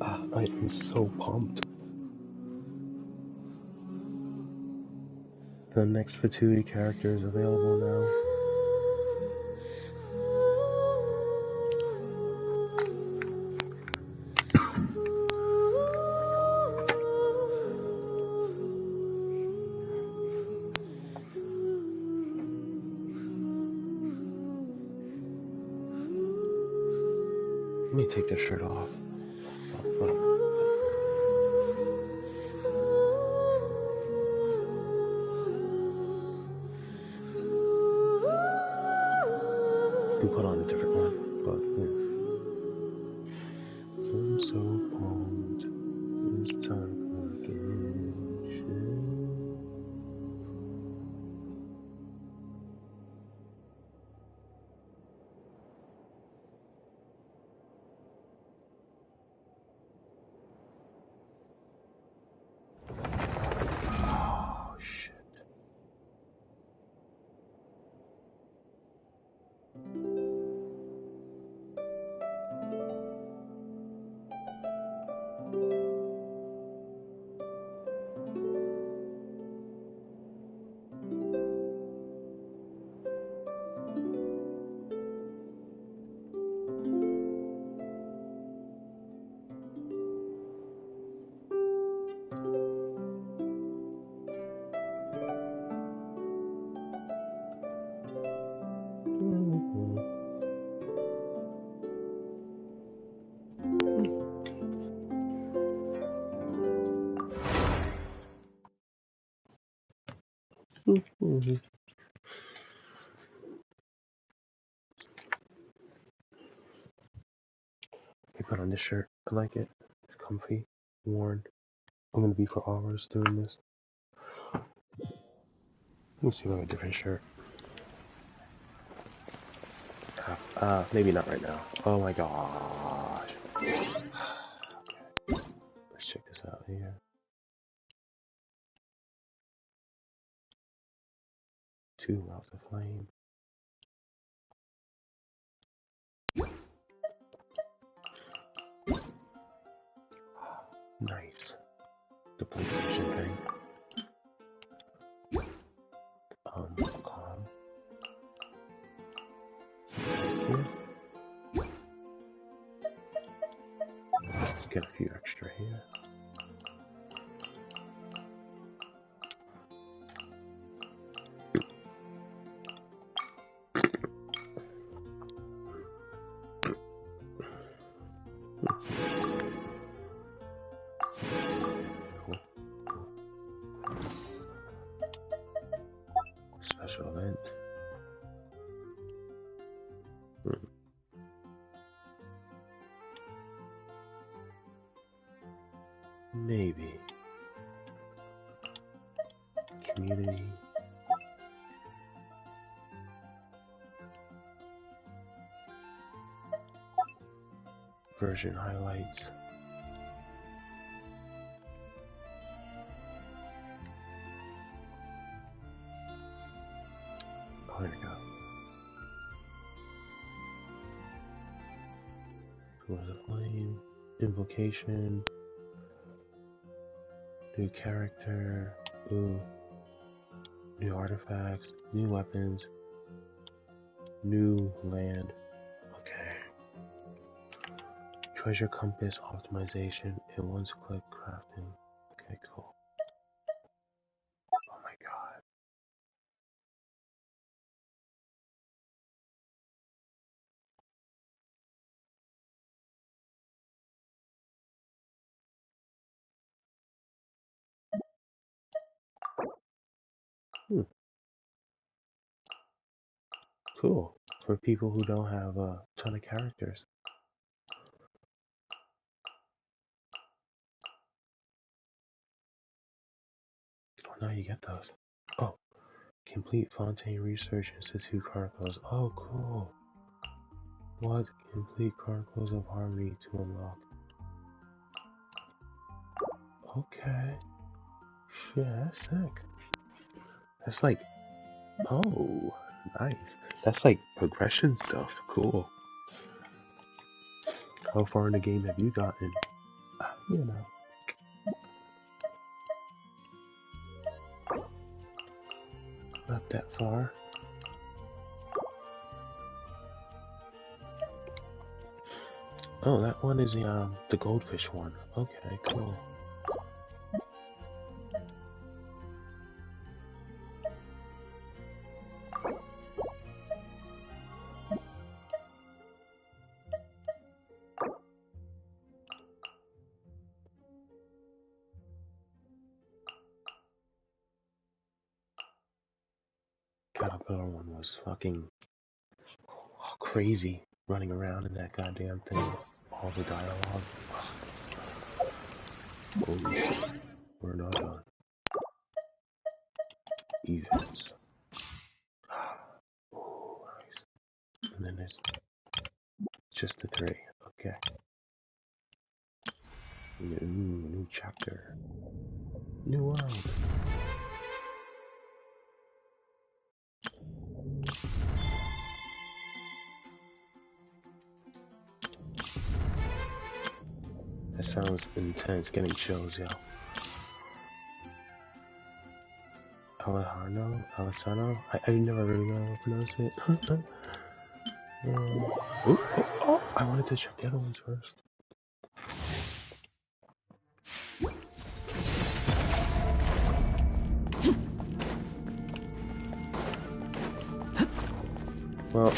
I am so pumped. The next Fatui character is available now. Let me take this shirt off. You put on a different one, but yeah. So I'm so pumped. It's time for Genshin. Oh shit. I put on this shirt. I like it. It's comfy, worn. I'm gonna be for hours doing this. Let's see if I have a different shirt. Maybe not right now. Oh my gosh. Let's check this out here. 2 routes of flame. Nice. The PlayStation thing. Calm. Here. Let's get a few extra here. Special event. Maybe. Community. Version highlights. Oh, there we go. Towards the flame. Invocation. New character. Ooh. New artifacts. New weapons. New land. Okay. Treasure compass optimization and once click crafting. Okay, cool. Oh my god. Cool. For people who don't have a ton of characters. Oh, now you get those. Oh. Complete Fontaine Research Institute Chronicles. Oh, cool. What? Complete Chronicles of Harmony to unlock. Okay. Shit, that's sick. That's like... Oh, nice. That's like progression stuff. Cool. How far in the game have you gotten? you know. Not that far. Oh, that one is the goldfish one. Okay, cool. Caterpillar one was fucking crazy, running around in that goddamn thing. All the dialogue. Holy shit. We're not done. Events. Oh, nice. And then there's just the 3. Okay. Ooh, new chapter. New world. That sounds intense, getting chills, yo. Alessano? I never really know how to pronounce it. Oh, I wanted to check the other ones first. Well,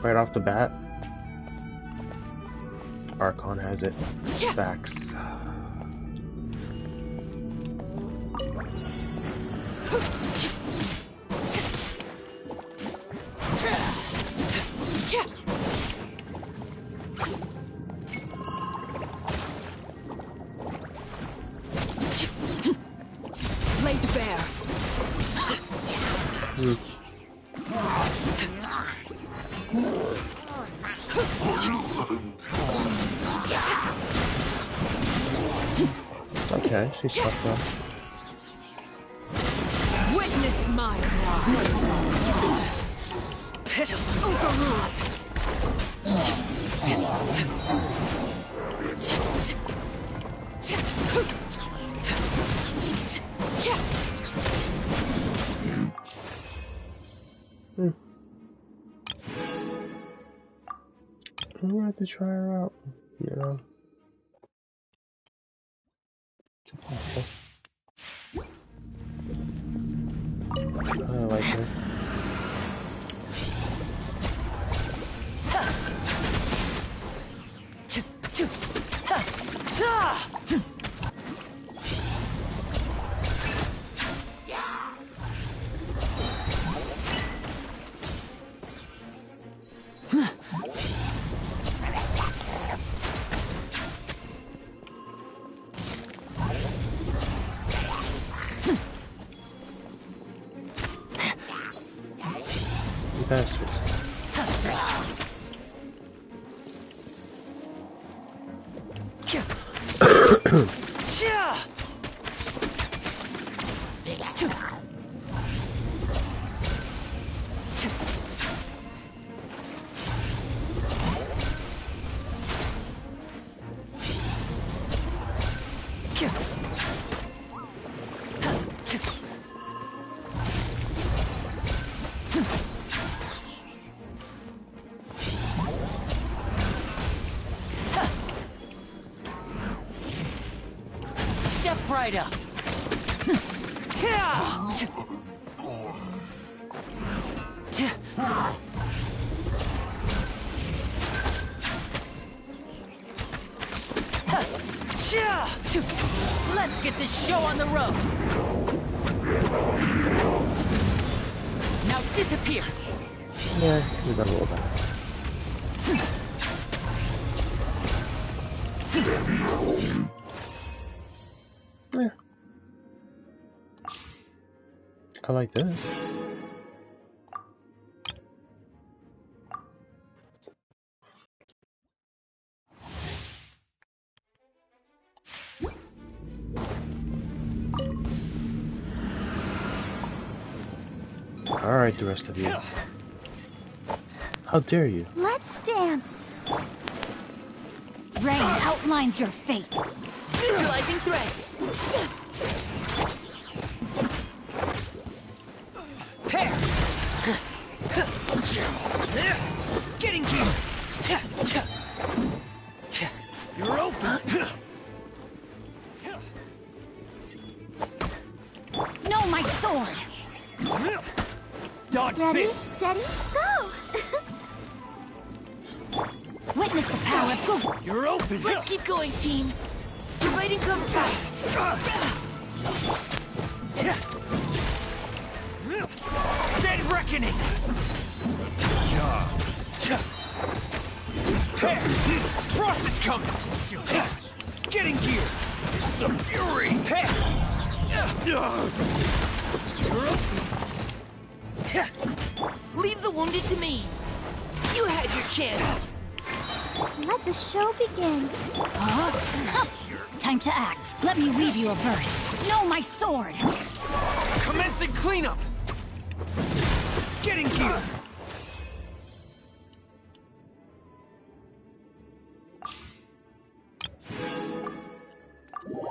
right off the bat, Archon has it. Facts. Laid bare. Okay, she's tough though. Witness my rise. Pitiful. Overruled. I'm gonna have to try her out, you know. I like her. Bastards. Step right up. Let's get this show on the road. Now disappear. Yeah, we got a little bit. Yeah. I like this. Alright, the rest of you. How dare you? Let's dance. Rain outlines your fate. Neutralizing threats. Pair. Getting you. You're open. No, my sword! Dodge Ready, this. steady, go! Witness the power of Google! You're open. Let's keep going, team. Providing cover fire. Dead reckoning. Pair. Frost is coming. Getting gear. Some fury. Pair. You're open. Leave the wounded to me. You had your chance. Let the show begin. Time to act. Let me read you a verse. No, my sword! Commencing cleanup. Getting gear.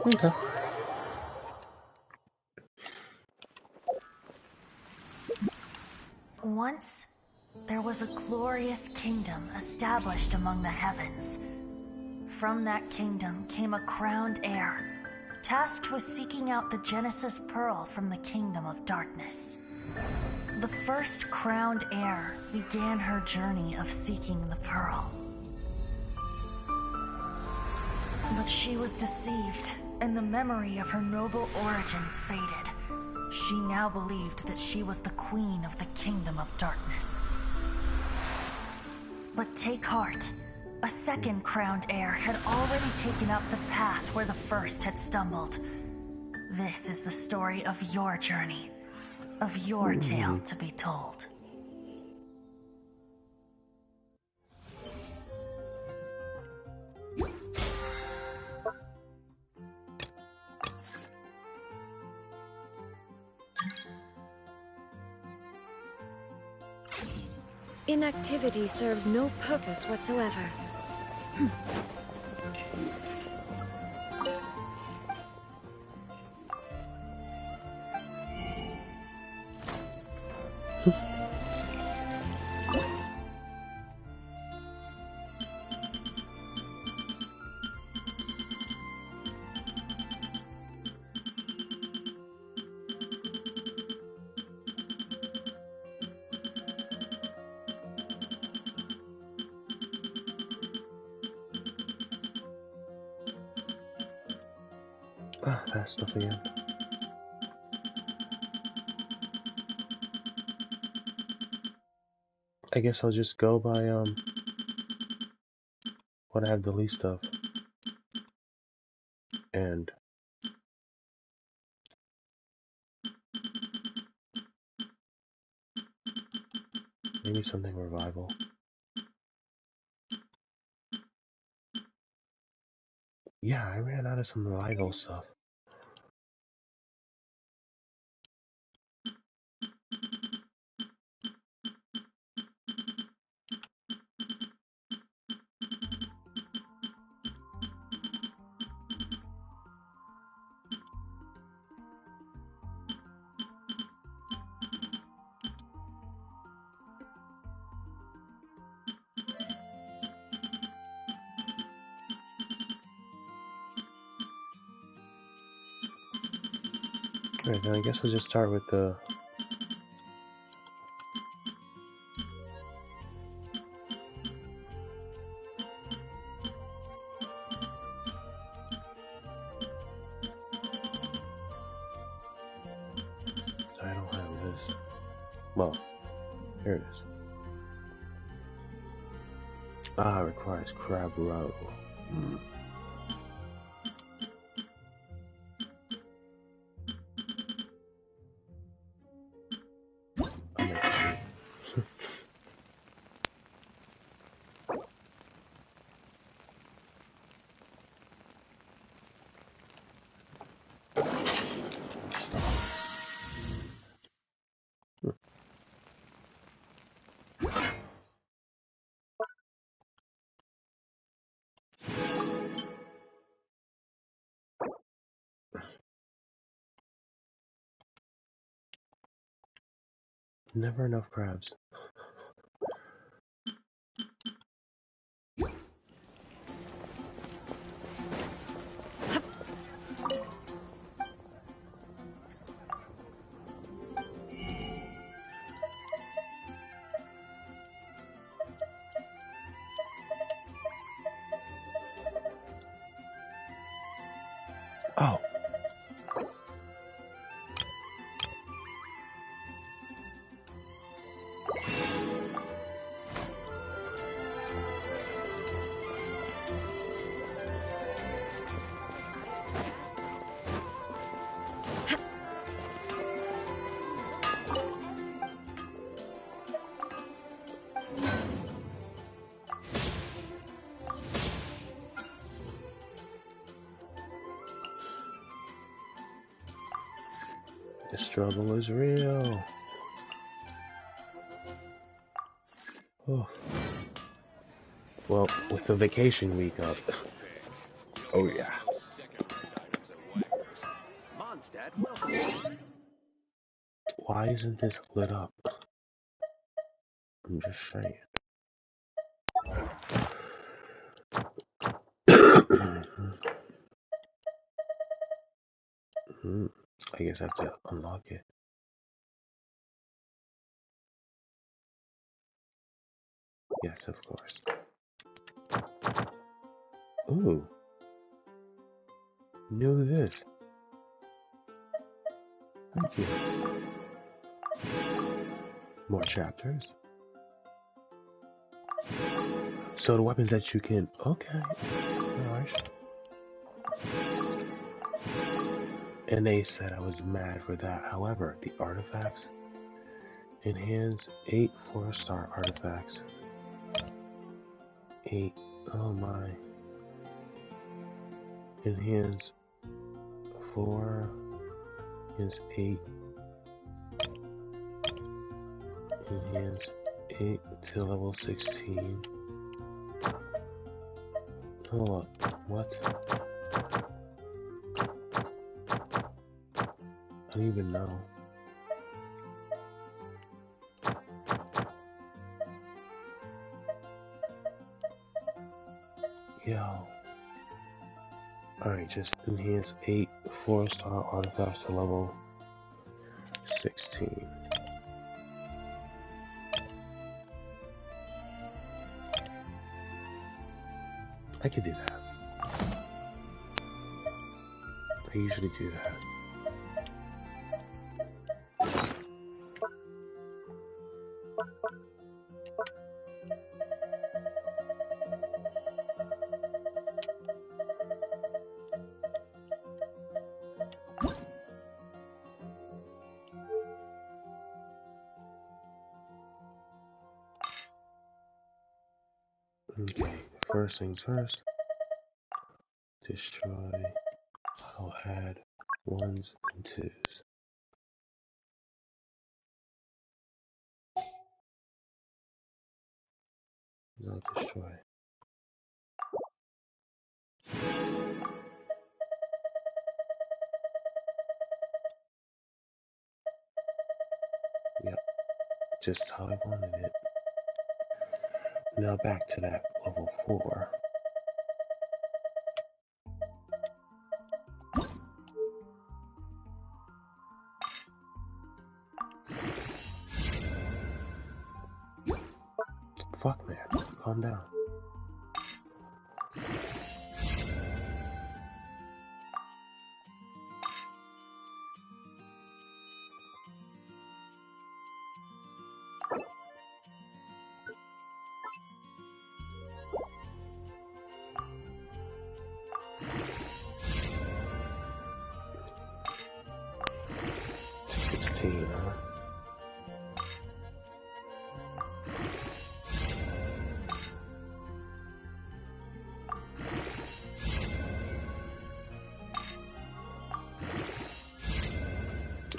Okay. Once, there was a glorious kingdom established among the heavens. From that kingdom came a crowned heir, tasked with seeking out the Genesis Pearl from the kingdom of darkness. The first crowned heir began her journey of seeking the pearl. But she was deceived, and the memory of her noble origins faded. She now believed that she was the queen of the kingdom of darkness. But take heart. A second crowned heir had already taken up the path where the first had stumbled. This is the story of your journey, of your tale to be told. Inactivity serves no purpose whatsoever. Ah, that stuff again. I guess I'll just go by what I have the least of. And maybe something revival. Yeah, I ran out of some revival stuff. Alright, then I guess I'll just start with the... I don't have this. Well, here it is. Ah, requires crab roe. I'll make it. Never enough crabs. Oh. The struggle is real. Oh. Well, with the vacation week up. Oh yeah. Why isn't this lit up? I'm just saying. I guess I have to unlock it. Yes, of course. Ooh. Knew this. Thank you. More chapters. So the weapons that you can... Okay. Alright. And they said I was mad for that. However, the artifacts... Enhance 8 4-star artifacts. 8. Oh my. Enhance 4 is 8. Enhance 8 to level 16. Hold up. What? I don't even know. Yo. Alright, just enhance 8 4-star artifacts to level 16. I could do that. I usually do that. Okay, first things first. Destroy. I'll add 1s and 2s. No, destroy. Yep, just how I wanted it. Now back to that level 4. Fuck man, calm down. Huh?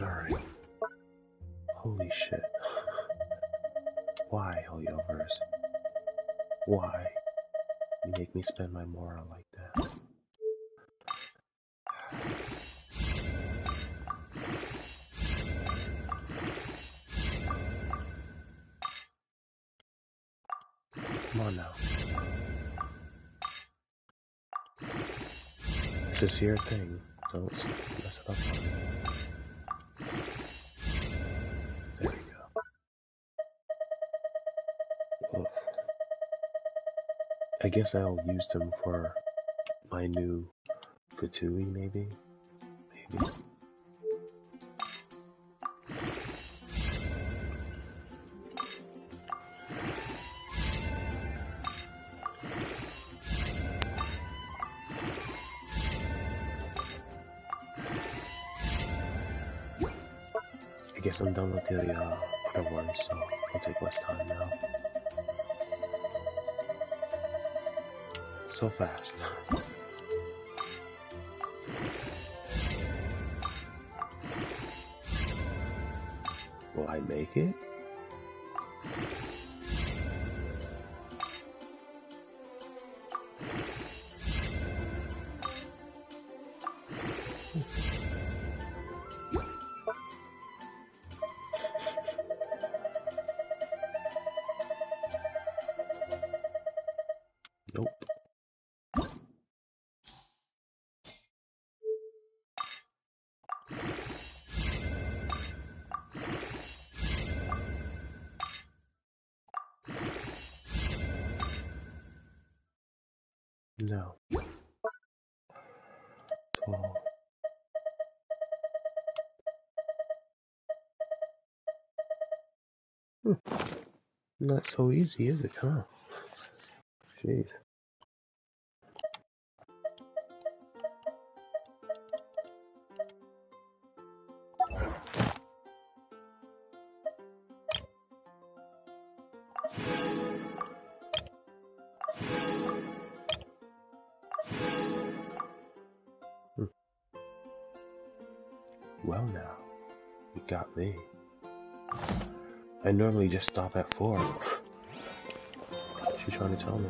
Alright. Holy shit. Why, Helioverse? Why? You make me spend my moral like that. This is your thing. Don't mess it up on me. There we go. Oof. I guess I'll use them for my new Fatui, maybe? Maybe. I guess I'm done with the other ones, so I'll take less time now. So fast. Will I make it? Nope. No. 12. Not so easy, is it, huh? Jeez. Well now, you got me. I normally just stop at 4. What's she trying to tell me?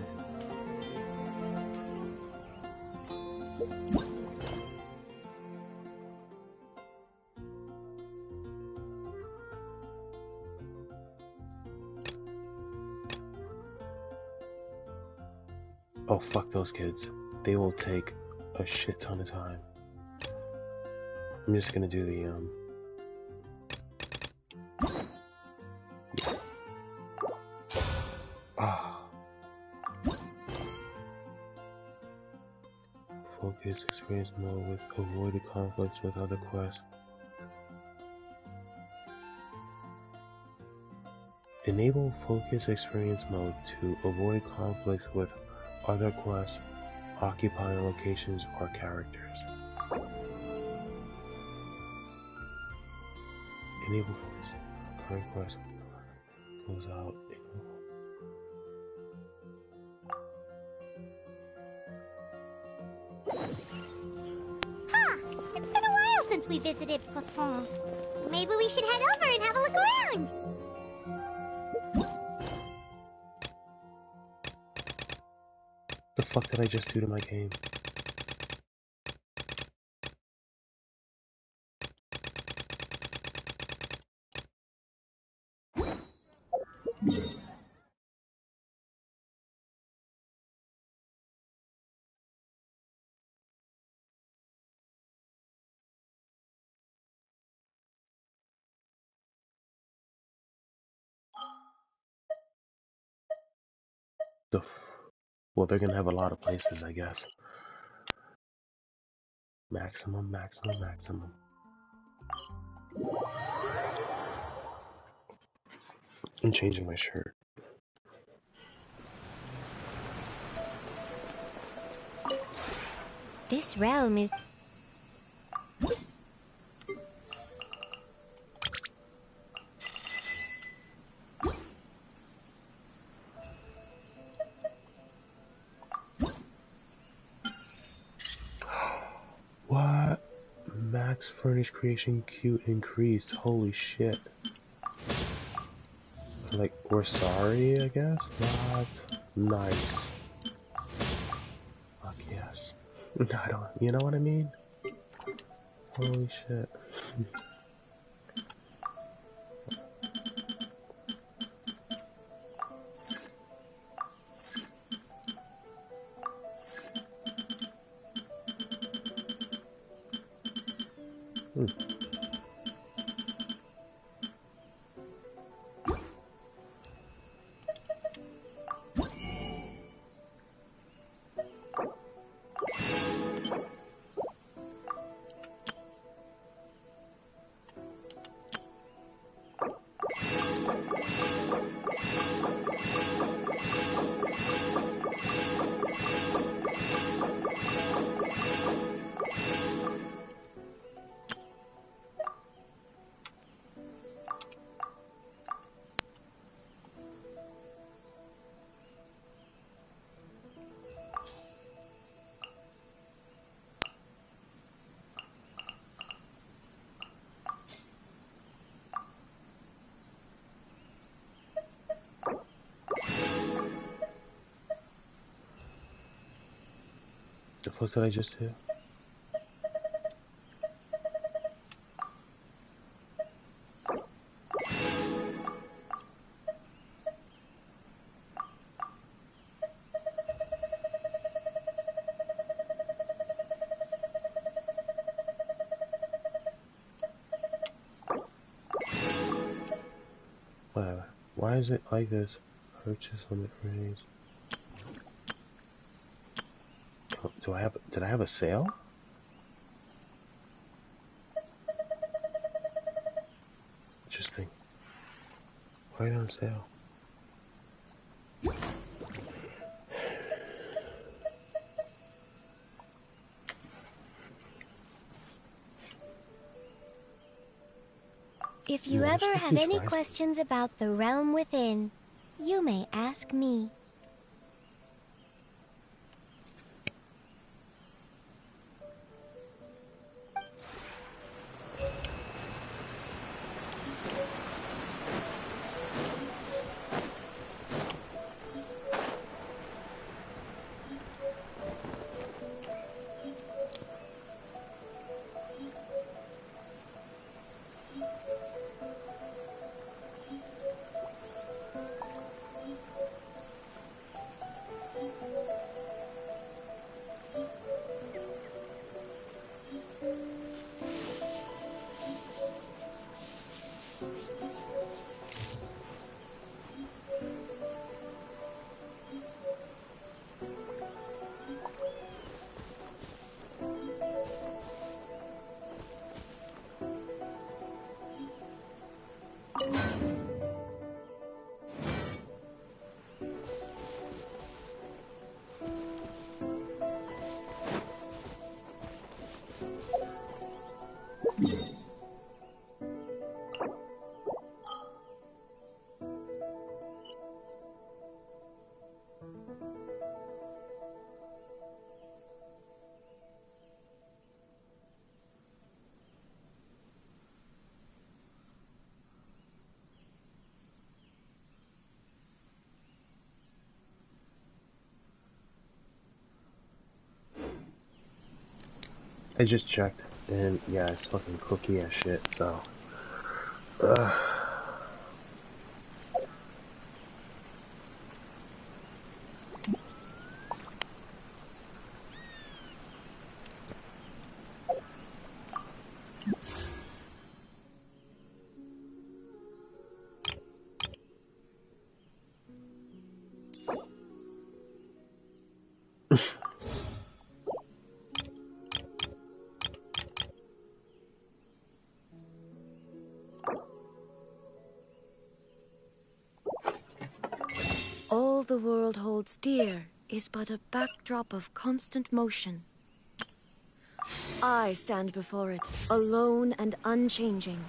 Oh, fuck those kids. They will take a shit ton of time. I'm just gonna do the, Focus experience mode with avoided conflicts with other quests. Enable focus experience mode to avoid conflicts with other quests, occupying locations, or characters. Enable focus. Current quest goes out. It's been a while since we visited Poisson. Maybe we should head over and have a look around. The fuck did I just do to my game? Well, they're gonna have a lot of places, I guess. Maximum, maximum, maximum. I'm changing my shirt. This realm is... What? Max furnished creation queue increased. Holy shit. Like, we're sorry, I guess? What? Nice. Fuck yes. I don't, you know what I mean? Holy shit. The fuck did I just do? Whatever. Why is it like this? Purchase limit raise. Did I have a sale? Interesting. Right on sale. If you ever have any questions about the realm within, you may ask me. I just checked, and yeah, it's fucking cookie as shit, so. All the world holds dear is but a backdrop of constant motion. I stand before it, alone and unchanging.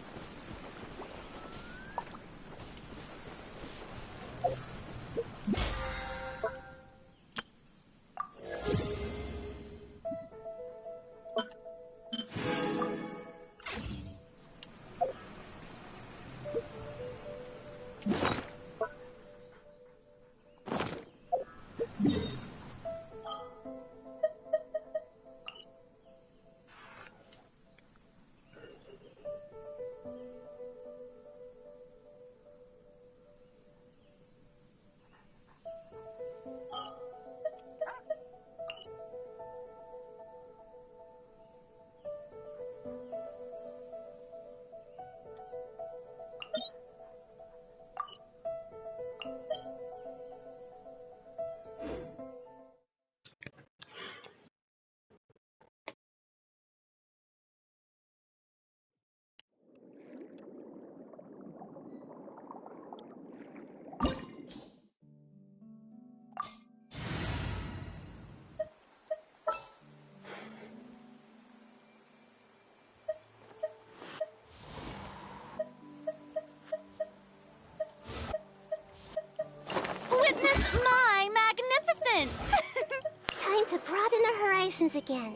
broaden our horizons again.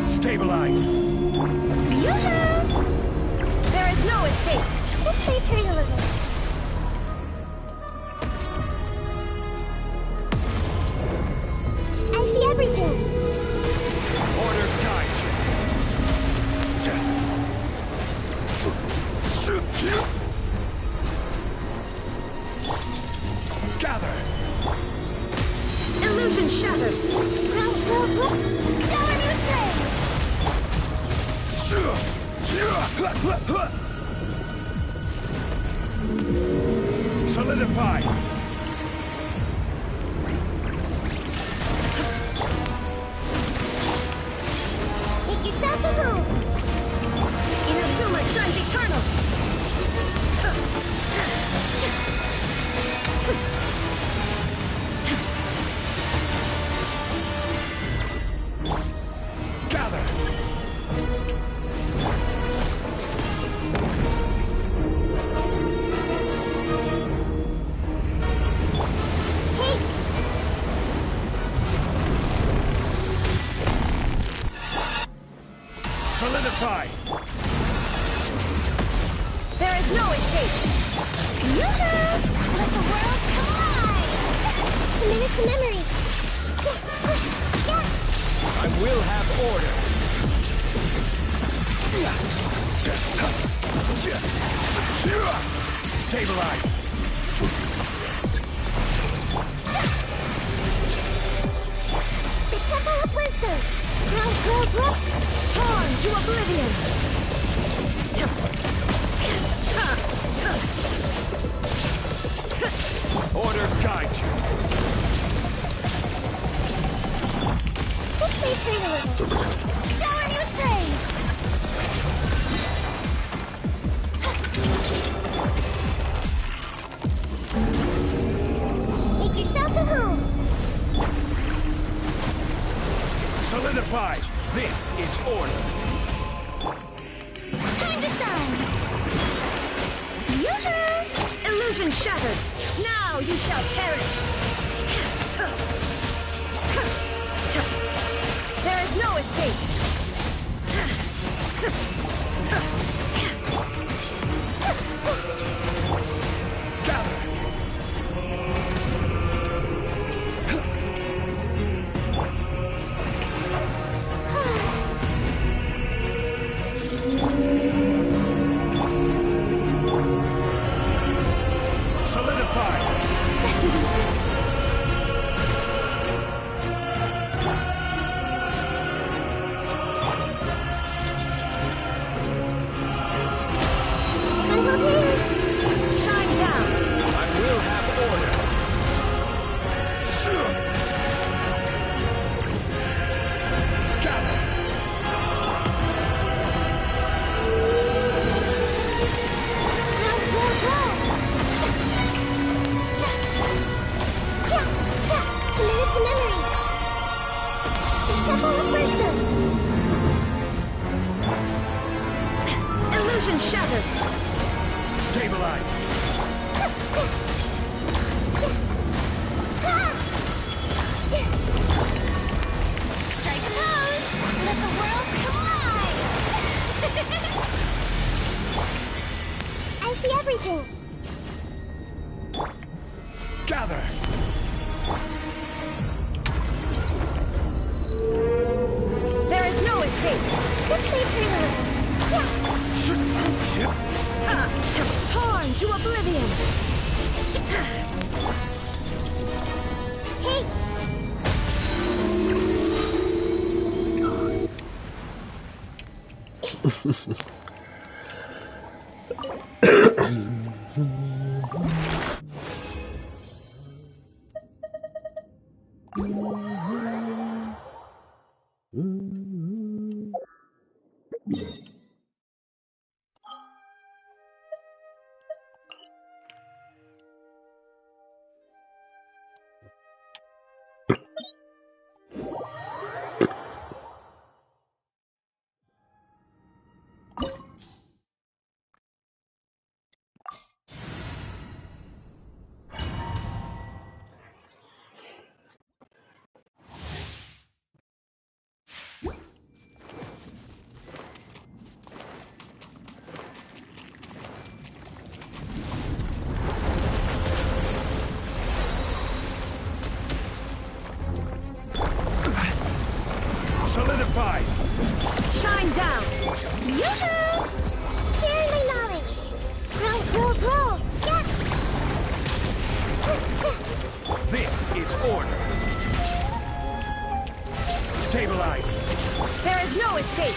Stabilize! Yoo-hoo! There is no escape. This may hurt a little. I see everything. Order guide you. Gather! Illusion shattered. Shower me with praise. Solidify! Make yourselves at home. Inazuma shines eternal. Gather! Hey, Solidify! There is no escape. yoo-hoo! Let the world collide. A minute to memory. Yeah. I will have order. Stabilize! The Temple of Wisdom. Grow. Torn to oblivion. Order guide you. This may hurt a little. Shower me with praise. Make yourselves at home. Solidify! This is order. Time to shine. Yoo-hoo! Illusion shattered. Now you shall perish. There is no escape. Gather! Solidify! Gotta hold hands. Shine down. I will have order. Gather! A minute to memory. The Temple of Wisdom. Illusion shattered. Stabilize! Strike a pose. Let the world collide. I see everything. Gather! There is no escape. This may hurt a little. Torn to oblivion. Hey, Solidify! Shine down! Yoo-hoo! Sharing my knowledge. Grow. Yeah. This is order. Stabilize. There is no escape!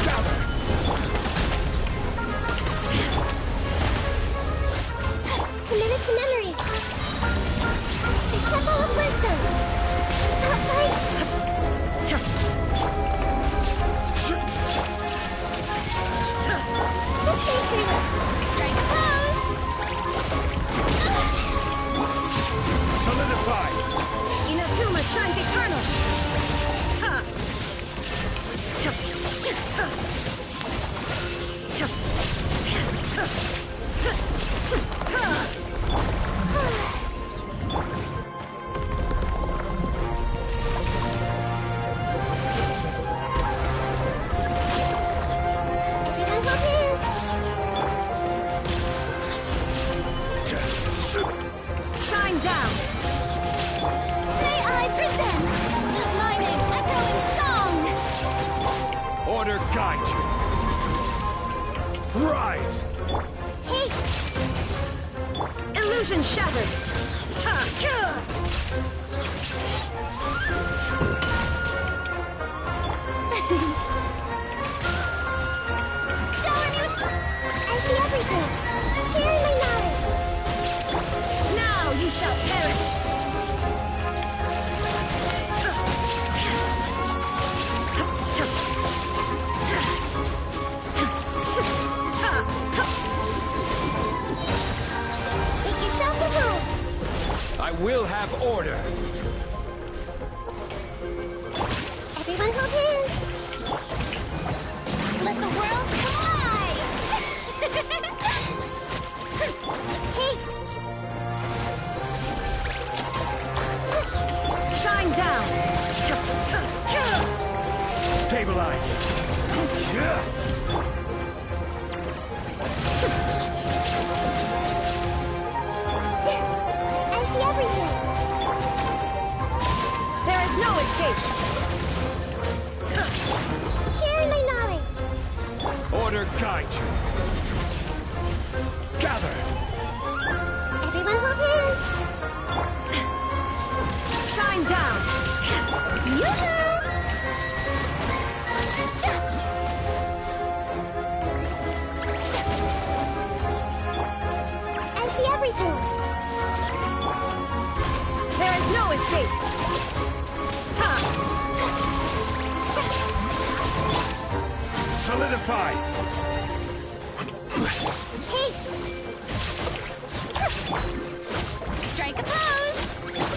Gather. Committed to memory. The Temple of Wisdom. Stop fighting. This thing pretty. Strike a pose. Solidify. Inazuma shines eternal! Ha! Everyone hold hands. Shine down! May I present the mining echoing song. Order guide you. Rise. Hey, Illusion shattered! Ha! shower me with... I see everything. Sharing my knowledge. Now you shall perish! Make yourselves a room. I will have order. Everyone hold hands. Let the world collide. Hey, Shine down! Stabilize. I see everything. There is no escape! Sharing my knowledge. Order guide you. Gather. Everyone hold hands. Shine down! Yoo-hoo! I see everything. There is no escape! Ha! Solidify. Hey! Strike a pose!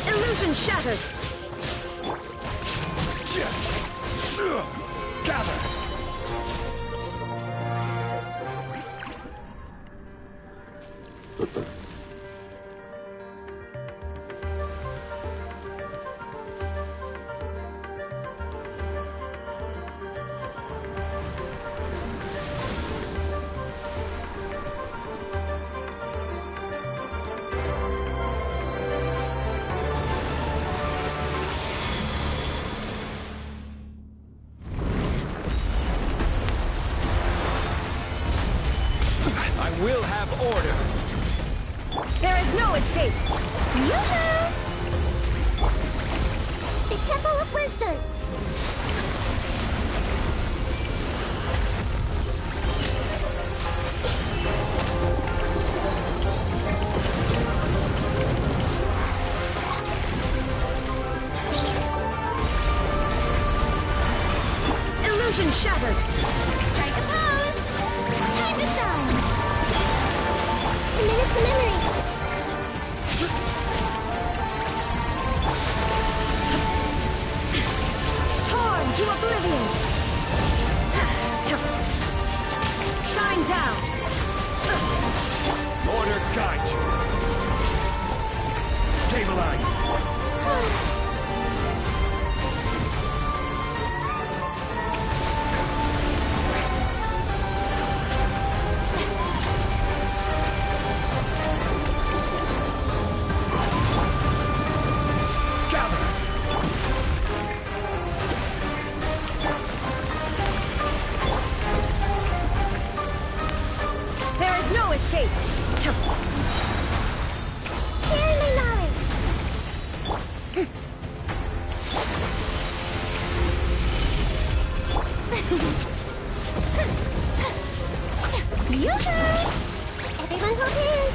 Illusion shattered! Gather. I will have order. There is no escape! Yoo-hoo! The Temple of Wisdom. Illusion shattered! Strike a pose! Time to shine! Committed to memory. Torn to oblivion! Shine down! Order guide you. Stabilize. escape! Sharing my knowledge! Yoo-hoo! Everyone hold hands!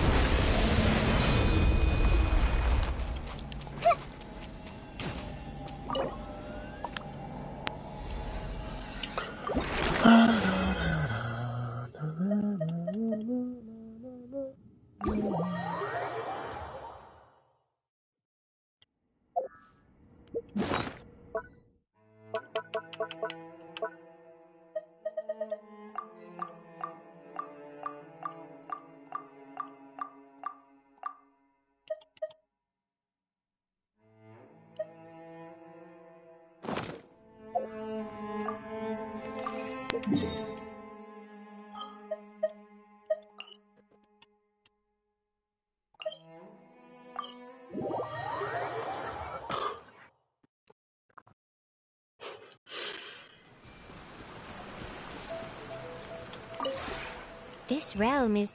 This realm is...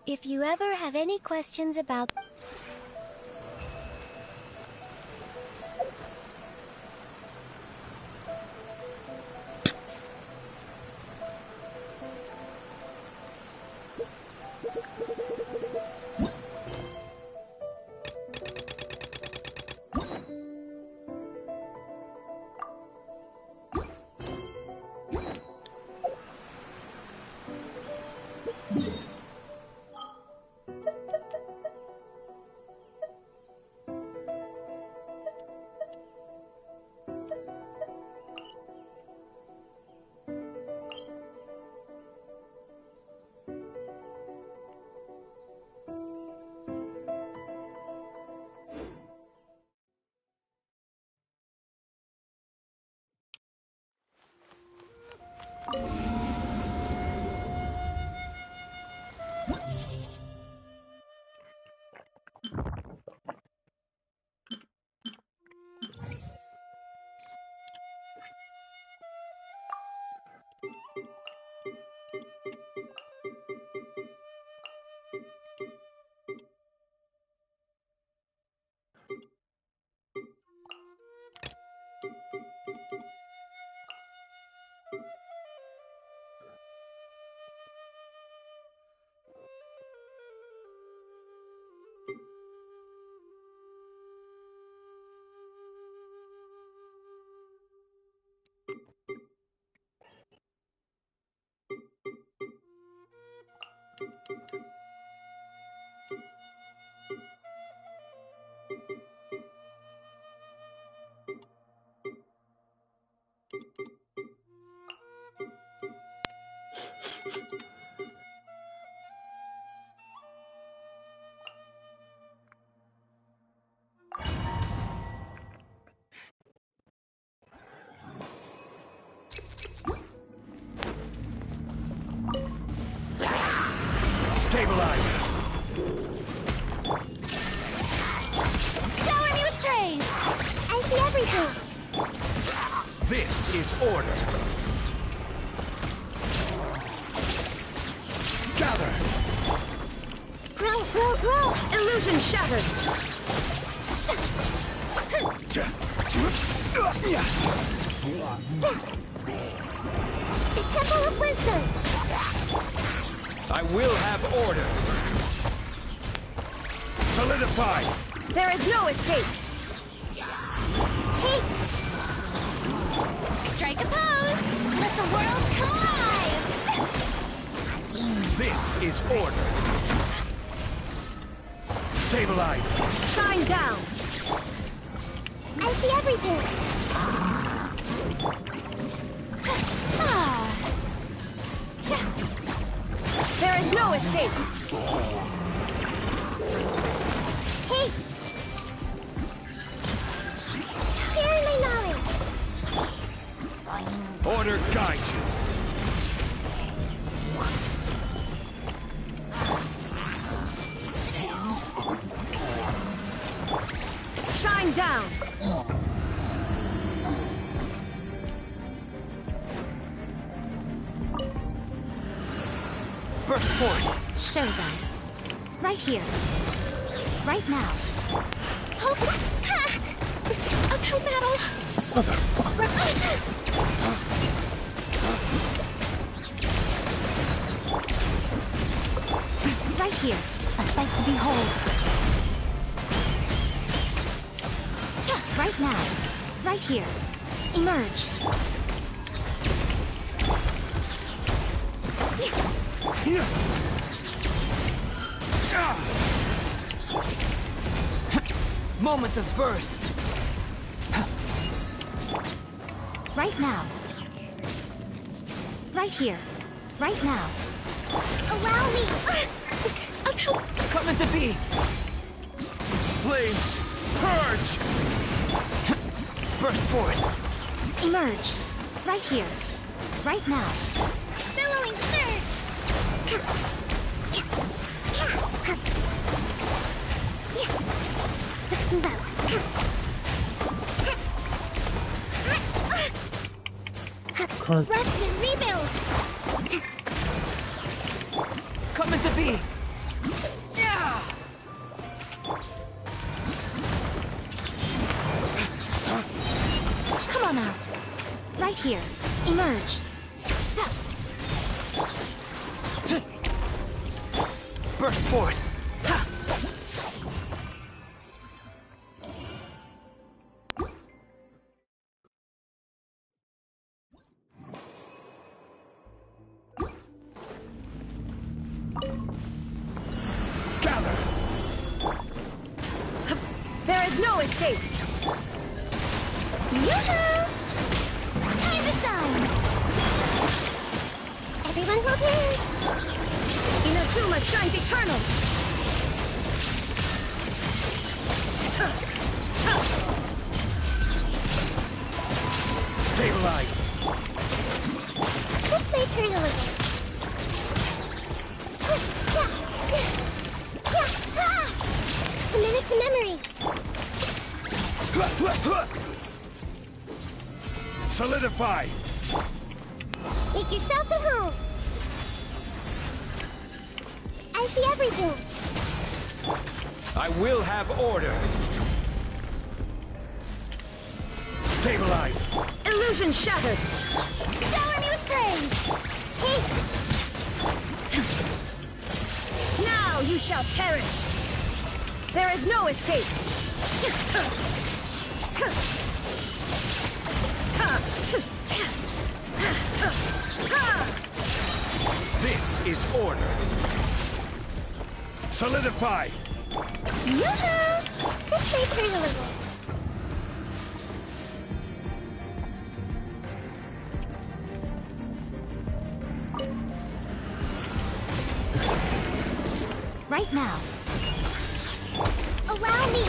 If you ever have any questions about... Stabilize! Shower me with praise! I see everything! This is order! Gather! Grow, grow, grow! Illusion shattered! The Temple of Wisdom! I will have order! Solidify! There is no escape! Hey! Strike a pose! Let the world come alive! This is order! Stabilize! Shine down! I see everything! There is no escape! Hey! Order guide you. Shine down! Burst forth. Show them. Right here. Right now. Uphill battle! Right here. A sight to behold. Right now. Right here. Emerge. Moment of burst. Right now. Right here. Right now. Allow me! Coming to be. Flames, purge! Burst forth. Emerge. Right here. Right now. Billowing surge! Let's move out. Rest and rebuild! Coming to be. Yeah! Come on out. Right here. Emerge. Burst forth. Ha! Gather! There is no escape. Yoo-hoo! Time to shine! Everyone hold hands! Inazuma shines eternal. Stabilize! This may hurt a little. A minute to memory. Solidify! Make yourselves at home. I see everything. I will have order! Stabilize! Illusion shattered. Shower me with praise. Hey, Now you shall perish. There is no escape. This is order! Solidify! yoo-hoo! This may hurt a little. Right now. Allow me.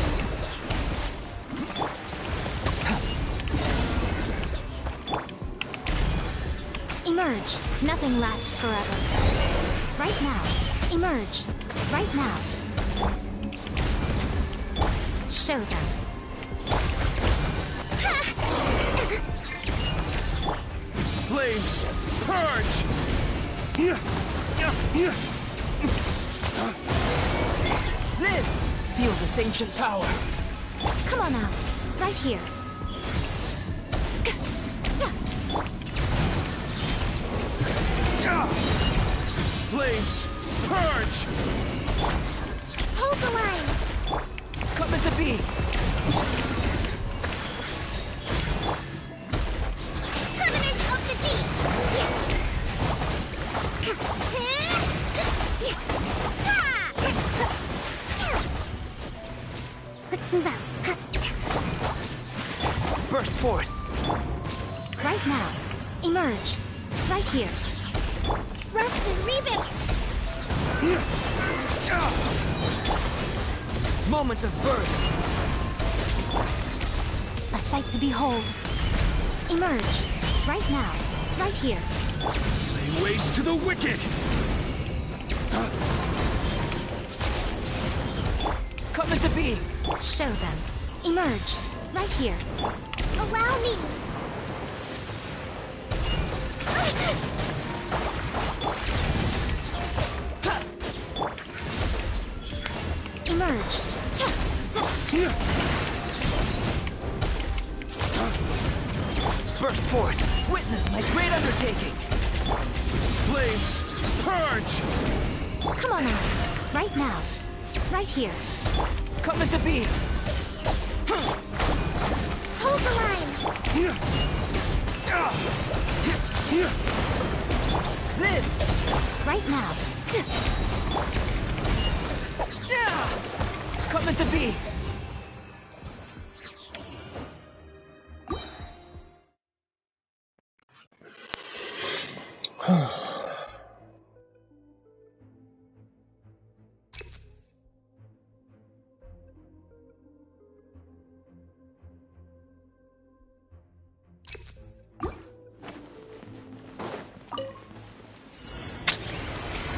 Emerge. Nothing lasts forever. Right now. Emerge. Right now. Show them. Flames, purge! Live! Feel this ancient power. Come on out. Right here. Flames, purge! Hold the line. Coming to be. Covenant of the Deep. Let's move out. Burst forth. Right now. Emerge. Right here. Rest and rebuild. Moment of birth. A sight to behold. Emerge. Right now. Right here. Lay waste to the wicked! Come into being! Show them. Emerge. Right here. Allow me. Emerge. Burst forth! Witness my great undertaking! Flames, purge! Come on out. Right now. Right here. Come into being! Hold the line. Live! Right now. Come into being!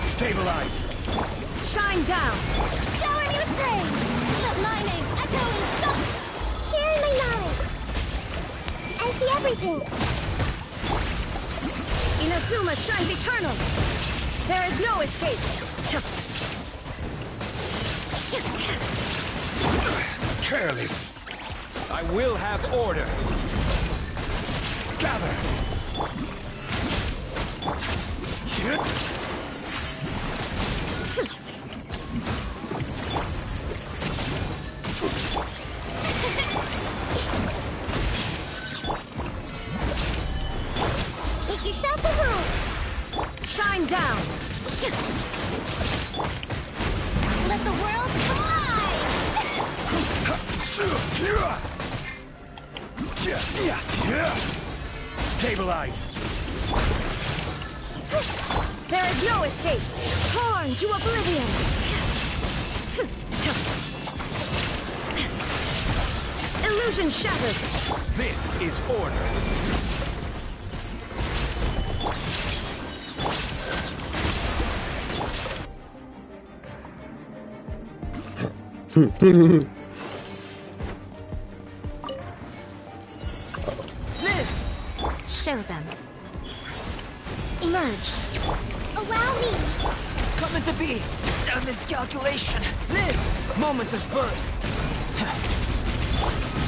Stabilize! Shine down. Shower me with praise. Let my name echo in song. Share my knowledge. I see everything. Inazuma shines eternal. There is no escape. Careless! I will have order! Gather! Hit! Make yourselves at home. Shine down. Let the world collide. Stabilize! There is no escape. Torn to oblivion. Illusion shattered. This is order! Live! Show them. Emerge. Allow me. Come into being! A miscalculation! Live! Moment of birth!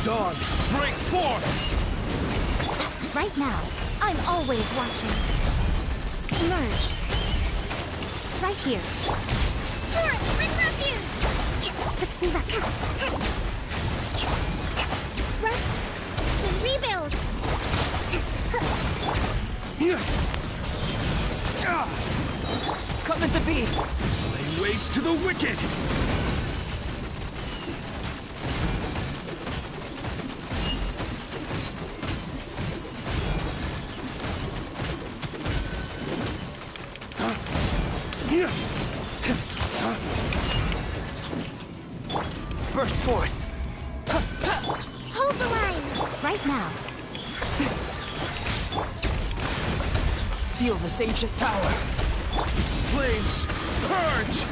Dawn, break forth! Right now. I'm always watching. Emerge. Right here. Torrent, bring refuge. Let's move up. Rebuild. Come into being! Lay waste to the wicked! Burst forth! Hold the line. Right now. Feel this ancient power! Flames, purge!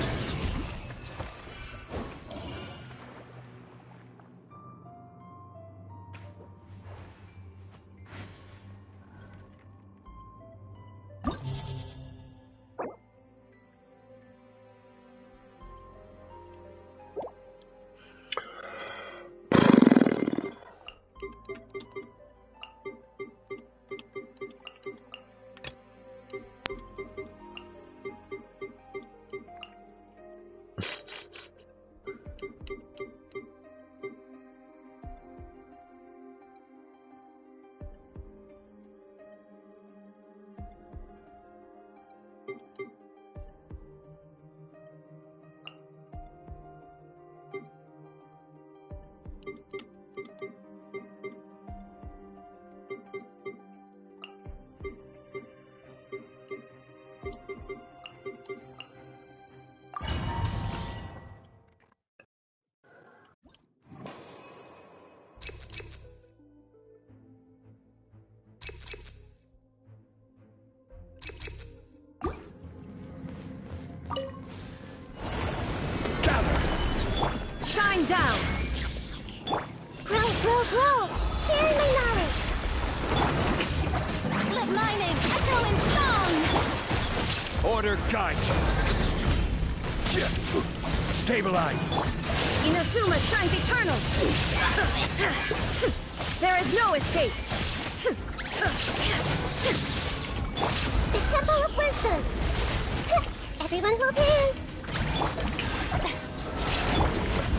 Shine down! Grow! Share my knowledge! Let my name echo in song! Order guide you. Stabilize. Inazuma shines eternal! There is no escape! The Temple of Wisdom! Everyone hold hands!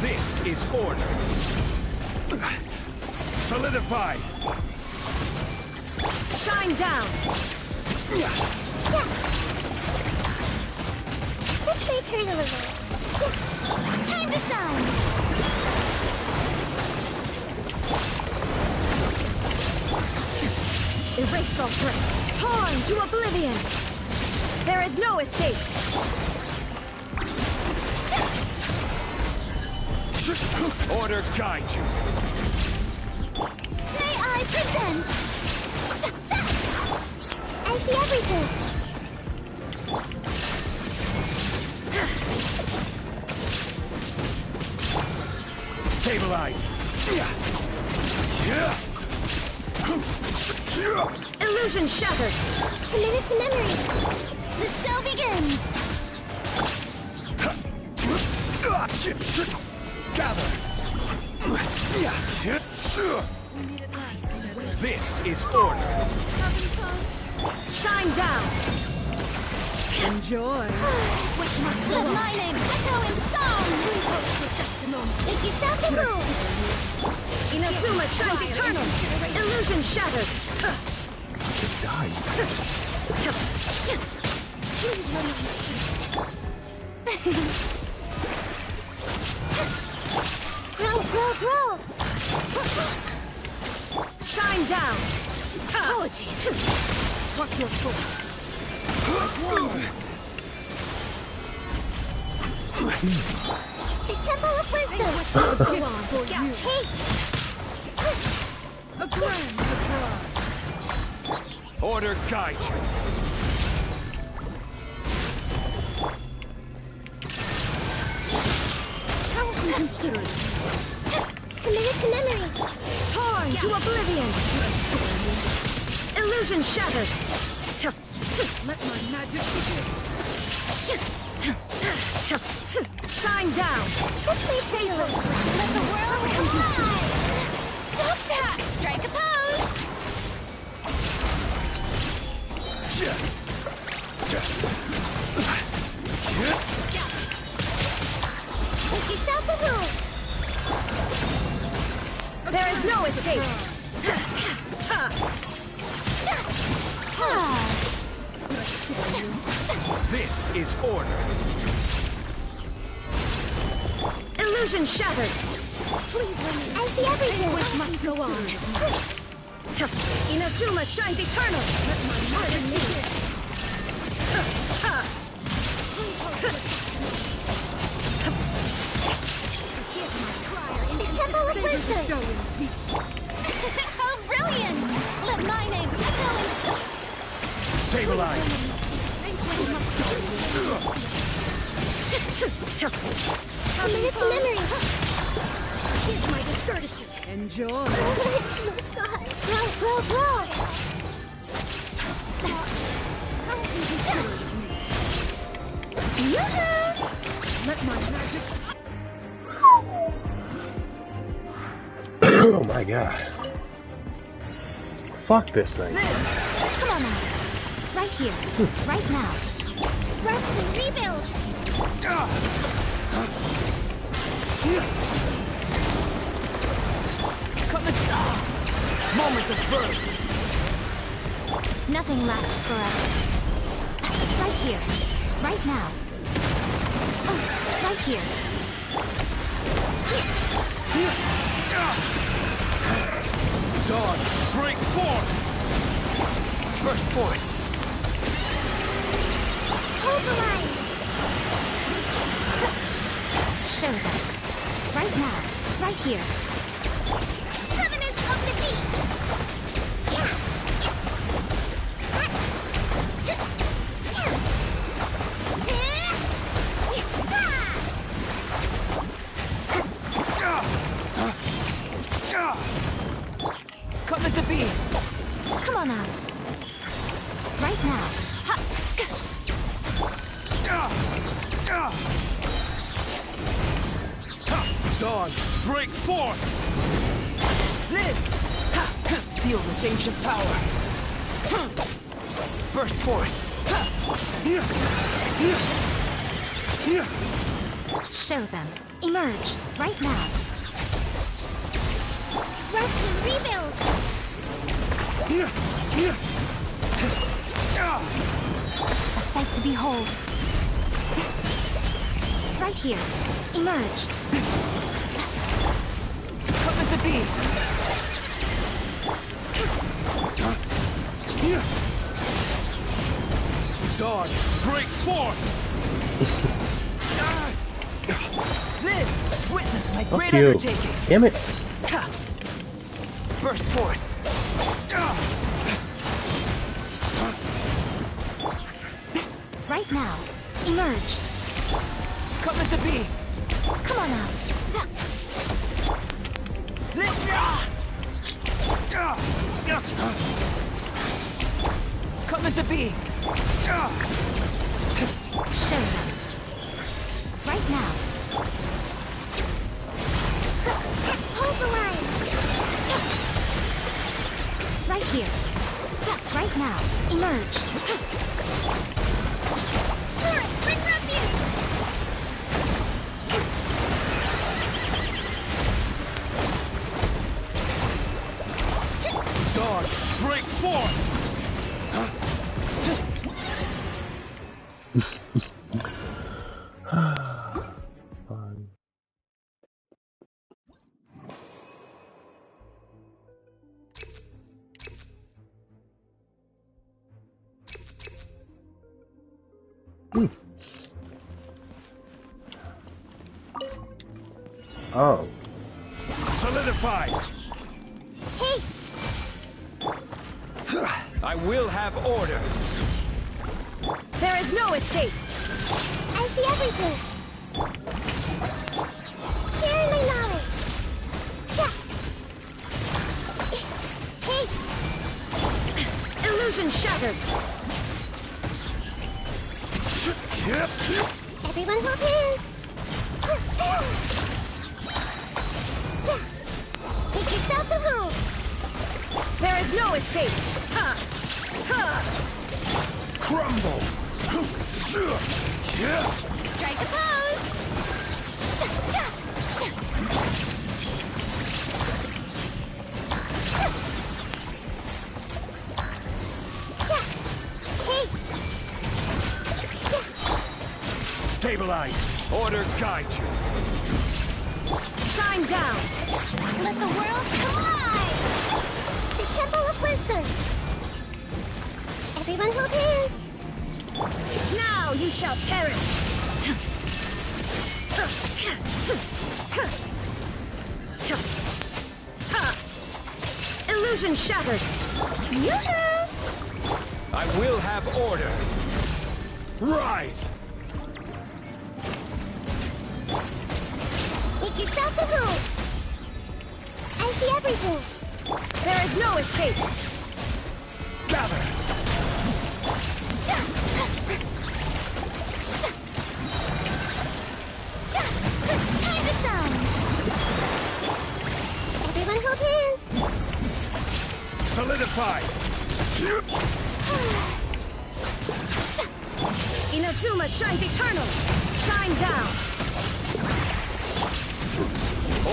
This is order. Solidify. Shine down! Let's make her a little. Time to shine! Erase all threats! Torn to oblivion! There is no escape! Order guide you. May I present? I see everything! Stabilize. Illusion shattered! Committed to memory! The show begins! Gather. This is order. Shine down! Enjoy! Which must let my name echo in song! Please hold for just a moment. Take yourself to move! Inazuma shines eternal! Illusion shattered! Please remain Grow! Shine down! Apologies! Watch your foot! The Temple of Wisdom! Take! A grand surprise! Order guide you. How would you consider it? Committed to memory! Torn to oblivion! Illusion shattered! Let my magic begin! Shine down! Let's play Taylor! Let the world come alive! Stop that! Strike a pose! Take yourself to move! There is no escape! This is order. Illusion shattered! I see everything! Which must go on. Inazuma shines eternal! Let my magic begin! The Temple of Wisdom! How brilliant! Let my name echo in song! Stabilize. Committed to memory! Here's my discourtesy. Enjoy! Grow! Let my magic... Oh my god. Fuck this thing. Come on now. Right here. Right now. Rest and rebuild! Moment of birth. Nothing lasts forever. Right here. Right now. Oh, right here. Dawn, break forth. Burst forth. Hold the line! Show them. Right now. Right here. Covenant of the Deep! Dawn, break forth! Live! Ha! Feel this ancient power! Burst forth! Show them. Emerge. Right now. Rest and rebuild. A sight to behold. Right here. Emerge. Coming to be! Dawn, break forth! Live! Witness my Fuck great you. undertaking! Damn it. Ha! Burst forth! Right now. Emerge. Coming to be! Come on out. Live! Coming to be! Show them. Right now. Hold the line. Right here. Right now. Emerge. Turret, bring refuge. Dawn, break forth! Fine. Oh. Solidify! Haste. I will have order! There is no escape. I see everything. Sharing my knowledge. Haste. Illusion shattered. Everyone hold hands. Make yourselves at home. There is no escape. Ha! Ha! Crumble! Strike a pose. Stabilize! Order guide you! Shine down. Let the world collide. The Temple of Wisdom. Everyone hold hands. Now you shall perish. Illusion shattered. Yoo-hoo! I will have order! Rise! Make yourselves at home. I see everything. There is no escape. Gather! Time to shine. Everyone hold hands. Solidify! Inazuma shines eternal. Shine down.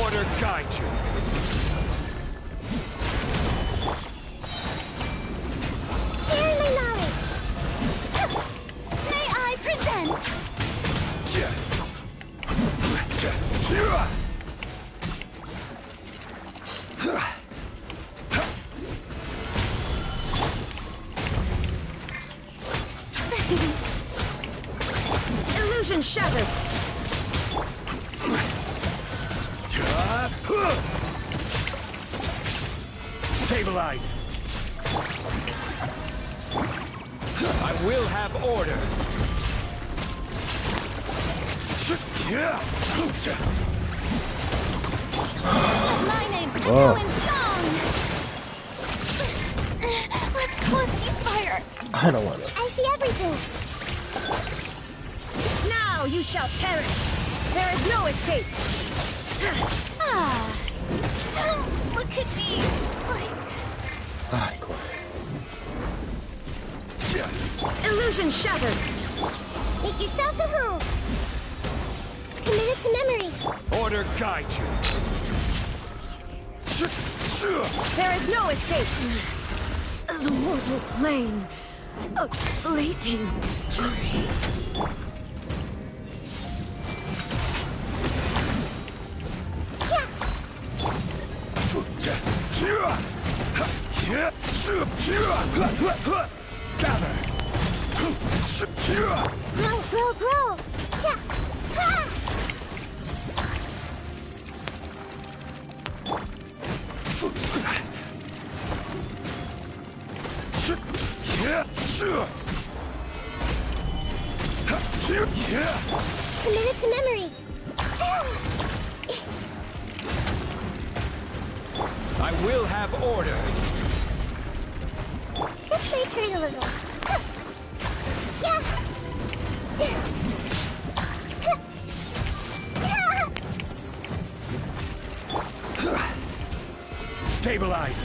Order guide you! Sharing my knowledge. May I present? Illusion shattered. Stabilize! I will have order! My name, Whoa. Echo in song. Let's close ceasefire. I don't want to. I see everything. Now you shall perish. There is no escape. Don't look at me like Ah, cool. Illusion shattered. make yourselves at home. Commit it to memory. Order guide you. There is no escape. The mortal plane. A fleeting dream. Gather. Grow. Ja. Ha! Commit it to memory. I will have order. This may hurt a little. Yeah. Stabilize.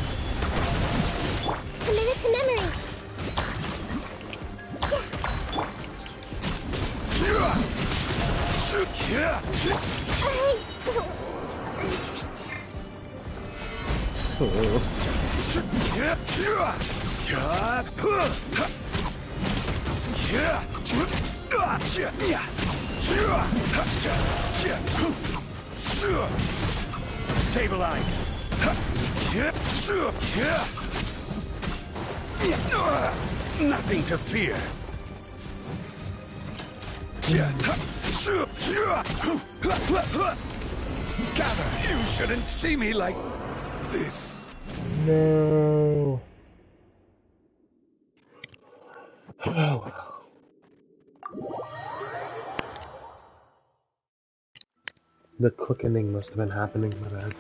Commit it to memory. I don't understand. Stabilize. Nothing to fear. Gather. You shouldn't see me like this. No. Oh. The quickening must have been happening, my bad.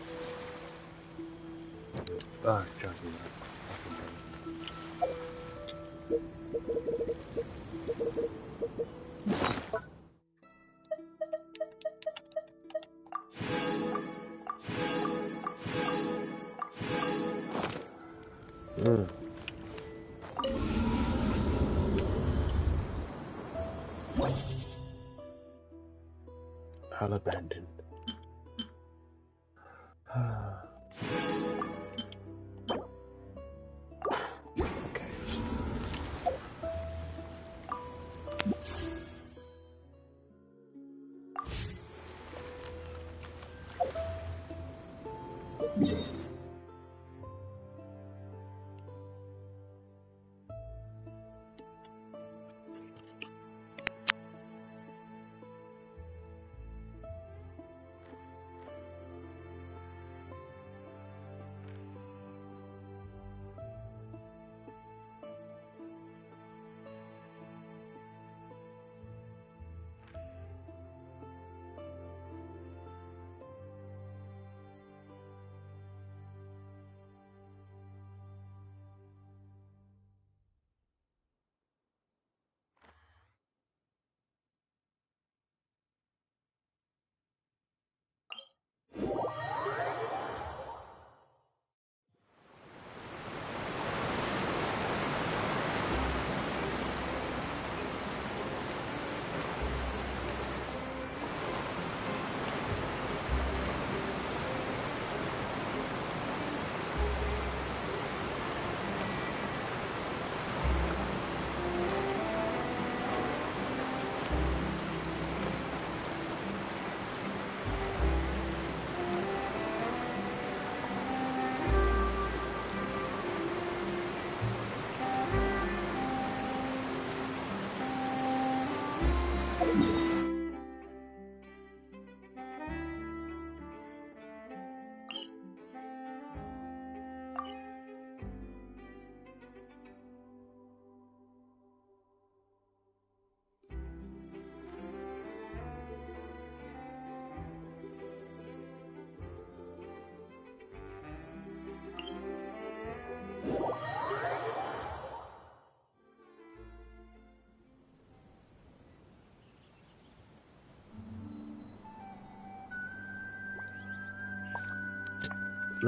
Ah, trust me, I'll abandon. Okay.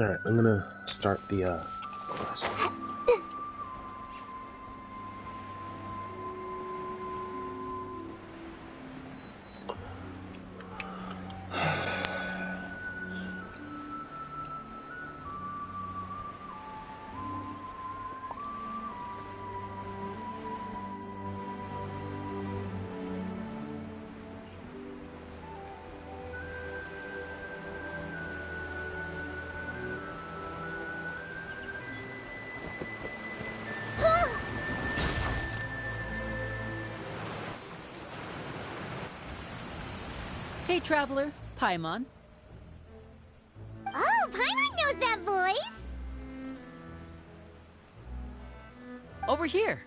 Alright, I'm gonna start the quest. Hey, traveler. Paimon. Oh, Paimon knows that voice! Over here.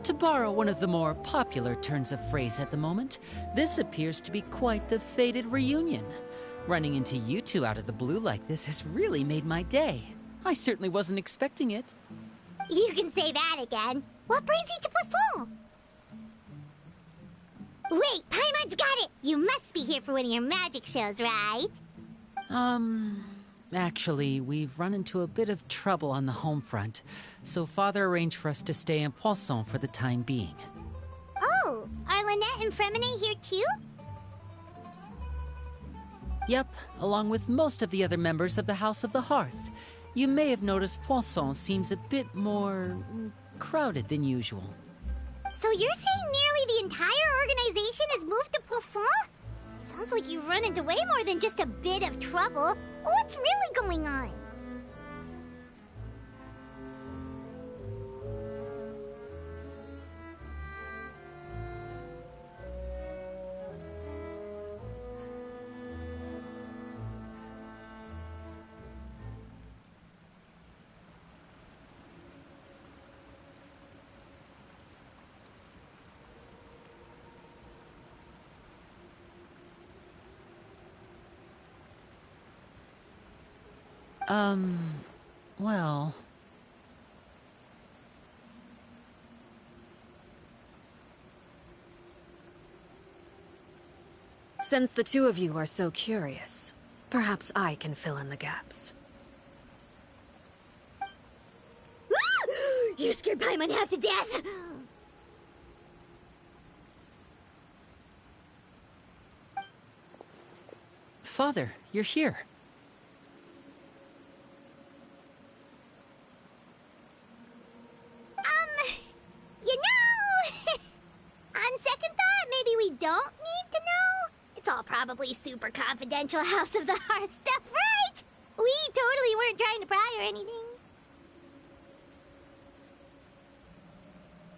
To borrow one of the more popular turns of phrase at the moment, this appears to be quite the fated reunion. Running into you two out of the blue like this has really made my day. I certainly wasn't expecting it. You can say that again. What brings you to Poisson? Wait, Paimon's got it! You must be here for one of your magic shows, right? Actually, we've run into a bit of trouble on the home front, so Father arranged for us to stay in Poisson for the time being. Oh, are Lynette and Fremine here too? Yep, along with most of the other members of the House of the Hearth. You may have noticed Poisson seems a bit more crowded than usual. So you're saying nearly the entire organization has moved to Poisson? Sounds like you've run into way more than just a bit of trouble. What's really going on? Well... Since the two of you are so curious, perhaps I can fill in the gaps. You scared Paimon half to death! Father, you're here. You know... On second thought, maybe we don't need to know. It's all probably super confidential House of the Hearth stuff, right? We totally weren't trying to pry or anything.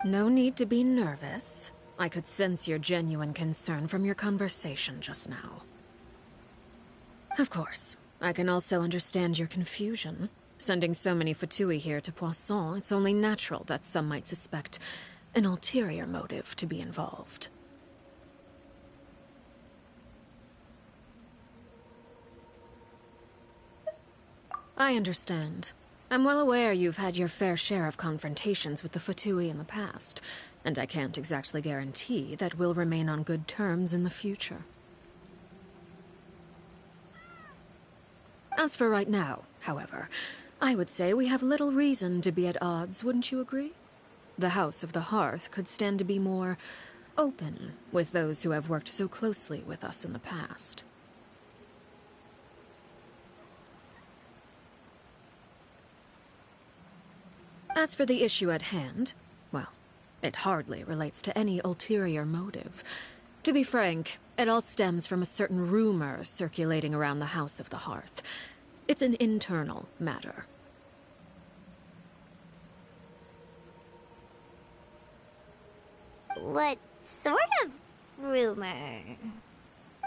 No need to be nervous. I could sense your genuine concern from your conversation just now. Of course, I can also understand your confusion. Sending so many Fatui here to Poisson, it's only natural that some might suspect an ulterior motive to be involved. I understand. I'm well aware you've had your fair share of confrontations with the Fatui in the past, and I can't exactly guarantee that we'll remain on good terms in the future. As for right now, however, I would say we have little reason to be at odds, wouldn't you agree? The House of the Hearth could stand to be more open with those who have worked so closely with us in the past. As for the issue at hand, well, it hardly relates to any ulterior motive. To be frank, it all stems from a certain rumor circulating around the House of the Hearth. It's an internal matter. What sort of rumor?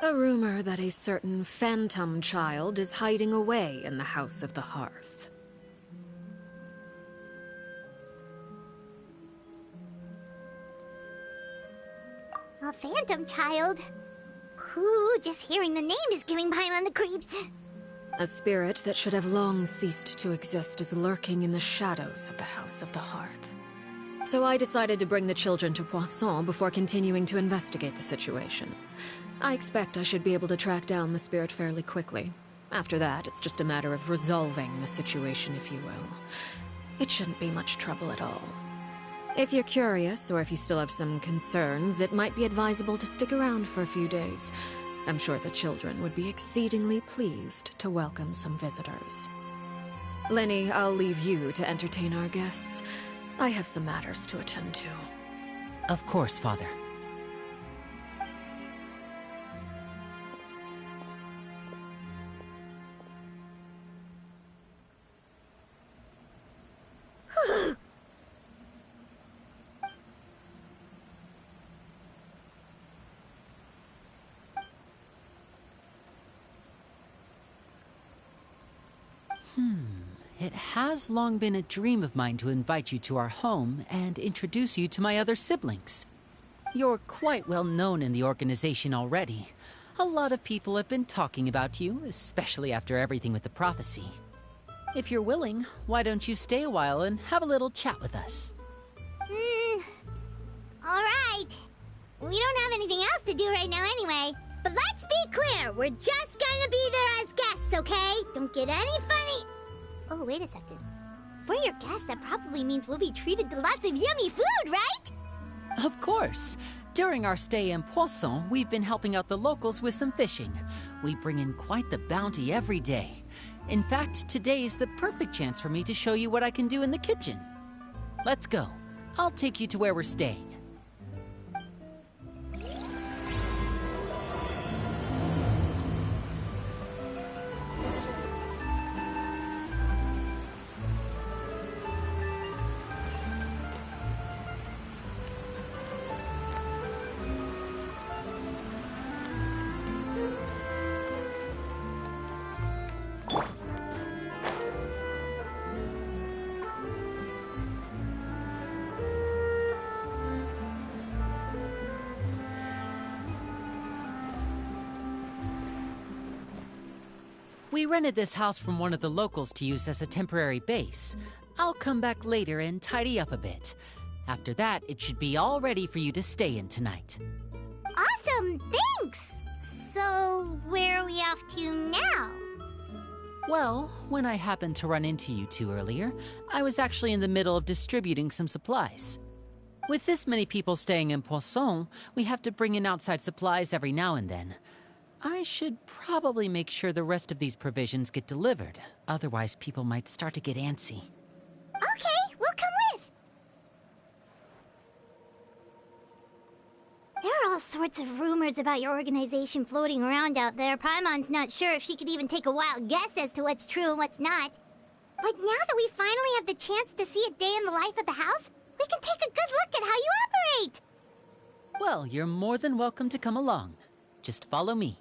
A rumor that a certain phantom child is hiding away in the House of the Hearth. A phantom child? Ooh, just hearing the name is giving Paimon the creeps. A spirit that should have long ceased to exist is lurking in the shadows of the House of the Hearth. So I decided to bring the children to Poisson before continuing to investigate the situation. I expect I should be able to track down the spirit fairly quickly. After that, it's just a matter of resolving the situation, if you will. It shouldn't be much trouble at all. If you're curious, or if you still have some concerns, it might be advisable to stick around for a few days. I'm sure the children would be exceedingly pleased to welcome some visitors. Lenny, I'll leave you to entertain our guests. I have some matters to attend to. Of course, Father. It has long been a dream of mine to invite you to our home and introduce you to my other siblings. You're quite well known in the organization already. A lot of people have been talking about you, especially after everything with the prophecy. If you're willing, why don't you stay a while and have a little chat with us? Alright. We don't have anything else to do right now anyway. But let's be clear, we're just gonna be there as guests, okay? Don't get any funny... Oh, wait a second. For your guests, that probably means we'll be treated to lots of yummy food, right? Of course. During our stay in Poisson, we've been helping out the locals with some fishing. We bring in quite the bounty every day. In fact, today's the perfect chance for me to show you what I can do in the kitchen. Let's go. I'll take you to where we're staying. We rented this house from one of the locals to use as a temporary base. I'll come back later and tidy up a bit. After that, it should be all ready for you to stay in tonight. Awesome, thanks! So, where are we off to now? Well, when I happened to run into you two earlier, I was actually in the middle of distributing some supplies. With this many people staying in Poisson, we have to bring in outside supplies every now and then. I should probably make sure the rest of these provisions get delivered. Otherwise, people might start to get antsy. Okay, we'll come with! There are all sorts of rumors about your organization floating around out there. Paimon's not sure if she could even take a wild guess as to what's true and what's not. But now that we finally have the chance to see a day in the life of the house, we can take a good look at how you operate! Well, you're more than welcome to come along. Just follow me.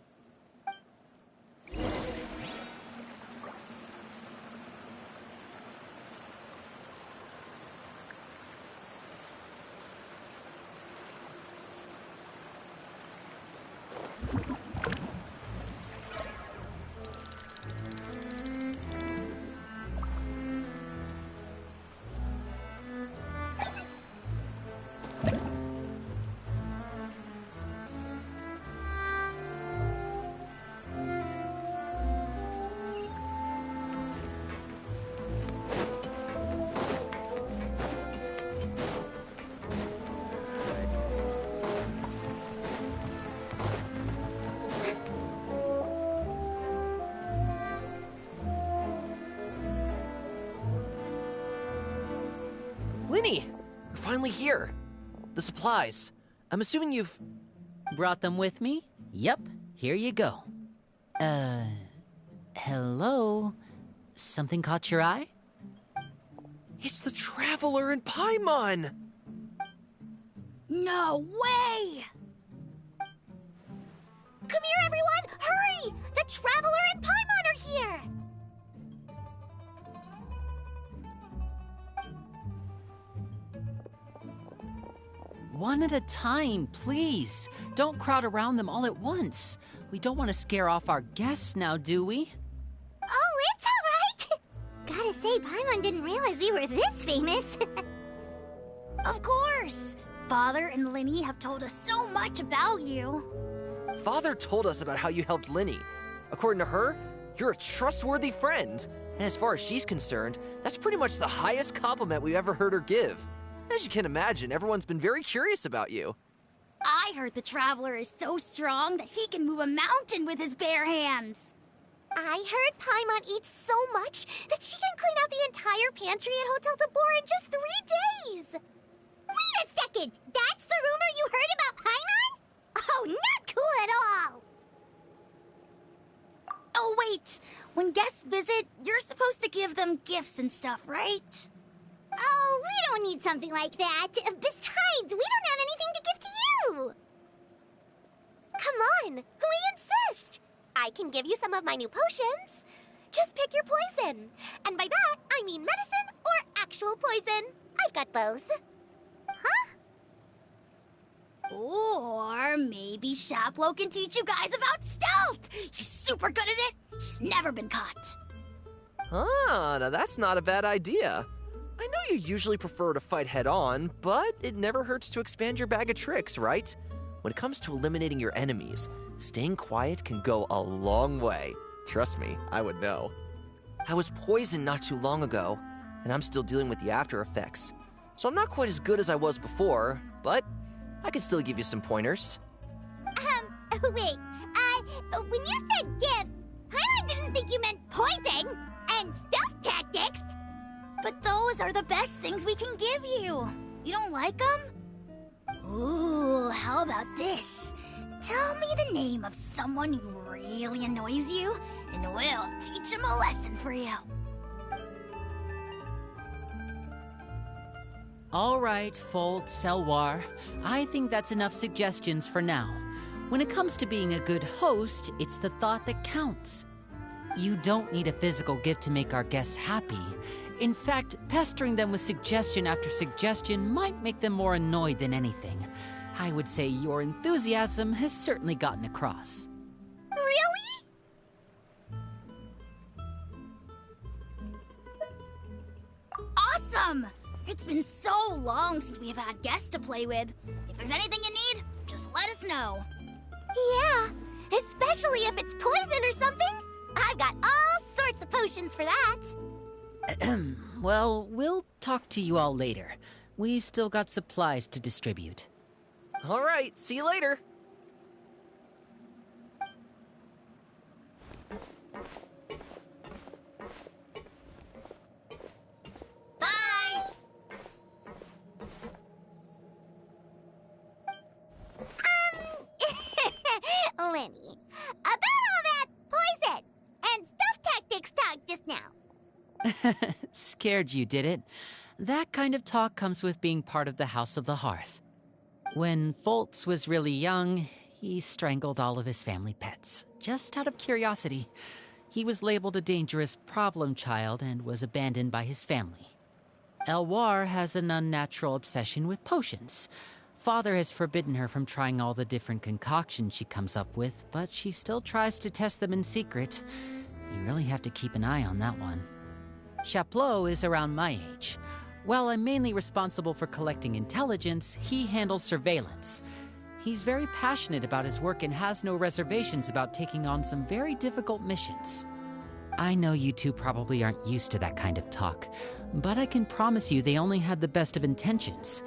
Lenny! You're finally here. The supplies. I'm assuming you've... Brought them with me? Yep, here you go. Hello? Something caught your eye? It's the Traveler in Paimon! No way! Come here, everyone! Hurry! The Traveler and Paimon are here! One at a time, please. Don't crowd around them all at once. We don't want to scare off our guests now, do we? Oh, it's all right. Gotta say, Paimon didn't realize we were this famous. Of course! Father and Linny have told us so much about you. Father told us about how you helped Linny. According to her, you're a trustworthy friend. And as far as she's concerned, that's pretty much the highest compliment we've ever heard her give. As you can imagine, everyone's been very curious about you. I heard the Traveler is so strong that he can move a mountain with his bare hands. I heard Paimon eats so much that she can clean out the entire pantry at Hotel Tabor in just 3 days. Wait a second! That's the rumor you heard about Paimon? Oh, not cool at all! Oh, wait! When guests visit, you're supposed to give them gifts and stuff, right? Oh, we don't need something like that. Besides, we don't have anything to give to you. Come on, we insist. I can give you some of my new potions. Just pick your poison. And by that, I mean medicine or actual poison. I've got both. Huh? Or maybe Shaplo can teach you guys about stealth. He's super good at it. He's never been caught. Ah, now that's not a bad idea. I know you usually prefer to fight head-on, but it never hurts to expand your bag of tricks, right? When it comes to eliminating your enemies, staying quiet can go a long way. Trust me, I would know. I was poisoned not too long ago, and I'm still dealing with the after effects. So I'm not quite as good as I was before, but I can still give you some pointers. Wait, when you said gifts, I didn't think you meant poison and stealth tactics. But those are the best things we can give you. You don't like them? Ooh, how about this? Tell me the name of someone who really annoys you, and we'll teach him a lesson for you. All right, Fold, Selwar. I think that's enough suggestions for now. When it comes to being a good host, it's the thought that counts. You don't need a physical gift to make our guests happy. In fact, pestering them with suggestion after suggestion might make them more annoyed than anything. I would say your enthusiasm has certainly gotten across. Really? Awesome! It's been so long since we've had guests to play with. If there's anything you need, just let us know. Yeah, especially if it's poison or something. I've got all sorts of potions for that. Well, we'll talk to you all later. We've still got supplies to distribute. All right, see you later. Bye! Lenny, about all that poison and stealth tactics talk just now. Scared you, did it? That kind of talk comes with being part of the House of the Hearth. When Foltz was really young, he strangled all of his family pets, just out of curiosity. He was labeled a dangerous problem child and was abandoned by his family. Elwar has an unnatural obsession with potions. Father has forbidden her from trying all the different concoctions she comes up with, but she still tries to test them in secret. You really have to keep an eye on that one. Chaplot is around my age. While I'm mainly responsible for collecting intelligence, he handles surveillance. He's very passionate about his work and has no reservations about taking on some very difficult missions. I know you two probably aren't used to that kind of talk, but I can promise you they only had the best of intentions.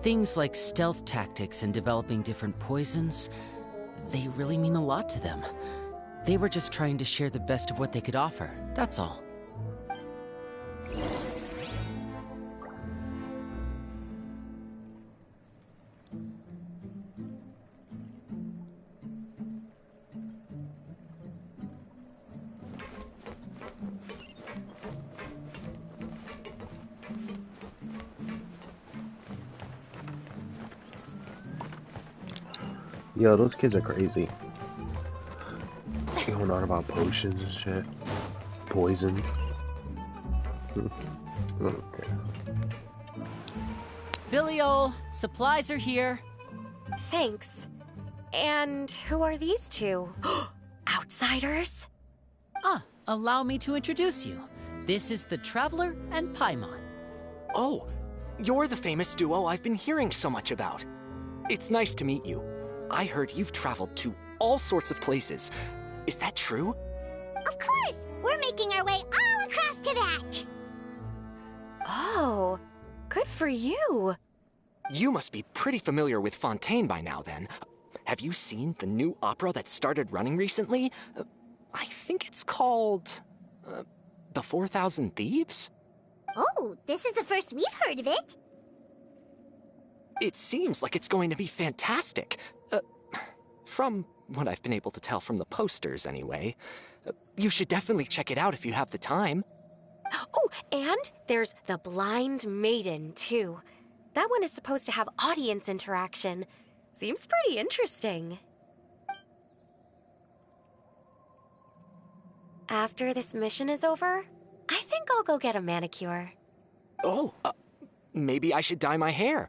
Things like stealth tactics and developing different poisons, they really mean a lot to them. They were just trying to share the best of what they could offer, that's all. Yo, those kids are crazy. Going on about potions and shit. Poisons. Okay. Filial, supplies are here. Thanks. And who are these two? Outsiders? Allow me to introduce you. This is the Traveler and Paimon. Oh, you're the famous duo I've been hearing so much about. It's nice to meet you. I heard you've traveled to all sorts of places. Is that true? Of course! We're making our way all across to that! Oh, good for you. You must be pretty familiar with Fontaine by now, then. Have you seen the new opera that started running recently? I think it's called... The 4,000 Thieves? Oh, this is the first we've heard of it. It seems like it's going to be fantastic. From what I've been able to tell from the posters, anyway. You should definitely check it out if you have the time. Oh, and there's The Blind Maiden, too. That one is supposed to have audience interaction. Seems pretty interesting. After this mission is over, I think I'll go get a manicure. Oh, maybe I should dye my hair.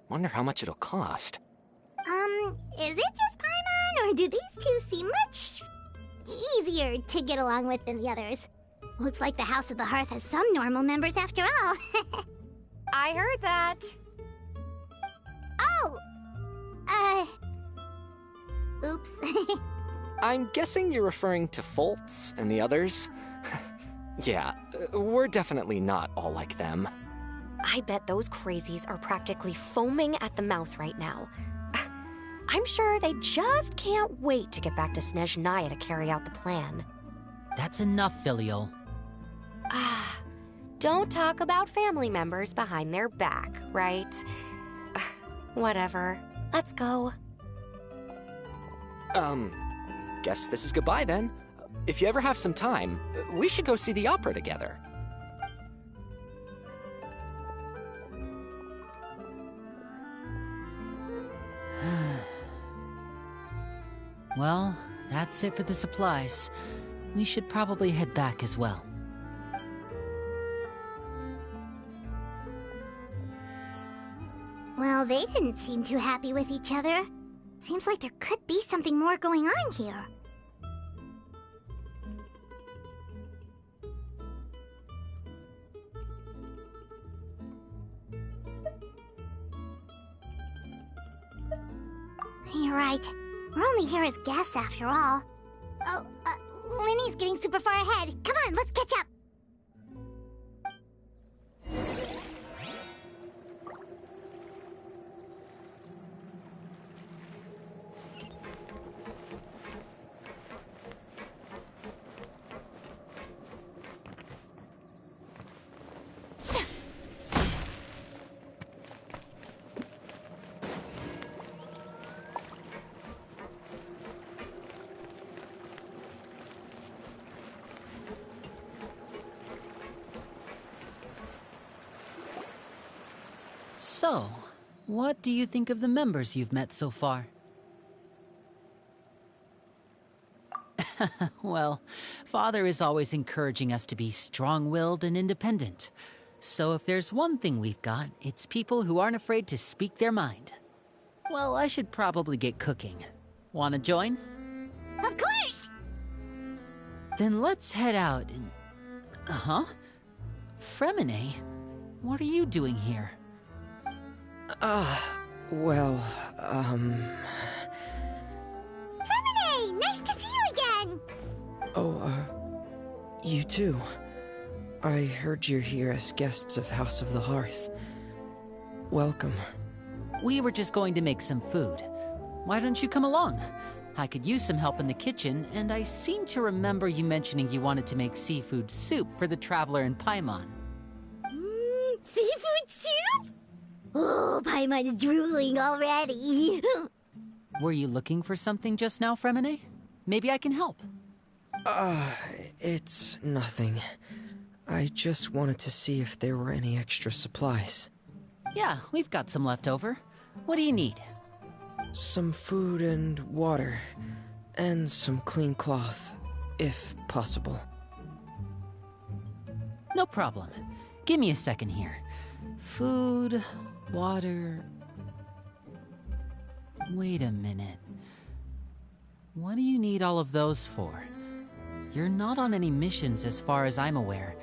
Wonder how much it'll cost. Is it just Paimon, or do these two seem much easier to get along with than the others? Looks like the House of the Hearth has some normal members after all. I heard that. Oh! Oops. I'm guessing you're referring to Foltz and the others? Yeah, we're definitely not all like them. I bet those crazies are practically foaming at the mouth right now. I'm sure they just can't wait to get back to Snezhnaya to carry out the plan. That's enough, Filial. Don't talk about family members behind their back, right? Whatever. Let's go. Guess this is goodbye then. If you ever have some time, we should go see the opera together. Well, that's it for the supplies. We should probably head back as well. Well, they didn't seem too happy with each other. Seems like there could be something more going on here. You're right. We're only here as guests after all. Oh, Winnie's getting super far ahead. Come on, let's catch up. So, what do you think of the members you've met so far? Well, Father is always encouraging us to be strong-willed and independent. So if there's one thing we've got, it's people who aren't afraid to speak their mind. Well, I should probably get cooking. Wanna join? Of course! Then let's head out and... Fremine? What are you doing here? Well, Fremine! Nice to see you again! You too. I heard you're here as guests of House of the Hearth. Welcome. We were just going to make some food. Why don't you come along? I could use some help in the kitchen, and I seem to remember you mentioning you wanted to make seafood soup for the Traveler and Paimon. Seafood soup? Oh, Paimon's drooling already. Were you looking for something just now, Fremine? Maybe I can help. It's nothing. I just wanted to see if there were any extra supplies. Yeah, we've got some left over. What do you need? Some food and water. And some clean cloth, if possible. No problem. Give me a second here. Food, water... Wait a minute. What do you need all of those for? You're not on any missions as far as I'm aware,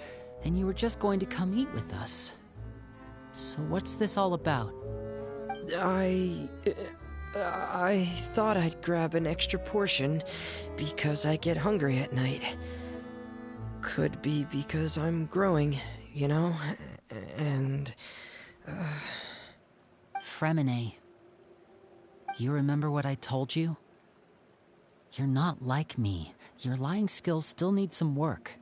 and you were just going to come eat with us. So what's this all about? I thought I'd grab an extra portion because I get hungry at night. Could be because I'm growing, you know, and... Fremine. You remember what I told you? You're not like me. Your lying skills still need some work.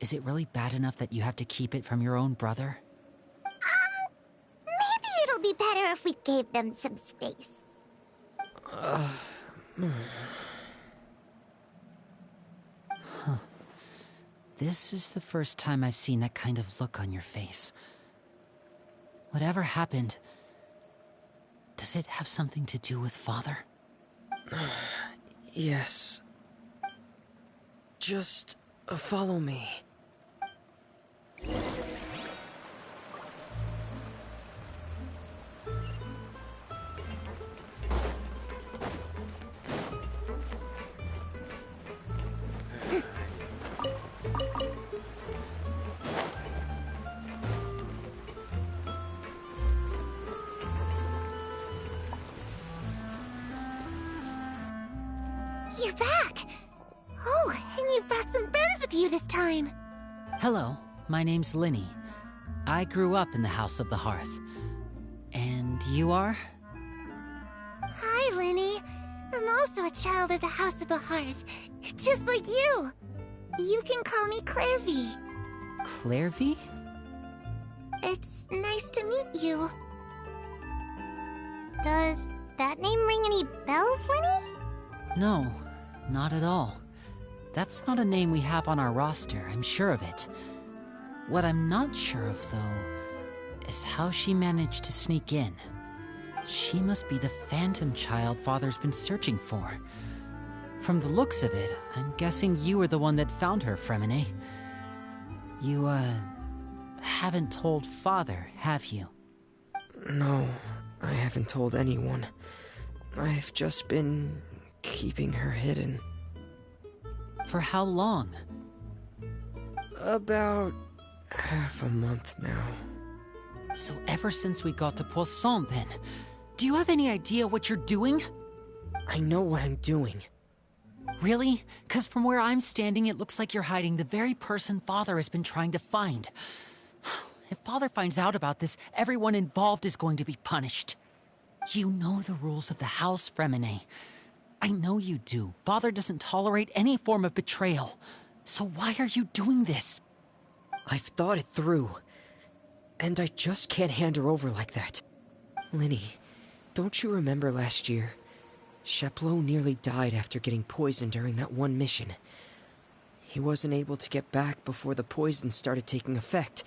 Is it really bad enough that you have to keep it from your own brother? Maybe it'll be better if we gave them some space. This is the first time I've seen that kind of look on your face. Whatever happened, does it have something to do with Father? Yes. Just follow me. You're back! Oh, and you've brought some friends with you this time. Hello, my name's Linny. I grew up in the House of the Hearth. And you are? Hi, Linny. I'm also a child of the House of the Hearth, just like you. You can call me Clairvy. Clairvy? It's nice to meet you. Does that name ring any bells, Linny? No, not at all. That's not a name we have on our roster, I'm sure of it. What I'm not sure of, though, is how she managed to sneak in. She must be the phantom child Father's been searching for. From the looks of it, I'm guessing you were the one that found her, Fremine. You, haven't told Father, have you? No, I haven't told anyone. I've just been keeping her hidden. For how long? About half a month now. So ever since we got to Poisson, then, do you have any idea what you're doing? I know what I'm doing. Really? 'Cause from where I'm standing, it looks like you're hiding the very person Father has been trying to find. If Father finds out about this, everyone involved is going to be punished. You know the rules of the house, Fremine. I know you do. Father doesn't tolerate any form of betrayal. So why are you doing this? I've thought it through. And I just can't hand her over like that. Linny, don't you remember last year? Chapleau nearly died after getting poisoned during that one mission. He wasn't able to get back before the poison started taking effect,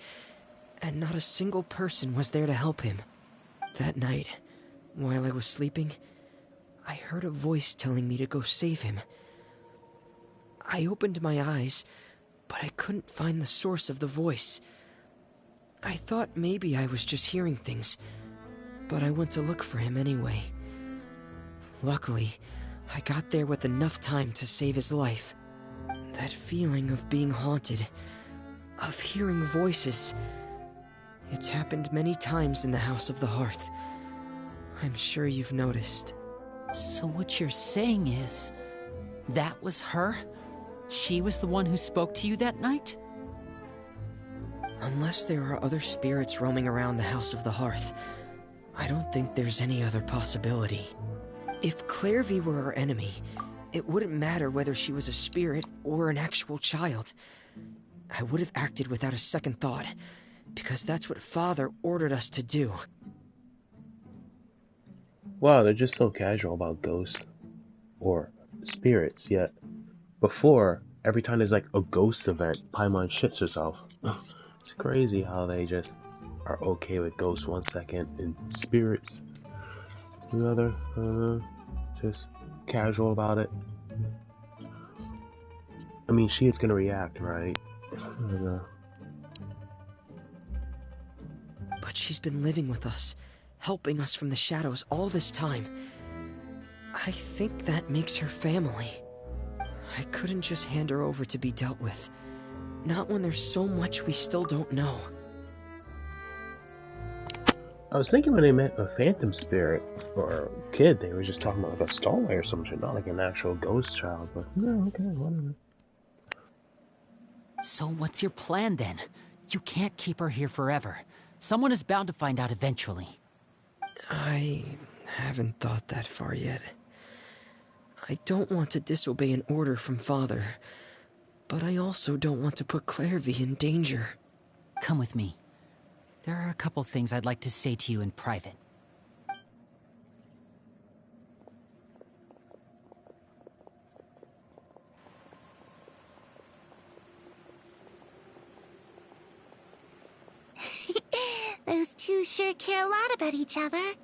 and not a single person was there to help him. That night, while I was sleeping, I heard a voice telling me to go save him. I opened my eyes, but I couldn't find the source of the voice. I thought maybe I was just hearing things, but I went to look for him anyway. Luckily, I got there with enough time to save his life. That feeling of being haunted, of hearing voices, it's happened many times in the House of the Hearth. I'm sure you've noticed. So what you're saying is, that was her? She was the one who spoke to you that night? Unless there are other spirits roaming around the House of the Hearth, I don't think there's any other possibility. If Clairvy were our enemy, it wouldn't matter whether she was a spirit or an actual child. I would have acted without a second thought, because that's what Father ordered us to do. Wow, they're just so casual about ghosts or spirits, yet before, every time there's like a ghost event, Paimon shits herself. It's crazy how they just are okay with ghosts one second and spirits the other. Just casual about it. I mean, she is gonna react, right? she's been living with us, helping us from the shadows all this time. I think that makes her family. I couldn't just hand her over to be dealt with. Not when there's so much we still don't know. I was thinking when they meant a phantom spirit or a kid, they were just talking about like a stowaway or some shit, not like an actual ghost child, but no, okay, whatever. So what's your plan then? You can't keep her here forever. Someone is bound to find out eventually. I haven't thought that far yet. I don't want to disobey an order from Father, but I also don't want to put Clairvy in danger. Come with me. There are a couple things I'd like to say to you in private. Those two sure care a lot about each other.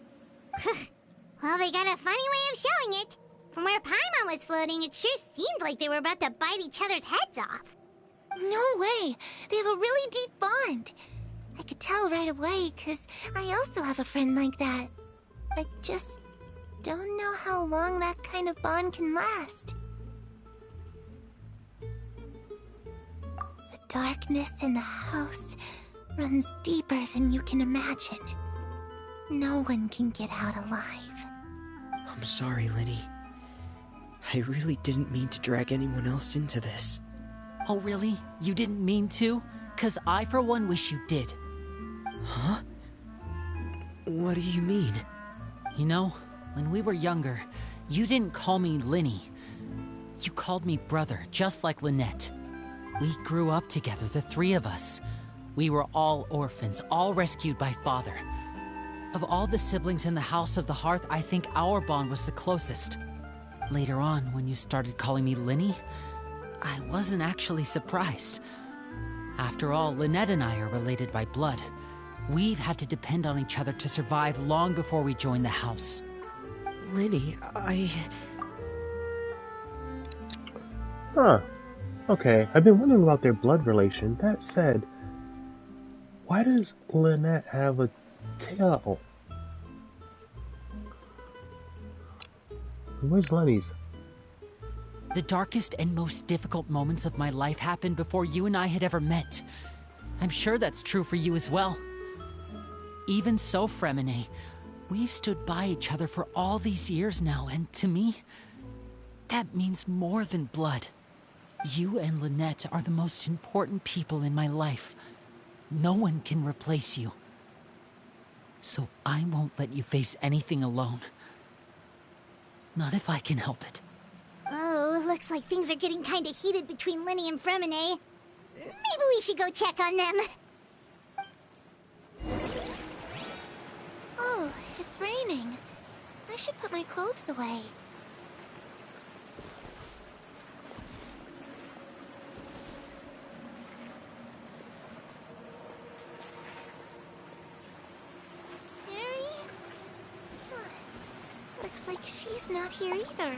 Well, they got a funny way of showing it. From where Paimon was floating, it sure seemed like they were about to bite each other's heads off. No way! They have a really deep bond. I could tell right away, because I also have a friend like that. I just don't know how long that kind of bond can last. The darkness in the house runs deeper than you can imagine. No one can get out alive. I'm sorry, Linny. I really didn't mean to drag anyone else into this. Oh, really? You didn't mean to? 'Cause I, for one, wish you did. Huh? What do you mean? You know, when we were younger, you didn't call me Linny. You called me brother, just like Lynette. We grew up together, the three of us. We were all orphans, all rescued by Father. Of all the siblings in the House of the Hearth, I think our bond was the closest. Later on, when you started calling me Linny, I wasn't actually surprised. After all, Lynette and I are related by blood. We've had to depend on each other to survive long before we joined the house. Linny, Huh. Okay, I've been wondering about their blood relation. That said, why does Lynette have a tail? Where's Lenny's? The darkest and most difficult moments of my life happened before you and I had ever met. I'm sure that's true for you as well. Even so, Fremine, we've stood by each other for all these years now, and to me, that means more than blood. You and Lynette are the most important people in my life. No one can replace you. So I won't let you face anything alone. Not if I can help it. Oh, looks like things are getting kinda heated between Linny and Fremine. Maybe we should go check on them. Oh, it's raining. I should put my clothes away. Harry? Looks like she's not here either.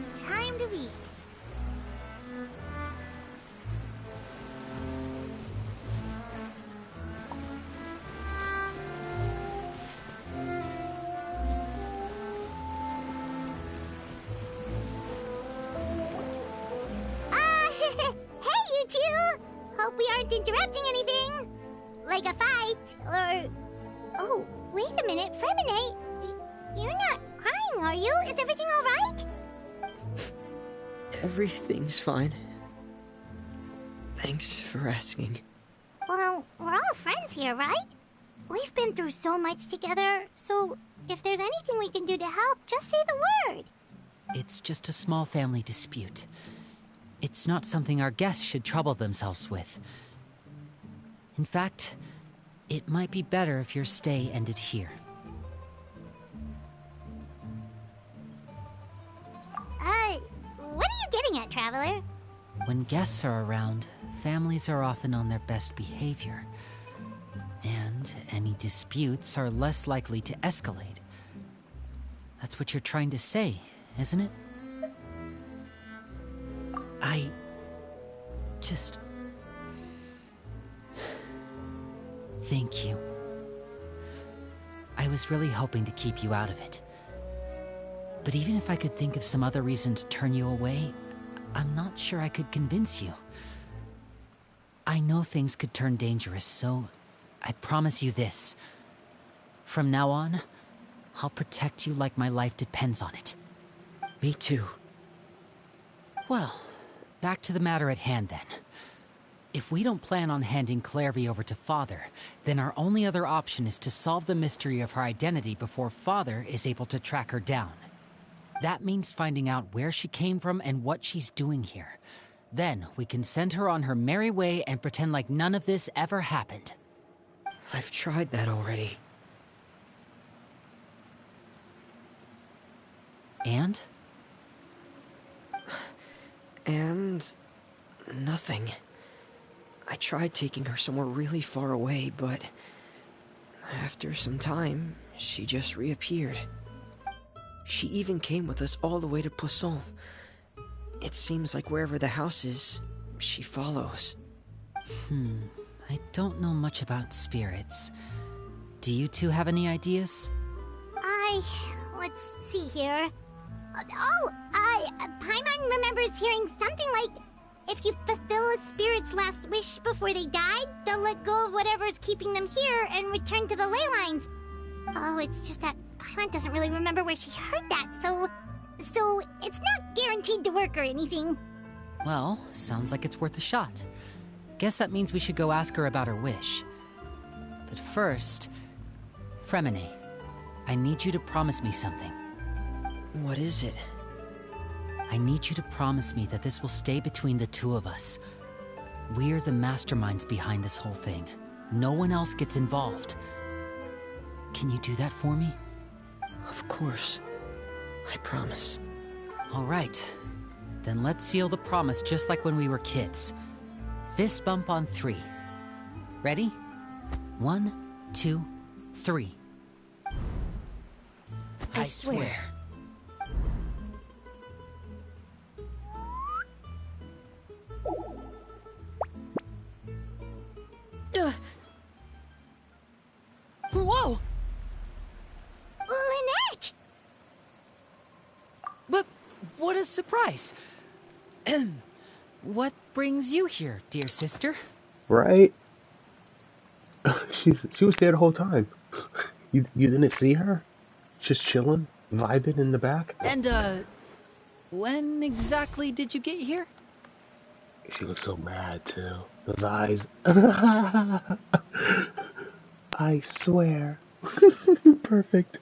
It's time to eat. Hey, you two! Hope we aren't interrupting anything. Like a fight, or... Oh, wait a minute, Fremine. You're not crying, are you? Is everything alright? Everything's fine. Thanks for asking. Well, we're all friends here, right? We've been through so much together, so if there's anything we can do to help, just say the word. It's just a small family dispute. It's not something our guests should trouble themselves with. In fact, it might be better if your stay ended here. What are you getting at, Traveler? When guests are around, families are often on their best behavior. And any disputes are less likely to escalate. That's what you're trying to say, isn't it? I just... Thank you. I was really hoping to keep you out of it. But even if I could think of some other reason to turn you away, I'm not sure I could convince you. I know things could turn dangerous, so I promise you this. From now on, I'll protect you like my life depends on it. Me too. Well, back to the matter at hand then. If we don't plan on handing Clairvy over to Father, then our only other option is to solve the mystery of her identity before Father is able to track her down. That means finding out where she came from and what she's doing here. Then we can send her on her merry way and pretend like none of this ever happened. I've tried that already. And? And... nothing. I tried taking her somewhere really far away, but... after some time, she just reappeared. She even came with us all the way to Poisson. It seems like wherever the house is, she follows. I don't know much about spirits. Do you two have any ideas? Let's see here. Paimon remembers hearing something like, if you fulfill a spirit's last wish before they died, they'll let go of whatever's keeping them here and return to the ley lines. Oh, it's just that Paimon doesn't really remember where she heard that, so it's not guaranteed to work or anything. Well, sounds like it's worth a shot. Guess that means we should go ask her about her wish. But first, Fremine, I need you to promise me something. What is it? I need you to promise me that this will stay between the two of us. We're the masterminds behind this whole thing. No one else gets involved. Can you do that for me? Of course. I promise. All right. Then let's seal the promise just like when we were kids. Fist bump on 3. Ready? 1, 2, 3. I swear. Whoa! Lynette! But what a surprise! What brings you here, dear sister? Right? She was there the whole time. You didn't see her? Just chilling, vibing in the back? And, when exactly did you get here? She looks so mad, too. Those eyes. I swear. Perfect.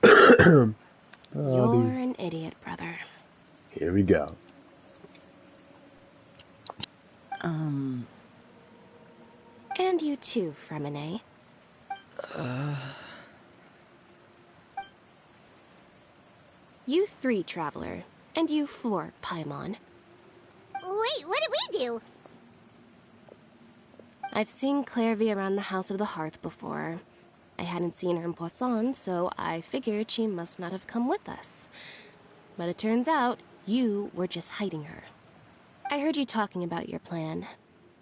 You're an idiot, brother. Here we go. And you too, Fremine. You 3, Traveler. And you 4, Paimon. Wait, what did we do? I've seen Clairvy around the House of the Hearth before. I hadn't seen her in Poisson, so I figured she must not have come with us. But it turns out, you were just hiding her. I heard you talking about your plan.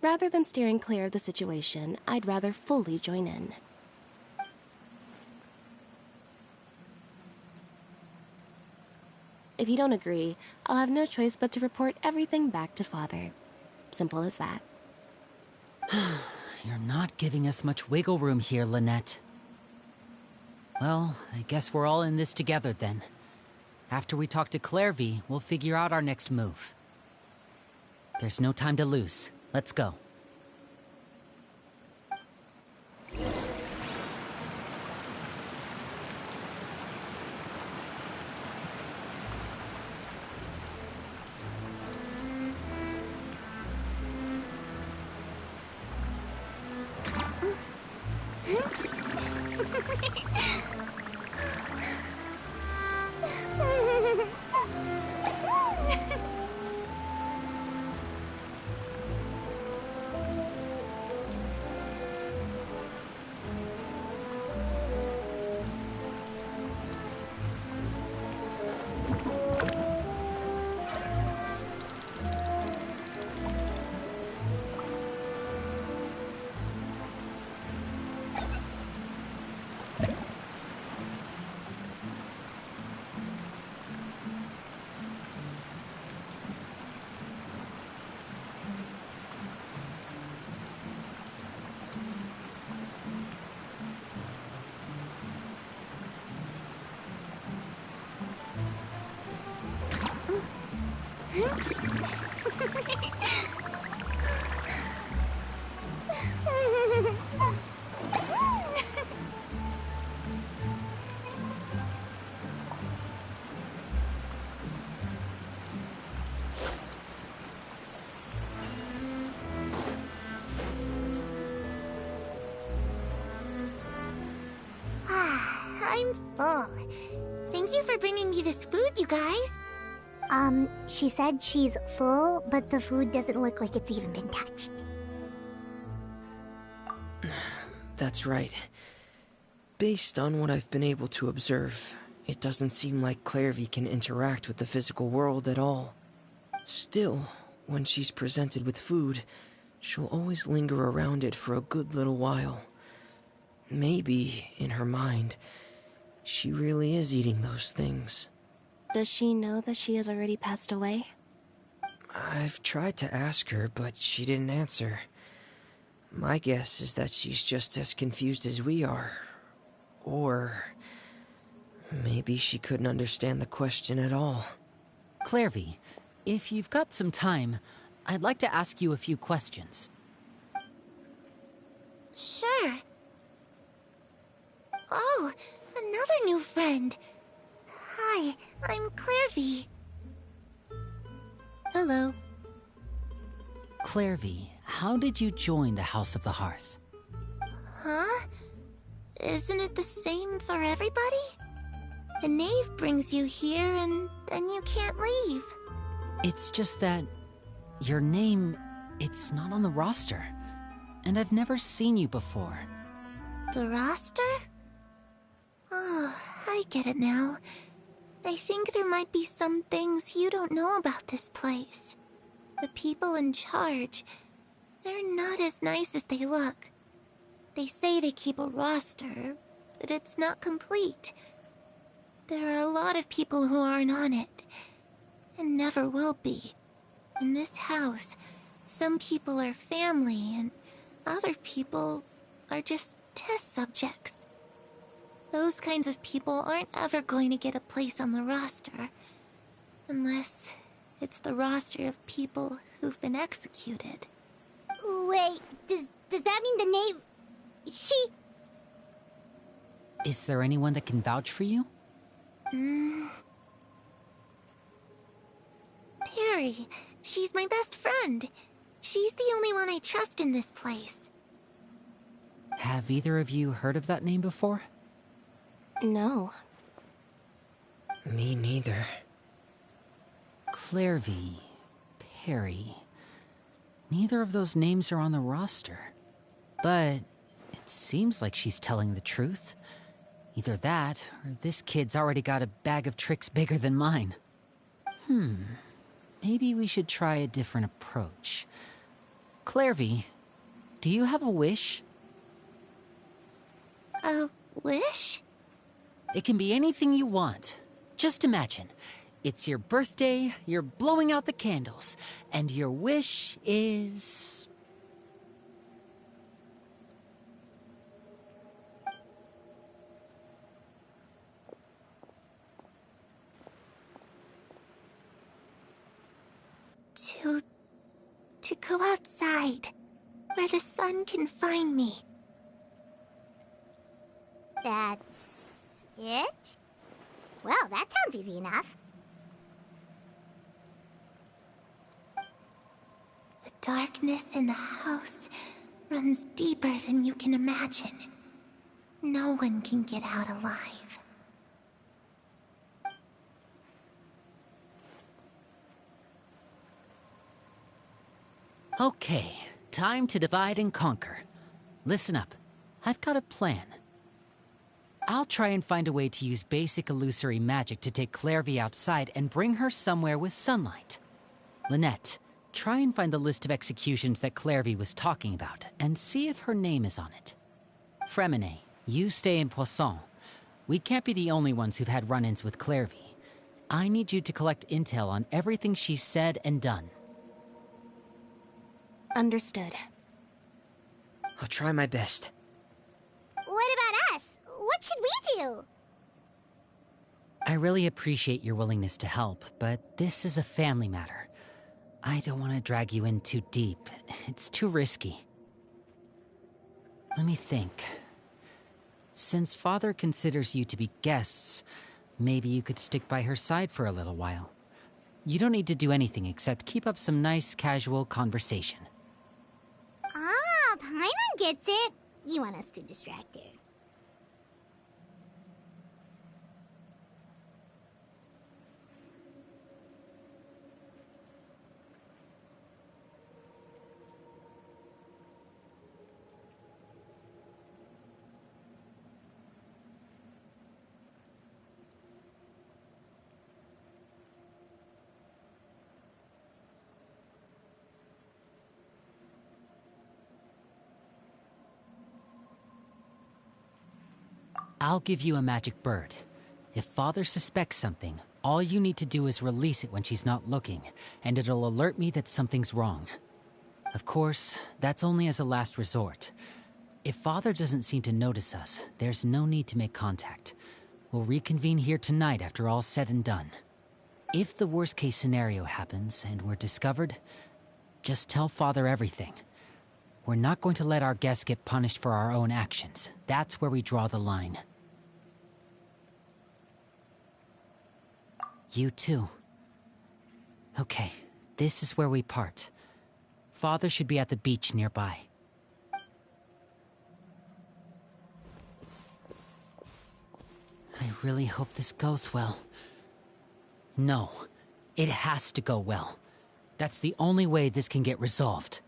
Rather than steering clear of the situation, I'd rather fully join in. If you don't agree, I'll have no choice but to report everything back to Father. Simple as that. You're not giving us much wiggle room here, Lynette. Well, I guess we're all in this together then. After we talk to Clairvy, we'll figure out our next move. There's no time to lose. Let's go. I'm full. Thank you for bringing me this food, you guys. She said she's full, but the food doesn't look like it's even been touched. That's right. Based on what I've been able to observe, it doesn't seem like Clairvy can interact with the physical world at all. Still, when she's presented with food, she'll always linger around it for a good little while. Maybe, in her mind, she really is eating those things. Does she know that she has already passed away? I've tried to ask her, but she didn't answer. My guess is that she's just as confused as we are. Or maybe she couldn't understand the question at all. Clairvy, if you've got some time, I'd like to ask you a few questions. Sure. Oh, another new friend. Hi, I'm Clairvy. Hello. Clairvy, how did you join the House of the Hearth? Huh? Isn't it the same for everybody? The knave brings you here and then you can't leave. It's just that your name, it's not on the roster. And I've never seen you before. The roster? Oh, I get it now. I think there might be some things you don't know about this place. The people in charge, they're not as nice as they look. They say they keep a roster, but it's not complete. There are a lot of people who aren't on it, and never will be. In this house, some people are family, and other people are just test subjects. Those kinds of people aren't ever going to get a place on the roster. Unless it's the roster of people who've been executed. Wait, does that mean the knave... She... Is there anyone that can vouch for you? Perry. She's my best friend. She's the only one I trust in this place. Have either of you heard of that name before? No. Me neither. Clairvy, Perry. Neither of those names are on the roster. But it seems like she's telling the truth. Either that, or this kid's already got a bag of tricks bigger than mine. Maybe we should try a different approach. Clairvy, do you have a wish? A wish? It can be anything you want. Just imagine. It's your birthday, you're blowing out the candles, and your wish is... To go outside, where the sun can find me. That's it? Well, that sounds easy enough. The darkness in the house runs deeper than you can imagine. No one can get out alive. Okay, time to divide and conquer. Listen up, I've got a plan. I'll try and find a way to use basic illusory magic to take Clairvy outside and bring her somewhere with sunlight. Lynette, try and find the list of executions that Clairvy was talking about, and see if her name is on it. Fremine, you stay in Poisson. We can't be the only ones who've had run-ins with Clairvy. I need you to collect intel on everything she's said and done. Understood. I'll try my best. What about us? What should we do? I really appreciate your willingness to help, but this is a family matter. I don't want to drag you in too deep. It's too risky. Let me think. Since Father considers you to be guests, maybe you could stick by her side for a little while. You don't need to do anything except keep up some nice, casual conversation. Ah, Paimon gets it. You want us to distract her. I'll give you a magic bird. If Father suspects something, all you need to do is release it when she's not looking, and it'll alert me that something's wrong. Of course, that's only as a last resort. If Father doesn't seem to notice us, there's no need to make contact. We'll reconvene here tonight after all's said and done. If the worst-case scenario happens and we're discovered, just tell Father everything. We're not going to let our guests get punished for our own actions. That's where we draw the line. You too. Okay, this is where we part. Father should be at the beach nearby. I really hope this goes well. No, it has to go well. That's the only way this can get resolved.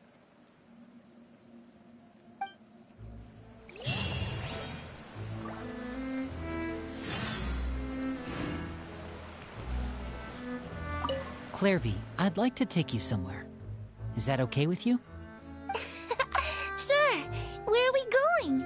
Clairvy, I'd like to take you somewhere. Is that okay with you? Sure. Where are we going?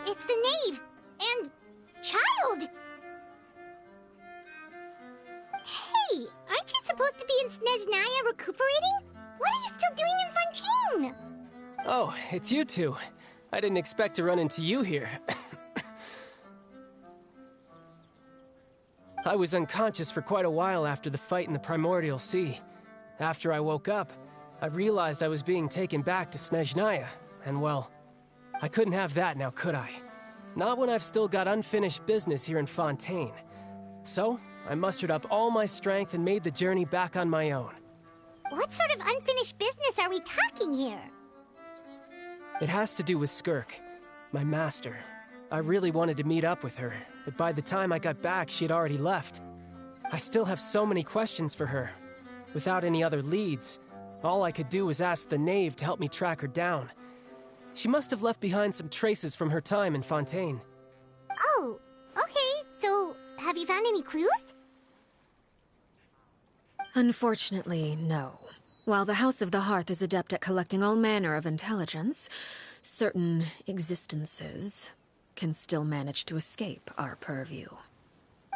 It's the knave! And... child! Hey, aren't you supposed to be in Snezhnaya recuperating? What are you still doing in Fontaine? Oh, it's you two. I didn't expect to run into you here. I was unconscious for quite a while after the fight in the Primordial Sea. After I woke up, I realized I was being taken back to Snezhnaya, and well, I couldn't have that now, could I? Not when I've still got unfinished business here in Fontaine. So, I mustered up all my strength and made the journey back on my own. What sort of unfinished business are we talking here? It has to do with Skirk, my master. I really wanted to meet up with her, but by the time I got back, she had already left. I still have so many questions for her. Without any other leads, all I could do was ask the knave to help me track her down. She must have left behind some traces from her time in Fontaine. Oh, okay, so have you found any clues? Unfortunately, no. While the House of the Hearth is adept at collecting all manner of intelligence, certain existences can still manage to escape our purview.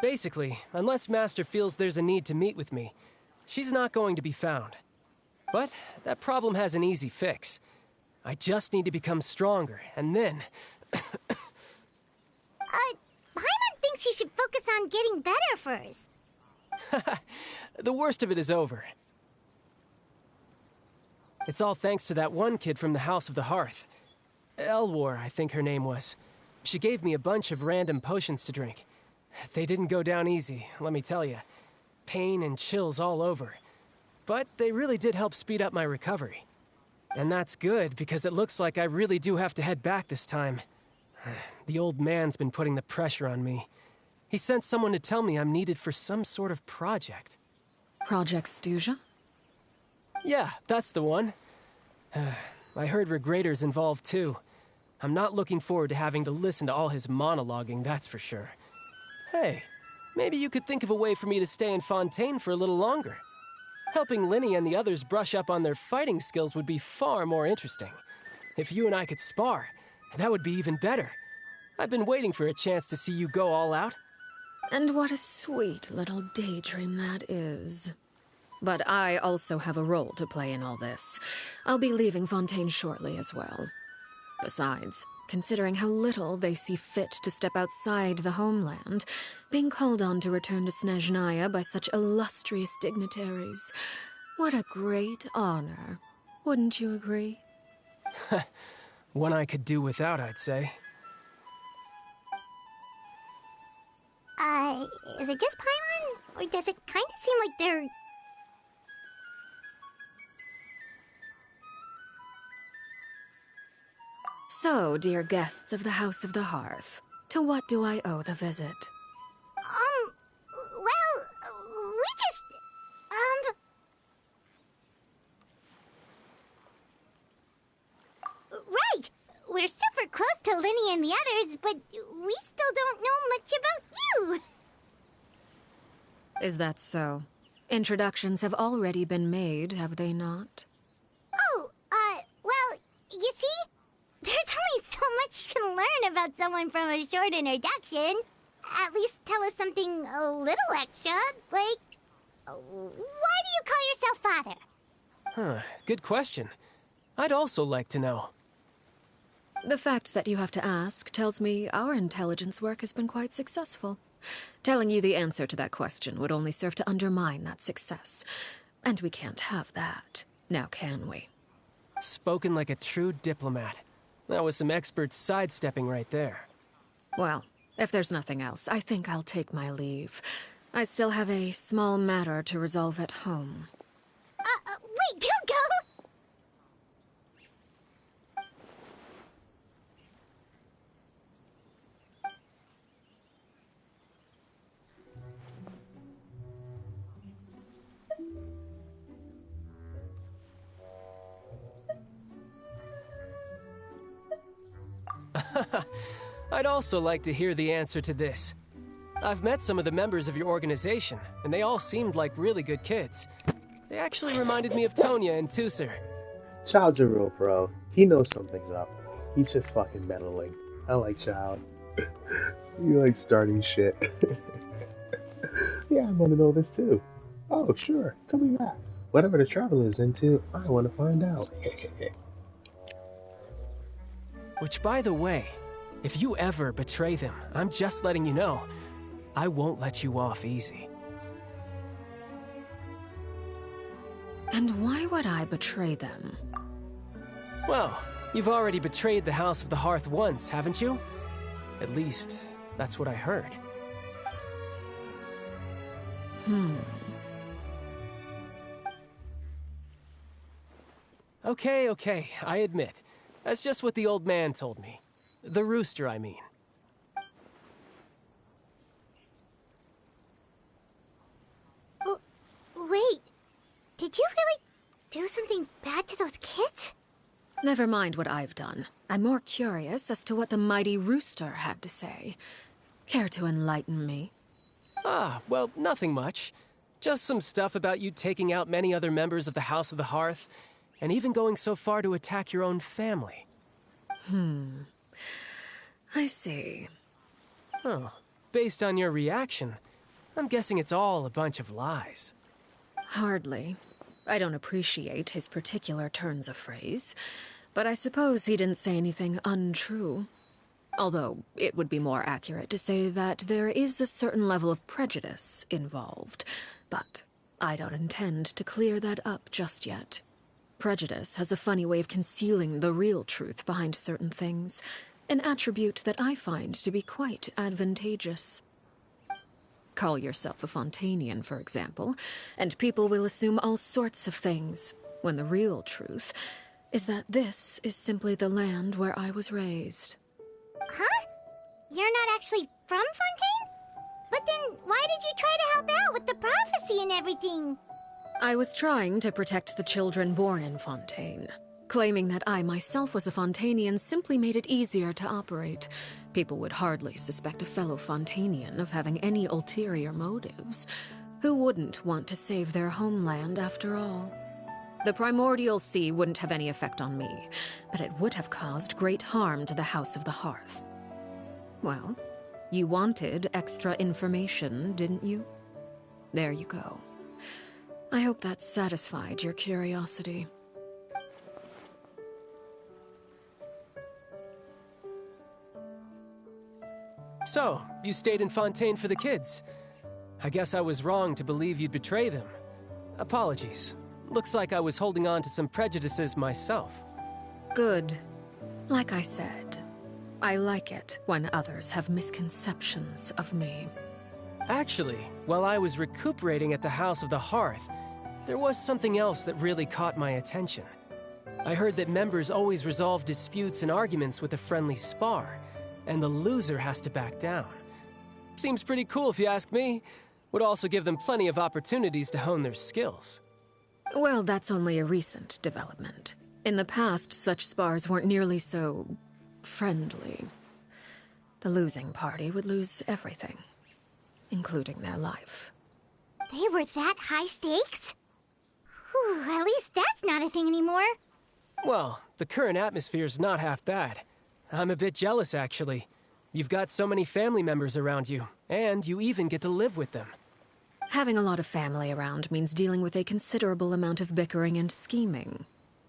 Basically, unless Master feels there's a need to meet with me, she's not going to be found. But that problem has an easy fix. I just need to become stronger, and then... Paimon thinks you should focus on getting better first. The worst of it is over. It's all thanks to that one kid from the House of the Hearth. Elwar, I think her name was. She gave me a bunch of random potions to drink. They didn't go down easy, let me tell you. Pain and chills all over. But they really did help speed up my recovery. And that's good, because it looks like I really do have to head back this time. The old man's been putting the pressure on me. He sent someone to tell me I'm needed for some sort of project. Project Stuja? Yeah, that's the one. I heard Regrader's involved too. I'm not looking forward to having to listen to all his monologuing, that's for sure. Hey, maybe you could think of a way for me to stay in Fontaine for a little longer. Helping Linny and the others brush up on their fighting skills would be far more interesting. If you and I could spar, that would be even better. I've been waiting for a chance to see you go all out. And what a sweet little daydream that is. But I also have a role to play in all this. I'll be leaving Fontaine shortly as well. Besides, considering how little they see fit to step outside the homeland, being called on to return to Snezhnaya by such illustrious dignitaries, what a great honor. Wouldn't you agree? One I could do without, I'd say. Is it just Paimon? Or does it kind of seem like they're... So, dear guests of the House of the Hearth, to what do I owe the visit? Well, we just... Right! We're super close to Linny and the others, but we still don't know much about you! Is that so? Introductions have already been made, have they not? Oh, well, you see? There's only so much you can learn about someone from a short introduction. At least tell us something a little extra, like... Why do you call yourself father? Huh, good question. I'd also like to know. The fact that you have to ask tells me our intelligence work has been quite successful. Telling you the answer to that question would only serve to undermine that success. And we can't have that, now can we? Spoken like a true diplomat. That was some expert sidestepping right there. Well, if there's nothing else, I think I'll take my leave. I still have a small matter to resolve at home. Wait, don't go! I'd also like to hear the answer to this. I've met some of the members of your organization, and they all seemed like really good kids. They actually reminded me of Tonya and Tusser. Child's a real pro. He knows something's up. He's just fucking meddling. I like Child. You like starting shit. Yeah, I want to know this too. Oh, sure. Tell me that. Whatever the traveler's into, I want to find out. Which, by the way, if you ever betray them, I'm just letting you know, I won't let you off easy. And why would I betray them? Well, you've already betrayed the House of the Hearth once, haven't you? At least, that's what I heard. Okay, I admit. That's just what the old man told me. The rooster, I mean. Wait, did you really do something bad to those kids? Never mind what I've done. I'm more curious as to what the mighty rooster had to say. Care to enlighten me? Well, nothing much. Just some stuff about you taking out many other members of the House of the Hearth, and even going so far to attack your own family. I see. Oh, based on your reaction, I'm guessing it's all a bunch of lies. Hardly. I don't appreciate his particular turns of phrase, but I suppose he didn't say anything untrue. Although, it would be more accurate to say that there is a certain level of prejudice involved, but I don't intend to clear that up just yet. Prejudice has a funny way of concealing the real truth behind certain things, an attribute that I find to be quite advantageous. Call yourself a Fontainian, for example, and people will assume all sorts of things, when the real truth is that this is simply the land where I was raised. Huh? You're not actually from Fontaine? But then, why did you try to help out with the prophecy and everything? I was trying to protect the children born in Fontaine. Claiming that I myself was a Fontainian simply made it easier to operate. People would hardly suspect a fellow Fontainian of having any ulterior motives. Who wouldn't want to save their homeland after all? The primordial sea wouldn't have any effect on me, but it would have caused great harm to the House of the Hearth. Well, you wanted extra information, didn't you? There you go. I hope that satisfied your curiosity. So, you stayed in Fontaine for the kids. I guess I was wrong to believe you'd betray them. Apologies. Looks like I was holding on to some prejudices myself. Good. Like I said, I like it when others have misconceptions of me. Actually, while I was recuperating at the House of the Hearth, there was something else that really caught my attention. I heard that members always resolve disputes and arguments with a friendly spar, and the loser has to back down. Seems pretty cool if you ask me. Would also give them plenty of opportunities to hone their skills. Well, that's only a recent development. In the past, such spars weren't nearly so friendly. The losing party would lose everything, including their life. They were that high stakes? Whew, at least that's not a thing anymore. Well, the current atmosphere's not half bad. I'm a bit jealous, actually. You've got so many family members around you, and you even get to live with them. Having a lot of family around means dealing with a considerable amount of bickering and scheming.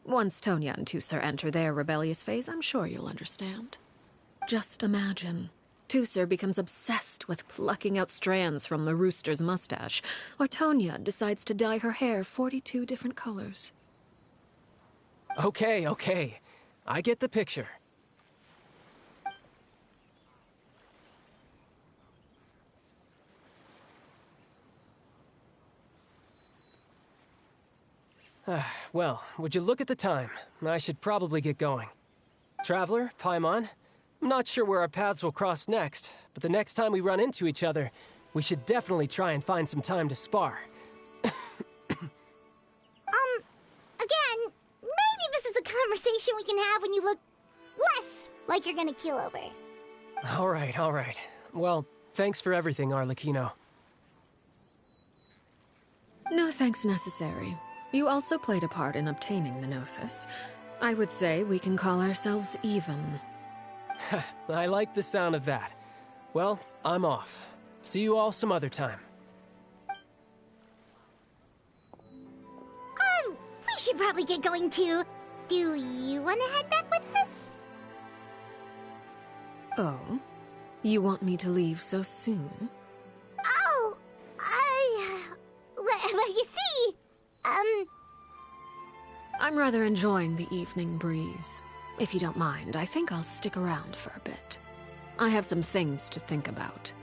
Once Tonya and Tusser enter their rebellious phase, I'm sure you'll understand. Just imagine. Tusser becomes obsessed with plucking out strands from the rooster's mustache, or Tonya decides to dye her hair 42 different colors. Okay. I get the picture. Well, would you look at the time? I should probably get going. Traveler, Paimon, I'm not sure where our paths will cross next, but the next time we run into each other, we should definitely try and find some time to spar. Again, maybe this is a conversation we can have when you look less like you're gonna keel over. All right. Well, thanks for everything, Arlecchino. No thanks necessary. You also played a part in obtaining the Gnosis. I would say we can call ourselves even. I like the sound of that. Well, I'm off. See you all some other time. We should probably get going too. Do you want to head back with us? Oh? You want me to leave so soon? Oh, well, you see, I'm rather enjoying the evening breeze. If you don't mind, I think I'll stick around for a bit. I have some things to think about.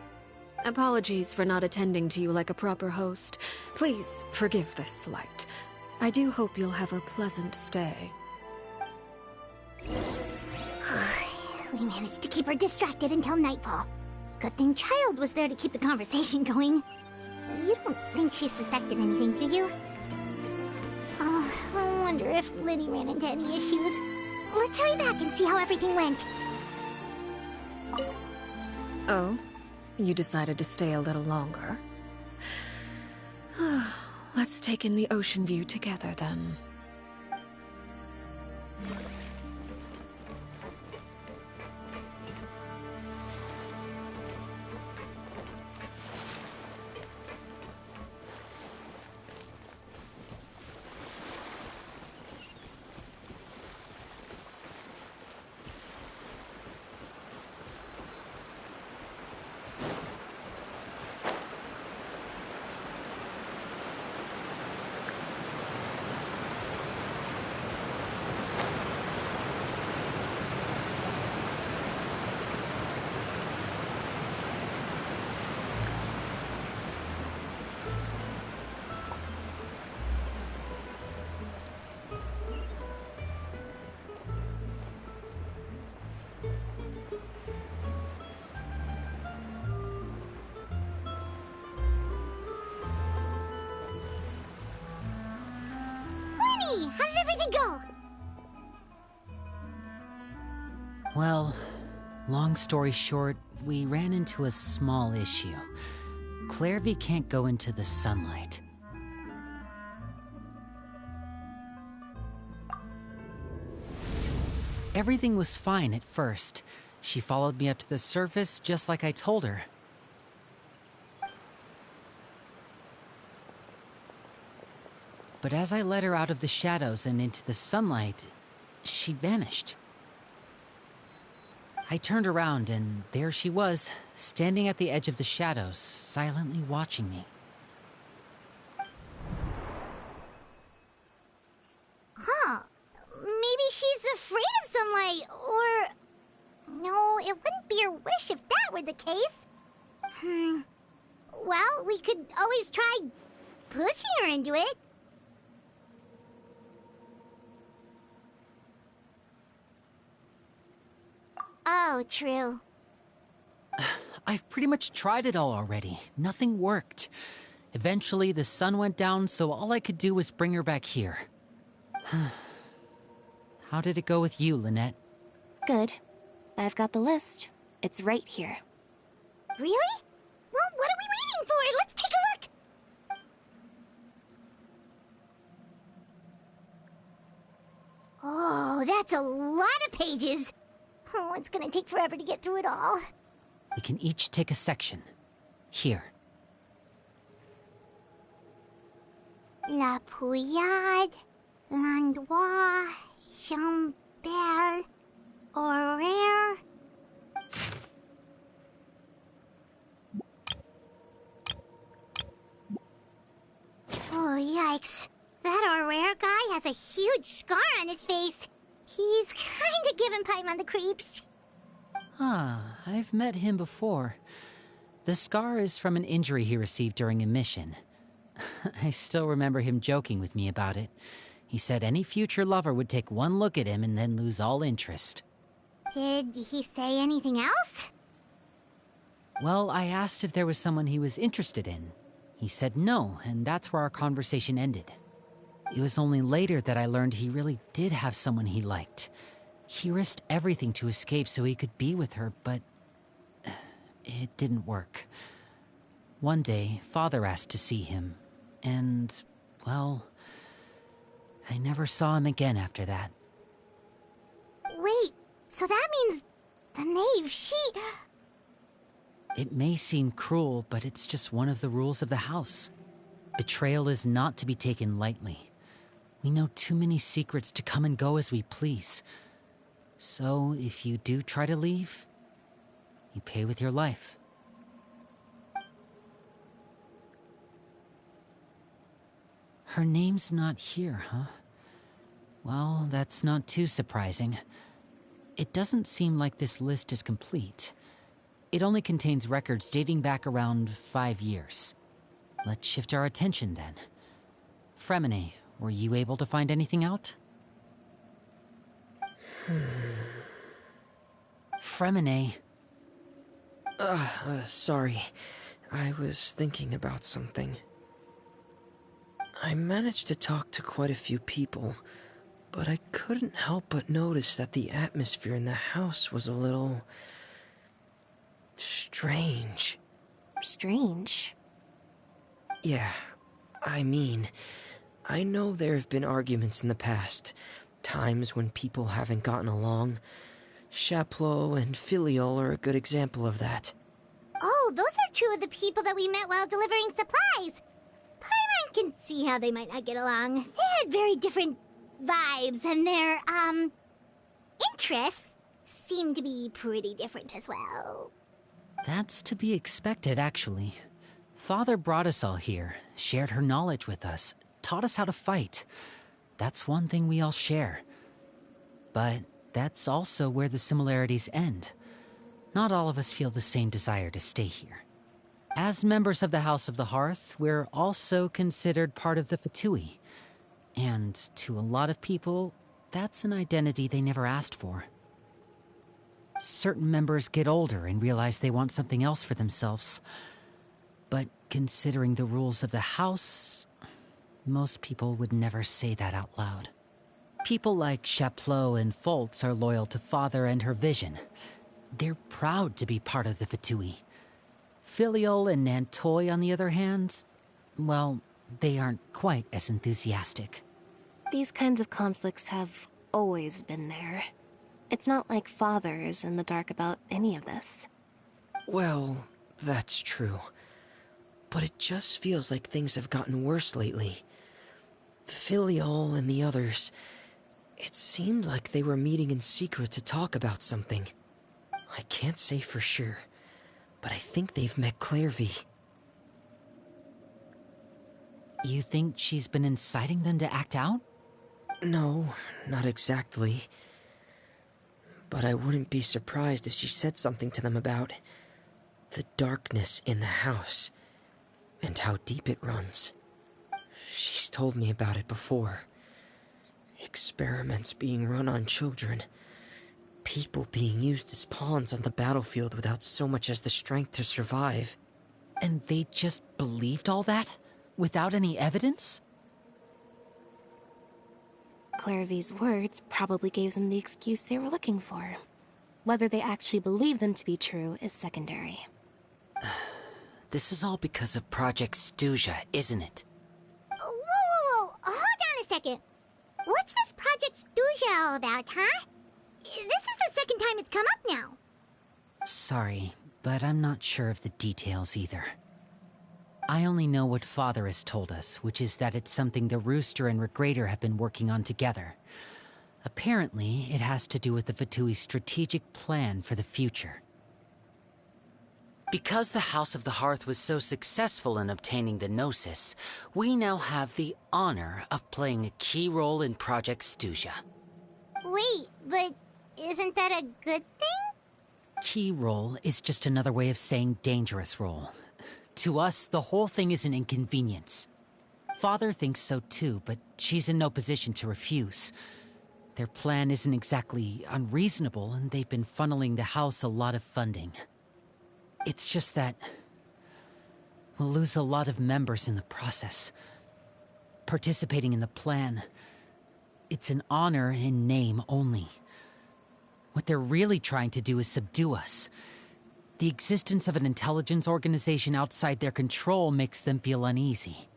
Apologies for not attending to you like a proper host. Please forgive this slight. I do hope you'll have a pleasant stay. We managed to keep her distracted until nightfall. Good thing Child was there to keep the conversation going. You don't think she suspected anything, do you? Oh, I wonder if Liddy ran into any issues. Let's hurry back and see how everything went. Oh? You decided to stay a little longer? Let's take in the ocean view together, then. Hey, how did everything go? Well, long story short, we ran into a small issue. Clairvy can't go into the sunlight. Everything was fine at first. She followed me up to the surface just like I told her. But as I led her out of the shadows and into the sunlight, she vanished. I turned around and there she was, standing at the edge of the shadows, silently watching me. Huh. Maybe she's afraid of sunlight, or... No, it wouldn't be her wish if that were the case. Well, we could always try pushing her into it. Oh, true. I've pretty much tried it all already. Nothing worked. Eventually, the sun went down, so all I could do was bring her back here. How did it go with you, Lynette? Good. I've got the list. It's right here. Really? Well, what are we waiting for? Let's take a look! Oh, that's a lot of pages. Oh, it's gonna take forever to get through it all. We can each take a section. Here. La Pouillade, L'Endroit, Chambel, Horaire. Oh, yikes. That Horaire guy has a huge scar on his face. He's kinda giving Paimon the creeps. I've met him before. The scar is from an injury he received during a mission. I still remember him joking with me about it. He said any future lover would take one look at him and then lose all interest. Did he say anything else? Well, I asked if there was someone he was interested in. He said no, and that's where our conversation ended. It was only later that I learned he really did have someone he liked. He risked everything to escape so he could be with her, but it didn't work. One day, Father asked to see him, and, well, I never saw him again after that. Wait, so that means the knave, she... It may seem cruel, but it's just one of the rules of the house. Betrayal is not to be taken lightly. We know too many secrets to come and go as we please. So, if you do try to leave, you pay with your life. Her name's not here, huh? Well, that's not too surprising. It doesn't seem like this list is complete. It only contains records dating back around 5 years. Let's shift our attention then. Fremine, were you able to find anything out? Fremine. Sorry. I was thinking about something. I managed to talk to quite a few people, but I couldn't help but notice that the atmosphere in the house was a little... strange. Strange? Yeah, I mean, I know there have been arguments in the past, times when people haven't gotten along. Chaplot and Filiol are a good example of that. Oh, those are two of the people that we met while delivering supplies. Paimon can see how they might not get along. They had very different vibes, and their, interests seem to be pretty different as well. That's to be expected, actually. Father brought us all here, shared her knowledge with us, taught us how to fight. That's one thing we all share. But that's also where the similarities end. Not all of us feel the same desire to stay here. As members of the House of the Hearth, we're also considered part of the Fatui. And to a lot of people, that's an identity they never asked for. Certain members get older and realize they want something else for themselves. But considering the rules of the house, Most people would never say that out loud. People like Chaplot and Foltz are loyal to Father and her vision. They're proud to be part of the Fatui. Filial and Nantoy, on the other hand, well, they aren't quite as enthusiastic. These kinds of conflicts have always been there. It's not like Father is in the dark about any of this. Well, that's true. But it just feels like things have gotten worse lately. Filial and the others, it seemed like they were meeting in secret to talk about something. I can't say for sure, but I think they've met Clairvy. You think she's been inciting them to act out? No, not exactly. But I wouldn't be surprised if she said something to them about the darkness in the house and how deep it runs. She's told me about it before. Experiments being run on children. People being used as pawns on the battlefield without so much as the strength to survive. And they just believed all that? Without any evidence? Clairvy's words probably gave them the excuse they were looking for. Whether they actually believe them to be true is secondary. This is all because of Project Stuja, isn't it? Whoa. Hold on a second. What's this Project Stuja all about, huh? This is the second time it's come up now. Sorry, but I'm not sure of the details either. I only know what Father has told us, which is that it's something the Rooster and Regrator have been working on together. Apparently, it has to do with the Fatui's strategic plan for the future. Because the House of the Hearth was so successful in obtaining the Gnosis, we now have the honor of playing a key role in Project Stuja. Wait, but isn't that a good thing? Key role is just another way of saying dangerous role. To us, the whole thing is an inconvenience. Father thinks so too, but she's in no position to refuse. Their plan isn't exactly unreasonable, and they've been funneling the house a lot of funding. It's just that we'll lose a lot of members in the process. Participating in the plan, it's an honor in name only. What they're really trying to do is subdue us. The existence of an intelligence organization outside their control makes them feel uneasy.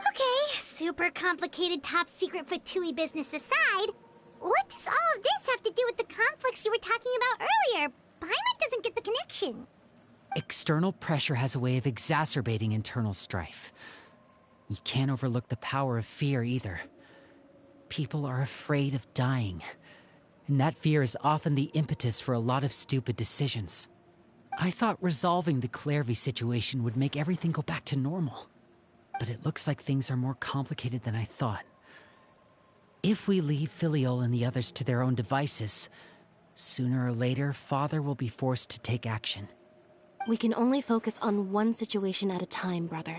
Okay, super complicated top secret Fatui business aside, what does all of this have to do with the conflicts you were talking about earlier? Paimon doesn't get the connection. External pressure has a way of exacerbating internal strife. You can't overlook the power of fear either. People are afraid of dying, and that fear is often the impetus for a lot of stupid decisions. I thought resolving the Clairvy situation would make everything go back to normal, but it looks like things are more complicated than I thought. If we leave Filial and the others to their own devices, sooner or later, Father will be forced to take action. We can only focus on one situation at a time, brother.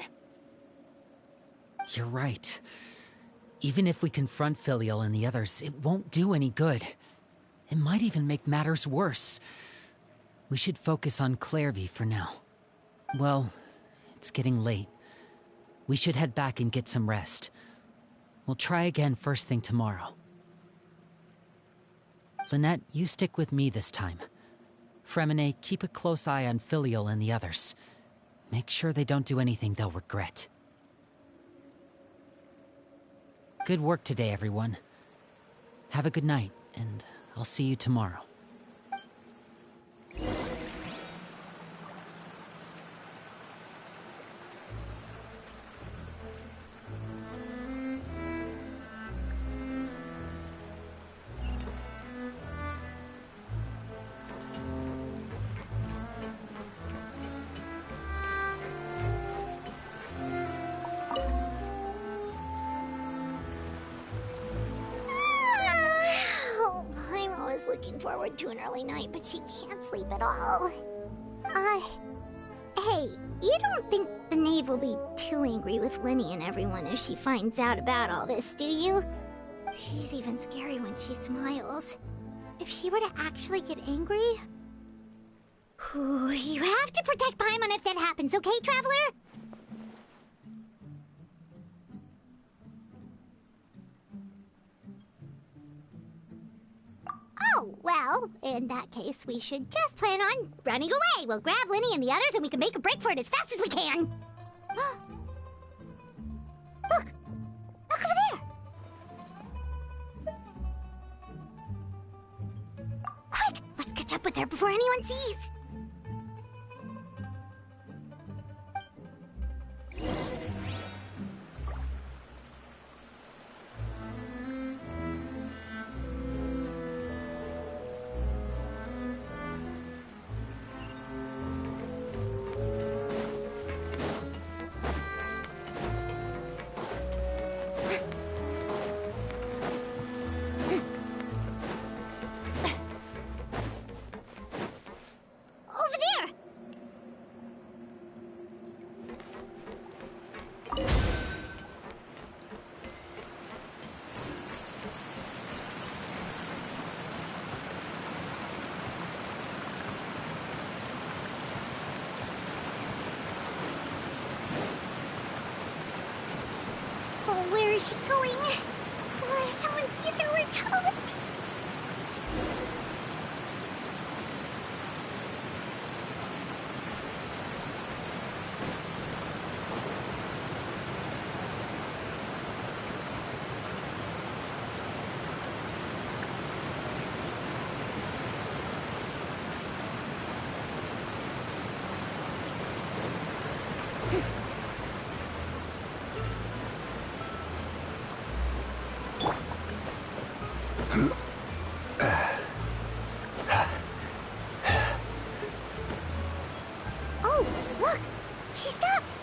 You're right. Even if we confront Filial and the others, it won't do any good. It might even make matters worse. We should focus on Clairvy for now. Well, it's getting late. We should head back and get some rest. We'll try again first thing tomorrow. Lynette, you stick with me this time. Fremine, keep a close eye on Filial and the others. Make sure they don't do anything they'll regret. Good work today, everyone. Have a good night, and I'll see you tomorrow. I'm always looking forward to an early night, but she can't sleep at all. Hey, you don't think the knave will be too angry with Linny and everyone if she finds out about all this, do you? She's even scary when she smiles. If she were to actually get angry... You have to protect Paimon if that happens, okay, Traveler? Oh, well, in that case, we should just plan on running away. We'll grab Linny and the others and we can make a break for it as fast as we can. Look! Look over there! Quick! Let's catch up with her before anyone sees! Over there! Oh, where is she going? Oh, if someone sees her, we're toast! Oh, look! She stopped!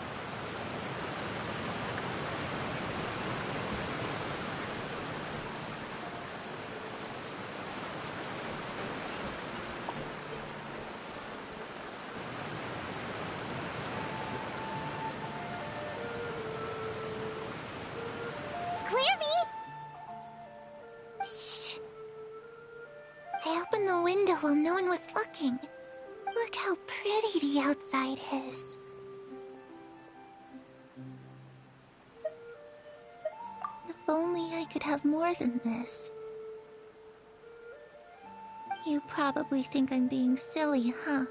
Clairvy! Shh! I opened the window while no one was looking. Look how pretty the outside is. If only I could have more than this. You probably think I'm being silly, huh?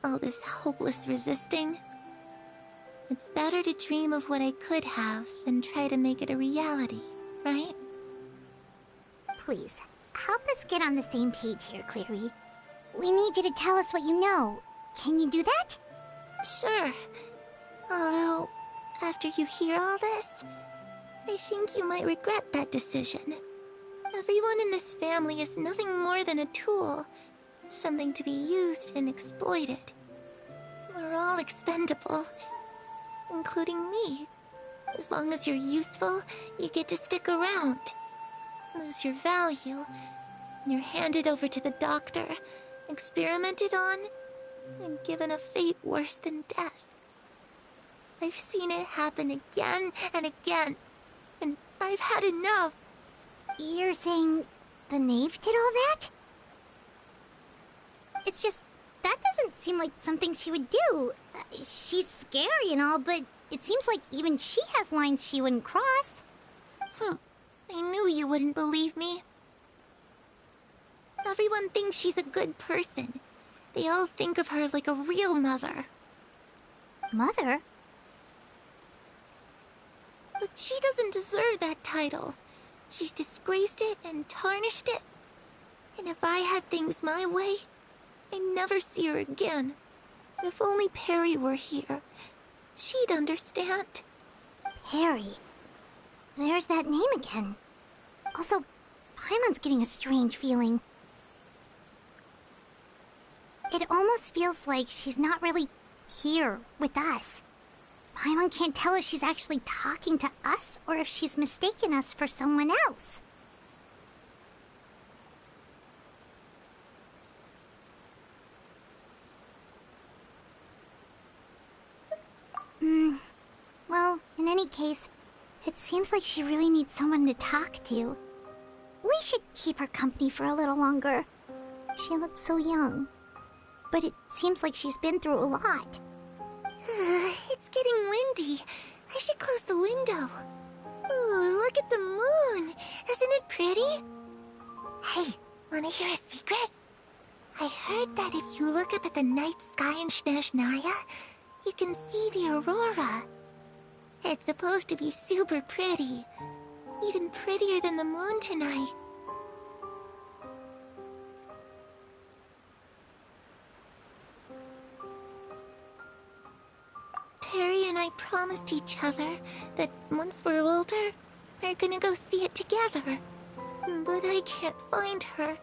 All this hopeless resisting. It's better to dream of what I could have than try to make it a reality, right? Please, help us get on the same page here, Clary. We need you to tell us what you know. Can you do that? Sure. Although, after you hear all this, I think you might regret that decision. Everyone in this family is nothing more than a tool. Something to be used and exploited. We're all expendable. Including me. As long as you're useful, you get to stick around. Lose your value, and you're handed over to the doctor, experimented on, and given a fate worse than death. I've seen it happen again and again, and I've had enough. You're saying the knave did all that? It's just, that doesn't seem like something she would do. She's scary and all, but it seems like even she has lines she wouldn't cross. I knew you wouldn't believe me. Everyone thinks she's a good person. They all think of her like a real mother. Mother? But she doesn't deserve that title. She's disgraced it and tarnished it. And if I had things my way, I'd never see her again. If only Perry were here, she'd understand. Perry? There's that name again. Also, Paimon's getting a strange feeling. It almost feels like she's not really here with us. Paimon can't tell if she's actually talking to us or if she's mistaken us for someone else. Well, in any case, It seems like she really needs someone to talk to. We should keep her company for a little longer. She looks so young. But it seems like she's been through a lot. It's getting windy. I should close the window. Ooh, look at the moon. Isn't it pretty? Hey, wanna hear a secret? I heard that if you look up at the night sky in Snezhnaya, you can see the aurora. It's supposed to be super pretty. Even prettier than the moon tonight. Perry and I promised each other that once we're older, we're gonna go see it together. But I can't find her.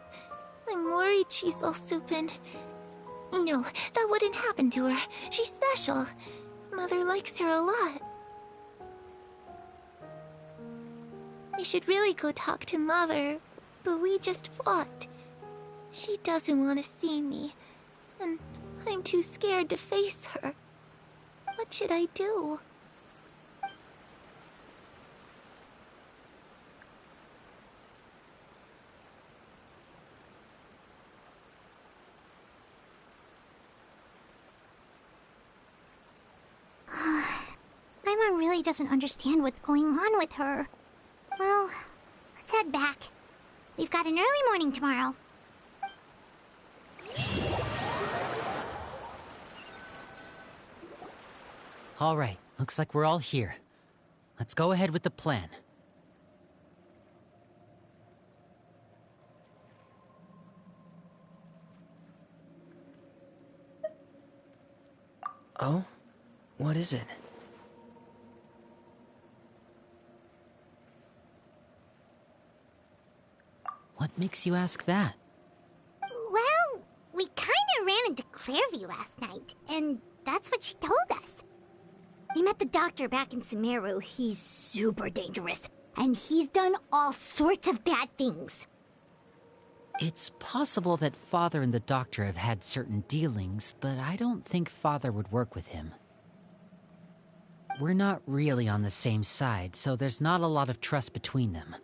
I'm worried she's also been... No, that wouldn't happen to her. She's special. Mother likes her a lot. I should really go talk to Mother, but we just fought. She doesn't want to see me, and I'm too scared to face her. What should I do? My mom really doesn't understand what's going on with her. Well, let's head back. We've got an early morning tomorrow. All right, looks like we're all here. Let's go ahead with the plan. Oh? What is it? What makes you ask that? Well, we kinda ran into Clairvy last night, and that's what she told us. We met the doctor back in Sumeru. He's super dangerous, and he's done all sorts of bad things. It's possible that Father and the Doctor have had certain dealings, but I don't think Father would work with him. We're not really on the same side, so there's not a lot of trust between them.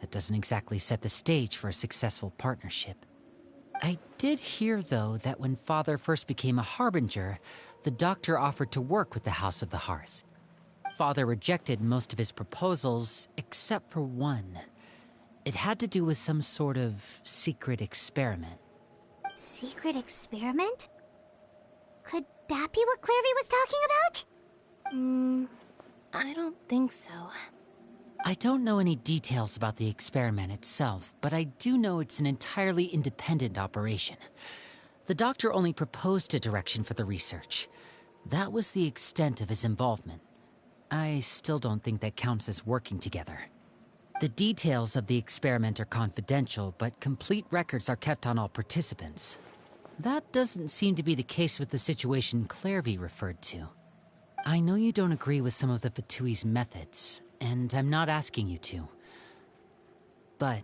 That doesn't exactly set the stage for a successful partnership. I did hear, though, that when Father first became a Harbinger, the Doctor offered to work with the House of the Hearth. Father rejected most of his proposals, except for one. It had to do with some sort of secret experiment. Secret experiment? Could that be what Clairvy was talking about? I don't think so. I don't know any details about the experiment itself, but I do know it's an entirely independent operation. The Doctor only proposed a direction for the research. That was the extent of his involvement. I still don't think that counts as working together. The details of the experiment are confidential, but complete records are kept on all participants. That doesn't seem to be the case with the situation Clairvy referred to. I know you don't agree with some of the Fatui's methods, and I'm not asking you to. But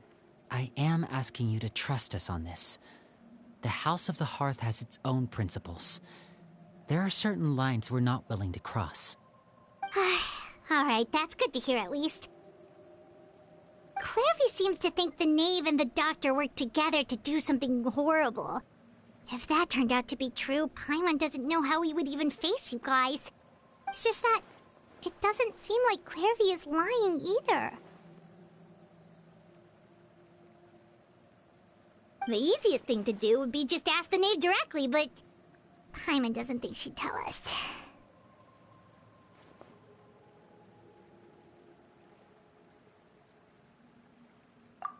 I am asking you to trust us on this. The House of the Hearth has its own principles. There are certain lines we're not willing to cross. Alright, that's good to hear at least. Clairvy seems to think the Knave and the Doctor worked together to do something horrible. If that turned out to be true, Paimon doesn't know how he would even face you guys. It's just that it doesn't seem like Clairvy is lying either. The easiest thing to do would be just ask the Knave directly, but Paimon doesn't think she'd tell us.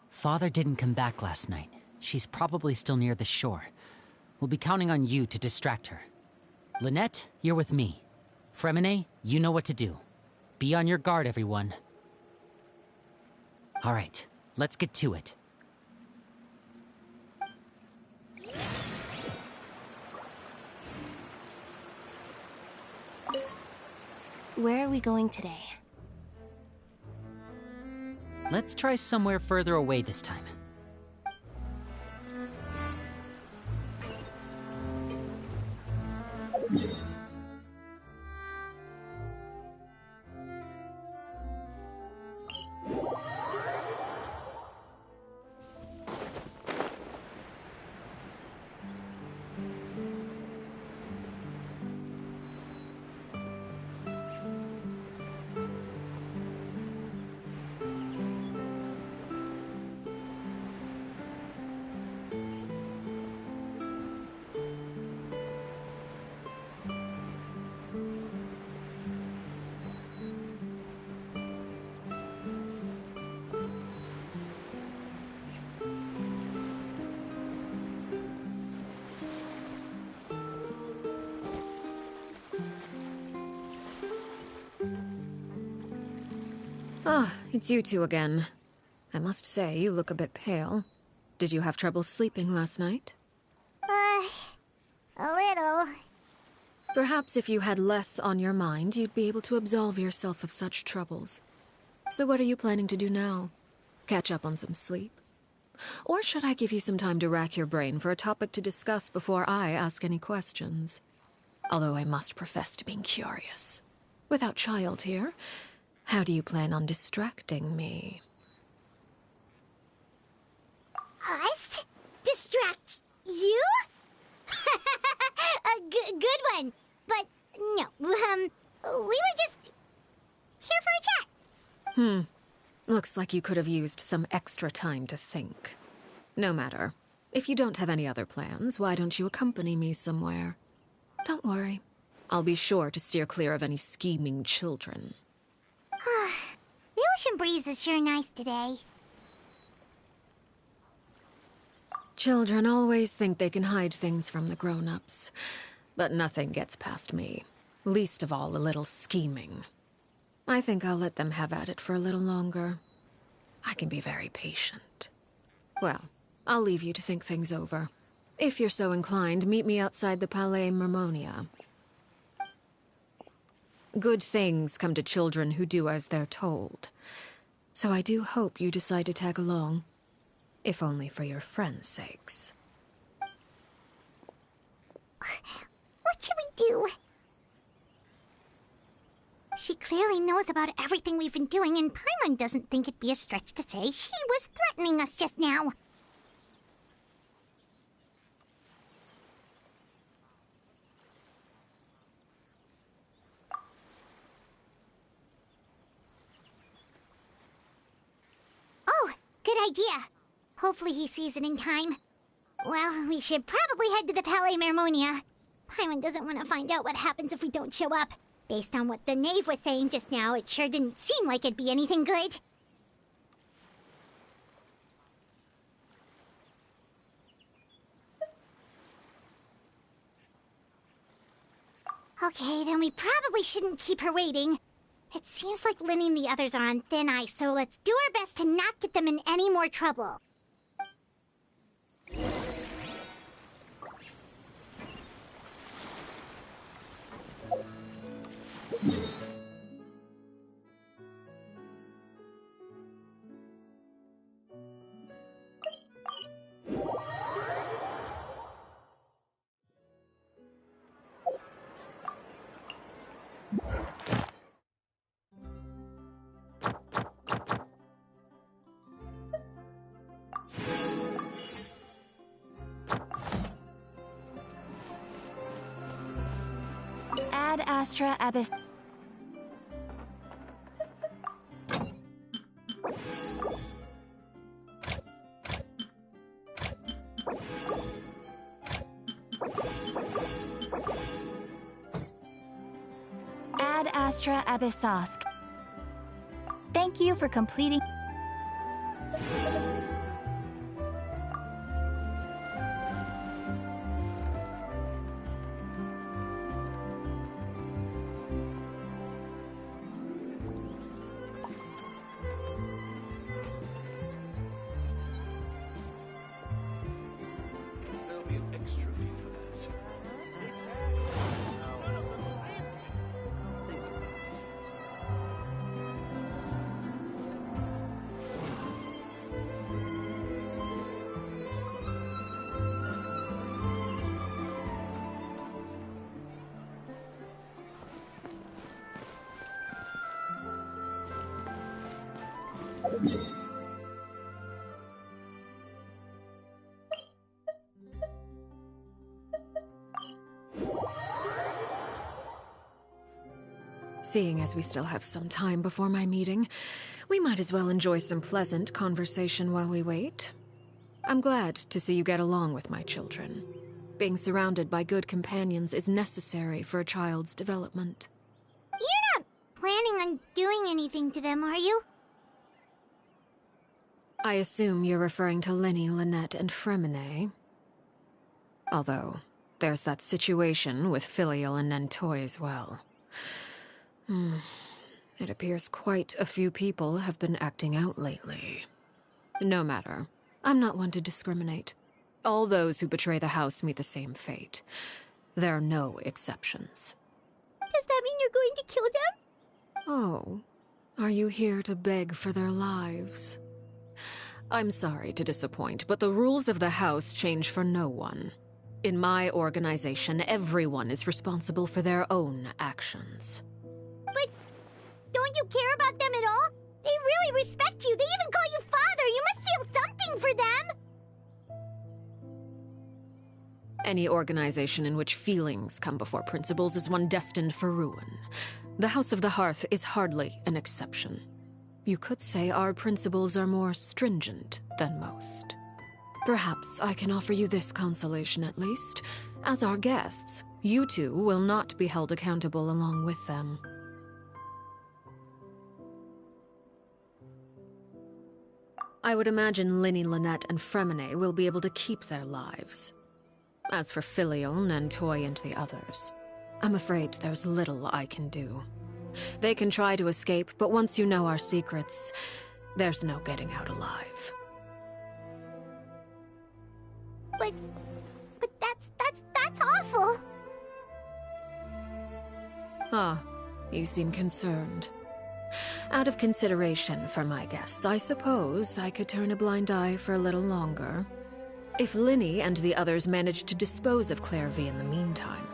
Father didn't come back last night. She's probably still near the shore. We'll be counting on you to distract her. Lynette, you're with me. Fremine, you know what to do. Be on your guard, everyone. All right, let's get to it. Where are we going today? Let's try somewhere further away this time. Ah, it's you two again. I must say, you look a bit pale. Did you have trouble sleeping last night? A little. Perhaps if you had less on your mind, you'd be able to absolve yourself of such troubles. So what are you planning to do now? Catch up on some sleep? Or should I give you some time to rack your brain for a topic to discuss before I ask any questions? Although I must profess to being curious. Without Child here, how do you plan on distracting me? Us? Distract you? A good one. But no, we were just here for a chat. Looks like you could have used some extra time to think. No matter. If you don't have any other plans, why don't you accompany me somewhere? Don't worry. I'll be sure to steer clear of any scheming children. The ocean breeze is sure nice today. Children always think they can hide things from the grown-ups. But nothing gets past me. Least of all a little scheming. I think I'll let them have at it for a little longer. I can be very patient. Well, I'll leave you to think things over. If you're so inclined, meet me outside the Palais Mermonia. Good things come to children who do as they're told. So I do hope you decide to tag along. If only for your friends' sakes. What should we do? She clearly knows about everything we've been doing, and Paimon doesn't think it'd be a stretch to say she was threatening us just now. Oh, good idea. Hopefully he sees it in time. Well, we should probably head to the Palais Mermonia. Paimon doesn't want to find out what happens if we don't show up. Based on what the knave was saying just now, it sure didn't seem like it'd be anything good. Okay, then we probably shouldn't keep her waiting. It seems like Linny and the others are on thin ice, so let's do our best to not get them in any more trouble. Ad Astra Abyss. Ad Astra Abyssosk. Thank you for completing. There'll be an extra fee for that. Seeing as we still have some time before my meeting, we might as well enjoy some pleasant conversation while we wait. I'm glad to see you get along with my children. Being surrounded by good companions is necessary for a child's development. You're not planning on doing anything to them, are you? I assume you're referring to Lenny, Lynette, and Fremine. Although, there's that situation with Filial and Nentoy as well. It appears quite a few people have been acting out lately. No matter. I'm not one to discriminate. All those who betray the house meet the same fate. There are no exceptions. Does that mean you're going to kill them? Oh, are you here to beg for their lives? I'm sorry to disappoint, but the rules of the house change for no one. In my organization, everyone is responsible for their own actions. But don't you care about them at all? They really respect you. They even call you father. You must feel something for them. Any organization in which feelings come before principles is one destined for ruin. The House of the Hearth is hardly an exception. You could say our principles are more stringent than most. Perhaps I can offer you this consolation at least. As our guests, you two will not be held accountable along with them. I would imagine Linny, Lynette, and Fremine will be able to keep their lives. As for Filion and Toy and the others, I'm afraid there's little I can do. They can try to escape, but once you know our secrets, there's no getting out alive. But that's awful. Ah, you seem concerned. Out of consideration for my guests, I suppose I could turn a blind eye for a little longer. If Linny and the others manage to dispose of Clairvy in the meantime,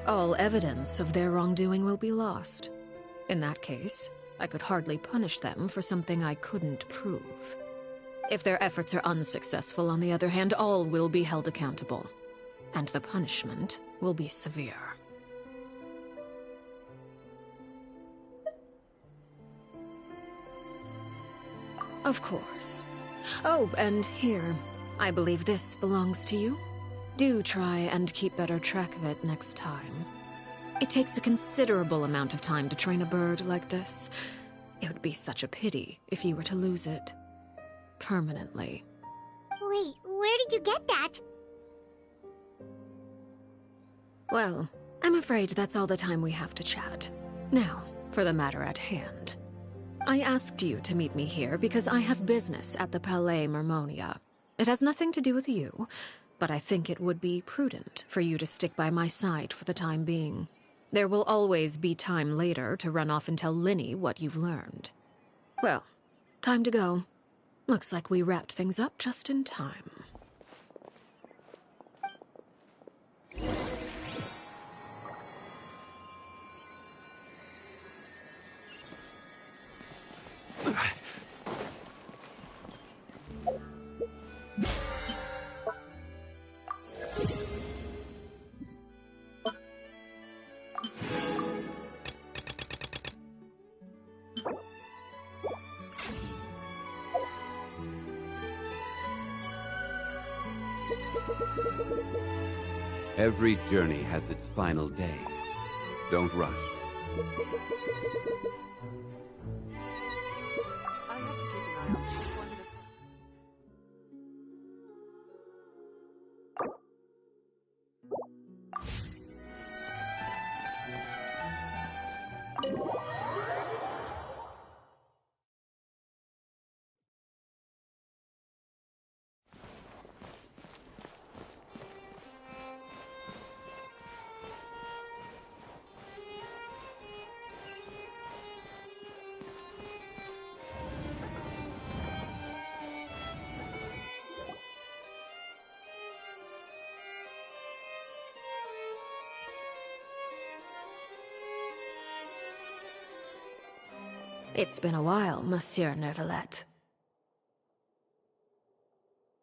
all evidence of their wrongdoing will be lost. In that case, I could hardly punish them for something I couldn't prove. If their efforts are unsuccessful, on the other hand, all will be held accountable. And the punishment will be severe. Of course. Oh, and here, I believe this belongs to you. Do try and keep better track of it next time. It takes a considerable amount of time to train a bird like this. It would be such a pity if you were to lose it. Permanently. Wait, where did you get that? Well, I'm afraid that's all the time we have to chat. Now, for the matter at hand. I asked you to meet me here because I have business at the Palais Mermonia. It has nothing to do with you, but I think it would be prudent for you to stick by my side for the time being. There will always be time later to run off and tell Linny what you've learned. Well, time to go. Looks like we wrapped things up just in time. Every journey has its final day. Don't rush. It's been a while, Monsieur Neuvillette.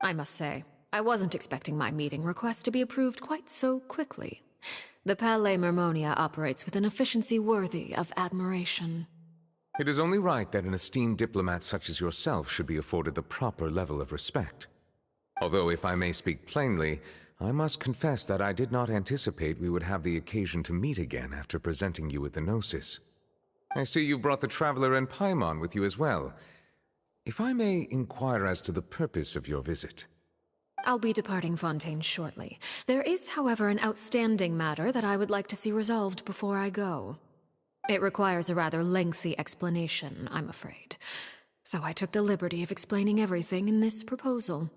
I must say, I wasn't expecting my meeting request to be approved quite so quickly. The Palais Mermonia operates with an efficiency worthy of admiration. It is only right that an esteemed diplomat such as yourself should be afforded the proper level of respect. Although, if I may speak plainly, I must confess that I did not anticipate we would have the occasion to meet again after presenting you with the Gnosis. I see you brought the Traveler and Paimon with you as well. If I may inquire as to the purpose of your visit. I'll be departing Fontaine shortly. There is, however, an outstanding matter that I would like to see resolved before I go. It requires a rather lengthy explanation, I'm afraid. So I took the liberty of explaining everything in this proposal.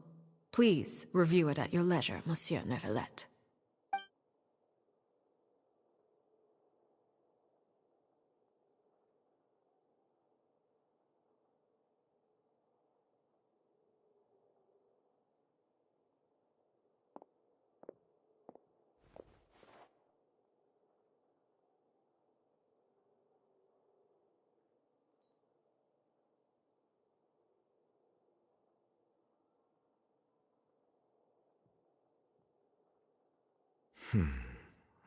Please review it at your leisure, Monsieur Neuvillette.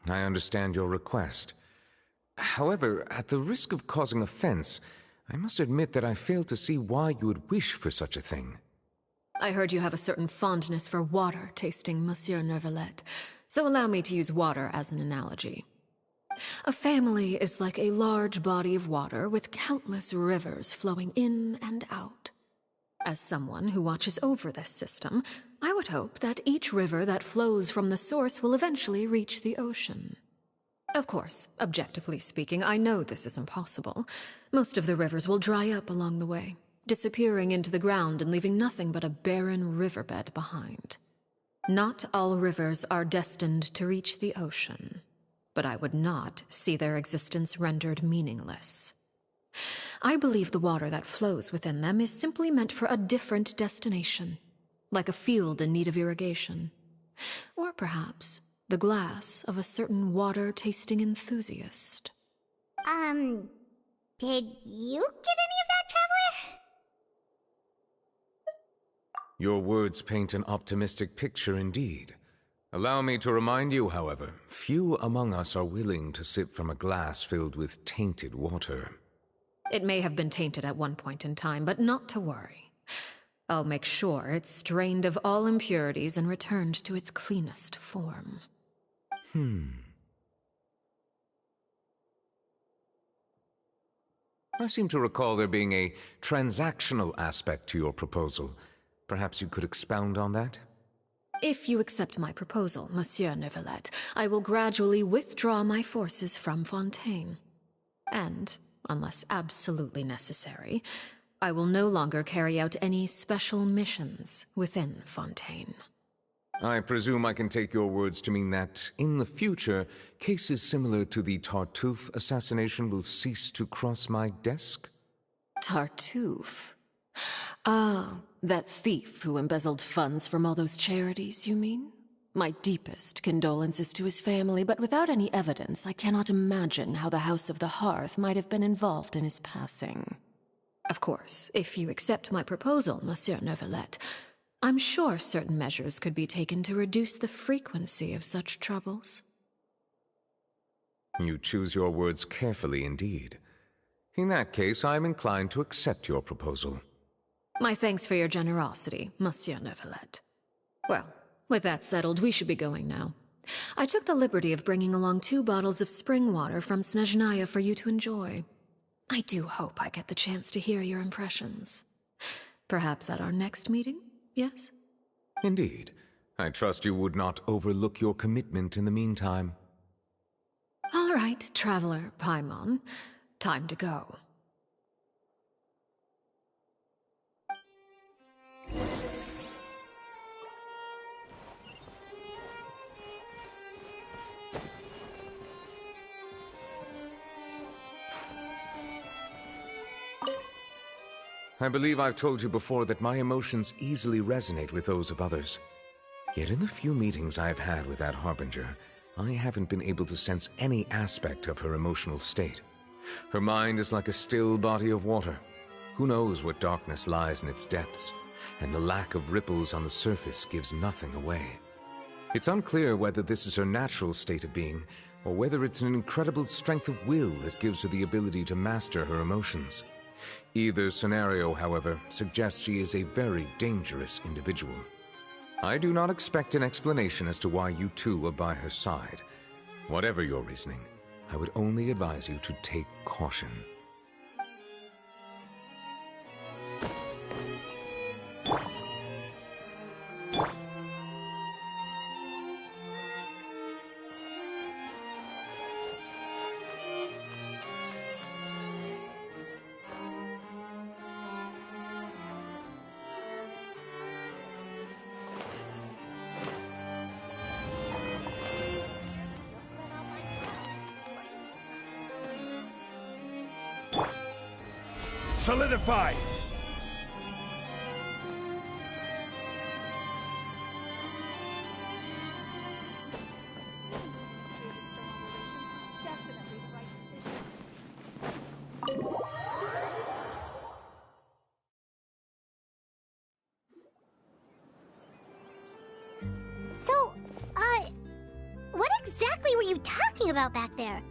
I understand your request. However, at the risk of causing offense, I must admit that I fail to see why you would wish for such a thing. I heard you have a certain fondness for water tasting, Monsieur Neuvillette, so allow me to use water as an analogy. A family is like a large body of water with countless rivers flowing in and out. As someone who watches over this system, I would hope that each river that flows from the source will eventually reach the ocean. Of course, objectively speaking, I know this is impossible. Most of the rivers will dry up along the way, disappearing into the ground and leaving nothing but a barren riverbed behind. Not all rivers are destined to reach the ocean, but I would not see their existence rendered meaningless. I believe the water that flows within them is simply meant for a different destination, like a field in need of irrigation. Or perhaps the glass of a certain water-tasting enthusiast. Did you get any of that, Traveler? Your words paint an optimistic picture indeed. Allow me to remind you, however, few among us are willing to sip from a glass filled with tainted water. It may have been tainted at one point in time, but not to worry. I'll make sure it's drained of all impurities and returned to its cleanest form. I seem to recall there being a transactional aspect to your proposal. Perhaps you could expound on that? If you accept my proposal, Monsieur Neuvillette, I will gradually withdraw my forces from Fontaine. And, unless absolutely necessary, I will no longer carry out any special missions within Fontaine. I presume I can take your words to mean that, in the future, cases similar to the Tartuffe assassination will cease to cross my desk? Tartuffe? Ah, that thief who embezzled funds from all those charities, you mean? My deepest condolences to his family, but without any evidence, I cannot imagine how the House of the Hearth might have been involved in his passing. Of course, if you accept my proposal, Monsieur Neuvillette, I'm sure certain measures could be taken to reduce the frequency of such troubles. You choose your words carefully indeed. In that case, I am inclined to accept your proposal. My thanks for your generosity, Monsieur Neuvillette. Well, with that settled, we should be going now. I took the liberty of bringing along 2 bottles of spring water from Snezhnaya for you to enjoy. I do hope I get the chance to hear your impressions. Perhaps at our next meeting? Yes? Indeed. I trust you would not overlook your commitment in the meantime. All right, Traveler Paimon. Time to go. I believe I've told you before that my emotions easily resonate with those of others. Yet in the few meetings I've had with that Harbinger, I haven't been able to sense any aspect of her emotional state. Her mind is like a still body of water. Who knows what darkness lies in its depths, and the lack of ripples on the surface gives nothing away. It's unclear whether this is her natural state of being, or whether it's an incredible strength of will that gives her the ability to master her emotions. Either scenario, however, suggests she is a very dangerous individual. I do not expect an explanation as to why you two are by her side. Whatever your reasoning, I would only advise you to take caution. Solidify! So, what exactly were you talking about back there?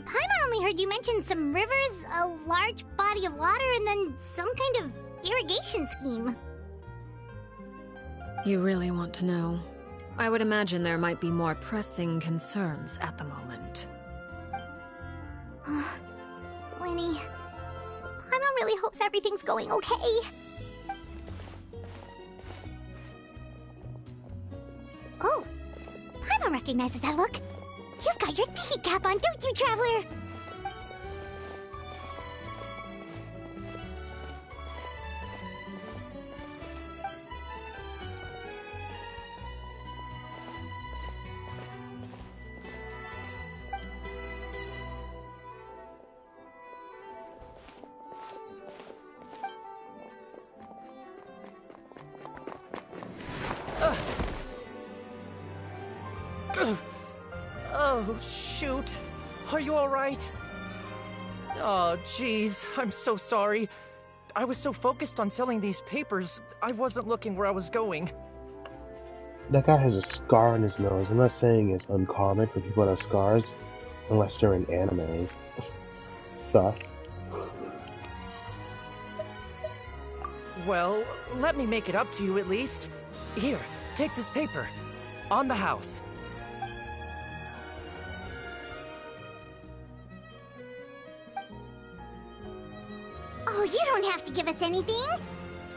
Paimon only heard you mention some rivers, a large body of water, and then some kind of irrigation scheme. You really want to know? I would imagine there might be more pressing concerns at the moment. Winnie, Paimon really hopes everything's going okay. Oh, Paimon recognizes that look. You've got your thinking cap on, don't you, Traveler? Oh, shoot. Are you alright? Oh, jeez. I'm so sorry. I was so focused on selling these papers, I wasn't looking where I was going. That guy has a scar on his nose. I'm not saying it's uncommon for people to have scars, unless they're in animes. Sus. Well, let me make it up to you at least. Here, take this paper. On the house. Oh, you don't have to give us anything.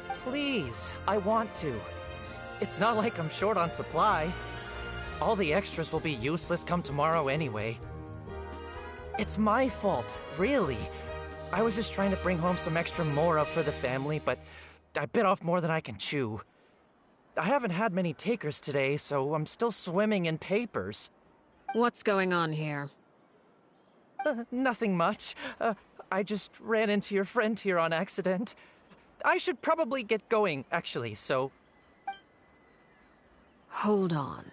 Please, I want to. It's not like I'm short on supply. All the extras will be useless come tomorrow anyway. It's my fault, really. I was just trying to bring home some extra mora for the family, but I bit off more than I can chew. I haven't had many takers today, so I'm still swimming in papers. What's going on here? Nothing much. I just ran into your friend here on accident. I should probably get going, actually, so... Hold on.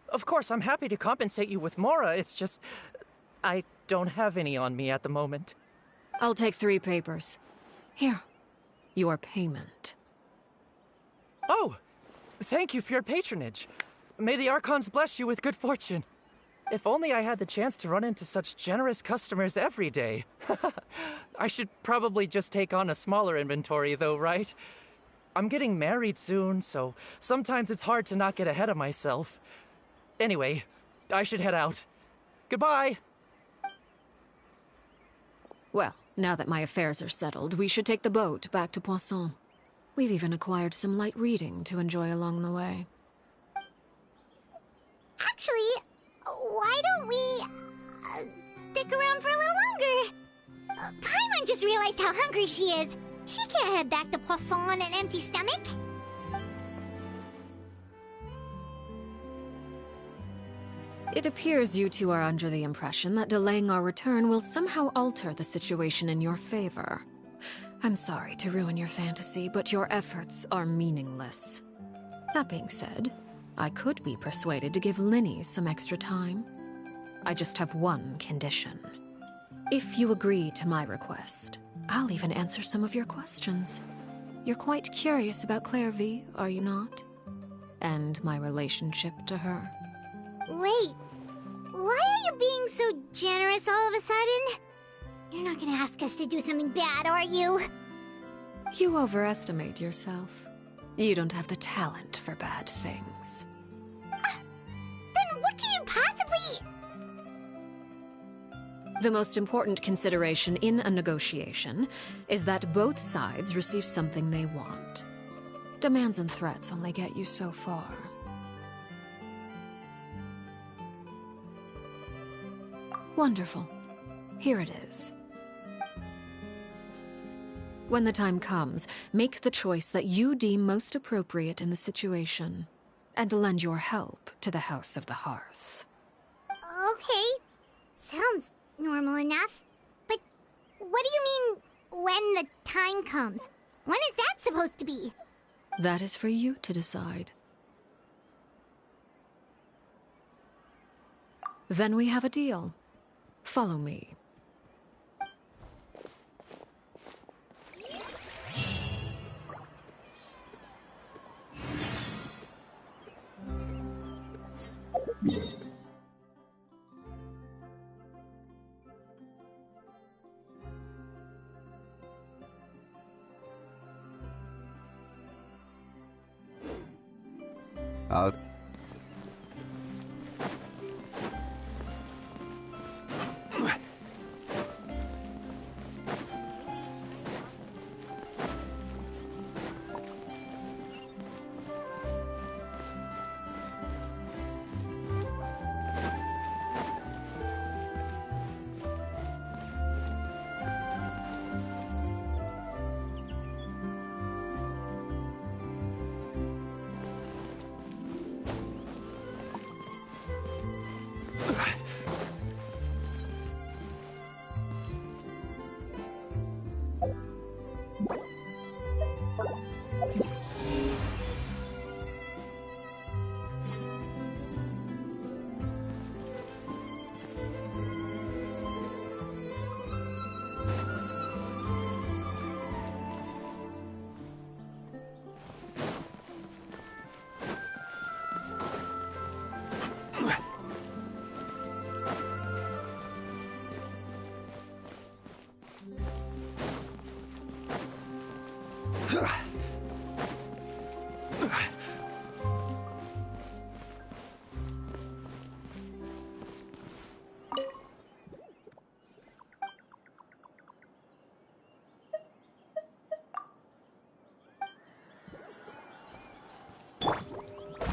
Of course, I'm happy to compensate you with mora, it's just... I don't have any on me at the moment. I'll take 3 papers. Here. Your payment. Oh! Thank you for your patronage. May the Archons bless you with good fortune. If only I had the chance to run into such generous customers every day. I should probably just take on a smaller inventory though, right? I'm getting married soon, so sometimes it's hard to not get ahead of myself. Anyway, I should head out. Goodbye! Well, now that my affairs are settled, we should take the boat back to Poisson. We've even acquired some light reading to enjoy along the way. Actually, why don't we stick around for a little longer? Paimon just realized how hungry she is. She can't head back to Poisson on an empty stomach. It appears you two are under the impression that delaying our return will somehow alter the situation in your favor. I'm sorry to ruin your fantasy, but your efforts are meaningless. That being said, I could be persuaded to give Linny some extra time. I just have one condition. If you agree to my request, I'll even answer some of your questions. You're quite curious about Clairvy, are you not? And my relationship to her. Wait, why are you being so generous all of a sudden? You're not gonna ask us to do something bad, are you? You overestimate yourself. You don't have the talent for bad things. Then what can you possibly... The most important consideration in a negotiation is that both sides receive something they want. Demands and threats only get you so far. Wonderful. Here it is. When the time comes, make the choice that you deem most appropriate in the situation, and lend your help to the House of the Hearth. Okay, sounds normal enough. But what do you mean, when the time comes? When is that supposed to be? That is for you to decide. Then we have a deal. Follow me.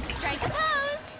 Strike a pose!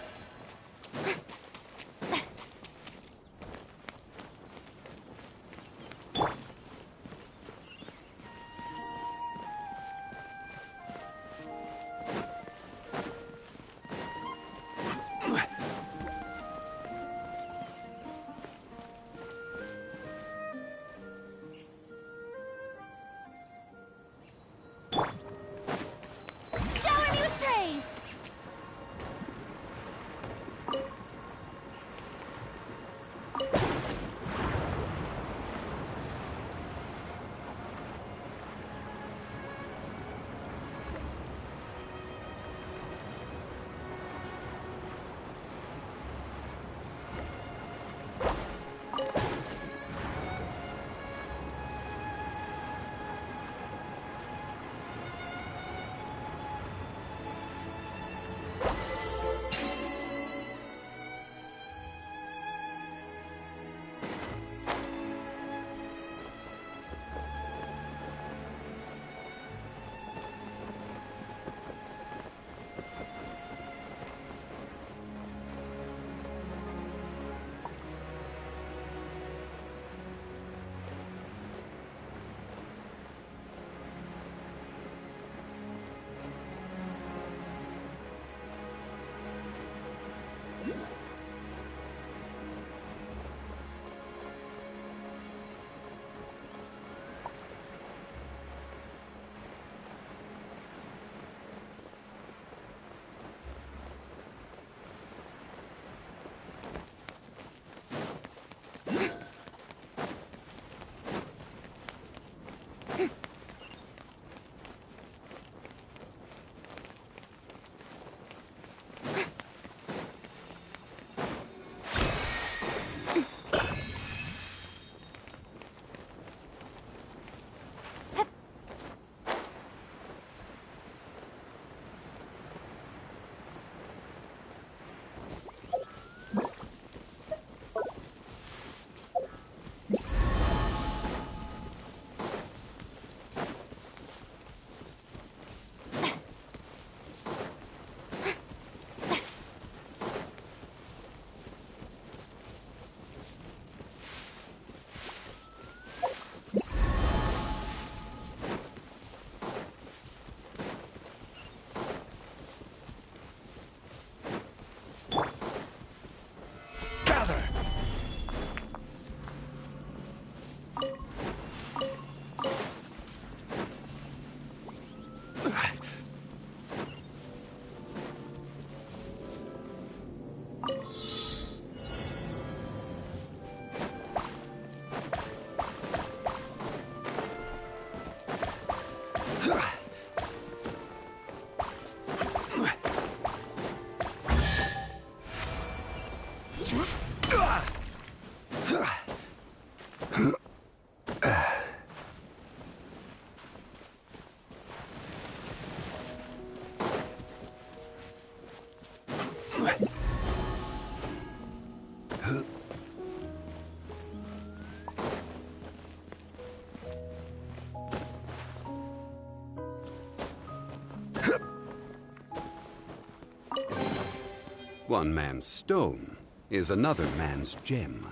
One man's stone is another man's gem.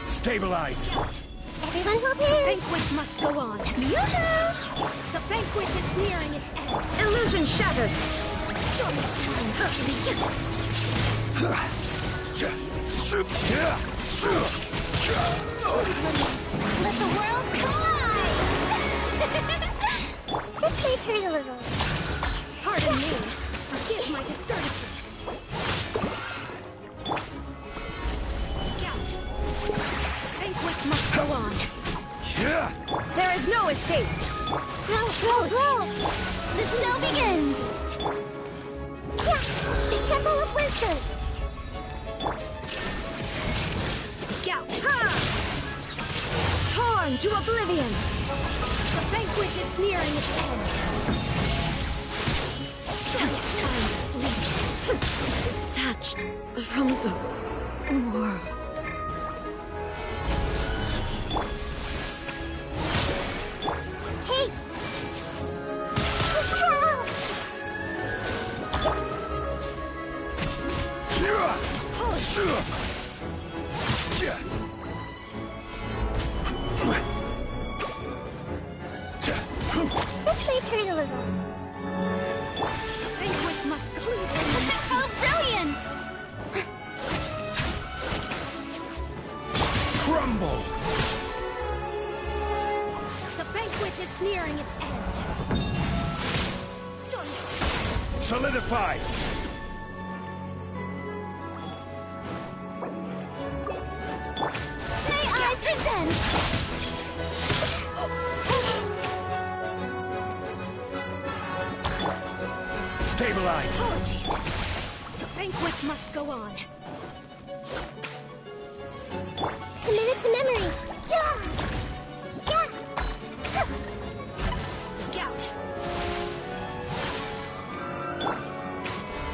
Stabilize! Everyone hold The hands! banquet must go on. Yoo-hoo! The banquet is nearing its end. Illusion shattered! Joyous Let the world collide! This may hurt a little. Pardon me. Forgive my discourtesy. Count. Banquet must go on. There is no escape! Grow! The show begins! Yeah! The Temple of Wisdom! Gout. Torn to oblivion. The banquet is nearing its end. Joyous times flee. Detached from the world. Hey! This may hurt a little. Banquet must complete. Oh, brilliant! Crumble! The banquet is nearing its end. Joyous. Solidify! May I present? Stabilize! Apologies. The banquet must go on. Commit it to memory. Yeah! Gout.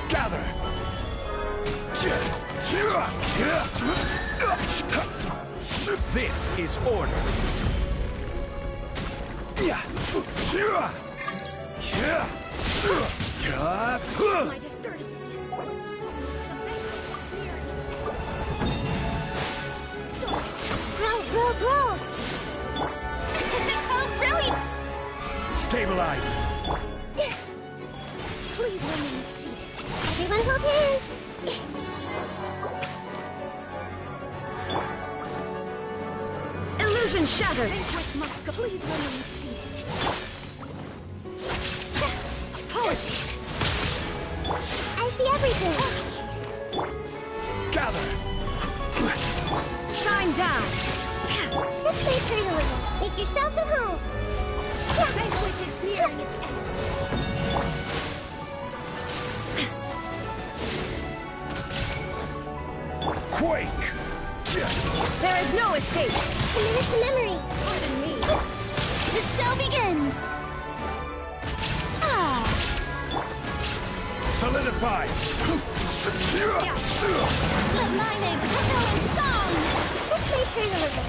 Gather! This is order. My discourtesy. The banquet is nearing its end. Joyous. Grow! Oh, brilliant! Stabilize! Please remain seated. Everyone hold hands! Illusion shattered! Banquet must go. Please remain seated. Apologies. I see everything! Gather! Shine down! This may hurt a little. Make yourselves at home! The banquet is nearing its end. Quake! There is no escape! Commit it to memory! Pardon me. The show begins! Ah! Solidify! Let my name echo in song! This may hurt a little.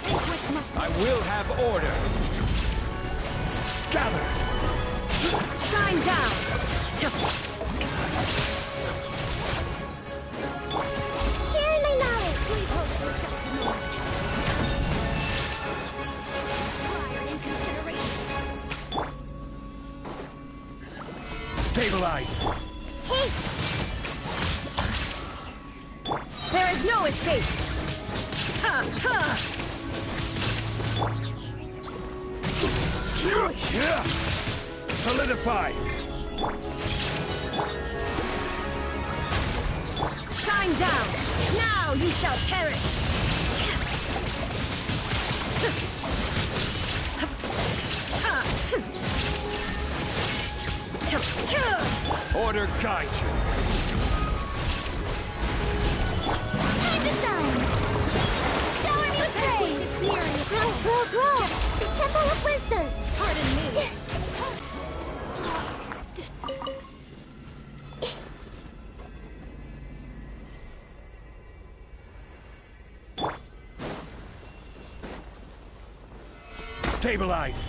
Banquet must. I will have order! Gather! Shine down! Sharing my knowledge! Please hold for just a moment. Prior in consideration. Stabilize! Hey! There is no escape! Ha! Ha! Solidify! Shine down! Now you shall perish! Order guide you! Time to shine! Shower me with praise! It's nearing its end. Grow! The Temple of Wisdom! Pardon me. Stabilize!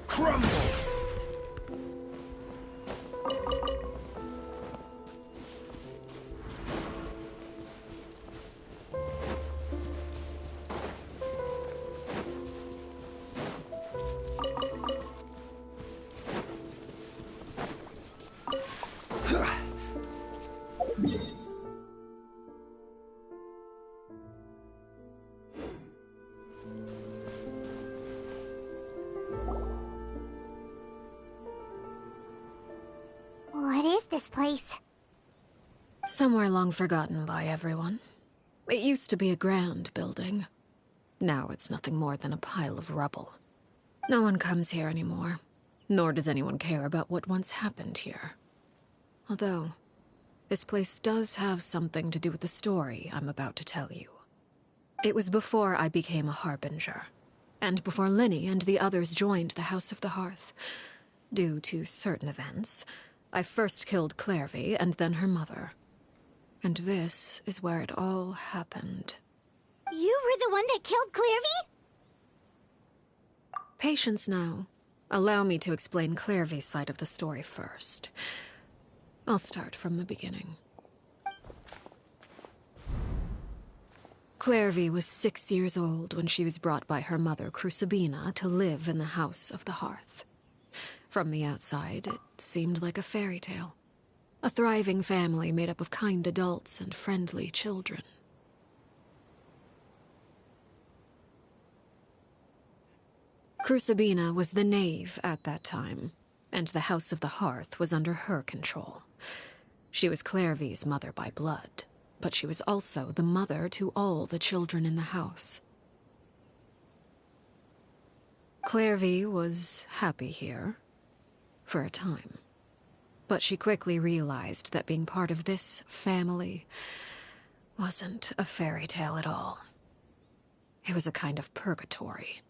Crumble! What is this place? Somewhere long forgotten by everyone. It used to be a grand building. Now it's nothing more than a pile of rubble. No one comes here anymore, nor does anyone care about what once happened here. Although, this place does have something to do with the story I'm about to tell you. It was before I became a Harbinger, and before Linny and the others joined the House of the Hearth. Due to certain events, I first killed Clairvy and then her mother. And this is where it all happened. You were the one that killed Clairvy? Patience now. Allow me to explain Clairvy's side of the story first. I'll start from the beginning. Clairvy was 6 years old when she was brought by her mother, Crucibina, to live in the House of the Hearth. From the outside, it seemed like a fairy tale. A thriving family made up of kind adults and friendly children. Crucibina was the knave at that time, and the House of the Hearth was under her control. She was Clairvy's mother by blood, but she was also the mother to all the children in the house. Clairvy was happy here, for a time. But she quickly realized that being part of this family wasn't a fairy tale at all. It was a kind of purgatory.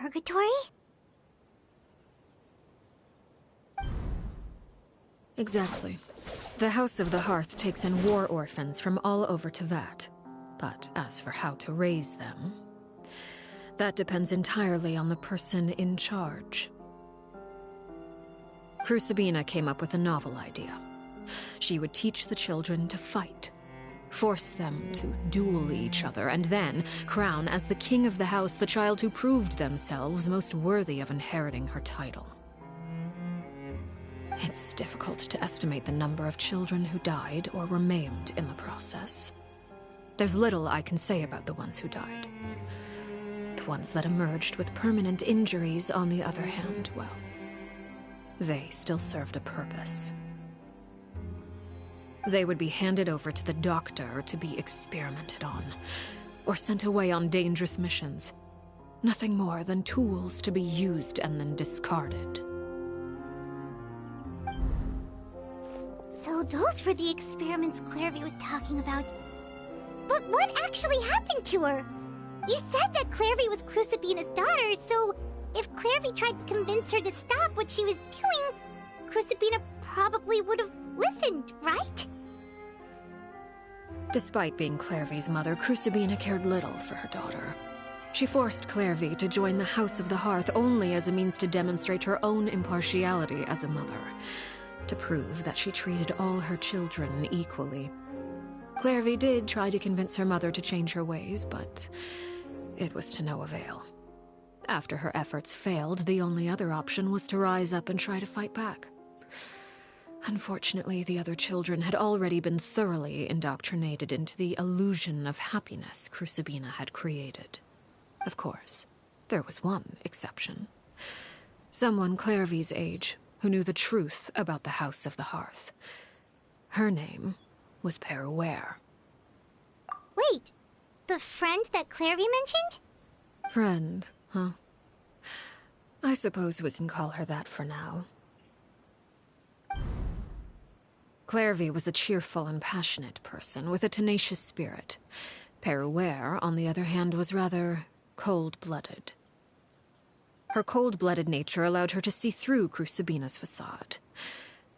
Purgatory? Exactly. The House of the Hearth takes in war orphans from all over Tevat. But as for how to raise them, that depends entirely on the person in charge. Crucibina came up with a novel idea. She would teach the children to fight, force them to duel each other, and then crown as the king of the house the child who proved themselves most worthy of inheriting her title. It's difficult to estimate the number of children who died or were maimed in the process. There's little I can say about the ones who died. The ones that emerged with permanent injuries, on the other hand, well, they still served a purpose. They would be handed over to the doctor to be experimented on, or sent away on dangerous missions. Nothing more than tools to be used and then discarded. So those were the experiments Clairvy was talking about. But what actually happened to her? You said that Clairvy was Crucibina's daughter, so if Clairvy tried to convince her to stop what she was doing, Crucibina probably would have listened, right? Despite being Clairvy's mother, Crucibina cared little for her daughter. She forced Clairvy to join the House of the Hearth only as a means to demonstrate her own impartiality as a mother, to prove that she treated all her children equally. Clairvy did try to convince her mother to change her ways, but it was to no avail. After her efforts failed, the only other option was to rise up and try to fight back. Unfortunately, the other children had already been thoroughly indoctrinated into the illusion of happiness Crucibina had created. Of course, there was one exception. Someone Clairvy's age, who knew the truth about the House of the Hearth. Her name was Peruware. Wait, the friend that Clairvy mentioned? Friend, huh? I suppose we can call her that for now. Clairvy was a cheerful and passionate person with a tenacious spirit. Peruware, on the other hand, was rather cold-blooded. Her cold-blooded nature allowed her to see through Crucibina's facade.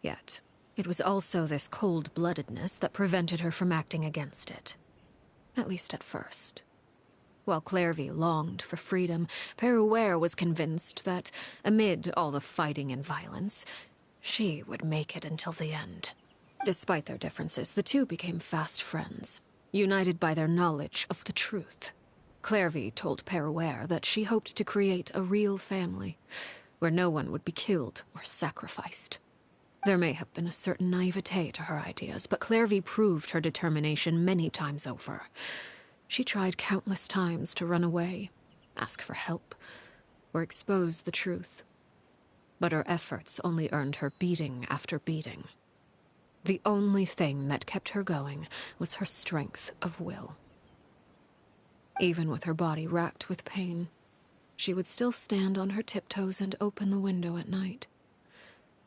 Yet, it was also this cold-bloodedness that prevented her from acting against it. At least at first. While Clairvy longed for freedom, Peruware was convinced that, amid all the fighting and violence, she would make it until the end. Despite their differences, the two became fast friends, united by their knowledge of the truth. Clairvy told Peruware that she hoped to create a real family, where no one would be killed or sacrificed. There may have been a certain naivete to her ideas, but Clairvy proved her determination many times over. She tried countless times to run away, ask for help, or expose the truth. But her efforts only earned her beating after beating. The only thing that kept her going was her strength of will. Even with her body racked with pain, she would still stand on her tiptoes and open the window at night.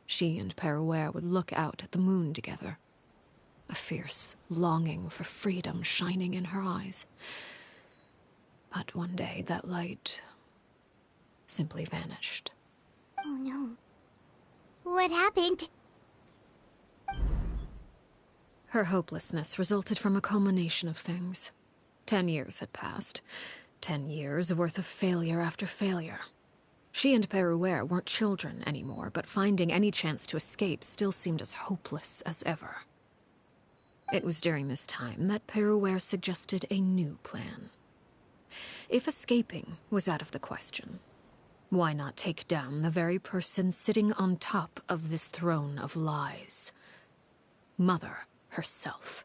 She and Peruware would look out at the moon together, a fierce longing for freedom shining in her eyes. But one day that light simply vanished. Oh no. What happened? Her hopelessness resulted from a culmination of things. 10 years had passed. 10 years worth of failure after failure. She and Peruware weren't children anymore, but finding any chance to escape still seemed as hopeless as ever. It was during this time that Peruware suggested a new plan. If escaping was out of the question, why not take down the very person sitting on top of this throne of lies? Mother herself.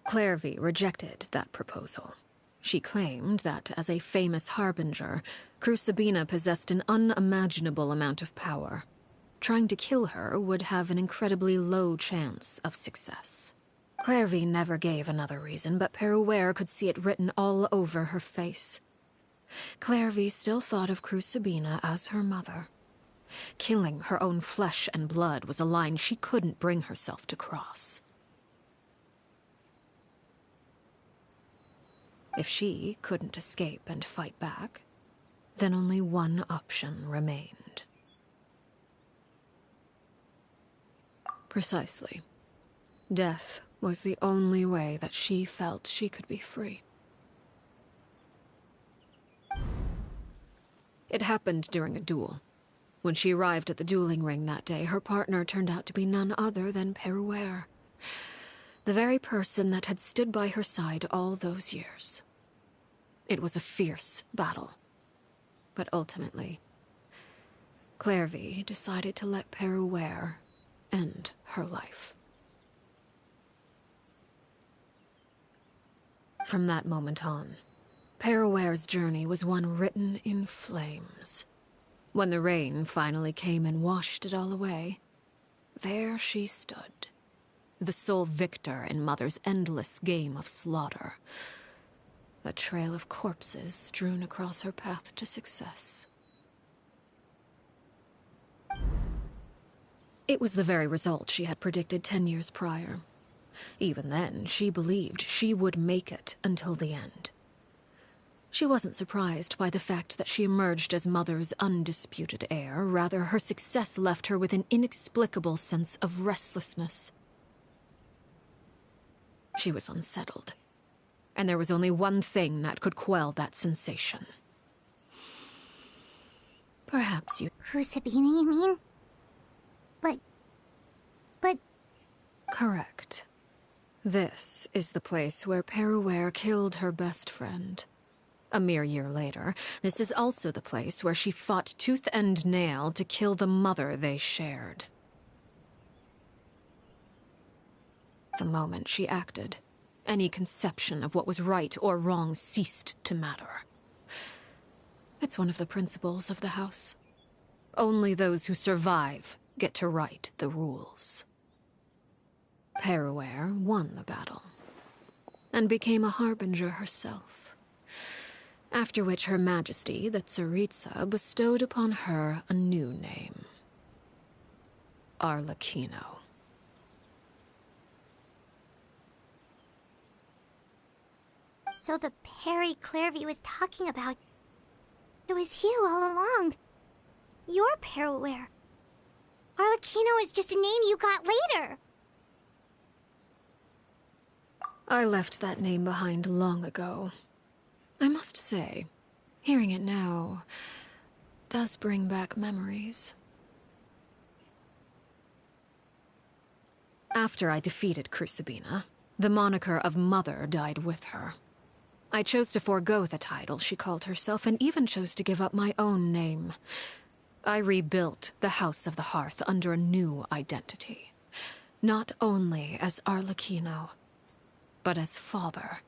Clairvy rejected that proposal. She claimed that, as a famous harbinger, Crucibina possessed an unimaginable amount of power. Trying to kill her would have an incredibly low chance of success. Clairvy never gave another reason, but Peruware could see it written all over her face. Clairvy still thought of Crucibina as her mother. Killing her own flesh and blood was a line she couldn't bring herself to cross. If she couldn't escape and fight back, then only one option remained. Precisely. Death was the only way that she felt she could be free. It happened during a duel. When she arrived at the dueling ring that day, her partner turned out to be none other than Peruware, the very person that had stood by her side all those years. It was a fierce battle. But ultimately, Clairvy decided to let Peruware end her life. From that moment on, Peruware's journey was one written in flames. When the rain finally came and washed it all away, there she stood, the sole victor in Mother's endless game of slaughter. A trail of corpses strewn across her path to success. It was the very result she had predicted 10 years prior. Even then, she believed she would make it until the end. She wasn't surprised by the fact that she emerged as Mother's undisputed heir. Rather, her success left her with an inexplicable sense of restlessness. She was unsettled. And there was only one thing that could quell that sensation. Perhaps you... Crucibina, you mean? But... Correct. This is the place where Peruware killed her best friend. A mere year later, this is also the place where she fought tooth and nail to kill the mother they shared. The moment she acted, any conception of what was right or wrong ceased to matter. It's one of the principles of the house. Only those who survive get to write the rules. Peruere won the battle, and became a harbinger herself. After which Her Majesty, the Tsaritsa, bestowed upon her a new name. Arlecchino. So the Perry Clairvy was talking about, it was you all along. You're Peruere. Arlecchino is just a name you got later. I left that name behind long ago. I must say, hearing it now does bring back memories. After I defeated Crucibina, the moniker of Mother died with her. I chose to forego the title she called herself and even chose to give up my own name. I rebuilt the House of the Hearth under a new identity. Not only as Arlecchino, but as father.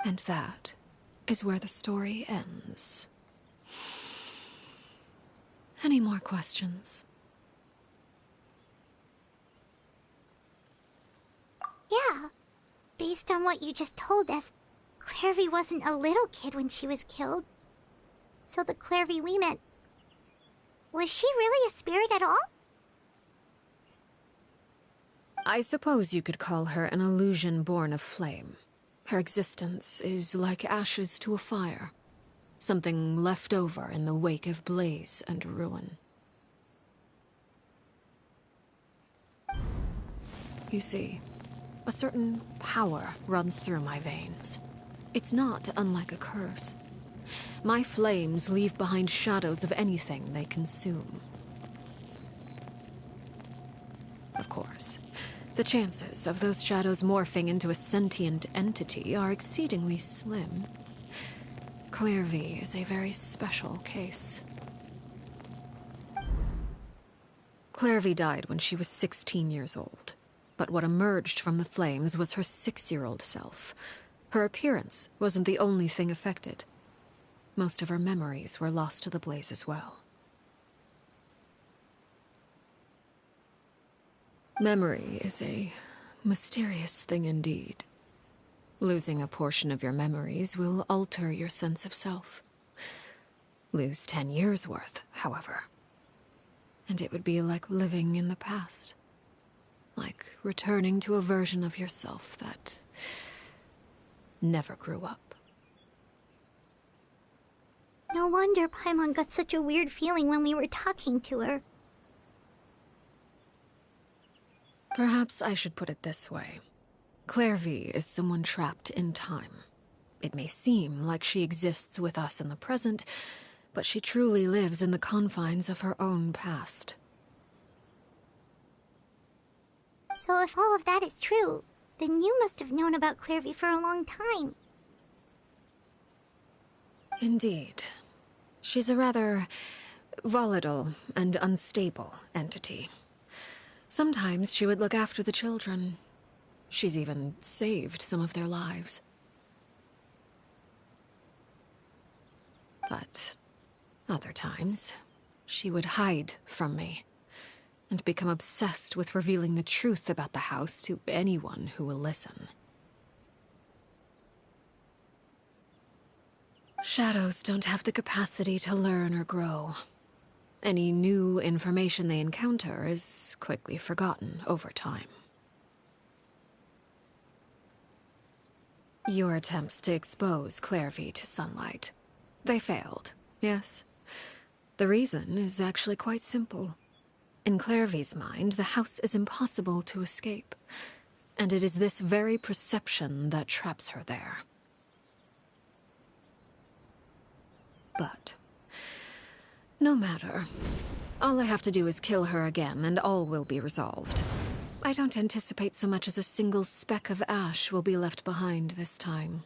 And that is where the story ends. Any more questions? Yeah. Based on what you just told us, Clairvy wasn't a little kid when she was killed. So the Clairvy we met... was she really a spirit at all? I suppose you could call her an illusion born of flame. Her existence is like ashes to a fire. Something left over in the wake of blaze and ruin. You see, a certain power runs through my veins. It's not unlike a curse. My flames leave behind shadows of anything they consume. Of course, the chances of those shadows morphing into a sentient entity are exceedingly slim. Clairvy is a very special case. Clairvy died when she was 16 years old, but what emerged from the flames was her 6-year-old self. Her appearance wasn't the only thing affected. Most of her memories were lost to the blaze as well. Memory is a mysterious thing indeed. Losing a portion of your memories will alter your sense of self. Lose 10 years' worth, however, and it would be like living in the past. Like returning to a version of yourself that never grew up. No wonder Paimon got such a weird feeling when we were talking to her. Perhaps I should put it this way. Clairvy is someone trapped in time. It may seem like she exists with us in the present, but she truly lives in the confines of her own past. So if all of that is true, then you must have known about Clairvy for a long time. Indeed. She's a rather volatile and unstable entity. Sometimes she would look after the children. She's even saved some of their lives. But other times, she would hide from me and become obsessed with revealing the truth about the house to anyone who will listen. Shadows don't have the capacity to learn or grow. Any new information they encounter is quickly forgotten over time. Your attempts to expose Clairvy to sunlight. They failed, yes. The reason is actually quite simple. In Clairvy's mind, the house is impossible to escape, and it is this very perception that traps her there. But no matter. All I have to do is kill her again, and all will be resolved. I don't anticipate so much as a single speck of ash will be left behind this time.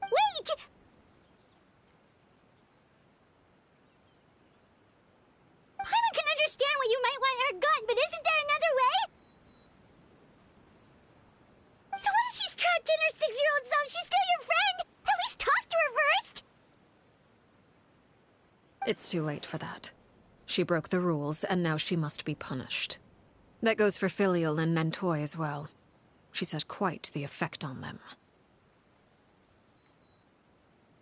Wait! Paimon can understand why you might want her gone, but isn't there another way? So what if she's trapped in her 6-year-old self? She's still your friend! At least talk to her first! It's too late for that. She broke the rules, and now she must be punished. That goes for Filial and Nantoy as well. She's had quite the effect on them.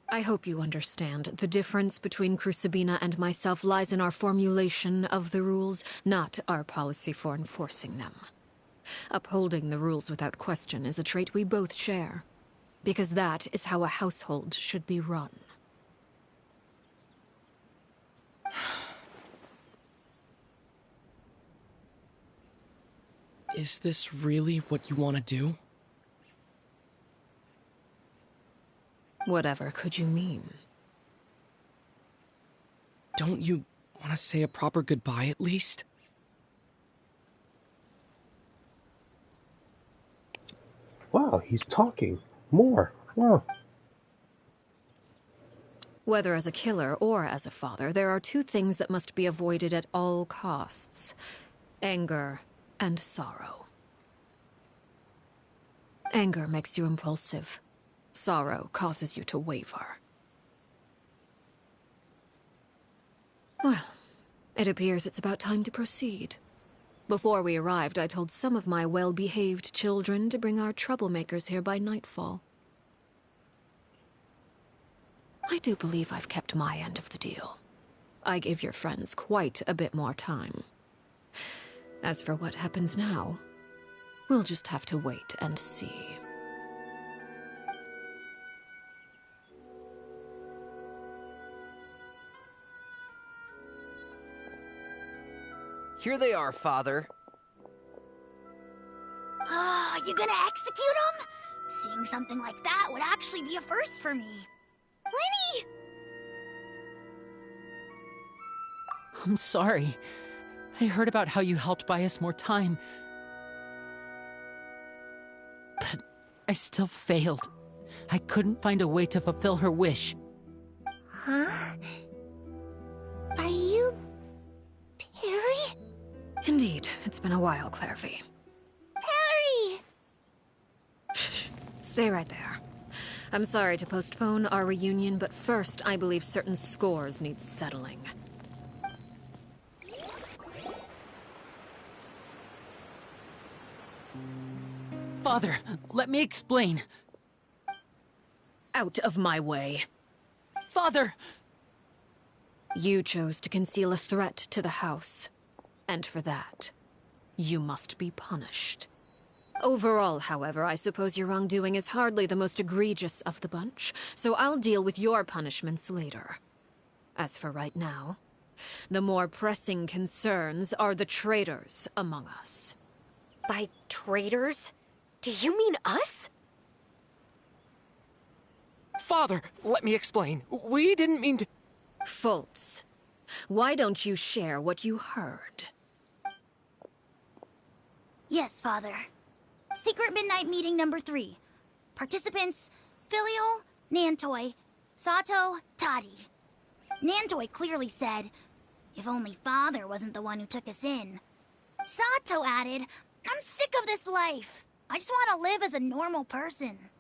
I hope you understand. The difference between Crucibina and myself lies in our formulation of the rules, not our policy for enforcing them. Upholding the rules without question is a trait we both share, because that is how a household should be run. Is this really what you want to do? Whatever could you mean? Don't you want to say a proper goodbye at least? Wow, he's talking. More. Wow. Whether as a killer or as a father, there are two things that must be avoided at all costs: anger and sorrow. Anger makes you impulsive. Sorrow causes you to waver. Well, it appears it's about time to proceed. Before we arrived, I told some of my well-behaved children to bring our troublemakers here by nightfall. I do believe I've kept my end of the deal. I gave your friends quite a bit more time. As for what happens now, we'll just have to wait and see. Here they are, Father. You gonna execute him? Seeing something like that would actually be a first for me. Lenny! I'm sorry. I heard about how you helped buy us more time. But I still failed. I couldn't find a way to fulfill her wish. Huh? Are you... Perry? Indeed, it's been a while, Clairvy. Perry! Shh, stay right there. I'm sorry to postpone our reunion, but first I believe certain scores need settling. Father, let me explain. Out of my way. Father! You chose to conceal a threat to the house. And for that, you must be punished. Overall, however, I suppose your wrongdoing is hardly the most egregious of the bunch, so I'll deal with your punishments later. As for right now, the more pressing concerns are the traitors among us. By traitors? Do you mean us? Father, let me explain. We didn't mean to... Fultz, why don't you share what you heard? Yes, Father. Secret Midnight Meeting number 3. Participants: Filial, Nantoy, Sato, Toddy. Nantoy clearly said, "If only Father wasn't the one who took us in." Sato added, "I'm sick of this life. I just want to live as a normal person."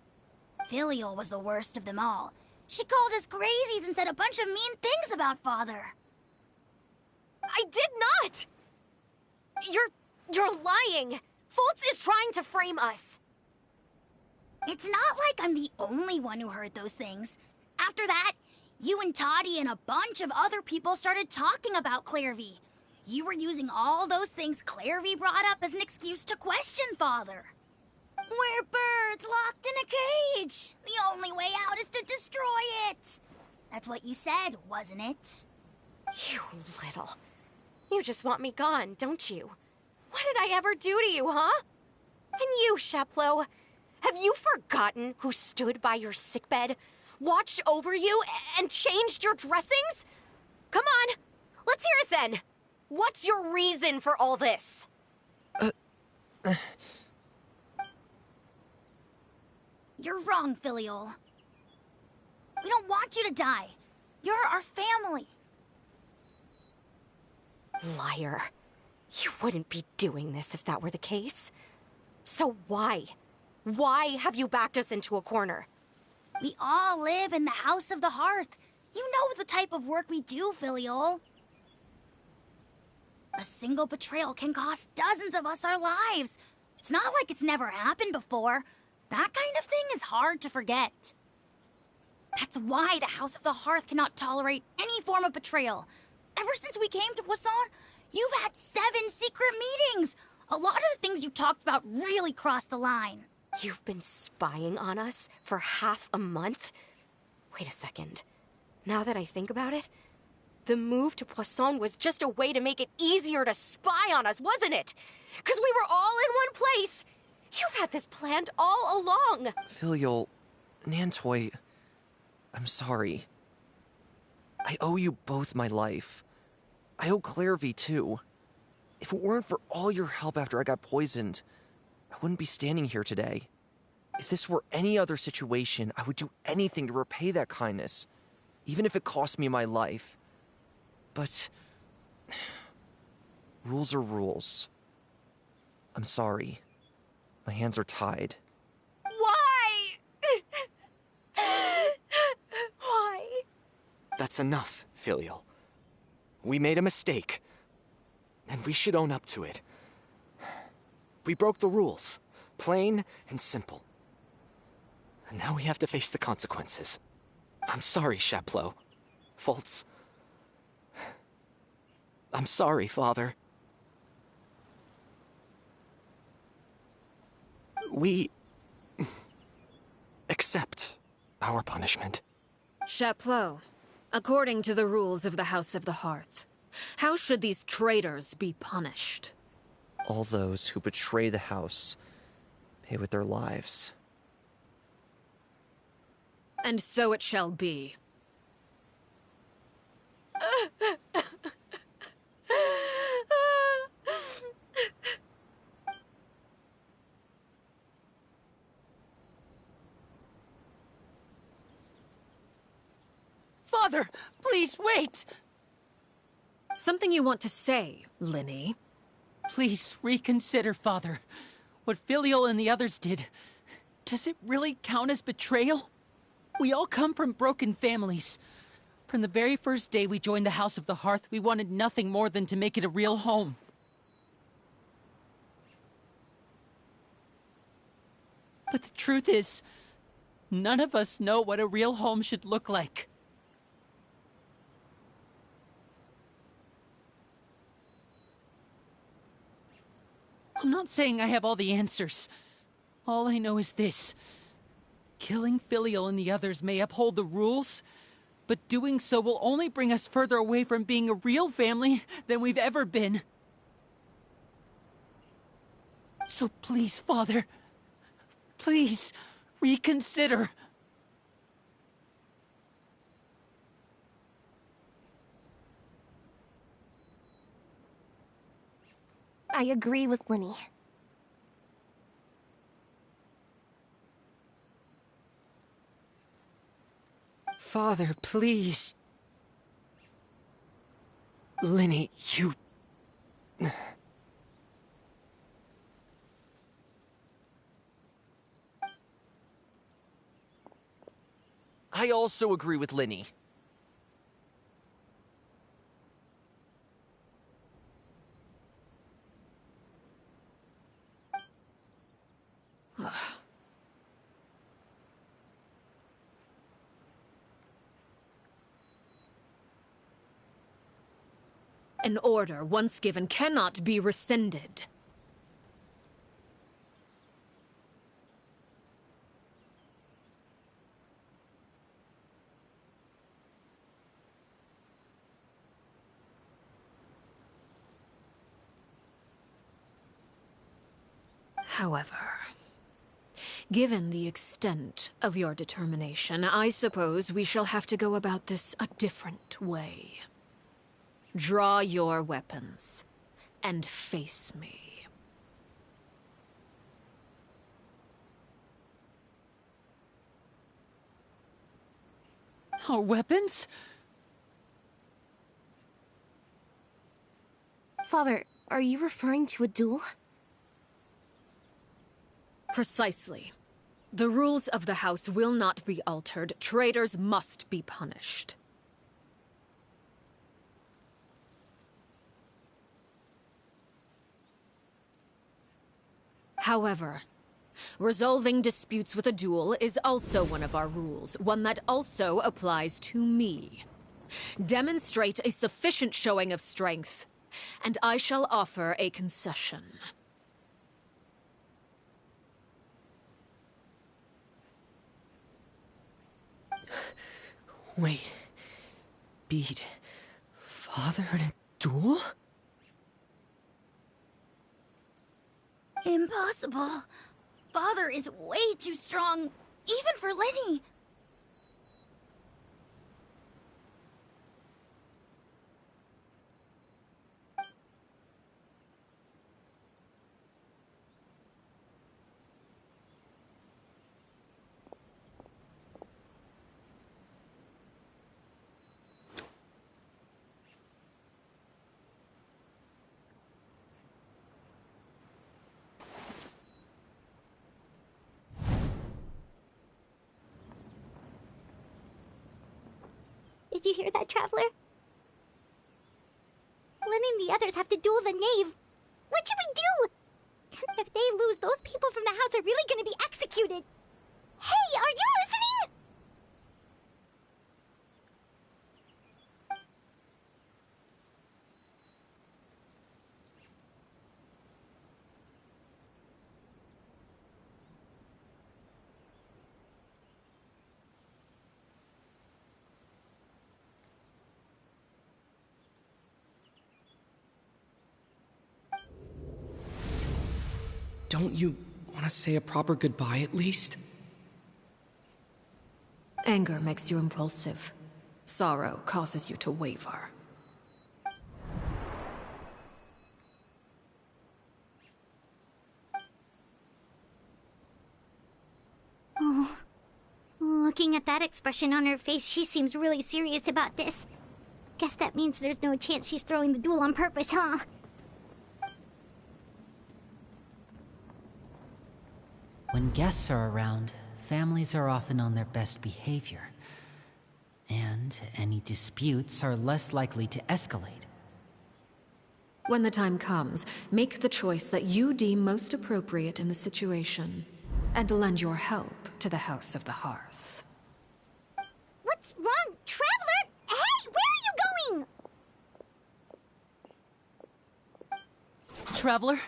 Filial was the worst of them all. She called us crazies and said a bunch of mean things about Father. I did not! You're lying! Fultz is trying to frame us. It's not like I'm the only one who heard those things. After that, you and Toddy and a bunch of other people started talking about Clairvy. You were using all those things Clairvy brought up as an excuse to question Father. We're birds locked in a cage. The only way out is to destroy it. That's what you said, wasn't it? You little... You just want me gone, don't you? What did I ever do to you, huh? And you, Sheplo, have you forgotten who stood by your sickbed, watched over you, and changed your dressings? Come on, let's hear it then. What's your reason for all this? You're wrong, Filial. We don't want you to die. You're our family. Liar. You wouldn't be doing this if that were the case. So why? Why have you backed us into a corner? We all live in the House of the Hearth. You know the type of work we do, Filial. A single betrayal can cost dozens of us our lives. It's not like it's never happened before. That kind of thing is hard to forget. That's why the House of the Hearth cannot tolerate any form of betrayal. Ever since we came to Poisson, you've had 7 secret meetings. A lot of the things you talked about really crossed the line. You've been spying on us for half a month? Wait a second. Now that I think about it, the move to Poisson was just a way to make it easier to spy on us, wasn't it? Because we were all in one place. You've had this planned all along. Filial, Nantoy, I'm sorry. I owe you both my life. I owe Clairvy too. If it weren't for all your help after I got poisoned, I wouldn't be standing here today. If this were any other situation, I would do anything to repay that kindness, even if it cost me my life. But rules are rules. I'm sorry. My hands are tied. Why? Why? That's enough, Filial. We made a mistake, and we should own up to it. We broke the rules, plain and simple. And now we have to face the consequences. I'm sorry, Chaplot. Foltz. I'm sorry, Father. We accept our punishment. Chaplot, according to the rules of the House of the Hearth, how should these traitors be punished? All those who betray the house pay with their lives. And so it shall be. Father, please wait! Something you want to say, Linny? Please reconsider, Father. What Filial and the others did, does it really count as betrayal? We all come from broken families. From the very first day we joined the House of the Hearth, we wanted nothing more than to make it a real home. But the truth is, none of us know what a real home should look like. I'm not saying I have all the answers. All I know is this. Killing Filial and the others may uphold the rules, but doing so will only bring us further away from being a real family than we've ever been. So please, Father, please reconsider. I agree with Linny. Father, please. Linny, you... I also agree with Linny. An order, once given, cannot be rescinded. However, given the extent of your determination, I suppose we shall have to go about this a different way. Draw your weapons and face me. Our weapons? Father, are you referring to a duel? Precisely. The rules of the house will not be altered. Traitors must be punished. However, resolving disputes with a duel is also one of our rules, one that also applies to me. Demonstrate a sufficient showing of strength, and I shall offer a concession. Wait. Beat Father in a duel? Impossible. Father is way too strong, even for Lenny. Did you hear that, Traveler? Lenny and the others have to duel the knave. What should we do? If they lose, those people from the house are really gonna be executed. Hey, are you listening? Don't you want to say a proper goodbye at least? Anger makes you impulsive. Sorrow causes you to waver. Oh. Looking at that expression on her face, she seems really serious about this. Guess that means there's no chance she's throwing the duel on purpose, huh? When guests are around, families are often on their best behavior. And any disputes are less likely to escalate. When the time comes, make the choice that you deem most appropriate in the situation, and lend your help to the House of the Hearth. What's wrong, Traveler? Hey, where are you going? Traveler?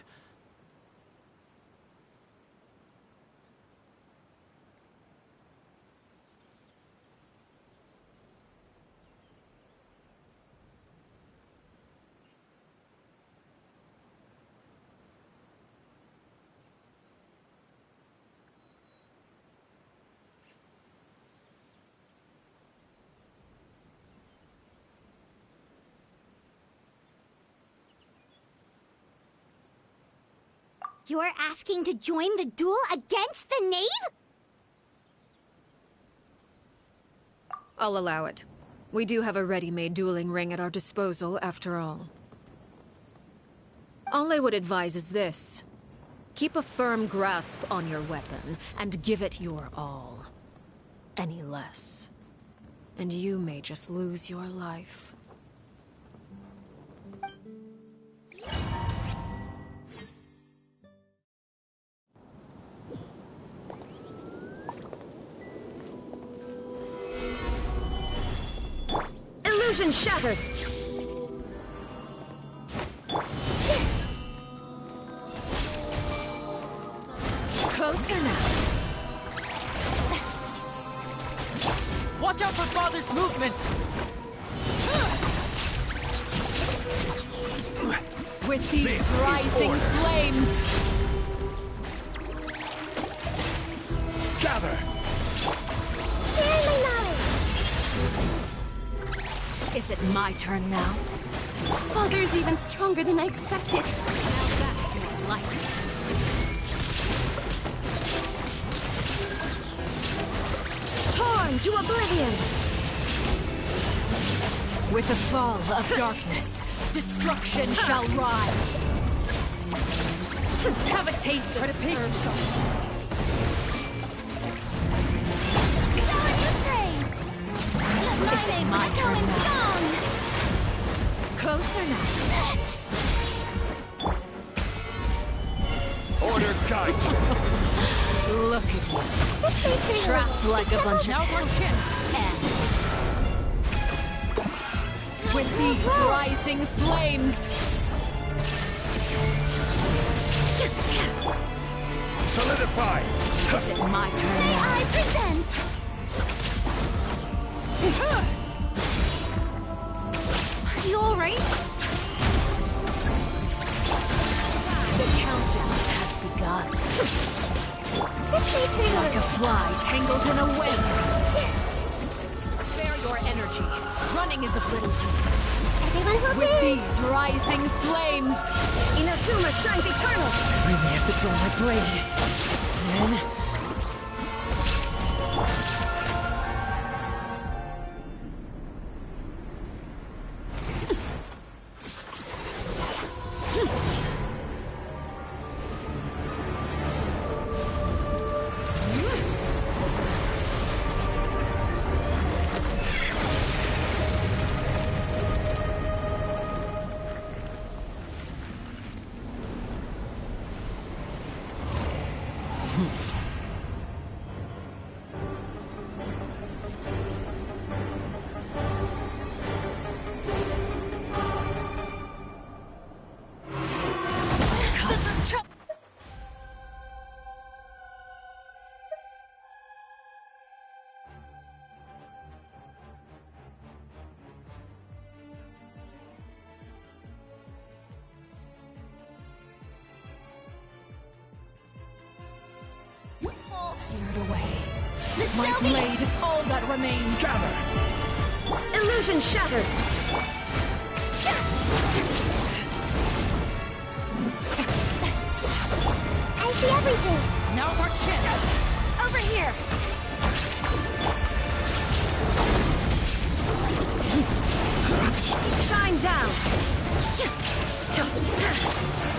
You're asking to join the duel against the knave? I'll allow it. We do have a ready-made dueling ring at our disposal, after all. All I would advise is this. Keep a firm grasp on your weapon, and give it your all. Any less, and you may just lose your life. Illusion shattered! Closer now. Watch out for Father's movements! With these rising flames! Gather! Share my knowledge! Is it my turn now? Father's even stronger than I expected. Now that's more like it. Torn to oblivion! With the fall of darkness, destruction shall rise. Have a taste of patience. Is it my turn now? Closer now. Order guide! fight! Look at you. Trapped like a bunch of ants. With these rising flames. Solidify! Is it my turn May now? I present? Are you alright? The countdown has begun. Like a fly tangled in a web. Spare your energy. Running is of little use. Everyone will With these rising flames. Inazuma shines eternal! I really have to draw my blade. Then... Seared away. My blade is all that remains. Gather! Illusion shattered! I see everything. Now's our chance. Over here. Shine down!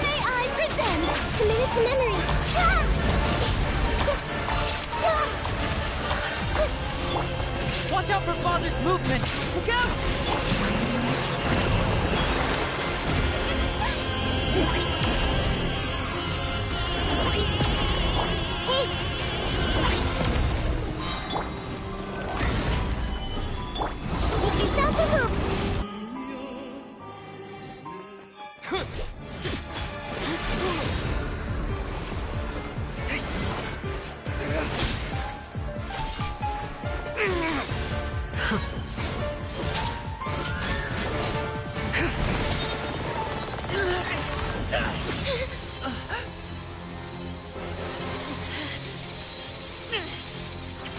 May I present? Committed to memory. Ah! Watch out for Father's movement. Look out! Hey! Make yourself a move.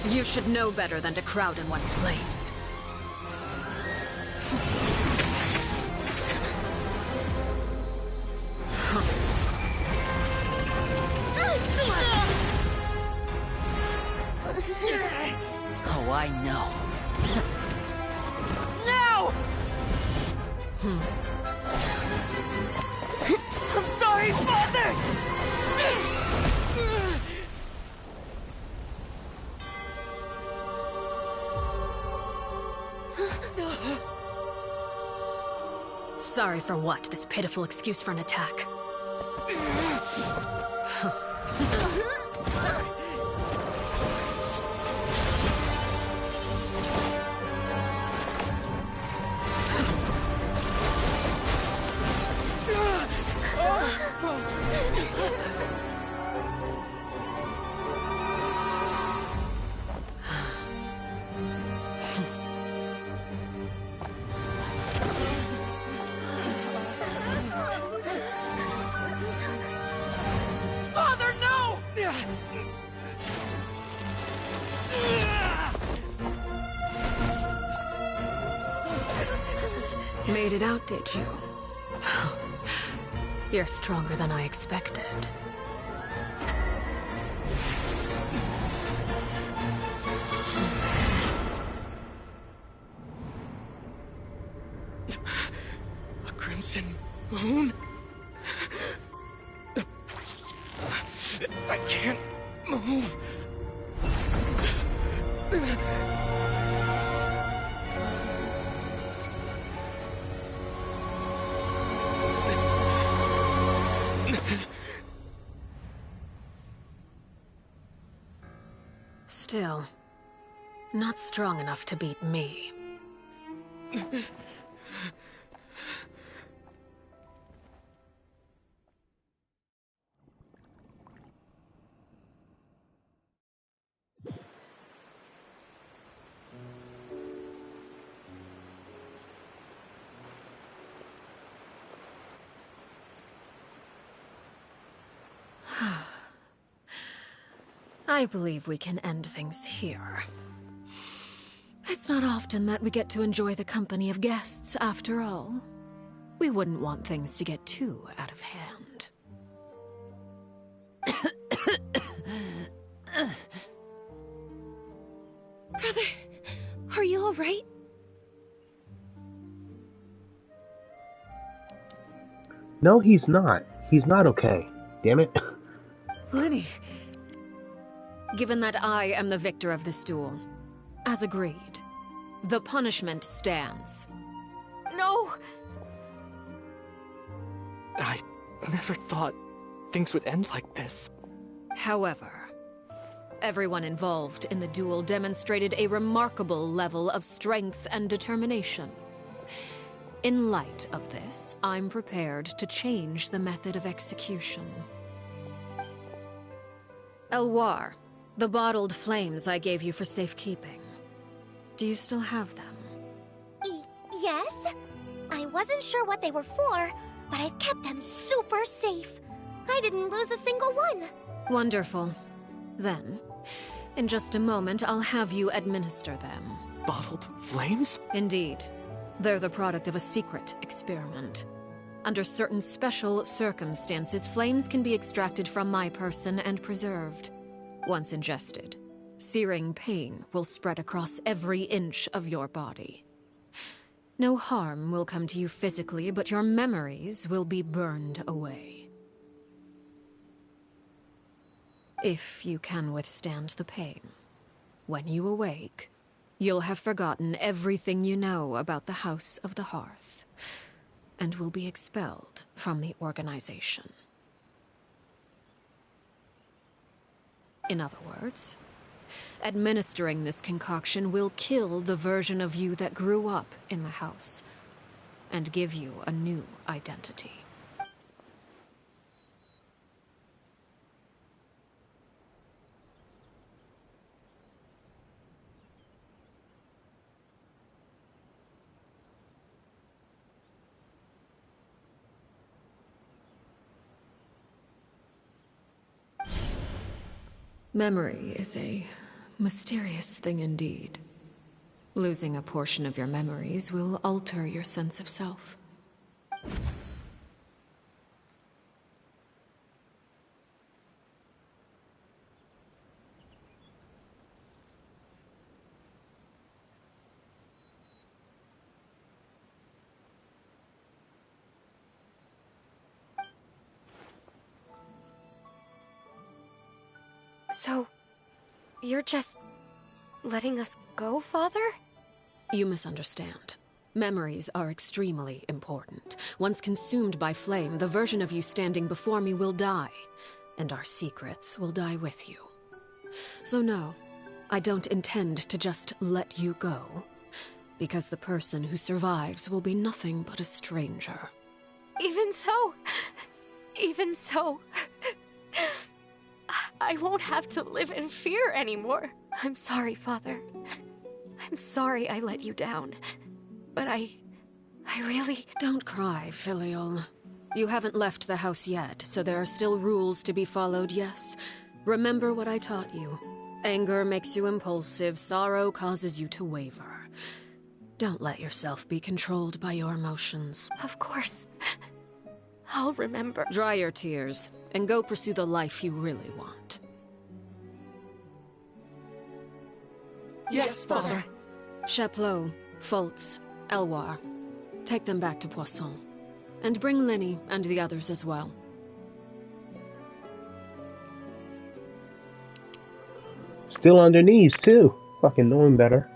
You should know better than to crowd in one place. Oh, I know. Now! I'm sorry, Father! Sorry for what? This pitiful excuse for an attack. Father, no! Made it out, did you? You're stronger than I expected. A crimson moon? I can't move. Still, not strong enough to beat me. I believe we can end things here. It's not often that we get to enjoy the company of guests, after all. We wouldn't want things to get too out of hand. Brother, are you all right? No, he's not. He's not okay. Damn it. Lenny. Given that I am the victor of this duel, as agreed, the punishment stands. No! I never thought things would end like this. However, everyone involved in the duel demonstrated a remarkable level of strength and determination. In light of this, I'm prepared to change the method of execution. Elwar, the bottled flames I gave you for safekeeping. Do you still have them? Yes? I wasn't sure what they were for, but I've kept them super safe. I didn't lose a single one. Wonderful. Then, in just a moment, I'll have you administer them. Bottled flames? Indeed. They're the product of a secret experiment. Under certain special circumstances, flames can be extracted from my person and preserved. Once ingested, searing pain will spread across every inch of your body. No harm will come to you physically, but your memories will be burned away. If you can withstand the pain, when you awake, you'll have forgotten everything you know about the House of the Hearth, and will be expelled from the organization. In other words, administering this concoction will kill the version of you that grew up in the house, and give you a new identity. Memory is a mysterious thing indeed. Losing a portion of your memories will alter your sense of self. So, you're just letting us go, Father? You misunderstand. Memories are extremely important. Once consumed by flame, the version of you standing before me will die, and our secrets will die with you. So no, I don't intend to just let you go, because the person who survives will be nothing but a stranger. Even so, I won't have to live in fear anymore. I'm sorry, Father. I'm sorry I let you down. But I really... Don't cry, Filial. You haven't left the house yet, so there are still rules to be followed, yes? Remember what I taught you. Anger makes you impulsive, sorrow causes you to waver. Don't let yourself be controlled by your emotions. Of course. I'll remember. Dry your tears, and go pursue the life you really want. Yes, Father. Chaplot, Fultz, Elwar. Take them back to Poisson. And bring Lenny and the others as well. Still on their knees, too. Fucking knowing better.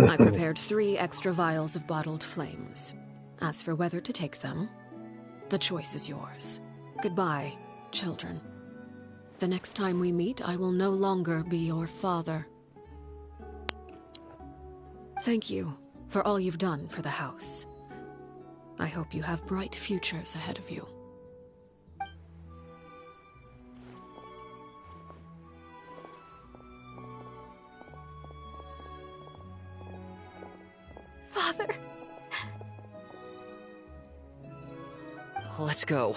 I prepared 3 extra vials of bottled flames. As for whether to take them, the choice is yours. Goodbye, children. The next time we meet, I will no longer be your father. Thank you for all you've done for the house. I hope you have bright futures ahead of you. Father. Let's go.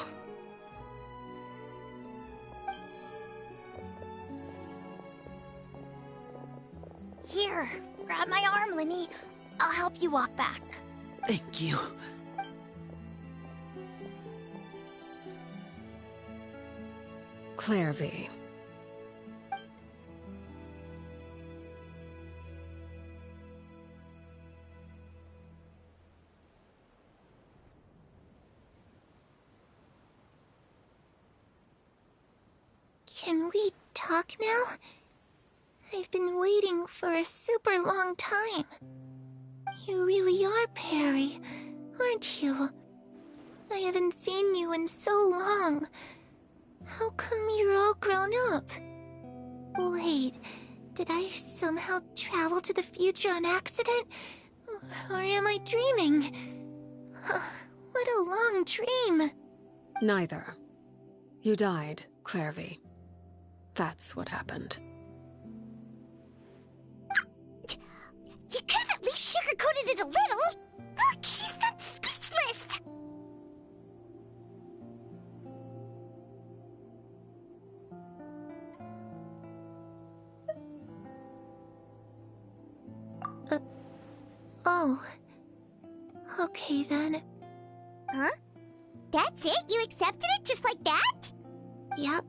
Here, grab my arm, Linny. I'll help you walk back. Thank you. Clairvy. Can we talk now? I've been waiting for a super long time. You really are Perry, aren't you? I haven't seen you in so long. How come you're all grown up? Wait, did I somehow travel to the future on accident? Or am I dreaming? What a long dream. Neither. You died, Clairvy. That's what happened. You could have at least sugarcoated it a little. Look, she's that speechless. Oh. Okay then. Huh? That's it? You accepted it just like that? Yep.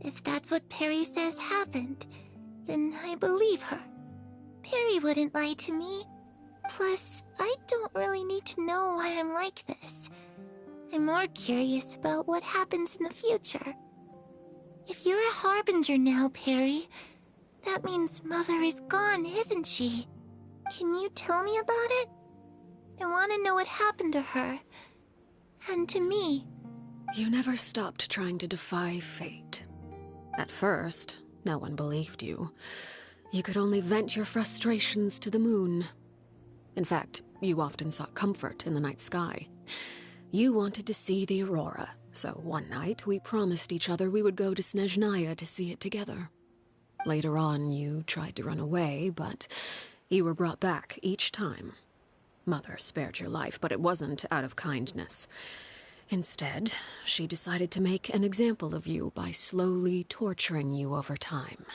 If that's what Perry says happened, then I believe her. Perry wouldn't lie to me. Plus, I don't really need to know why I'm like this. I'm more curious about what happens in the future. If you're a harbinger now, Perry, that means Mother is gone, isn't she? Can you tell me about it? I want to know what happened to her. And to me. You never stopped trying to defy fate. At first, no one believed you. You could only vent your frustrations to the moon. In fact, you often sought comfort in the night sky. You wanted to see the aurora, so one night we promised each other we would go to Snezhnaya to see it together. Later on, you tried to run away, but you were brought back each time. Mother spared your life, but it wasn't out of kindness. Instead, she decided to make an example of you by slowly torturing you over time.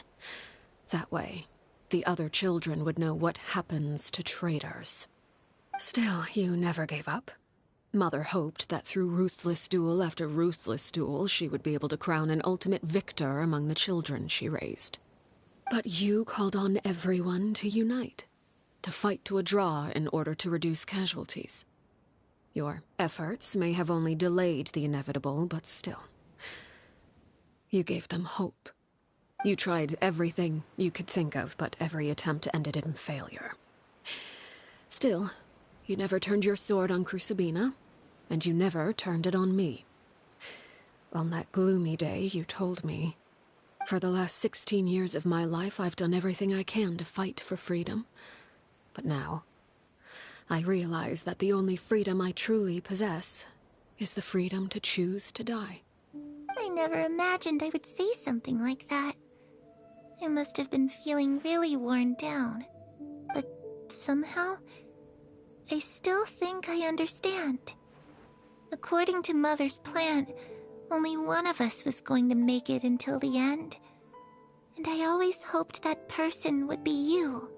That way, the other children would know what happens to traitors. Still, you never gave up. Mother hoped that through ruthless duel after ruthless duel, she would be able to crown an ultimate victor among the children she raised. But you called on everyone to unite, to fight to a draw in order to reduce casualties. Your efforts may have only delayed the inevitable, but still. You gave them hope. You tried everything you could think of, but every attempt ended in failure. Still, you never turned your sword on Crucibina, and you never turned it on me. On that gloomy day, you told me, "For the last 16 years of my life, I've done everything I can to fight for freedom. But now, I realize that the only freedom I truly possess is the freedom to choose to die." I never imagined I would say something like that. I must have been feeling really worn down. But somehow, I still think I understand. According to Mother's plan, only one of us was going to make it until the end. And I always hoped that person would be you.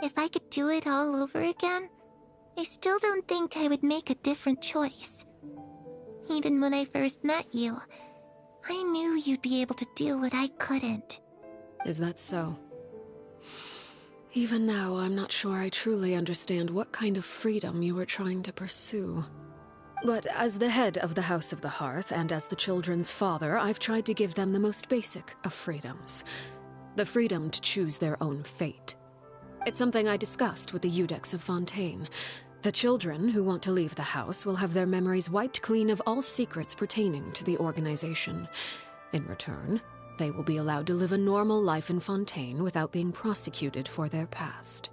If I could do it all over again, I still don't think I would make a different choice. Even when I first met you, I knew you'd be able to do what I couldn't. Is that so? Even now, I'm not sure I truly understand what kind of freedom you were trying to pursue. But as the head of the House of the Hearth, and as the children's father, I've tried to give them the most basic of freedoms. The freedom to choose their own fate. It's something I discussed with the Iudex of Fontaine. The children who want to leave the house will have their memories wiped clean of all secrets pertaining to the organization. In return, they will be allowed to live a normal life in Fontaine without being prosecuted for their past.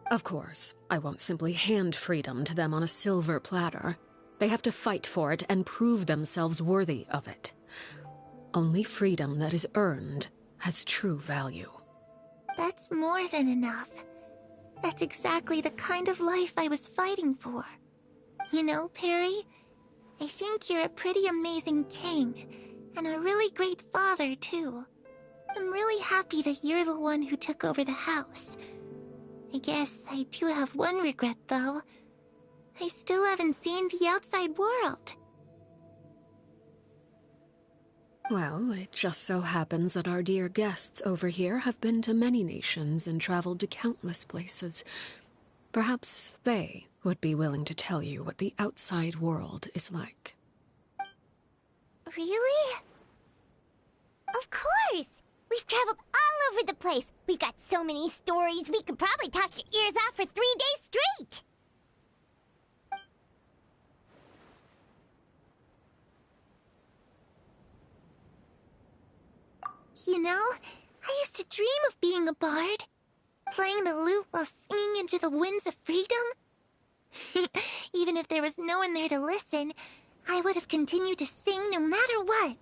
Of course, I won't simply hand freedom to them on a silver platter. They have to fight for it and prove themselves worthy of it. Only freedom that is earned has true value. That's more than enough. That's exactly the kind of life I was fighting for. You know, Perry, I think you're a pretty amazing king, and a really great father, too. I'm really happy that you're the one who took over the house. I guess I do have one regret, though. I still haven't seen the outside world. Well, it just so happens that our dear guests over here have been to many nations and traveled to countless places. Perhaps they would be willing to tell you what the outside world is like. Really? Of course! We've traveled all over the place. We've got so many stories, we could probably talk your ears off for 3 days straight! You know, I used to dream of being a bard. Playing the lute while singing into the winds of freedom. Even if there was no one there to listen, I would have continued to sing no matter what.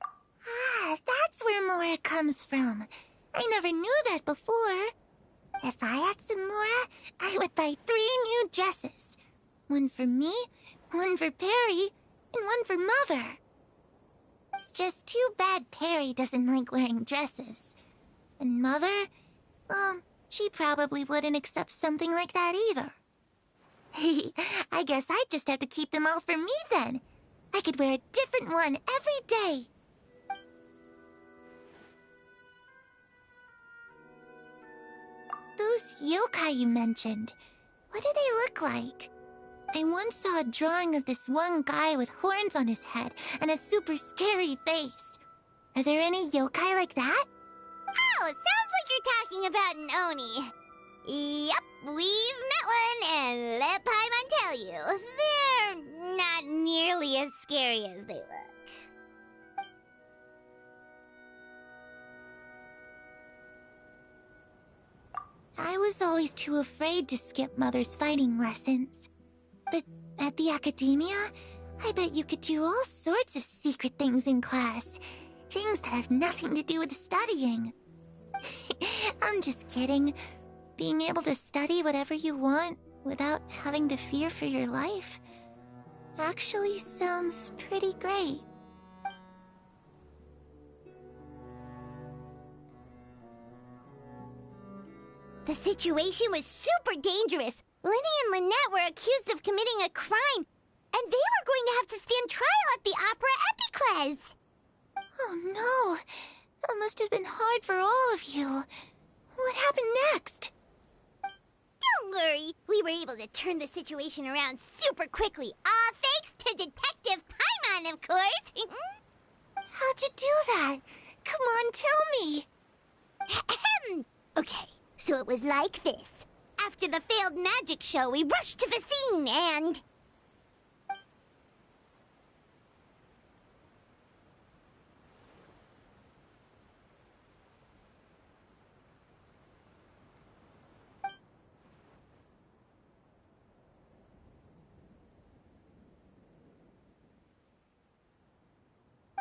Ah, that's where Mora comes from. I never knew that before. If I had some Mora, I would buy 3 new dresses. One for me, one for Perry, and one for Mother. It's just too bad Perry doesn't like wearing dresses. And Mother, well, she probably wouldn't accept something like that either. I guess I'd just have to keep them all for me then. I could wear a different one every day. Those yokai you mentioned, what do they look like? I once saw a drawing of this one guy with horns on his head and a super scary face. Are there any yokai like that? Oh, sounds like you're talking about an Oni. Yep, we've met one, and let Paimon tell you, they're not nearly as scary as they look. I was always too afraid to skip Mother's fighting lessons. But at the academia, I bet you could do all sorts of secret things in class. Things that have nothing to do with studying. I'm just kidding. Being able to study whatever you want without having to fear for your life actually sounds pretty great. The situation was super dangerous. Lenny and Lynette were accused of committing a crime, and they were going to have to stand trial at the Opera Epicles. Oh no, that must have been hard for all of you. What happened next? Don't worry, we were able to turn the situation around super quickly, all thanks to Detective Paimon, of course. How'd you do that? Come on, tell me. Okay, so it was like this. After the failed magic show, we rushed to the scene and...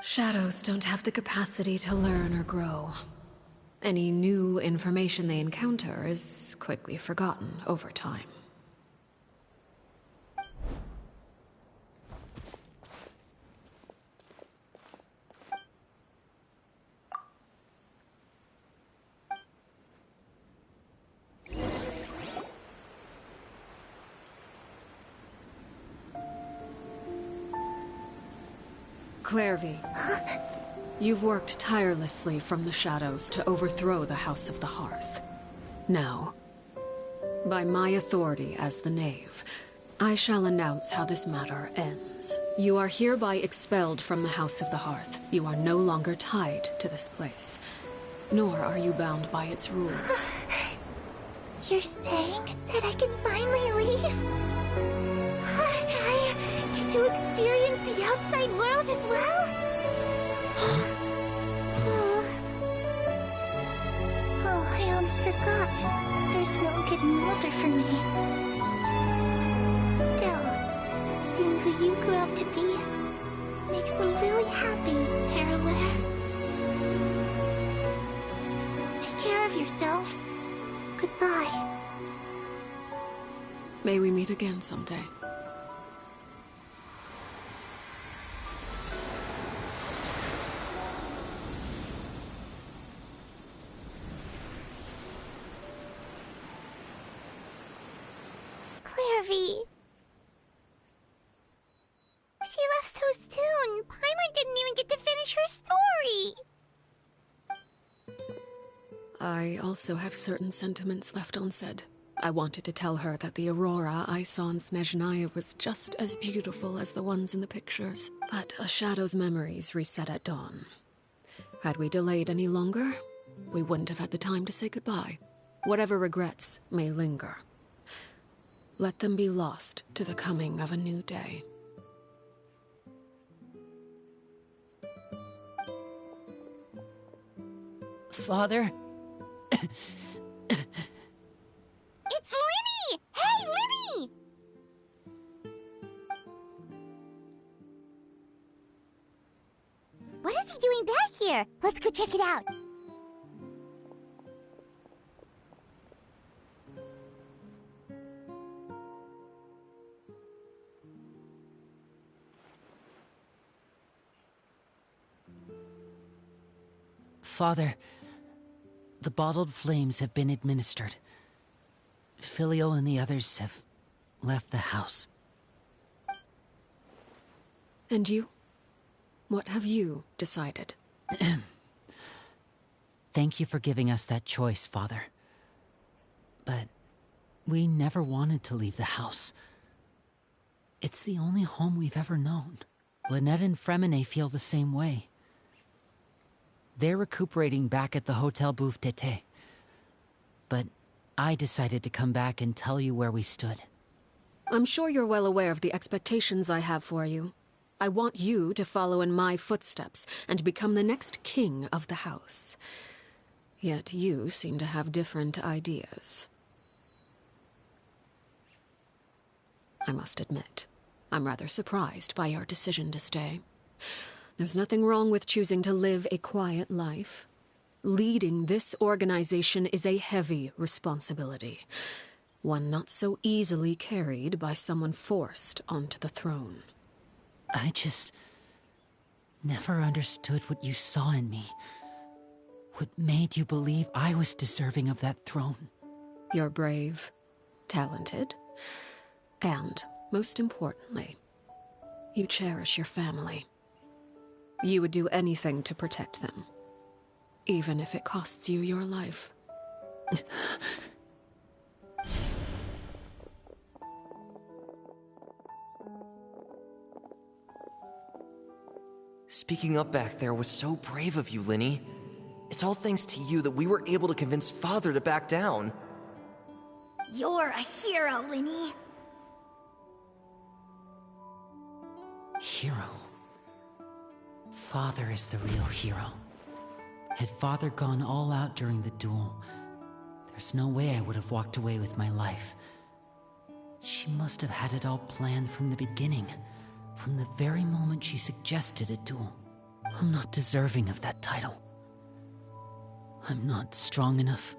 Shadows don't have the capacity to learn or grow. Any new information they encounter is quickly forgotten over time. Clairvy, you've worked tirelessly from the shadows to overthrow the House of the Hearth. Now, by my authority as the Knave, I shall announce how this matter ends. You are hereby expelled from the House of the Hearth. You are no longer tied to this place, nor are you bound by its rules. You're saying that I can finally leave? I get to experience the outside world as well? shelter for me. Still, seeing who you grew up to be makes me really happy, Harroware. Take care of yourself. Goodbye. May we meet again someday. Clairvy. She left so soon. Paimon didn't even get to finish her story. I also have certain sentiments left unsaid. I wanted to tell her that the aurora I saw in Snezhnaya was just as beautiful as the ones in the pictures. But a shadow's memories reset at dawn. Had we delayed any longer, we wouldn't have had the time to say goodbye. Whatever regrets may linger, let them be lost to the coming of a new day. Father? It's Linny! Hey, Linny! What is he doing back here? Let's go check it out. Father, the bottled flames have been administered. Filial and the others have left the house. And you? What have you decided? Thank you for giving us that choice, Father. But we never wanted to leave the house. It's the only home we've ever known. Lynette and Fremine feel the same way. They're recuperating back at the Hotel Bouffe d'été. But I decided to come back and tell you where we stood. I'm sure you're well aware of the expectations I have for you. I want you to follow in my footsteps and become the next king of the house. Yet you seem to have different ideas. I must admit, I'm rather surprised by your decision to stay. There's nothing wrong with choosing to live a quiet life. Leading this organization is a heavy responsibility, one not so easily carried by someone forced onto the throne. I just never understood what you saw in me. What made you believe I was deserving of that throne? You're brave, talented, and, most importantly, you cherish your family. You would do anything to protect them, even if it costs you your life. Speaking up back there was so brave of you, Linny. It's all thanks to you that we were able to convince Father to back down. You're a hero, Linny. Hero. Father is the real hero. Had Father gone all out during the duel, there's no way I would have walked away with my life. She must have had it all planned from the beginning, from the very moment she suggested a duel. I'm not deserving of that title. I'm not strong enough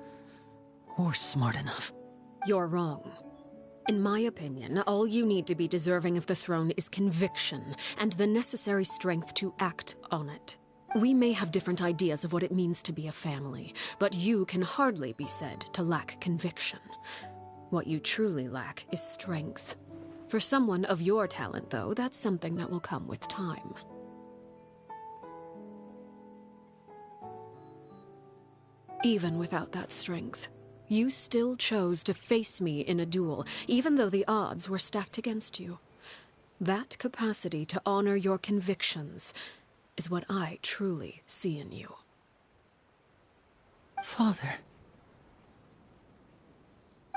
or smart enough. You're wrong. In my opinion, all you need to be deserving of the throne is conviction and the necessary strength to act on it. We may have different ideas of what it means to be a family, but you can hardly be said to lack conviction. What you truly lack is strength. For someone of your talent, though, that's something that will come with time. Even without that strength, you still chose to face me in a duel, even though the odds were stacked against you. That capacity to honor your convictions is what I truly see in you. Father.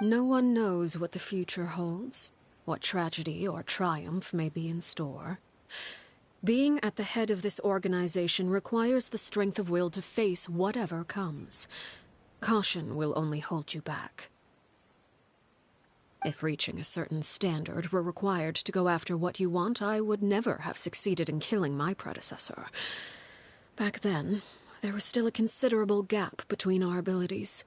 No one knows what the future holds, what tragedy or triumph may be in store. Being at the head of this organization requires the strength of will to face whatever comes. Caution will only hold you back. If reaching a certain standard were required to go after what you want, I would never have succeeded in killing my predecessor. Back then, there was still a considerable gap between our abilities.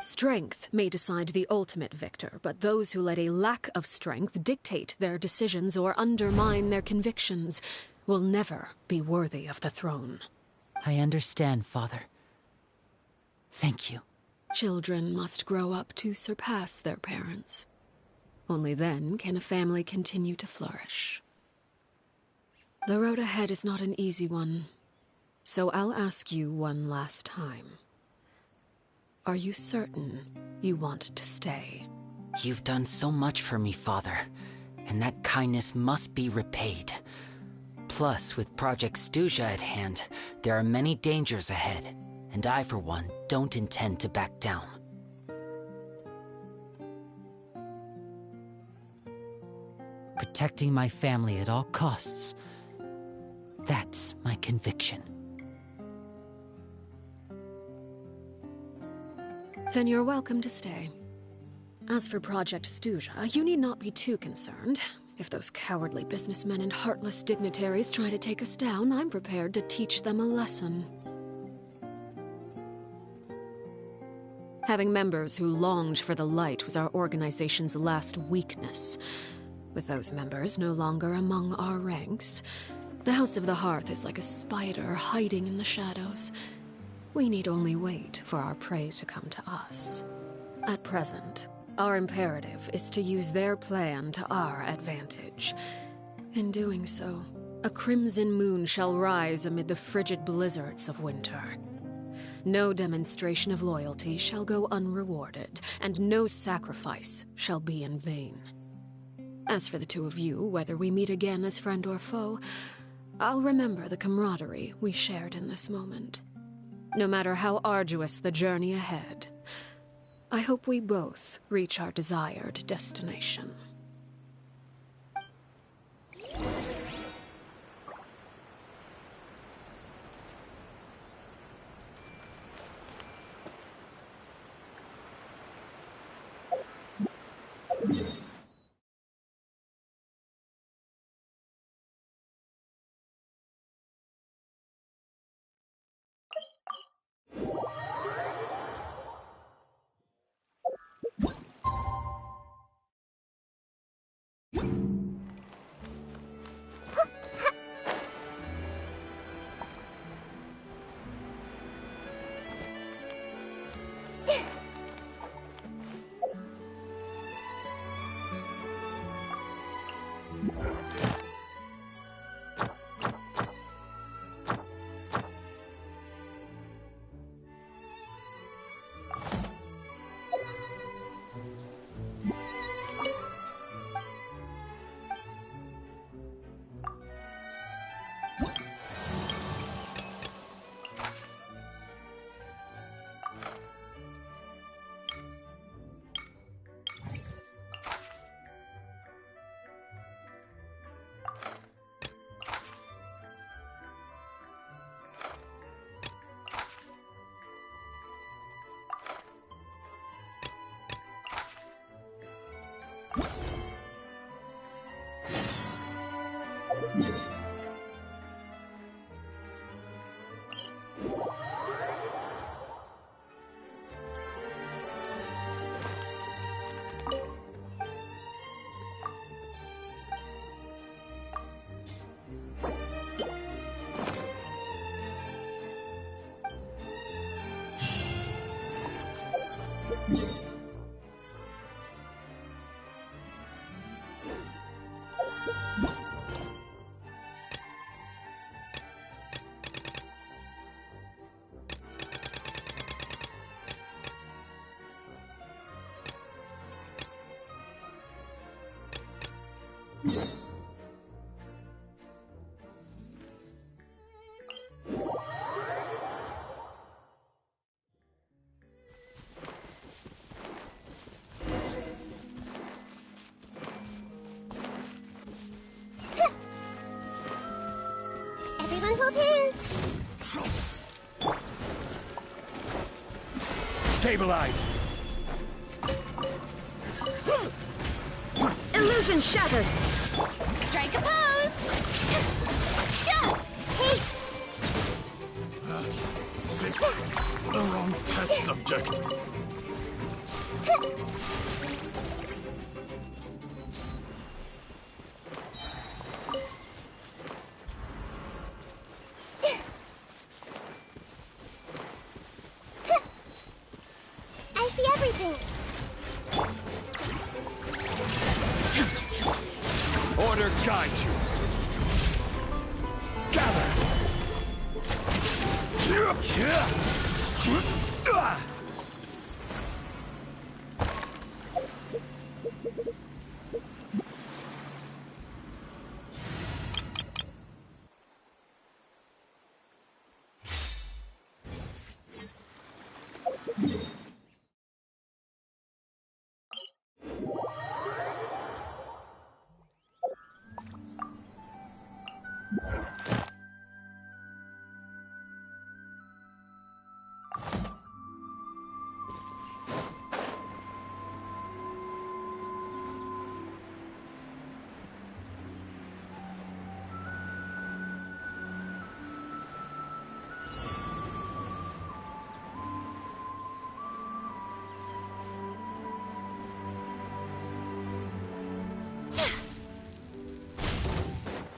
Strength may decide the ultimate victor, but those who let a lack of strength dictate their decisions or undermine their convictions will never be worthy of the throne. I understand, Father. Thank you. Children must grow up to surpass their parents. Only then can a family continue to flourish. The road ahead is not an easy one, so I'll ask you one last time. Are you certain you want to stay? You've done so much for me, Father, and that kindness must be repaid. Plus, with Project Stuja at hand, there are many dangers ahead, and I, for one, don't intend to back down. Protecting my family at all costs. That's my conviction. Then you're welcome to stay. As for Project Stuja, you need not be too concerned. If those cowardly businessmen and heartless dignitaries try to take us down, I'm prepared to teach them a lesson. Having members who longed for the light was our organization's last weakness. With those members no longer among our ranks, the House of the Hearth is like a spider hiding in the shadows. We need only wait for our prey to come to us. At present, our imperative is to use their plan to our advantage. In doing so, a crimson moon shall rise amid the frigid blizzards of winter. No demonstration of loyalty shall go unrewarded, and no sacrifice shall be in vain. As for the two of you, whether we meet again as friend or foe, I'll remember the camaraderie we shared in this moment. No matter how arduous the journey ahead, I hope we both reach our desired destination. Everyone hold hands. Stabilize! Illusion shattered! Strike a pose! Hey! The wrong test subject. I see everything. Order guide you. Gather.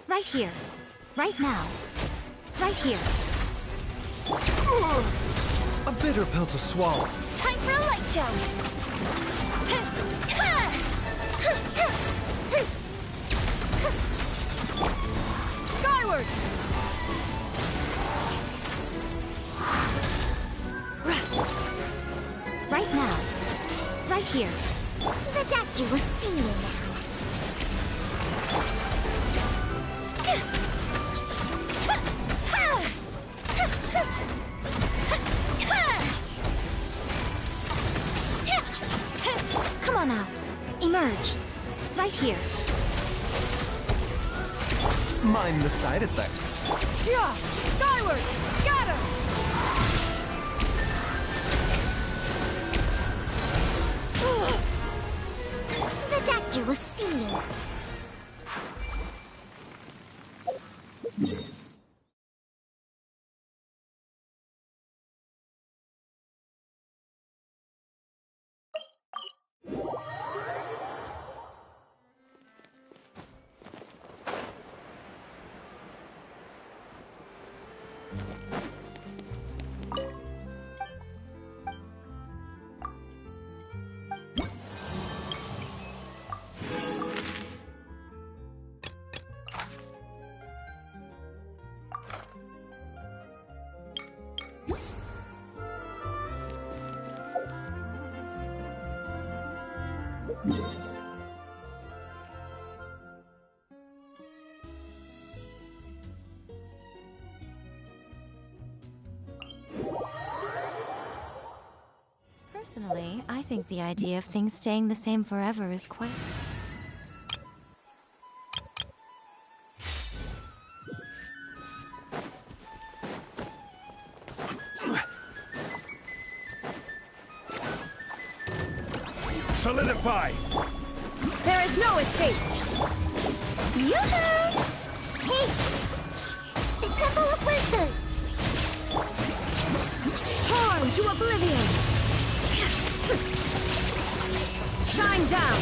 Right here. Right now. Right here. A bitter pill to swallow. Time for a light show! Skyward! Right now. Right here. The doctor will see you now. Come on out. Emerge. Right here. Mind the side effects. Yeah! Skyward! Scatter! The doctor will see you. Personally, I think the idea of things staying the same forever is quite... Solidify! There is no escape! Yoo-hoo! Hey! The Temple of Wisdom! Torn to oblivion! Shine down!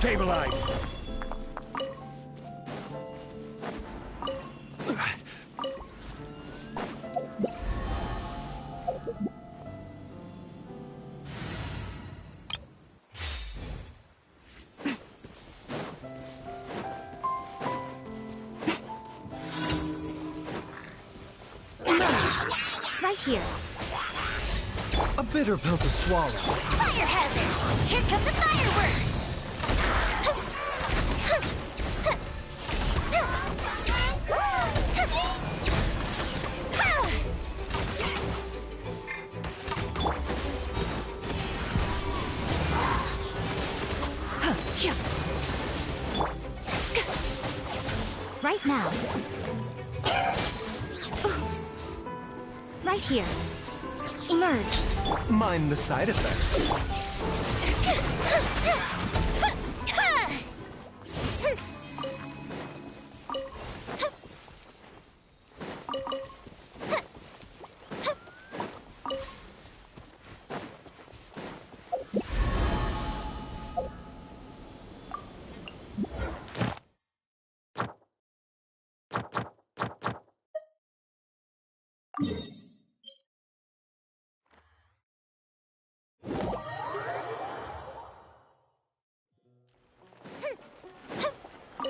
Stabilize! Right here. A bitter pill to swallow. Fire hazard! Here come the fireworks! Right now. Right here. Emerge. Mind the side effects.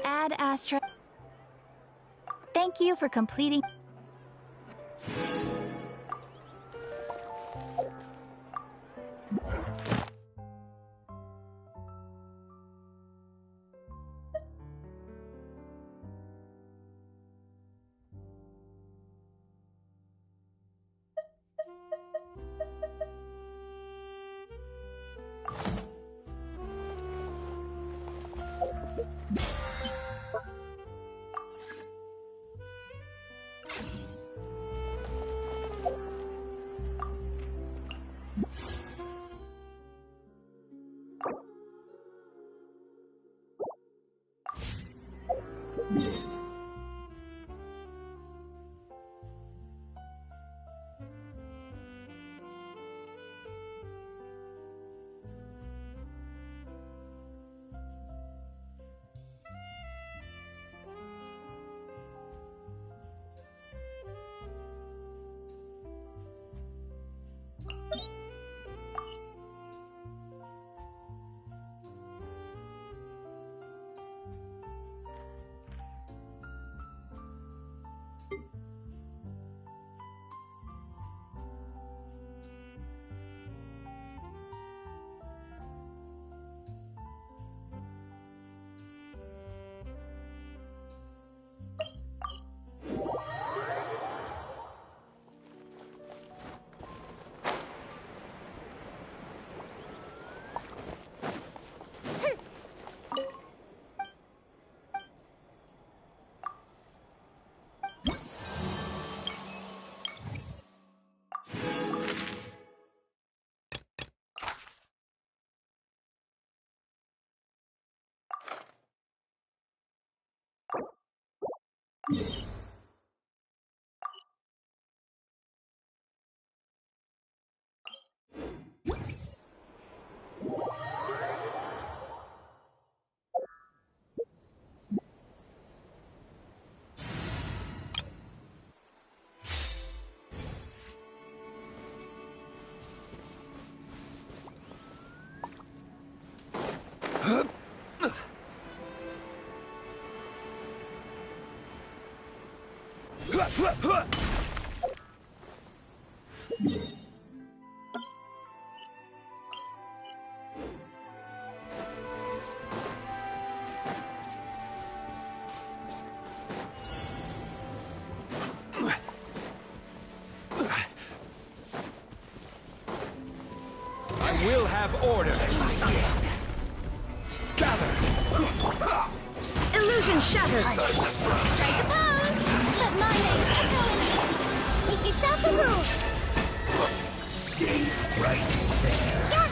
Add Astra. Thank you for completing. I will have order. Gather. Illusion shattered! Strike a pose! Let my name echo! Make yourself a move! Stay right there.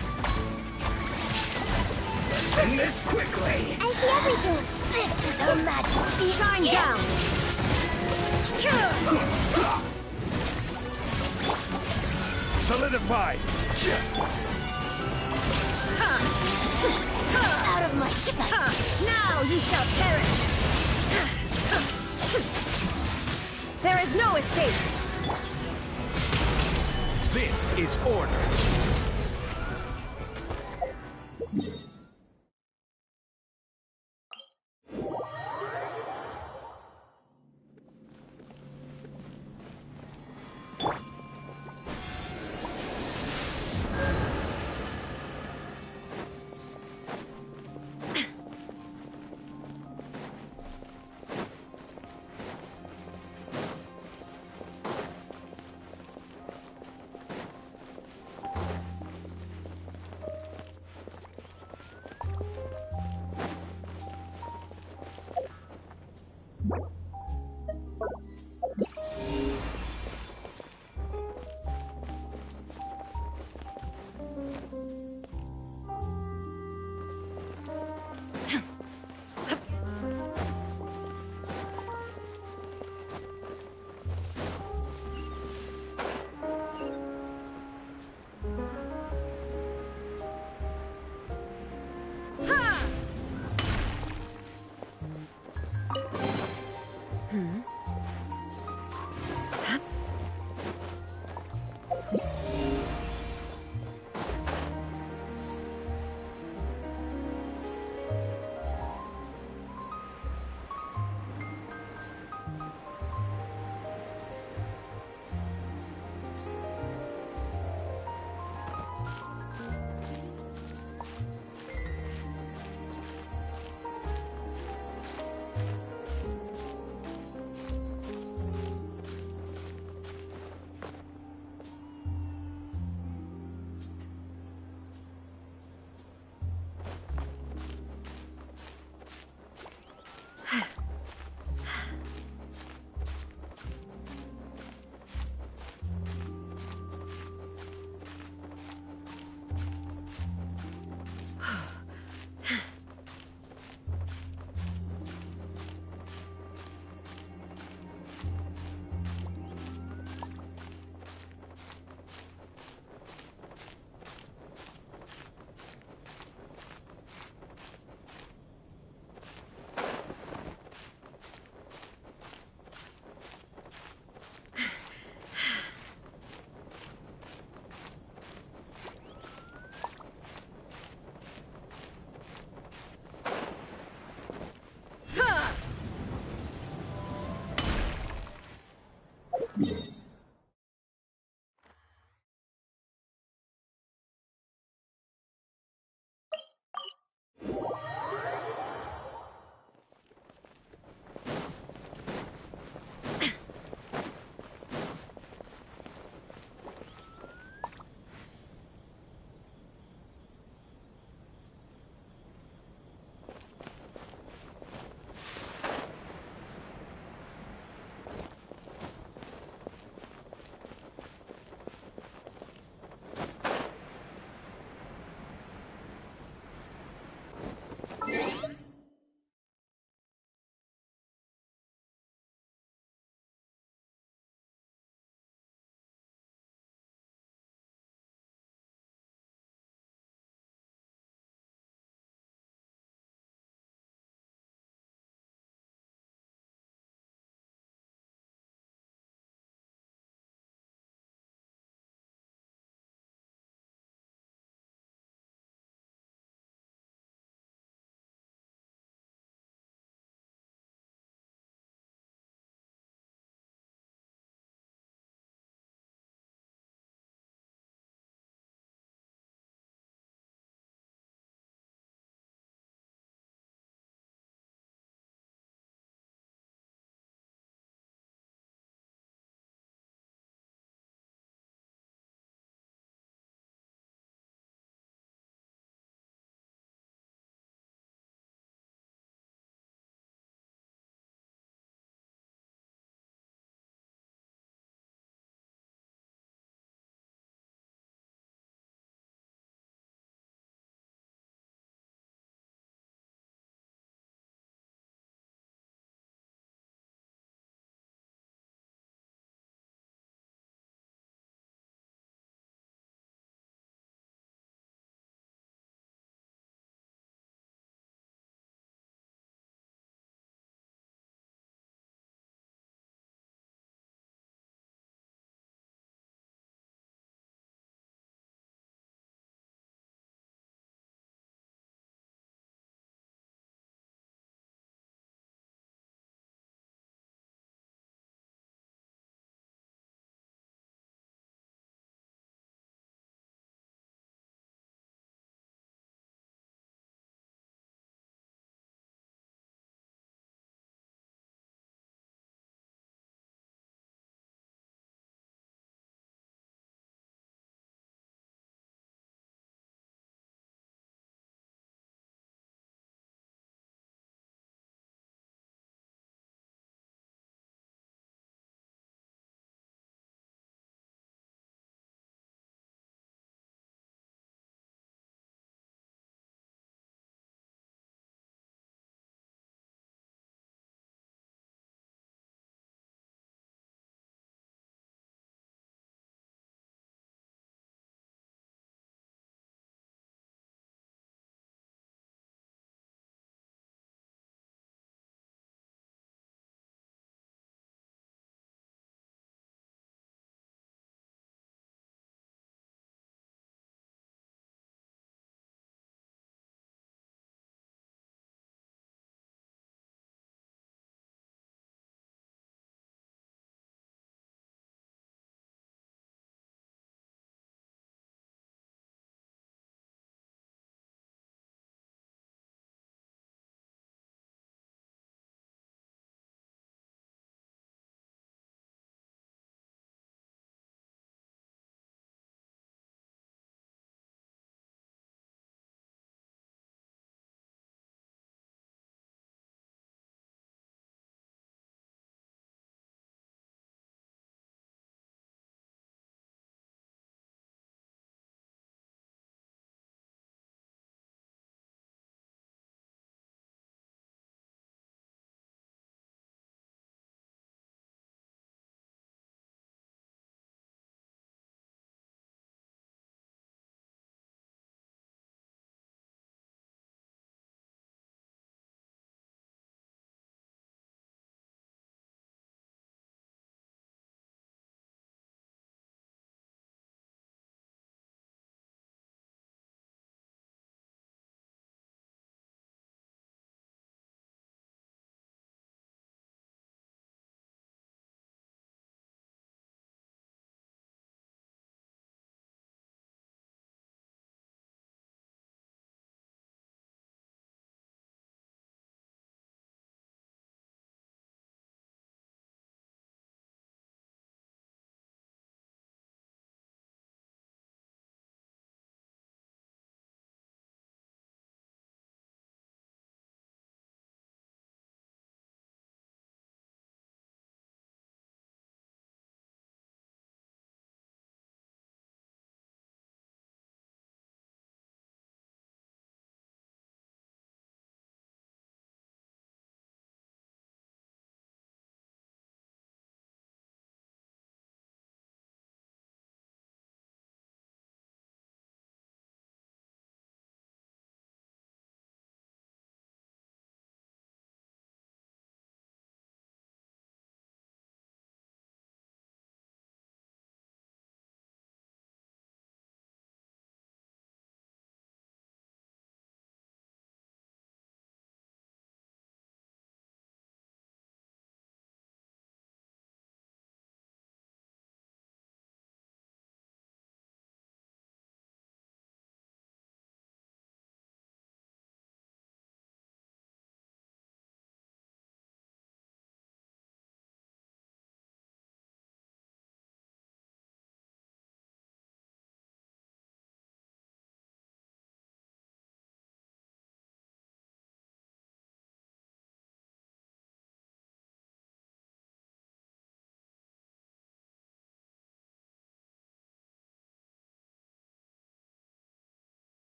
Send this quickly! I see everything! This is her majesty! Shine down! Solidify! Out of my sight! Now you shall perish! There is no escape! This is order!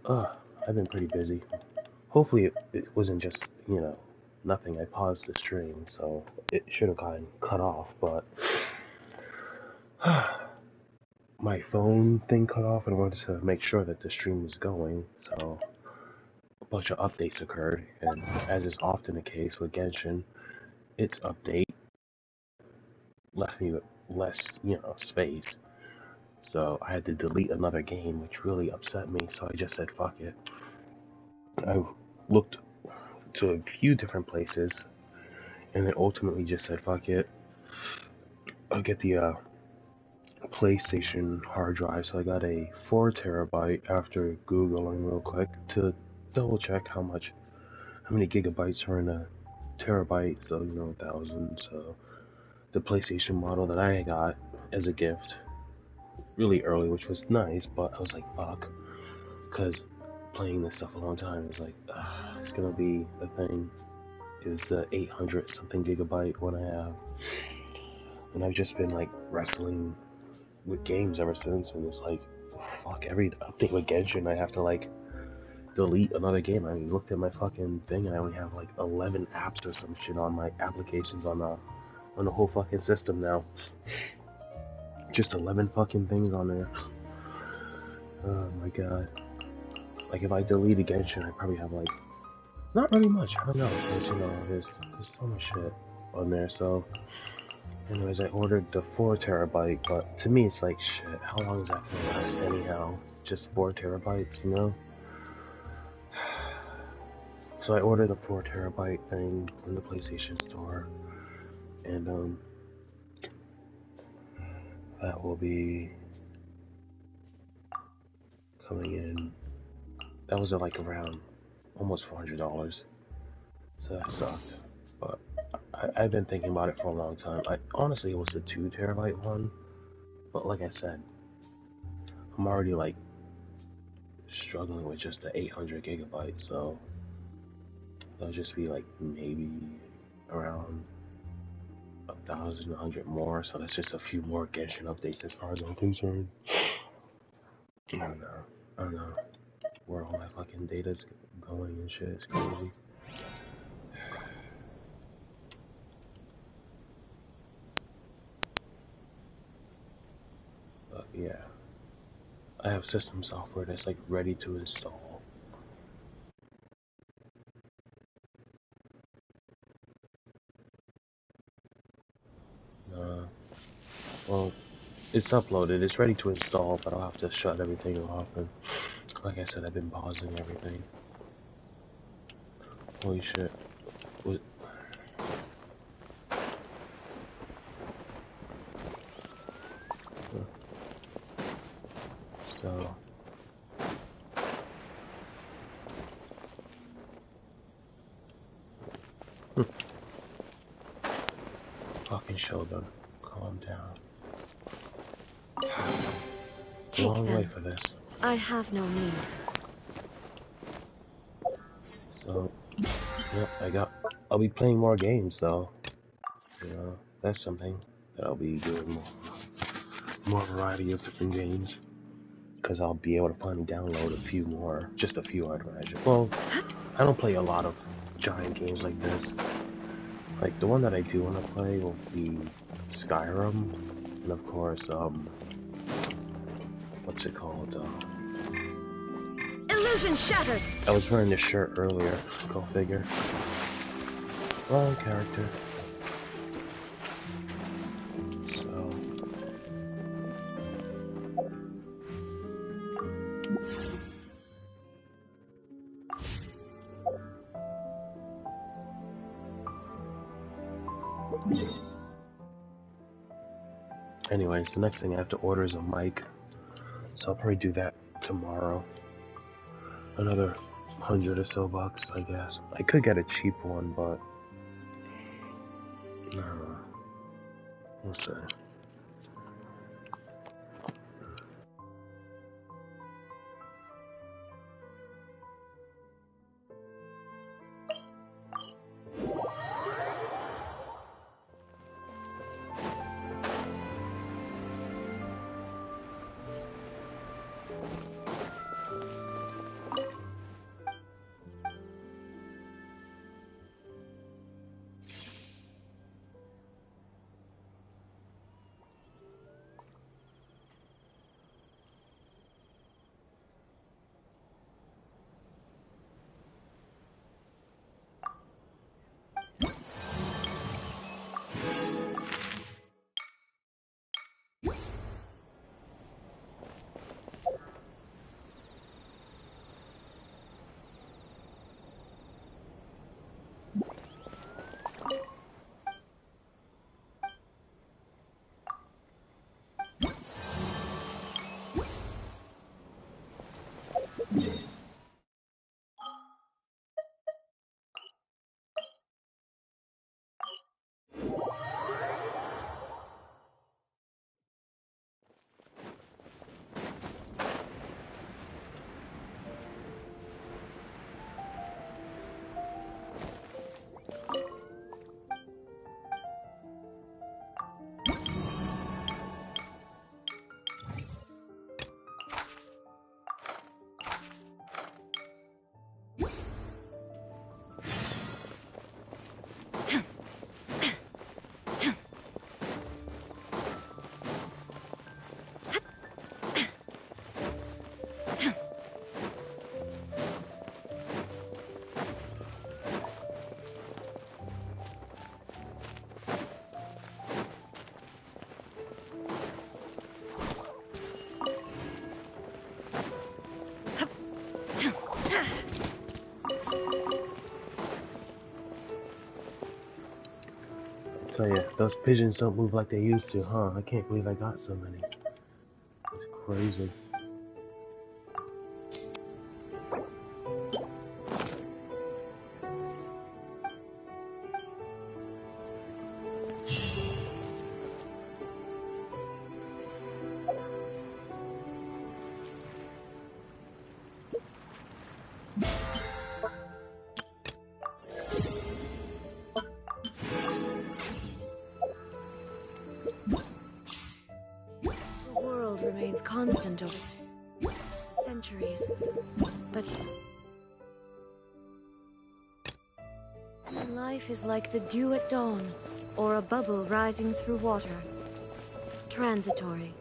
I've been pretty busy. Hopefully it wasn't just, nothing. I paused the stream, so it should have gotten cut off, but my phone thing cut off and I wanted to make sure that the stream was going, so a bunch of updates occurred, and as is often the case with Genshin, its update left me with less, space. So I had to delete another game, which really upset me, so I just said fuck it. I looked to a few different places, and then ultimately just said fuck it. I'll get the PlayStation hard drive, so I got a 4 terabyte after Googling real quick to double check how many gigabytes are in a terabyte, so 1,000. So the PlayStation model that I got as a gift really early, which was nice, but I was like, fuck, because playing this stuff a long time is like, it's gonna be a thing. It was the 800 something gigabyte one I have, and I've just been like wrestling with games ever since, and it's like, fuck, every update with Genshin I have to like delete another game. I looked at my fucking thing and I only have like 11 apps or some shit on my applications on the whole fucking system now. Just 11 fucking things on there. Oh my god. Like if I delete Genshin, I probably have like, not really much, I don't know, because there's so much shit on there. So anyways, I ordered the 4 terabyte, but to me it's like, shit, how long is that gonna last anyhow? Just 4 terabytes, So I ordered a 4 terabyte thing from the PlayStation Store, and that will be coming in. That was at like around almost $400, so that sucked. But I've been thinking about it for a long time. Honestly, it was the 2 terabyte one, but like I said, I'm already like struggling with just the 800 gigabyte, so it'll just be like maybe around 1,000, 100 more. So that's just a few more Genshin updates as far as I'm concerned. I don't know where all my fucking data's going and shit. It's crazy. But yeah, I have system software that's like ready to install. Well, it's uploaded, it's ready to install, but I'll have to shut everything off, and like I said, I've been pausing everything. Holy shit. What? So... Fucking Shogun, calm down. Take Long them. way for this. I have no need. So, yeah, I'll be playing more games though. That's something that I'll be doing more variety of different games. Because I'll be able to finally download a few more. Just a few, I'd imagine. Well, I don't play a lot of giant games like this. Like, the one that I do want to play will be Skyrim. And of course, what's it called? Illusion shattered! I was wearing this shirt earlier. Go figure. Wrong character. So... Anyways, the next thing I have to order is a mic. So I'll probably do that tomorrow. Another 100 or so bucks, I guess. I could get a cheap one, but we'll see. So yeah, those pigeons don't move like they used to, huh? I can't believe I got so many. It's crazy. The world remains constant over centuries, but life is like the dew at dawn, or a bubble rising through water. Transitory.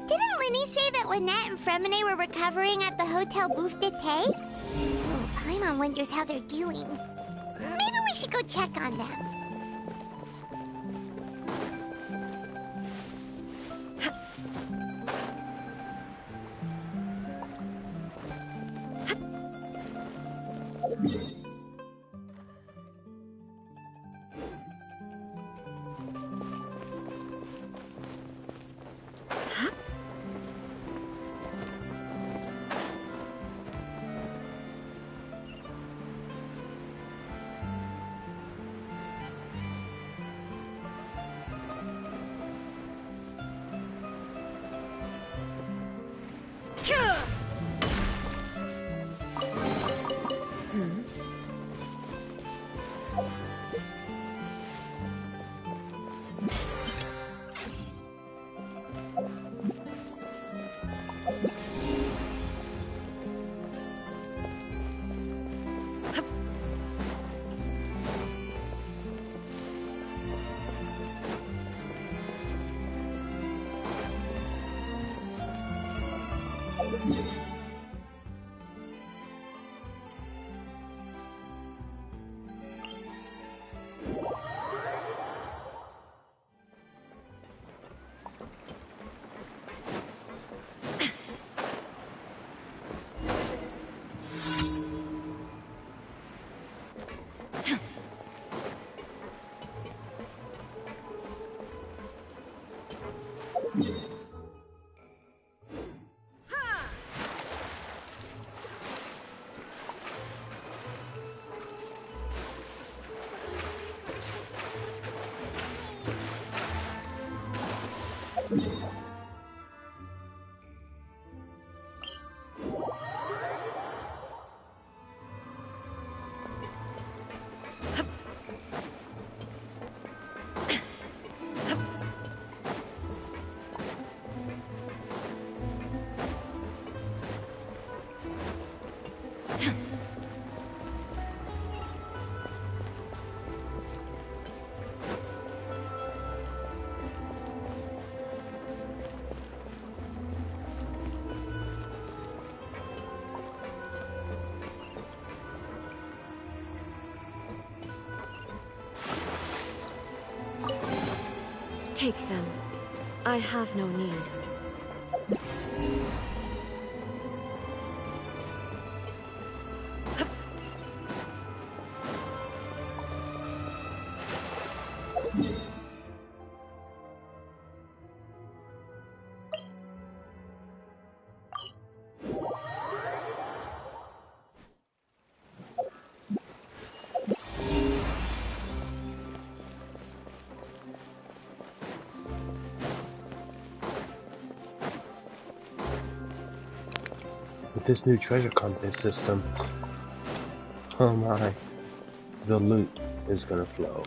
Didn't Linny say that Lynette and Fremine were recovering at the Hotel Bouffe d'été? Oh, Paimon wonders how they're doing. Maybe we should go check on them. Take them. I have no need. With this new treasure compass system, oh my, the loot is gonna flow.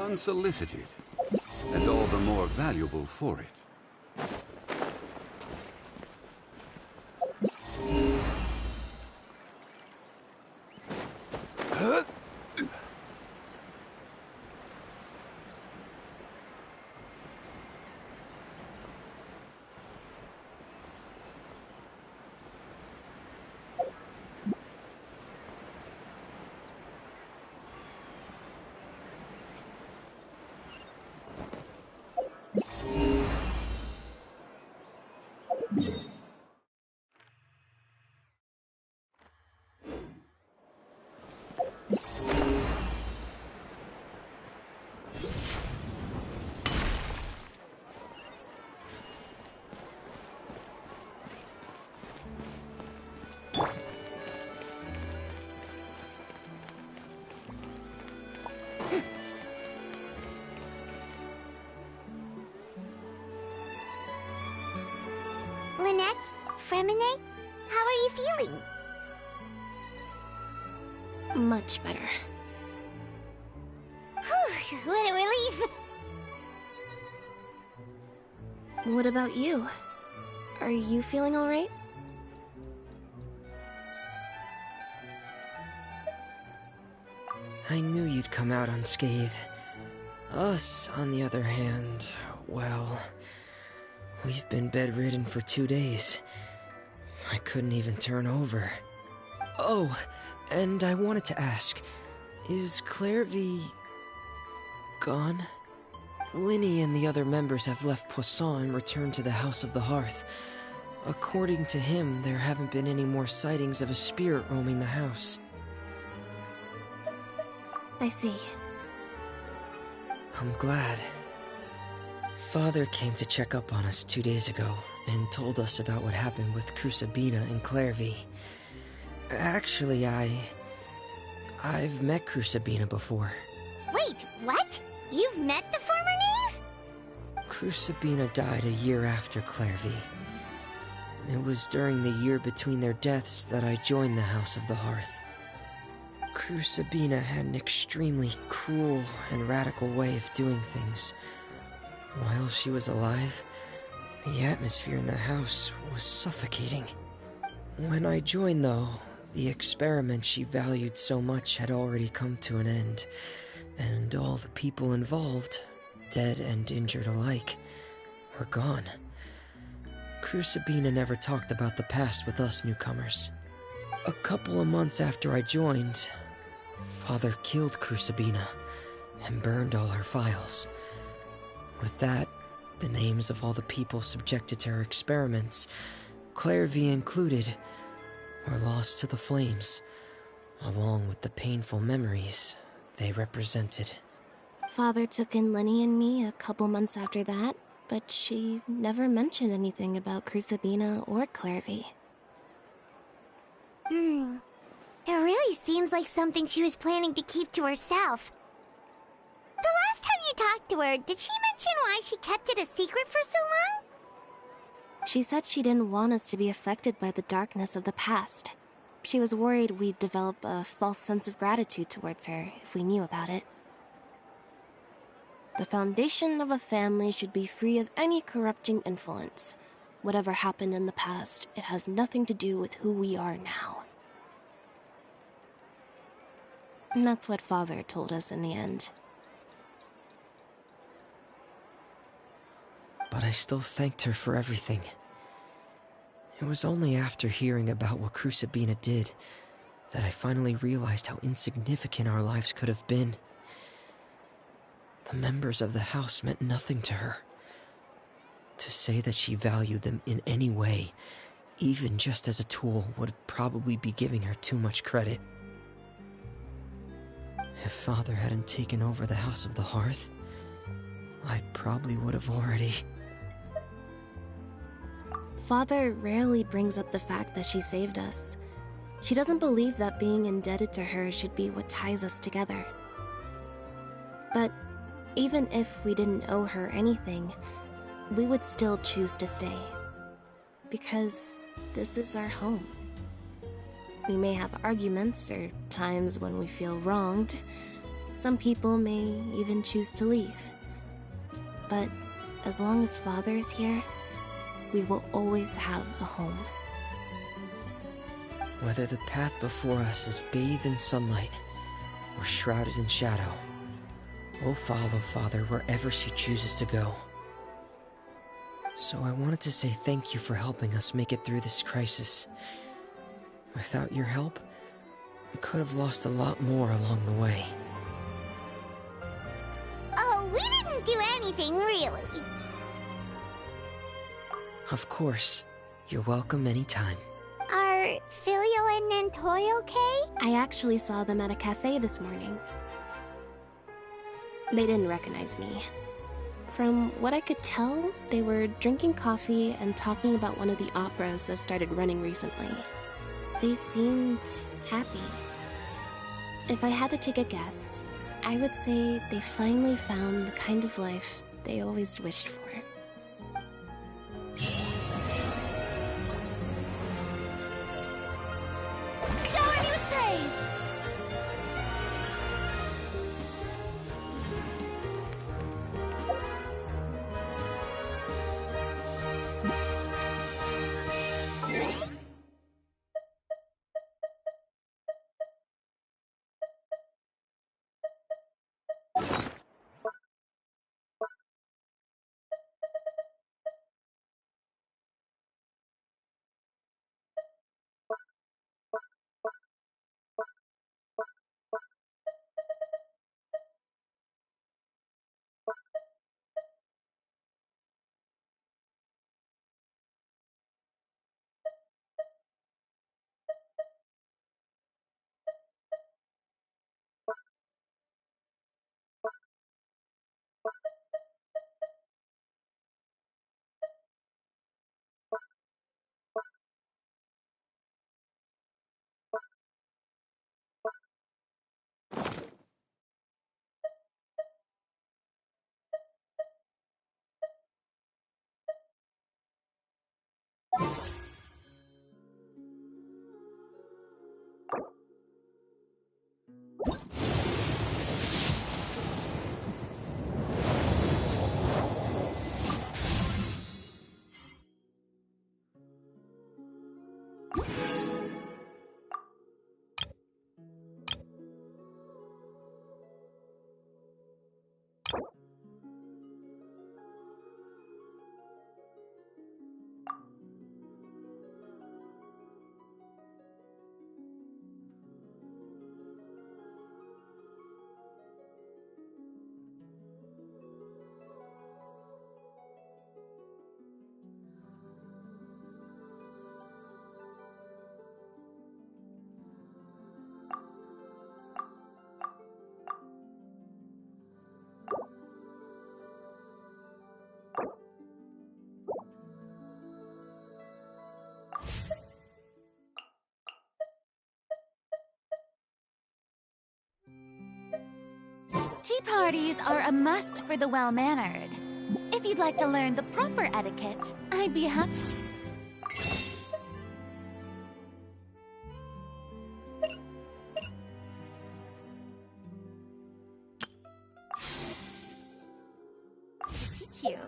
Unsolicited, and all the more valuable for it. Lynette? Fremine? How are you feeling? Much better. Whew, what a relief! What about you? Are you feeling alright? I knew you'd come out unscathed. Us, on the other hand, well, we've been bedridden for 2 days. I couldn't even turn over. Oh, and I wanted to ask, is Clairvy gone? Linny and the other members have left Poisson and returned to the House of the Hearth. According to him, there haven't been any more sightings of a spirit roaming the house. I see. I'm glad. Father came to check up on us 2 days ago and told us about what happened with Crucibina and Clairvy. Actually, I've met Crucibina before. Wait, what? You've met the former knave? Crucibina died a year after Clairvy. It was during the year between their deaths that I joined the House of the Hearth. Crucibina had an extremely cruel and radical way of doing things. While she was alive, the atmosphere in the house was suffocating. When I joined, though, the experiment she valued so much had already come to an end, and all the people involved, dead and injured alike, were gone. Crucibina never talked about the past with us newcomers. A couple of months after I joined, Father killed Crucibina and burned all her files. With that, the names of all the people subjected to her experiments, Clairvy included, were lost to the flames, along with the painful memories they represented. Father took in Lenny and me a couple months after that, but she never mentioned anything about Crucibina or Clairvy. It really seems like something she was planning to keep to herself. The last time you talked to her, did she mention why she kept it a secret for so long? She said she didn't want us to be affected by the darkness of the past. She was worried we'd develop a false sense of gratitude towards her if we knew about it. The foundation of a family should be free of any corrupting influence. Whatever happened in the past, it has nothing to do with who we are now. And that's what Father told us in the end. But I still thanked her for everything. It was only after hearing about what Crucibina did that I finally realized how insignificant our lives could have been. The members of the house meant nothing to her. To say that she valued them in any way, even just as a tool, would probably be giving her too much credit. If Father hadn't taken over the House of the Hearth, I probably would have already... Father rarely brings up the fact that she saved us. She doesn't believe that being indebted to her should be what ties us together. But even if we didn't owe her anything, we would still choose to stay. Because this is our home. We may have arguments or times when we feel wronged. Some people may even choose to leave. But as long as Father is here, we will always have a home. Whether the path before us is bathed in sunlight or shrouded in shadow, we'll follow Father wherever she chooses to go. So I wanted to say thank you for helping us make it through this crisis. Without your help, we could have lost a lot more along the way. Oh, we didn't do anything, really. Of course. You're welcome anytime. Are Filial and Nantoy okay? I actually saw them at a cafe this morning. They didn't recognize me. From what I could tell, they were drinking coffee and talking about one of the operas that started running recently. They seemed happy. If I had to take a guess, I would say they finally found the kind of life they always wished for. Shower me with praise! Tea parties are a must for the well-mannered. If you'd like to learn the proper etiquette, I'd be happy. To teach you.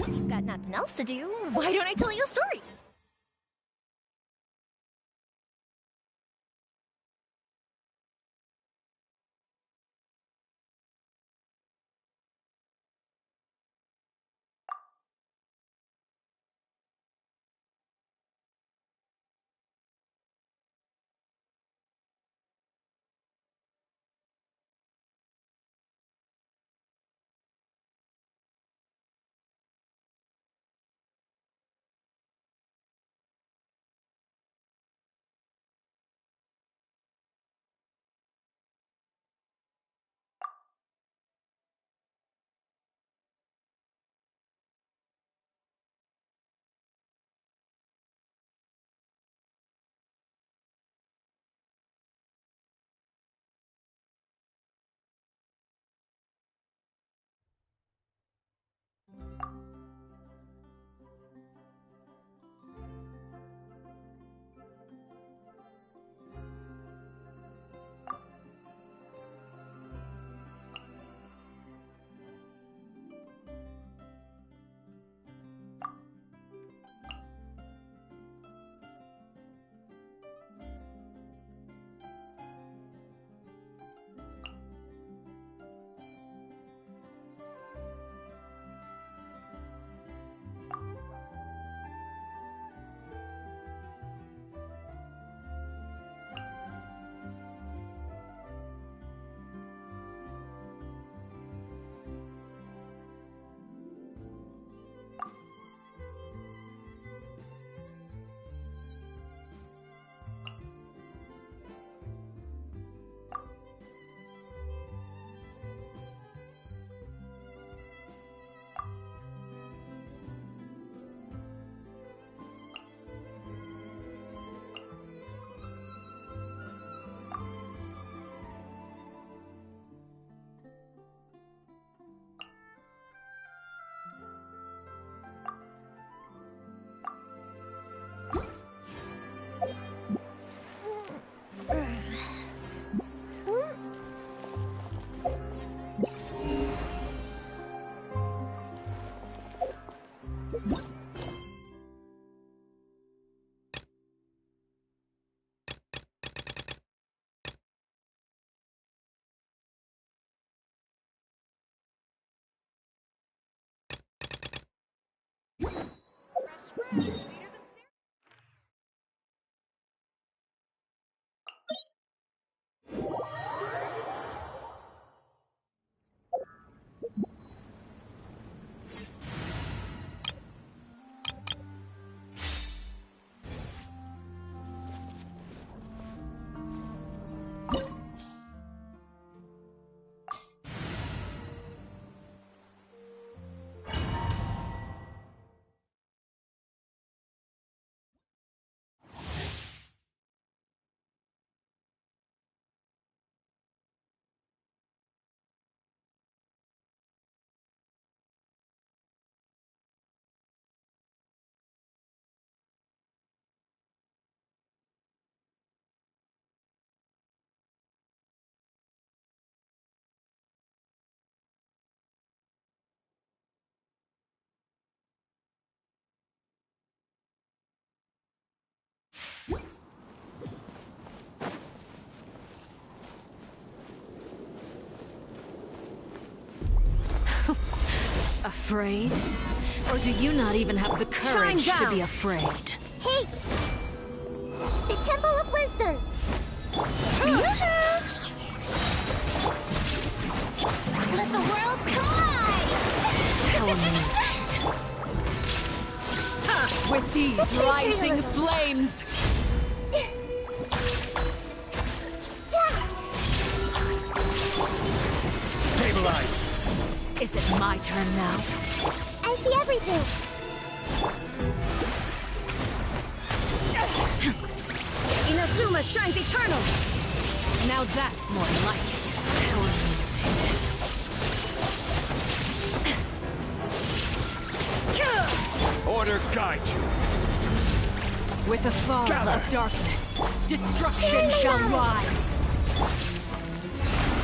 If you've got nothing else to do, why don't I tell you a story? Afraid? Or do you not even have the courage to be afraid? Hey! The Temple of Wisdom! Let the world collide! How amazing. With these rising flames! Stabilize! Is it my turn now? I see everything! Inazuma shines eternal! Now that's more like it. How amusing. Order guide you! With the fall of darkness, destruction shall rise!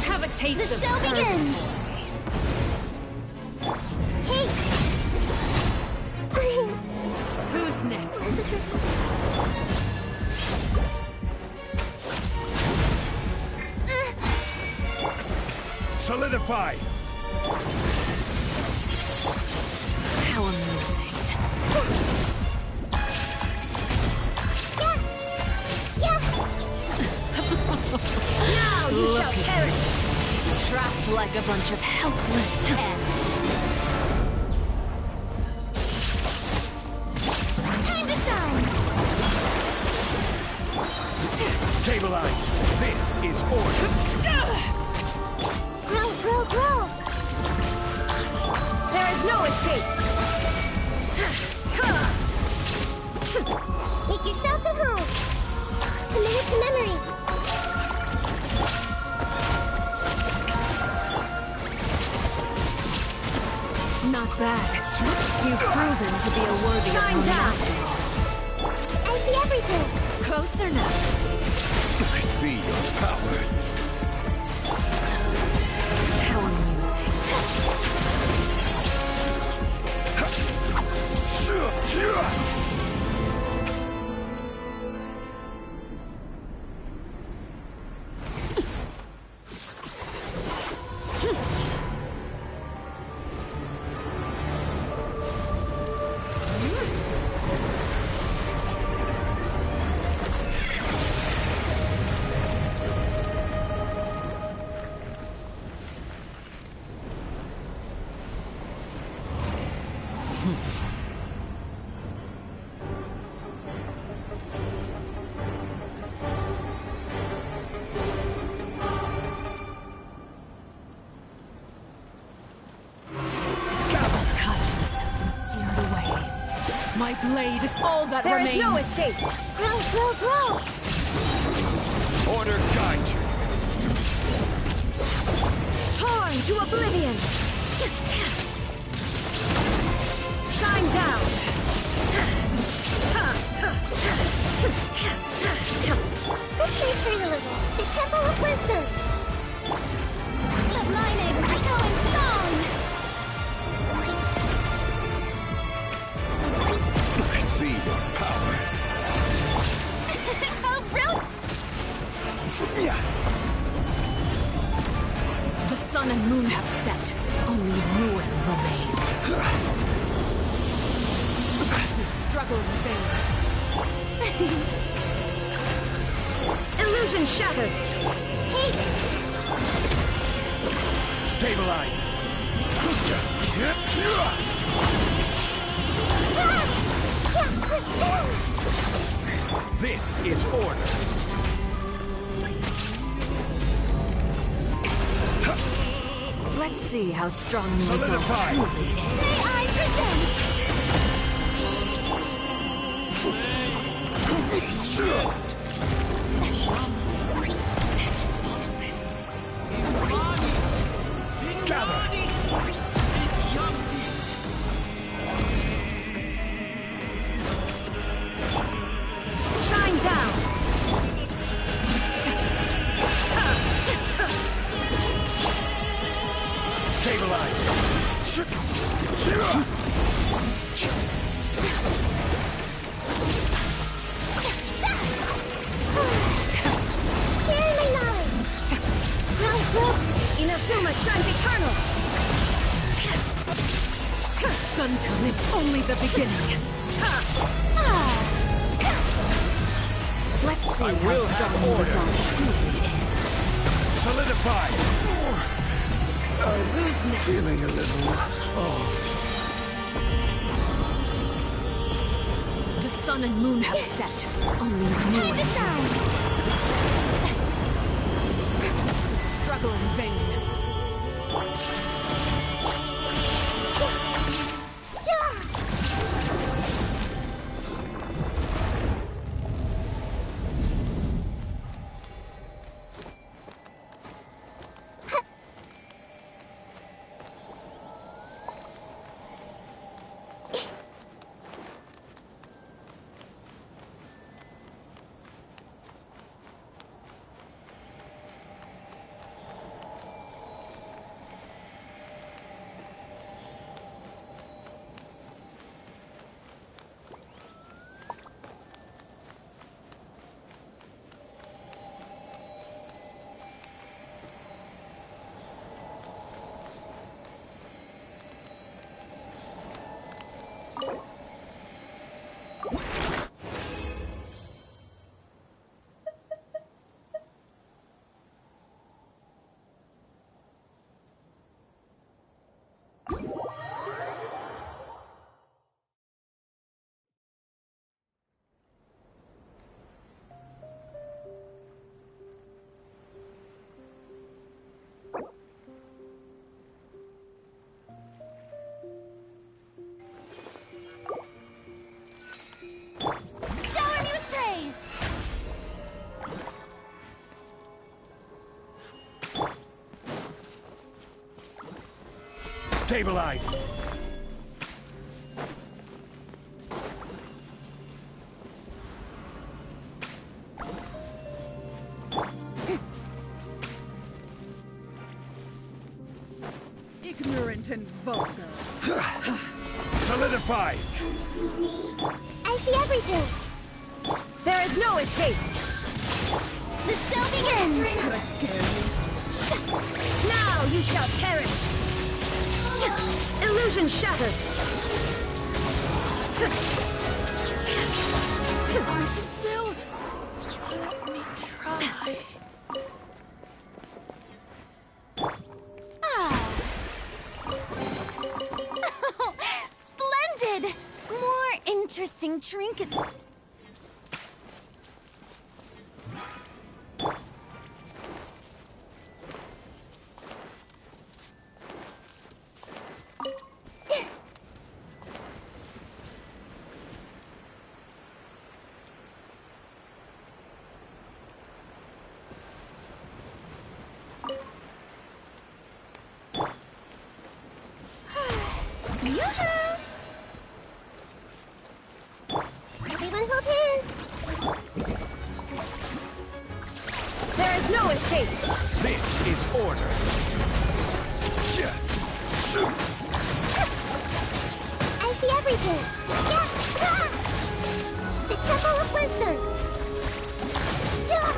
Have a taste of the show begins! Hey! Who's next? Solidify! How amusing. Now you shall perish! Trapped like a bunch of helpless animals. Time to shine! Stabilize! This is order! Grow, grow, grow! There is no escape! Make yourselves at home! Commit it to memory! Not bad. You've proven to be a worthy opponent after all. I see everything! Closer now. I see your power. How amusing. My blade is all that remains. There is no escape. Grow, grow, grow. Order guide you. Torn to oblivion. Shine down. Let's play for a little. The Temple of Wisdom. Let my name echo in song. sun and moon have set. Only ruin remains. You struggle in vain. Illusion shattered. Stabilize. This is order. Let's see how strong your resolve Solidify. truly is. May I present? Shine down. Share my knowledge. Inazuma shines eternal. Suntown is only the beginning. Let's see how strong your resolve truly is. Solidify. Who's next? Feeling a little. The sun and moon have set. Only time to shine. Struggle in vain. Shower me with praise. Stabilize. Ignorant and vulgar. Solidify. I see everything. There is no escape. The show begins. Could I scare you? Now you shall perish. Illusion shattered. I can still... Let me try. Splendid! More interesting trinkets. Yoo-hoo! Everyone hold hands. There is no escape. This is order. I see everything. Yeah! Ah! The Temple of Wisdom. Yeah!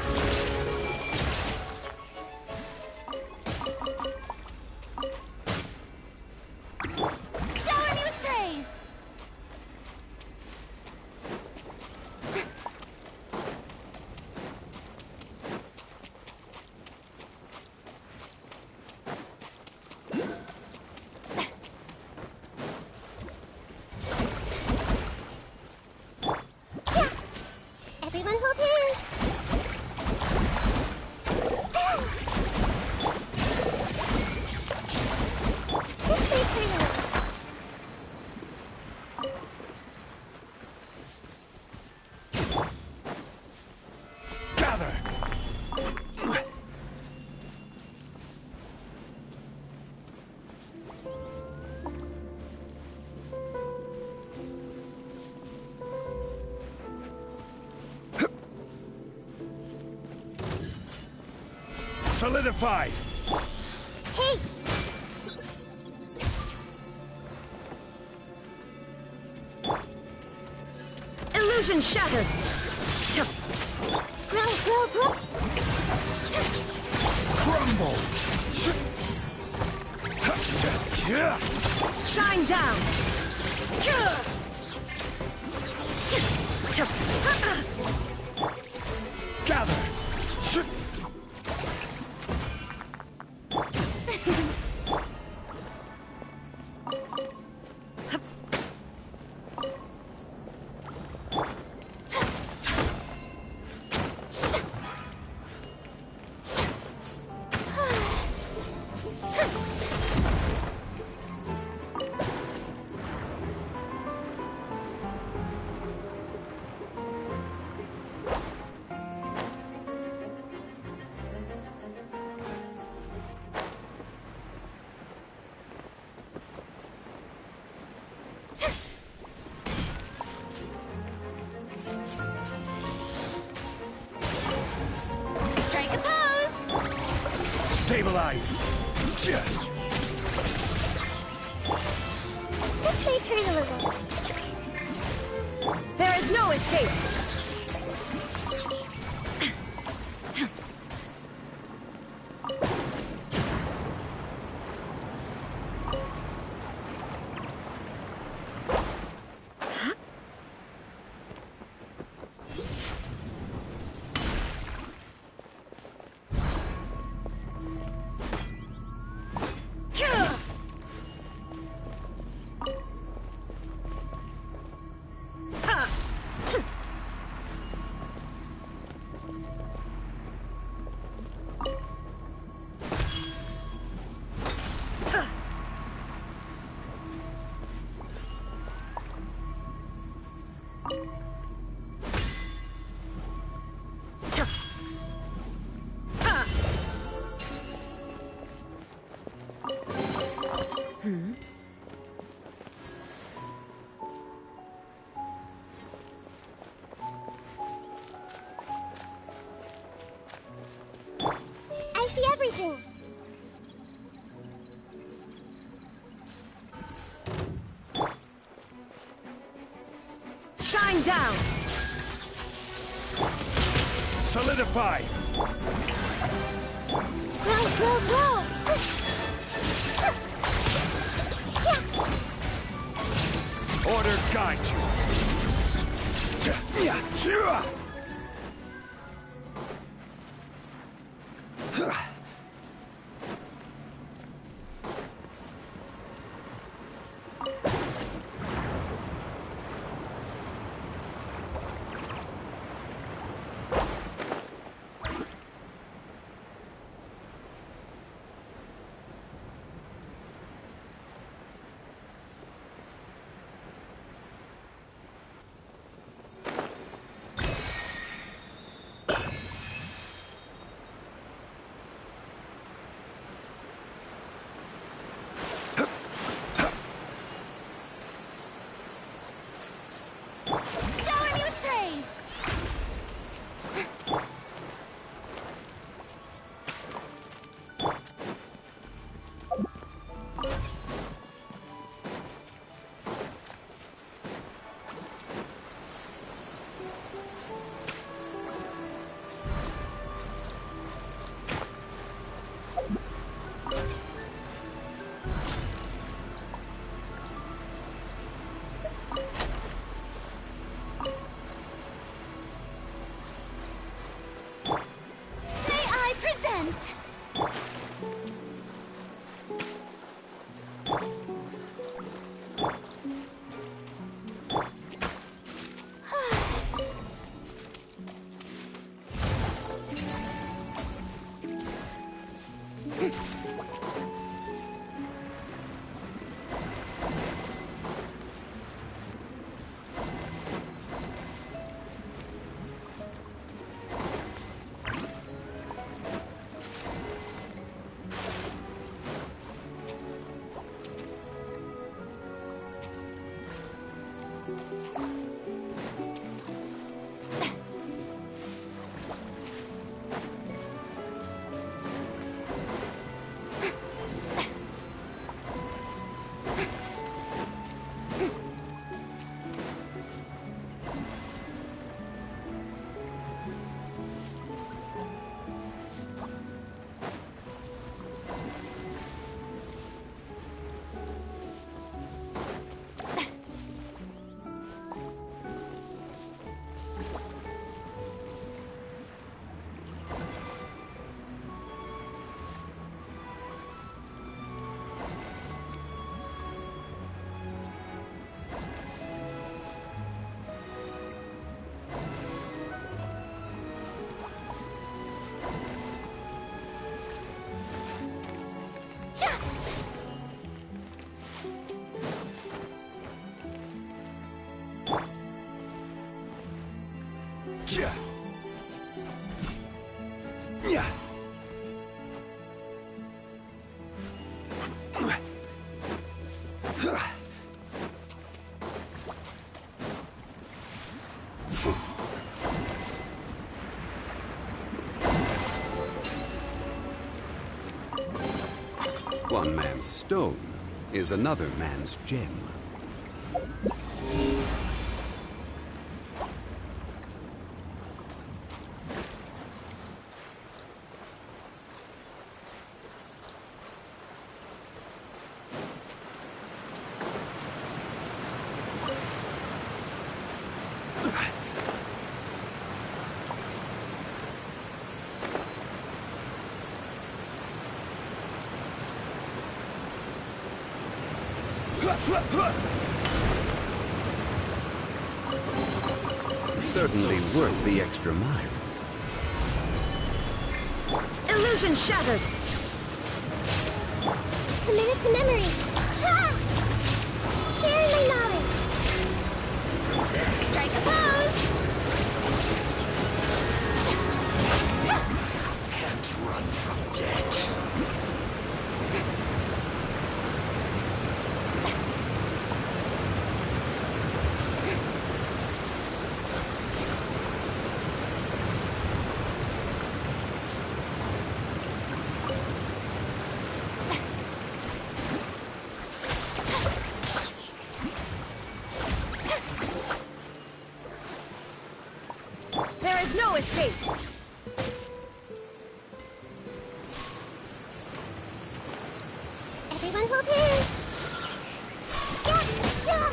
Solidified! Hey! Illusion shattered! Grow! Crumble! Shine down! Gather! Strike a pose! Stabilize! This may hurt a little. There is no escape! I see everything. Shine down! Solidify! Grow! Order guide you! Shower me with praise! May I present? One man's stone is another man's gem. Certainly worth the extra mile. Illusion shattered! Committed to memory. Ha! Sharing my knowledge. Strike a pose! Can't run from death. There is no escape! Everyone hold hands. Yeah, yeah.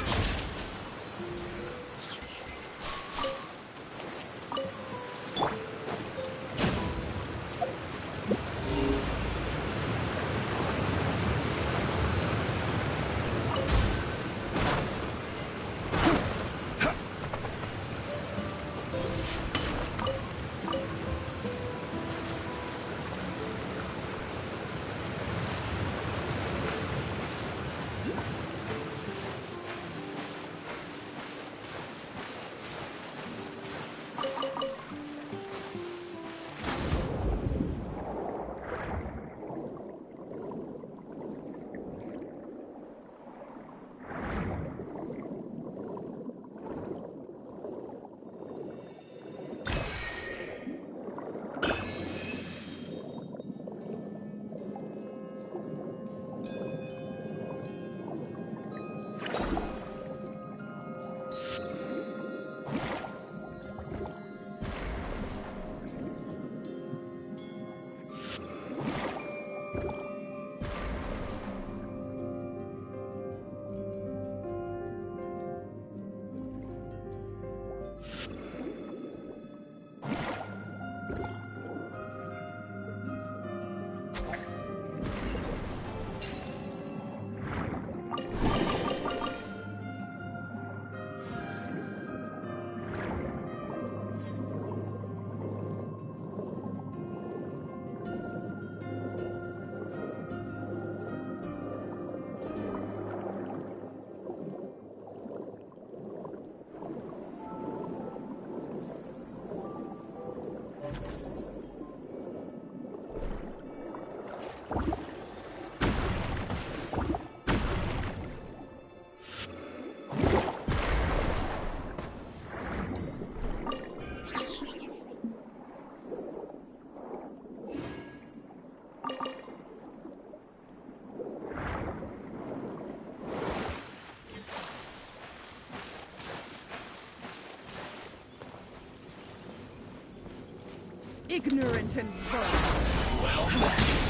Ignorant and vile.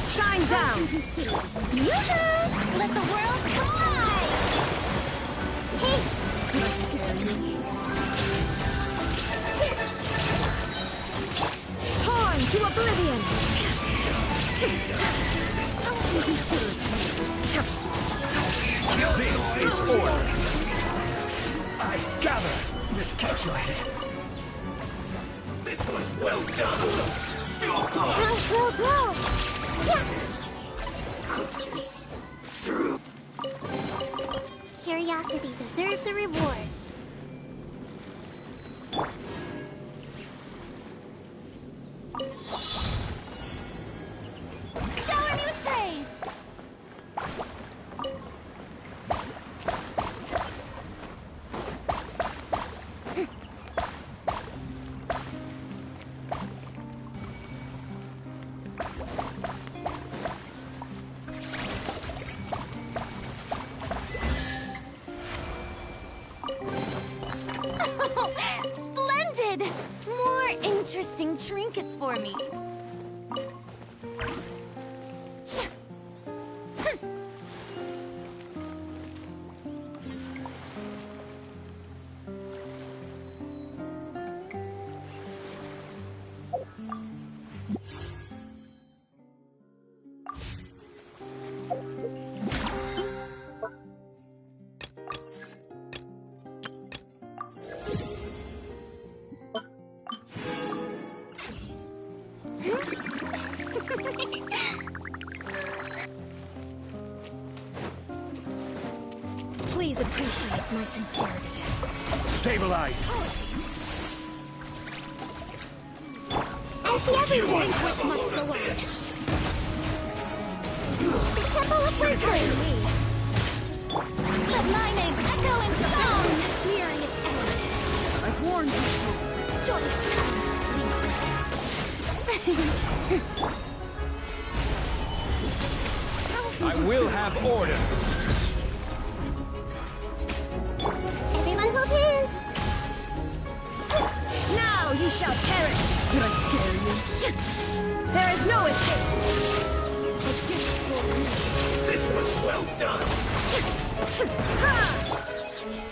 Shine down! Yoo-hoo! Let the world collide! Hey! You scare me. Torn to oblivion! This is order. I gather. Miscalculated. This was well done. Go! Yeah! Put this through. Curiosity deserves a reward. Splendid! More interesting trinkets for me. Please appreciate my sincerity. Stabilize! I see everything which must go on. The Temple of Wisdom! Let my name echo in song! It is nearing its end. I've warned you. Joyous times I will have order. Everyone hold hands! Now you shall perish! Did I scare you? There is no escape! A gift for you. This was well done.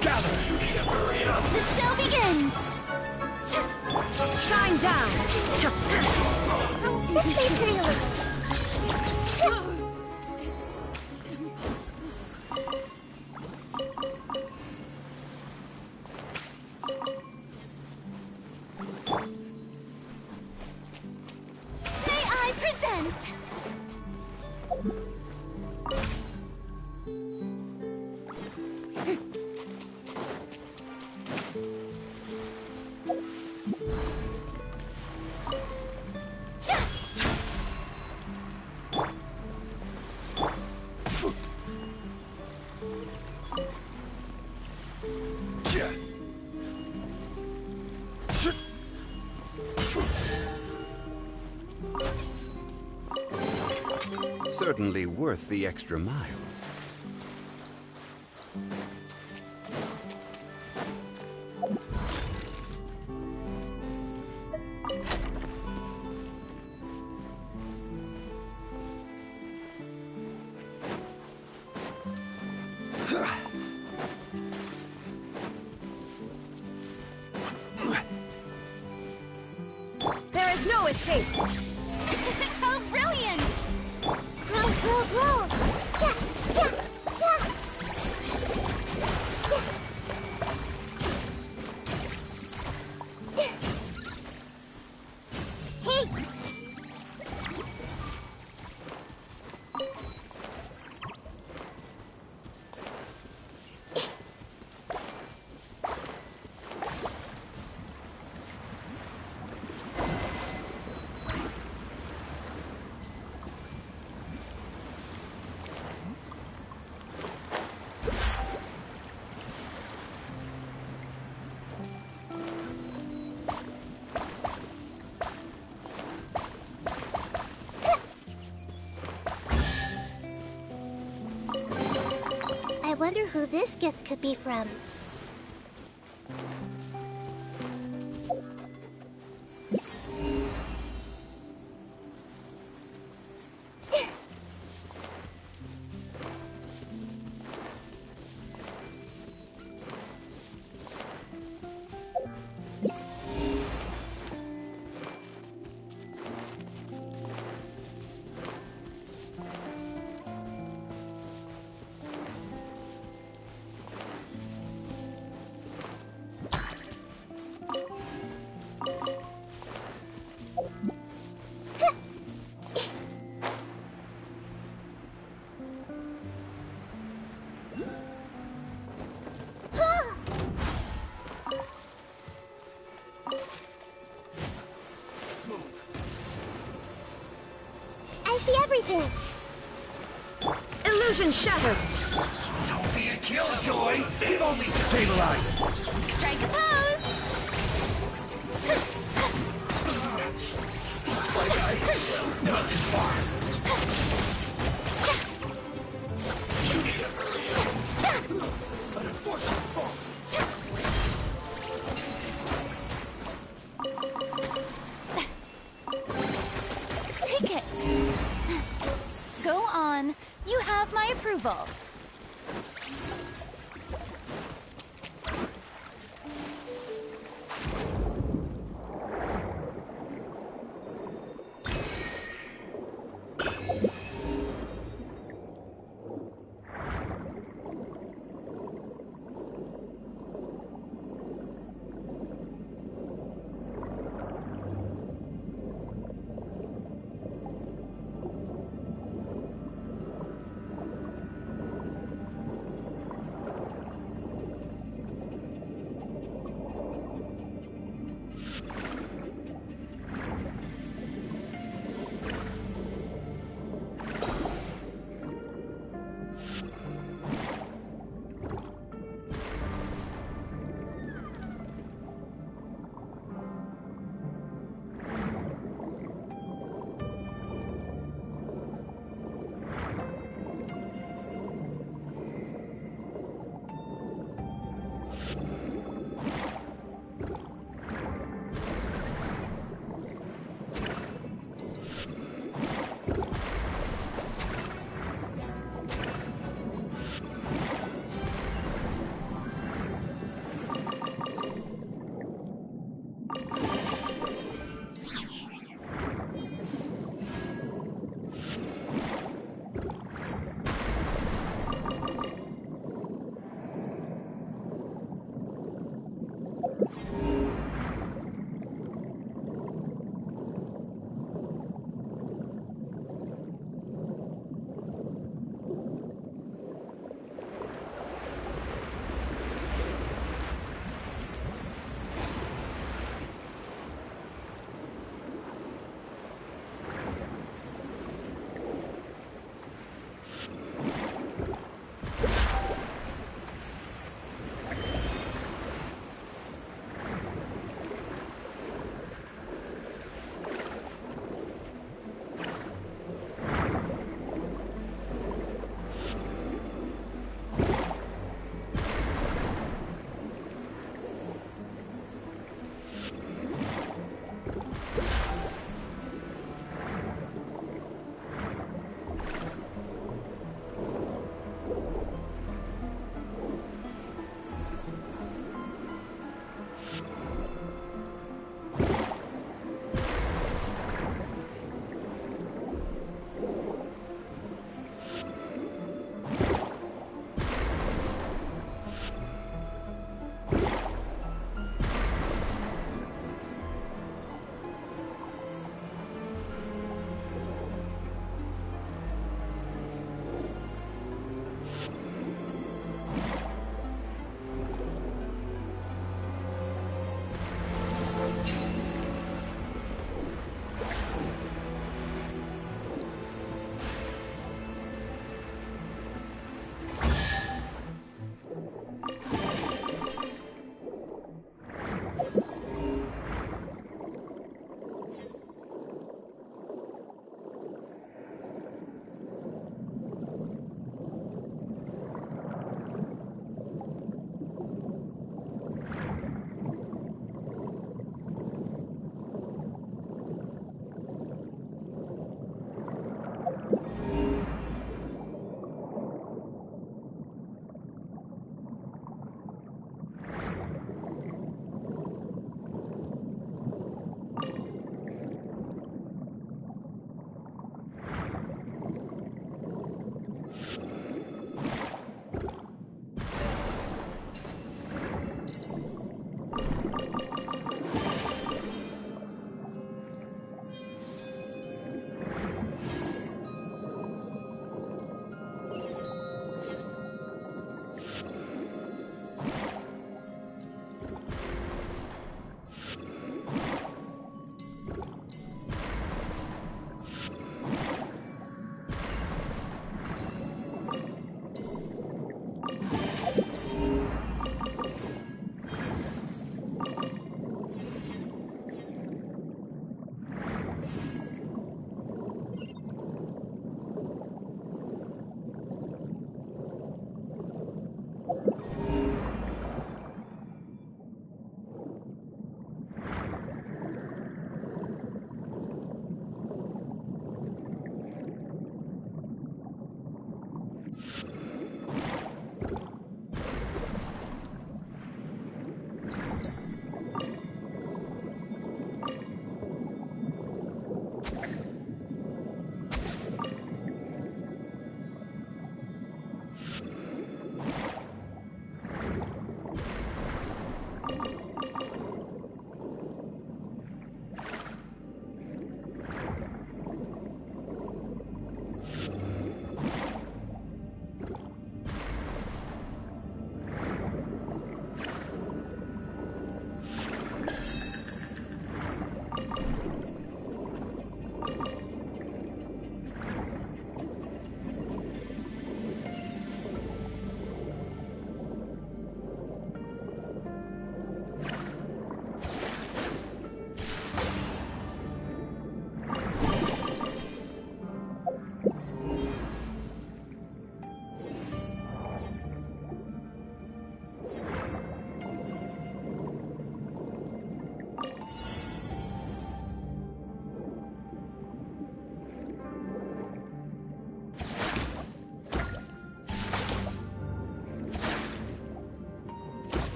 Gather! Hurry up! The show begins! Shine down! This may pretty little. May I present? Certainly worth the extra mile. There is no escape! How brilliant! Roll, roll, roll! Yeah, yeah, yeah! Hey! I wonder who this gift could be from. I see everything! Illusion shattered! Don't be a killjoy! They've only stabilized! Strike a pose! Looks like not too far. You need a hurry up. An unfortunate fault. evil.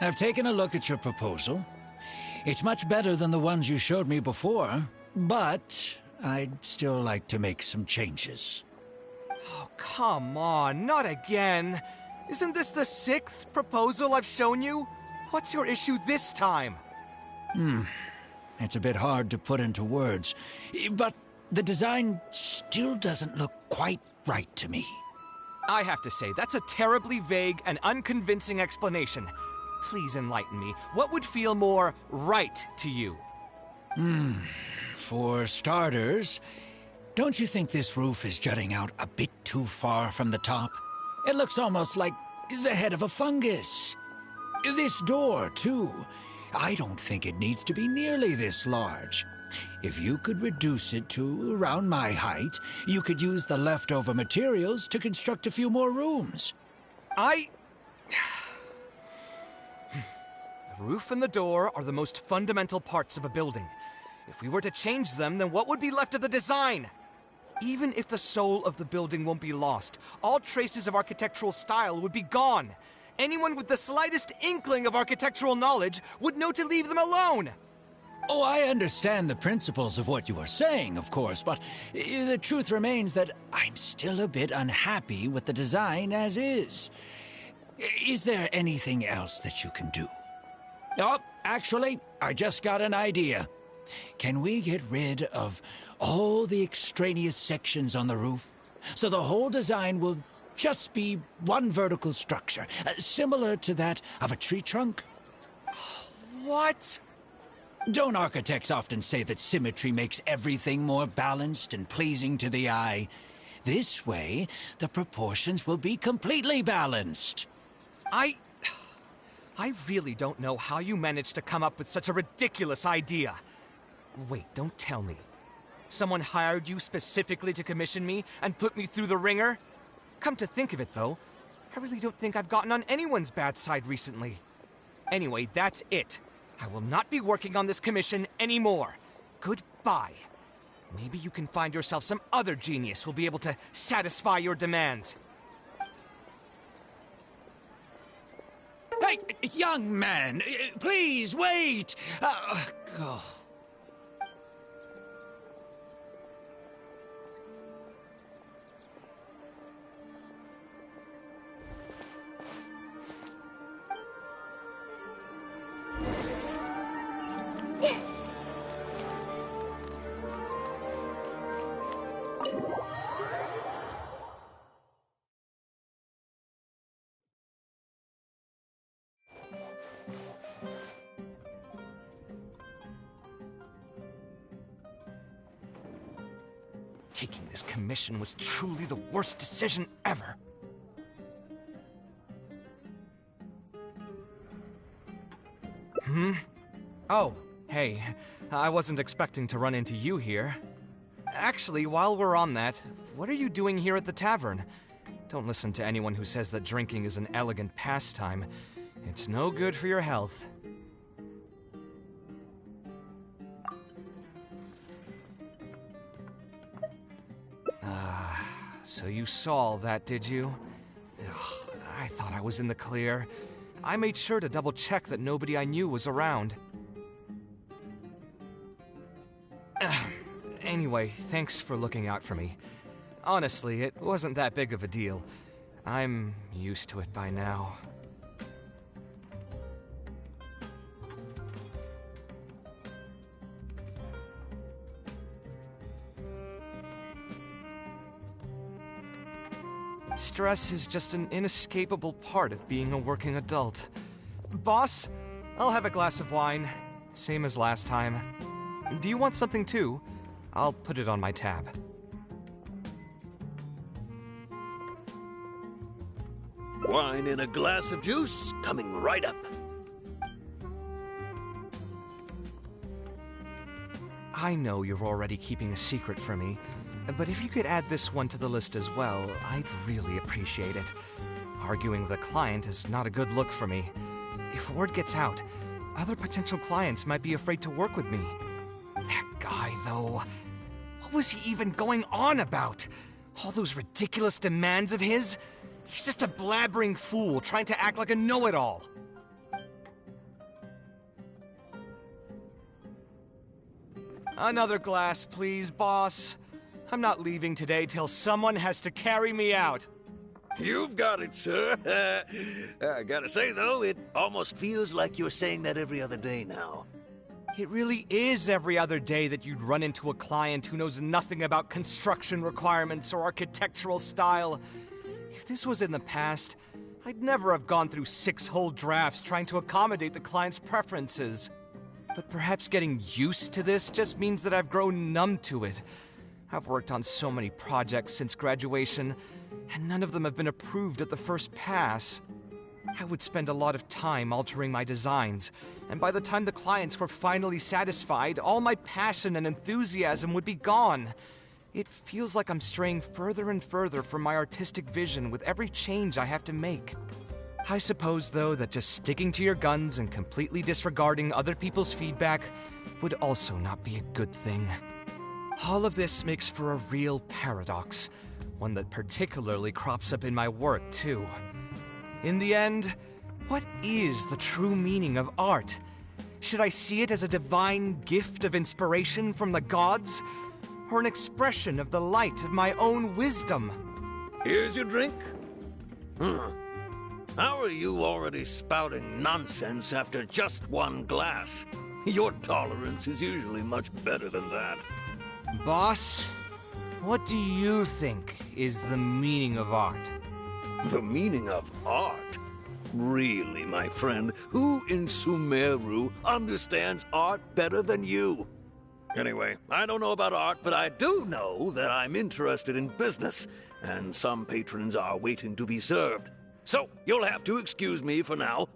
I've taken a look at your proposal. It's much better than the ones you showed me before, but I'd still like to make some changes. Oh, come on, not again. Isn't this the 6th proposal I've shown you? What's your issue this time? It's a bit hard to put into words, but the design still doesn't look quite right to me. I have to say, that's a terribly vague and unconvincing explanation. Please enlighten me. What would feel more right to you? For starters, don't you think this roof is jutting out a bit too far from the top? It looks almost like the head of a fungus. This door, too. I don't think it needs to be nearly this large. If you could reduce it to around my height, you could use the leftover materials to construct a few more rooms. The roof and the door are the most fundamental parts of a building. If we were to change them, then what would be left of the design? Even if the soul of the building won't be lost, all traces of architectural style would be gone. Anyone with the slightest inkling of architectural knowledge would know to leave them alone. Oh, I understand the principles of what you are saying, of course, but the truth remains that I'm still a bit unhappy with the design as is. Is there anything else that you can do? Oh, actually, I just got an idea. Can we get rid of all the extraneous sections on the roof, so the whole design will just be one vertical structure, similar to that of a tree trunk? What? Don't architects often say that symmetry makes everything more balanced and pleasing to the eye? This way, the proportions will be completely balanced. I really don't know how you managed to come up with such a ridiculous idea. Wait, don't tell me. Someone hired you specifically to commission me and put me through the ringer? Come to think of it, though, I really don't think I've gotten on anyone's bad side recently. Anyway, that's it. I will not be working on this commission anymore. Goodbye. Maybe you can find yourself some other genius who'll be able to satisfy your demands. Hey, young man, please wait! Oh. Taking this commission was truly the worst decision ever. Oh, hey, I wasn't expecting to run into you here. Actually, while we're on that, what are you doing here at the tavern? Don't listen to anyone who says that drinking is an elegant pastime. It's no good for your health. So you saw all that, did you? Ugh, I thought I was in the clear. I made sure to double-check that nobody I knew was around. Anyway, thanks for looking out for me. Honestly, it wasn't that big of a deal. I'm used to it by now. Stress is just an inescapable part of being a working adult. Boss, I'll have a glass of wine, same as last time. Do you want something too? I'll put it on my tab. Wine and a glass of juice coming right up. I know you're already keeping a secret from me, but if you could add this one to the list as well, I'd really appreciate it. Arguing with a client is not a good look for me. If word gets out, other potential clients might be afraid to work with me. That guy, though, what was he even going on about? All those ridiculous demands of his? He's just a blabbering fool trying to act like a know-it-all. Another glass, please, boss. I'm not leaving today till someone has to carry me out. You've got it, sir. I gotta say, though, it almost feels like you're saying that every other day now. It really is every other day that you'd run into a client who knows nothing about construction requirements or architectural style. If this was in the past, I'd never have gone through 6 whole drafts trying to accommodate the client's preferences. But perhaps getting used to this just means that I've grown numb to it. I've worked on so many projects since graduation, and none of them have been approved at the first pass. I would spend a lot of time altering my designs, and by the time the clients were finally satisfied, all my passion and enthusiasm would be gone. It feels like I'm straying further and further from my artistic vision with every change I have to make. I suppose, though, that just sticking to your guns and completely disregarding other people's feedback would also not be a good thing. All of this makes for a real paradox, one that particularly crops up in my work, too. In the end, what is the true meaning of art? Should I see it as a divine gift of inspiration from the gods, or an expression of the light of my own wisdom? Here's your drink. How are you already spouting nonsense after just one glass? Your tolerance is usually much better than that. Boss, what do you think is the meaning of art? The meaning of art? Really, my friend, who in Sumeru understands art better than you? Anyway, I don't know about art, but I do know that I'm interested in business, and some patrons are waiting to be served. So, you'll have to excuse me for now.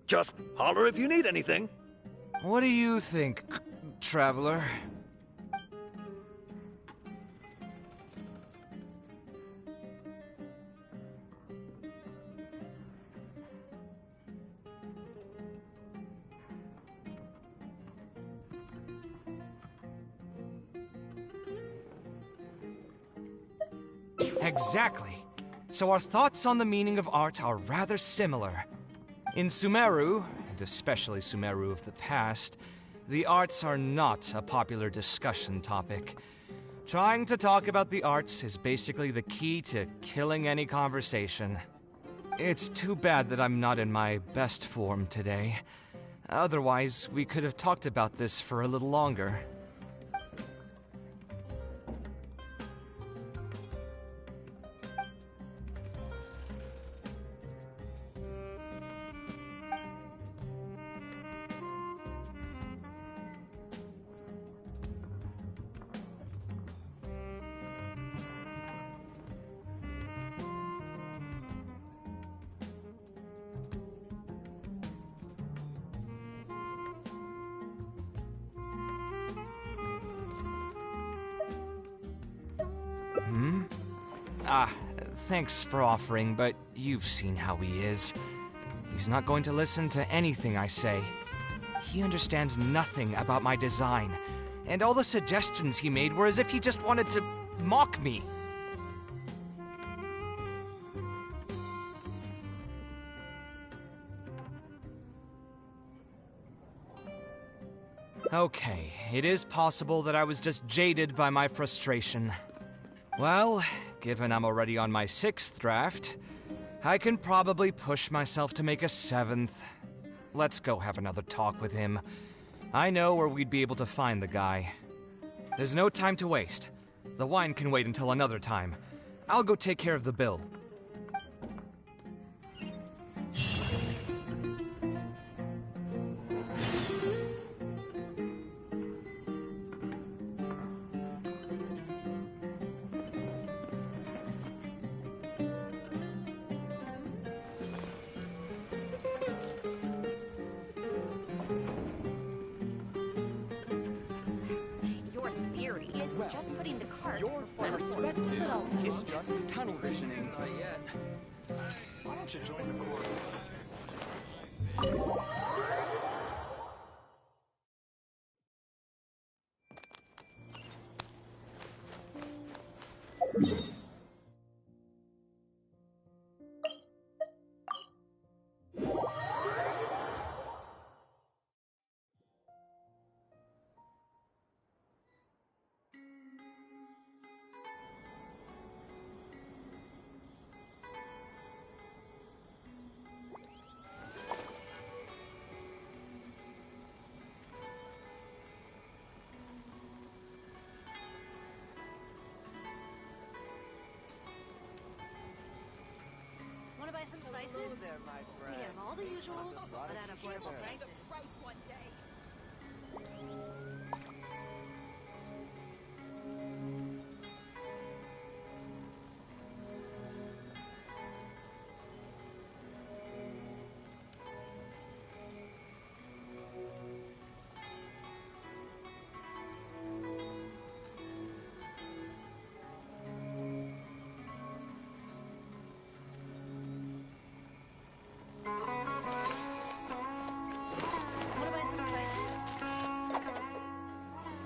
Just holler if you need anything. What do you think, traveler? Exactly. So our thoughts on the meaning of art are rather similar. In Sumeru, and especially Sumeru of the past, the arts are not a popular discussion topic. Trying to talk about the arts is basically the key to killing any conversation. It's too bad that I'm not in my best form today. Otherwise, we could have talked about this for a little longer. Thanks for offering, but you've seen how he is. He's not going to listen to anything I say. He understands nothing about my design, and all the suggestions he made were as if he just wanted to mock me. Okay, it is possible that I was just jaded by my frustration. Well, given I'm already on my 6th draft, I can probably push myself to make a 7th. Let's go have another talk with him. I know where we'd be able to find the guy. There's no time to waste. The wine can wait until another time. I'll go take care of the bill. Your perspective is just tunnel visioning. Not yet. Why don't you join the Corps? Want to buy some spices? Hello there, my friend. We have all the usuals, but at affordable prices.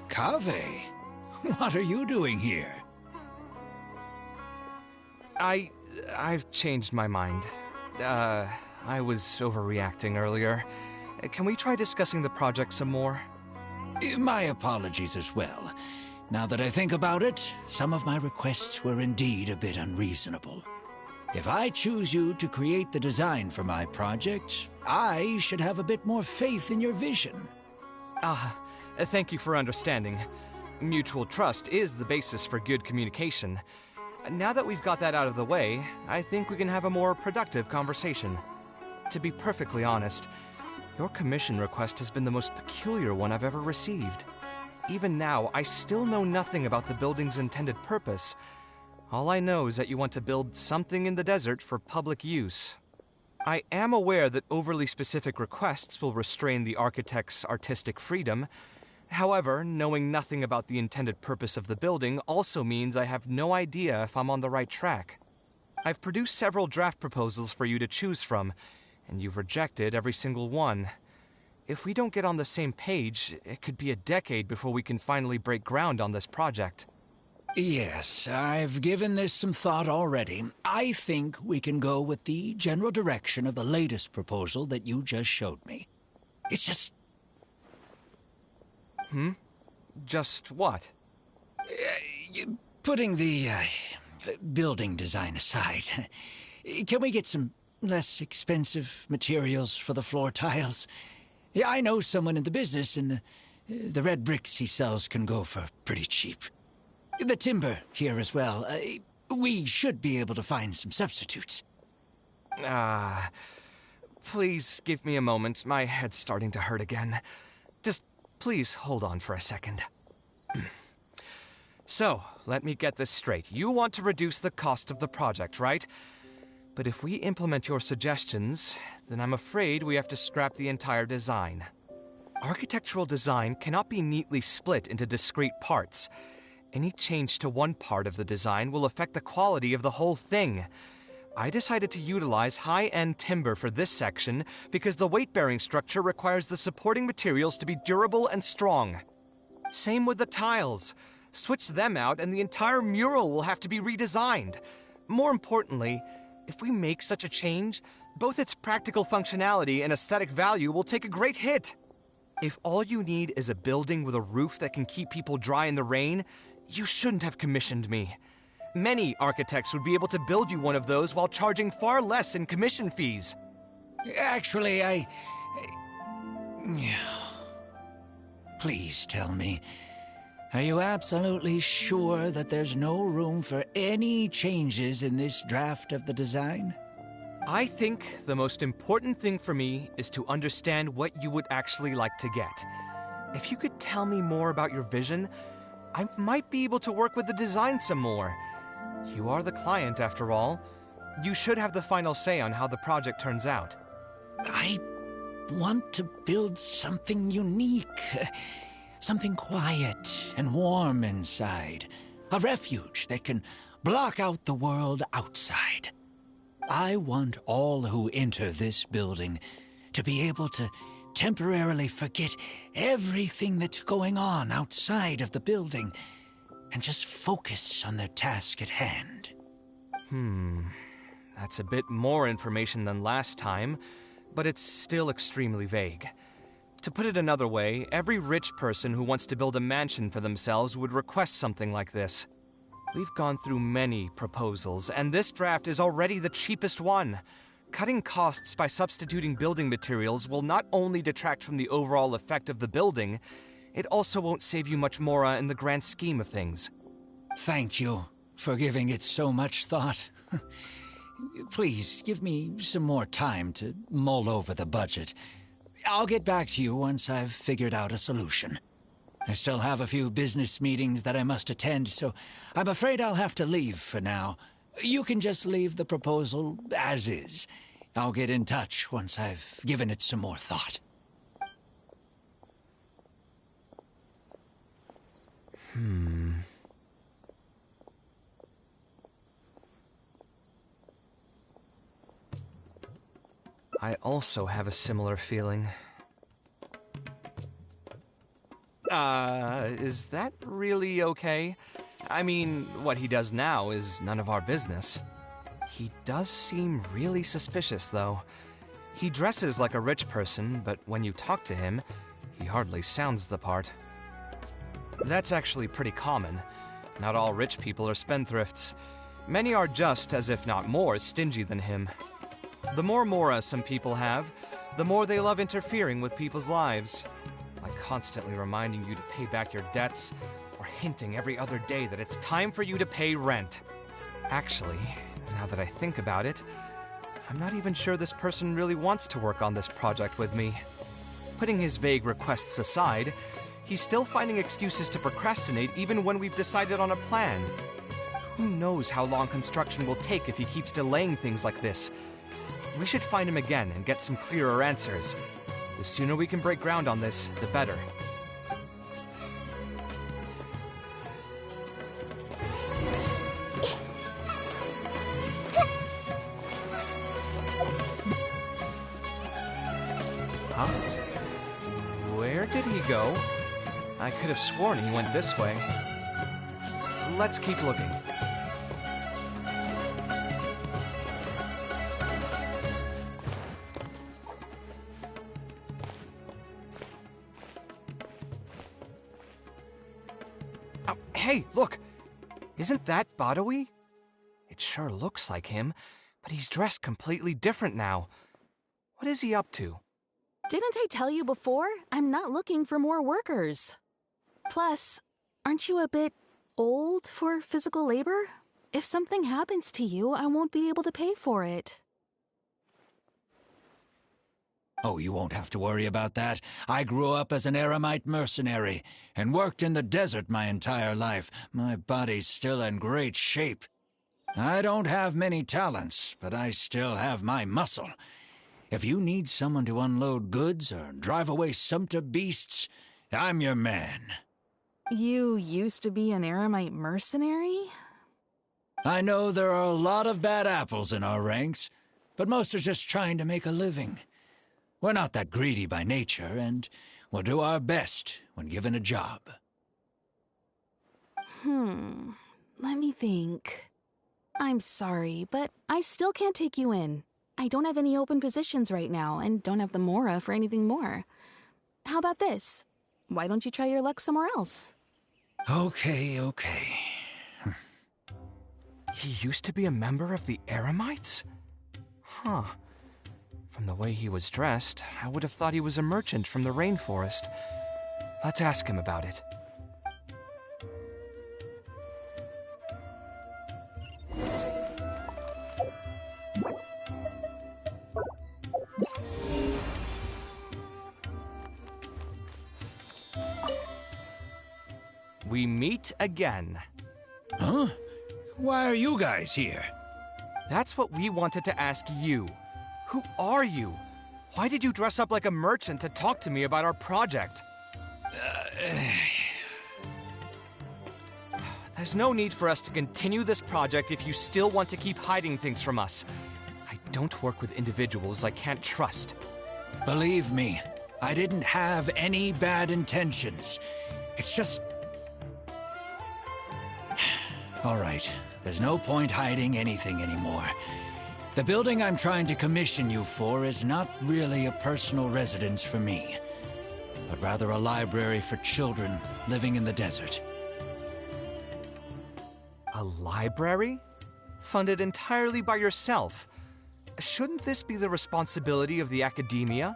Kaveh, what are you doing here? I've changed my mind. I was overreacting earlier. Can we try discussing the project some more? My apologies as well. Now that I think about it, some of my requests were indeed a bit unreasonable. If I choose you to create the design for my project, I should have a bit more faith in your vision. Thank you for understanding. Mutual trust is the basis for good communication. Now that we've got that out of the way, I think we can have a more productive conversation. To be perfectly honest, your commission request has been the most peculiar one I've ever received. Even now, I still know nothing about the building's intended purpose. All I know is that you want to build something in the desert for public use. I am aware that overly specific requests will restrain the architect's artistic freedom. However, knowing nothing about the intended purpose of the building also means I have no idea if I'm on the right track. I've produced several draft proposals for you to choose from, and you've rejected every single one. If we don't get on the same page, it could be a decade before we can finally break ground on this project. Yes, I've given this some thought already. I think we can go with the general direction of the latest proposal that you just showed me. It's just... Just what? Putting the building design aside, can we get some less expensive materials for the floor tiles? Yeah, I know someone in the business, and the red bricks he sells can go for pretty cheap. The timber here as well. We should be able to find some substitutes. Please give me a moment. My head's starting to hurt again. Just please hold on for a second. So, let me get this straight. You want to reduce the cost of the project, right? But if we implement your suggestions, then I'm afraid we have to scrap the entire design. Architectural design cannot be neatly split into discrete parts. Any change to one part of the design will affect the quality of the whole thing. I decided to utilize high-end timber for this section because the weight-bearing structure requires the supporting materials to be durable and strong. Same with the tiles. Switch them out and the entire mural will have to be redesigned. More importantly, if we make such a change, both its practical functionality and aesthetic value will take a great hit. If all you need is a building with a roof that can keep people dry in the rain, you shouldn't have commissioned me. Many architects would be able to build you one of those while charging far less in commission fees. Actually, Please tell me, are you absolutely sure that there's no room for any changes in this draft of the design? I think the most important thing for me is to understand what you would actually like to get. If you could tell me more about your vision, I might be able to work with the design some more. You are the client, after all. You should have the final say on how the project turns out. I want to build something unique. Something quiet and warm inside. A refuge that can block out the world outside. I want all who enter this building to be able to temporarily forget everything that's going on outside of the building and just focus on their task at hand. That's a bit more information than last time, but it's still extremely vague. To put it another way, every rich person who wants to build a mansion for themselves would request something like this. We've gone through many proposals, and this draft is already the cheapest one. Cutting costs by substituting building materials will not only detract from the overall effect of the building, it also won't save you much more in the grand scheme of things. Thank you for giving it so much thought. Please, give me some more time to mull over the budget. I'll get back to you once I've figured out a solution. I still have a few business meetings that I must attend, so I'm afraid I'll have to leave for now. You can just leave the proposal as is. I'll get in touch once I've given it some more thought. I also have a similar feeling. Is that really okay? I mean, what he does now is none of our business. He does seem really suspicious, though. He dresses like a rich person, but when you talk to him, he hardly sounds the part. That's actually pretty common. Not all rich people are spendthrifts. Many are just, as if not more, stingy than him. The more mora some people have, the more they love interfering with people's lives. Like constantly reminding you to pay back your debts, or hinting every other day that it's time for you to pay rent. Actually, now that I think about it, I'm not even sure this person really wants to work on this project with me. Putting his vague requests aside, he's still finding excuses to procrastinate even when we've decided on a plan. Who knows how long construction will take if he keeps delaying things like this? We should find him again and get some clearer answers. The sooner we can break ground on this, the better. Huh? Where did he go? I could have sworn he went this way. Let's keep looking. Oh, hey, look! Isn't that Badawi? It sure looks like him, but he's dressed completely different now. What is he up to? Didn't I tell you before? I'm not looking for more workers. Plus, aren't you a bit old for physical labor? If something happens to you, I won't be able to pay for it. Oh, you won't have to worry about that. I grew up as an Eremite mercenary and worked in the desert my entire life. My body's still in great shape. I don't have many talents, but I still have my muscle. If you need someone to unload goods or drive away sumpter beasts, I'm your man. You used to be an Eremite mercenary? I know there are a lot of bad apples in our ranks, but most are just trying to make a living. We're not that greedy by nature, and we'll do our best when given a job. Let me think. I'm sorry, but I still can't take you in. I don't have any open positions right now, and don't have the mora for anything more. How about this? Why don't you try your luck somewhere else? Okay. He used to be a member of the Eremites? Huh. From the way he was dressed, I would have thought he was a merchant from the rainforest. Let's ask him about it. We meet again. Huh? Why are you guys here? That's what we wanted to ask you. Who are you? Why did you dress up like a merchant to talk to me about our project? There's no need for us to continue this project if you still want to keep hiding things from us. I don't work with individuals I can't trust. Believe me, I didn't have any bad intentions. It's just... All right, there's no point hiding anything anymore. The building I'm trying to commission you for is not really a personal residence for me, but rather a library for children living in the desert. A library? Funded entirely by yourself? Shouldn't this be the responsibility of the academia?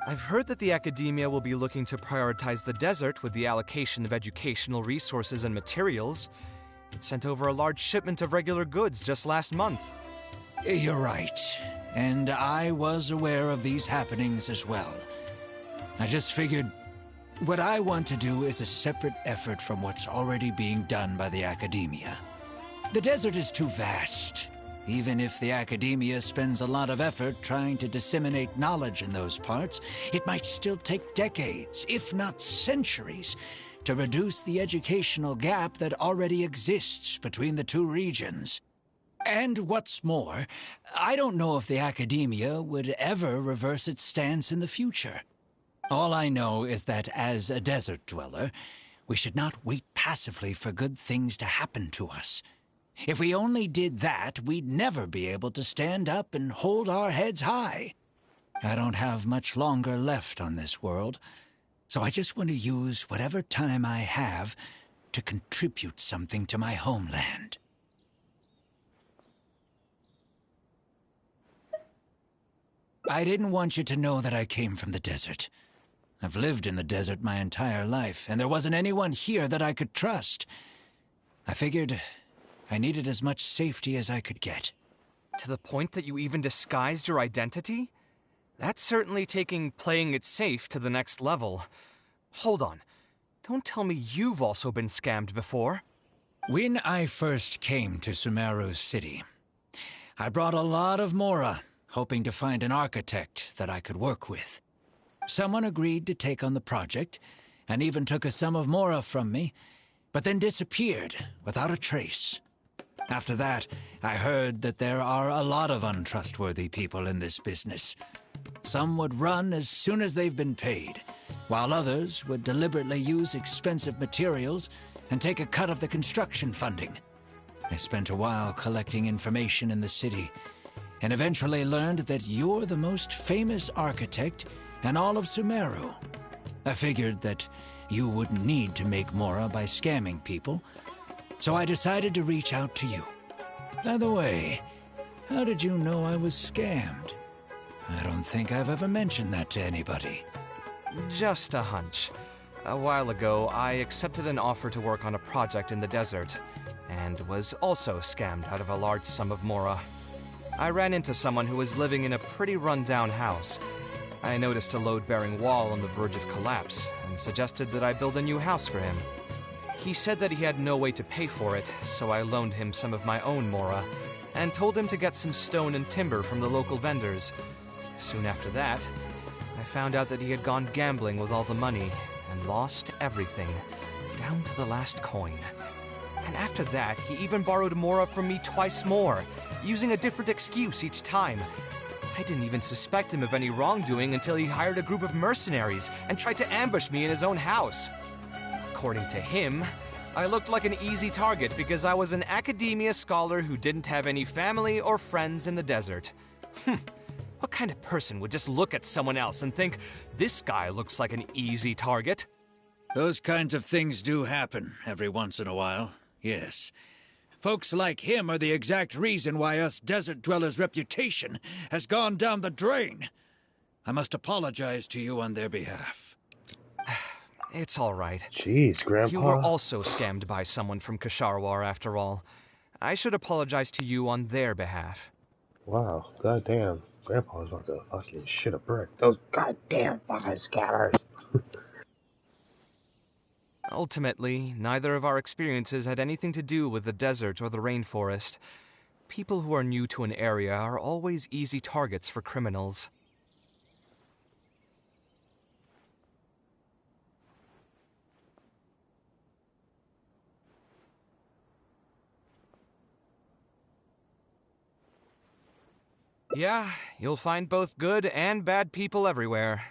I've heard that the academia will be looking to prioritize the desert with the allocation of educational resources and materials. It sent over a large shipment of regular goods just last month. You're right, and I was aware of these happenings as well. I just figured what I want to do is a separate effort from what's already being done by the academia. The desert is too vast. Even if the academia spends a lot of effort trying to disseminate knowledge in those parts, it might still take decades, if not centuries, to reduce the educational gap that already exists between the two regions. And what's more, I don't know if the academia would ever reverse its stance in the future. All I know is that as a desert dweller, we should not wait passively for good things to happen to us. If we only did that, we'd never be able to stand up and hold our heads high. I don't have much longer left on this world, so I just want to use whatever time I have to contribute something to my homeland. I didn't want you to know that I came from the desert. I've lived in the desert my entire life, and there wasn't anyone here that I could trust. I figured I needed as much safety as I could get. To the point that you even disguised your identity? That's certainly taking playing it safe to the next level. Hold on. Don't tell me you've also been scammed before. When I first came to Sumeru City, I brought a lot of Mora, hoping to find an architect that I could work with. Someone agreed to take on the project, and even took a sum of Mora from me, but then disappeared without a trace. After that, I heard that there are a lot of untrustworthy people in this business. Some would run as soon as they've been paid, while others would deliberately use expensive materials and take a cut of the construction funding. I spent a while collecting information in the city, and eventually learned that you're the most famous architect in all of Sumeru. I figured that you wouldn't need to make Mora by scamming people, so I decided to reach out to you. By the way, how did you know I was scammed? I don't think I've ever mentioned that to anybody. Just a hunch. A while ago, I accepted an offer to work on a project in the desert, and was also scammed out of a large sum of Mora. I ran into someone who was living in a pretty run-down house. I noticed a load-bearing wall on the verge of collapse, and suggested that I build a new house for him. He said that he had no way to pay for it, so I loaned him some of my own Mora, and told him to get some stone and timber from the local vendors. Soon after that, I found out that he had gone gambling with all the money, and lost everything, down to the last coin. And after that, he even borrowed Mora from me twice more, using a different excuse each time. I didn't even suspect him of any wrongdoing until he hired a group of mercenaries and tried to ambush me in his own house. According to him, I looked like an easy target because I was an academia scholar who didn't have any family or friends in the desert. What kind of person would just look at someone else and think, this guy looks like an easy target? Those kinds of things do happen every once in a while, yes. Folks like him are the exact reason why us desert dwellers' reputation has gone down the drain. I must apologize to you on their behalf. It's all right. Jeez, Grandpa. You were also scammed by someone from Kasharwar, after all. I should apologize to you on their behalf. Wow, goddamn. Grandpa's about to fucking shit a brick. Those goddamn fucking scammers. Ultimately, neither of our experiences had anything to do with the desert or the rainforest. People who are new to an area are always easy targets for criminals. Yeah, you'll find both good and bad people everywhere.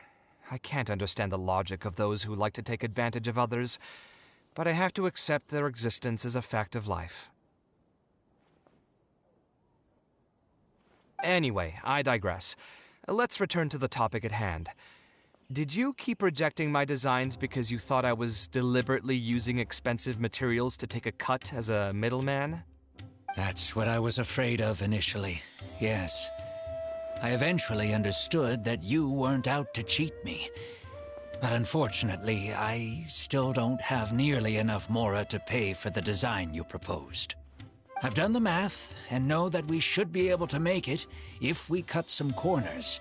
I can't understand the logic of those who like to take advantage of others, but I have to accept their existence as a fact of life. Anyway, I digress. Let's return to the topic at hand. Did you keep rejecting my designs because you thought I was deliberately using expensive materials to take a cut as a middleman? That's what I was afraid of initially, yes. I eventually understood that you weren't out to cheat me. But unfortunately, I still don't have nearly enough Mora to pay for the design you proposed. I've done the math and know that we should be able to make it if we cut some corners.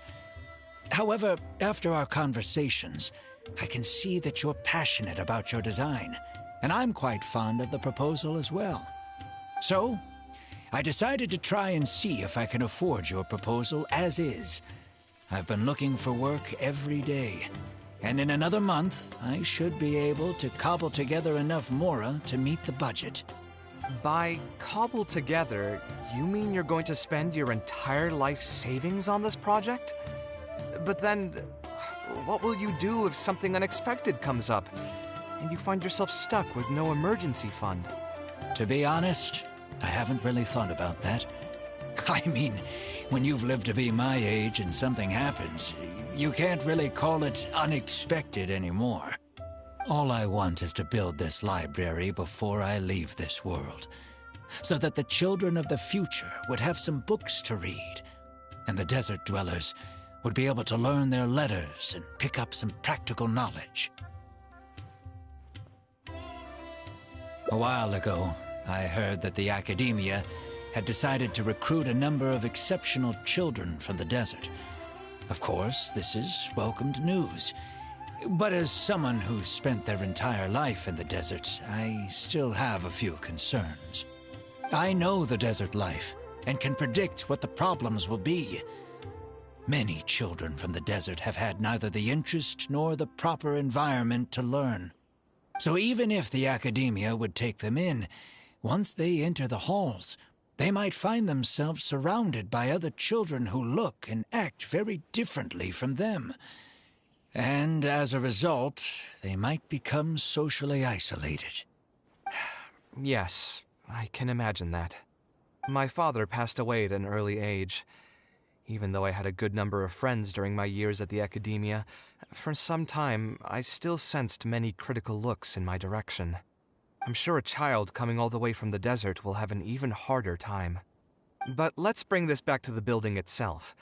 However, after our conversations, I can see that you're passionate about your design, and I'm quite fond of the proposal as well. So, I decided to try and see if I can afford your proposal as is. I've been looking for work every day, and in another month, I should be able to cobble together enough Mora to meet the budget. By cobble together, you mean you're going to spend your entire life savings on this project? But then, what will you do if something unexpected comes up, and you find yourself stuck with no emergency fund? To be honest, I haven't really thought about that. I mean, when you've lived to be my age and something happens, you can't really call it unexpected anymore. All I want is to build this library before I leave this world, so that the children of the future would have some books to read, and the desert dwellers would be able to learn their letters and pick up some practical knowledge. A while ago, I heard that the Academia had decided to recruit a number of exceptional children from the desert. Of course, this is welcomed news. But as someone who's spent their entire life in the desert, I still have a few concerns. I know the desert life and can predict what the problems will be. Many children from the desert have had neither the interest nor the proper environment to learn. So even if the Academia would take them in, once they enter the halls, they might find themselves surrounded by other children who look and act very differently from them. And as a result, they might become socially isolated. Yes, I can imagine that. My father passed away at an early age. Even though I had a good number of friends during my years at the Academia, for some time I still sensed many critical looks in my direction. I'm sure a child coming all the way from the desert will have an even harder time. But let's bring this back to the building itself.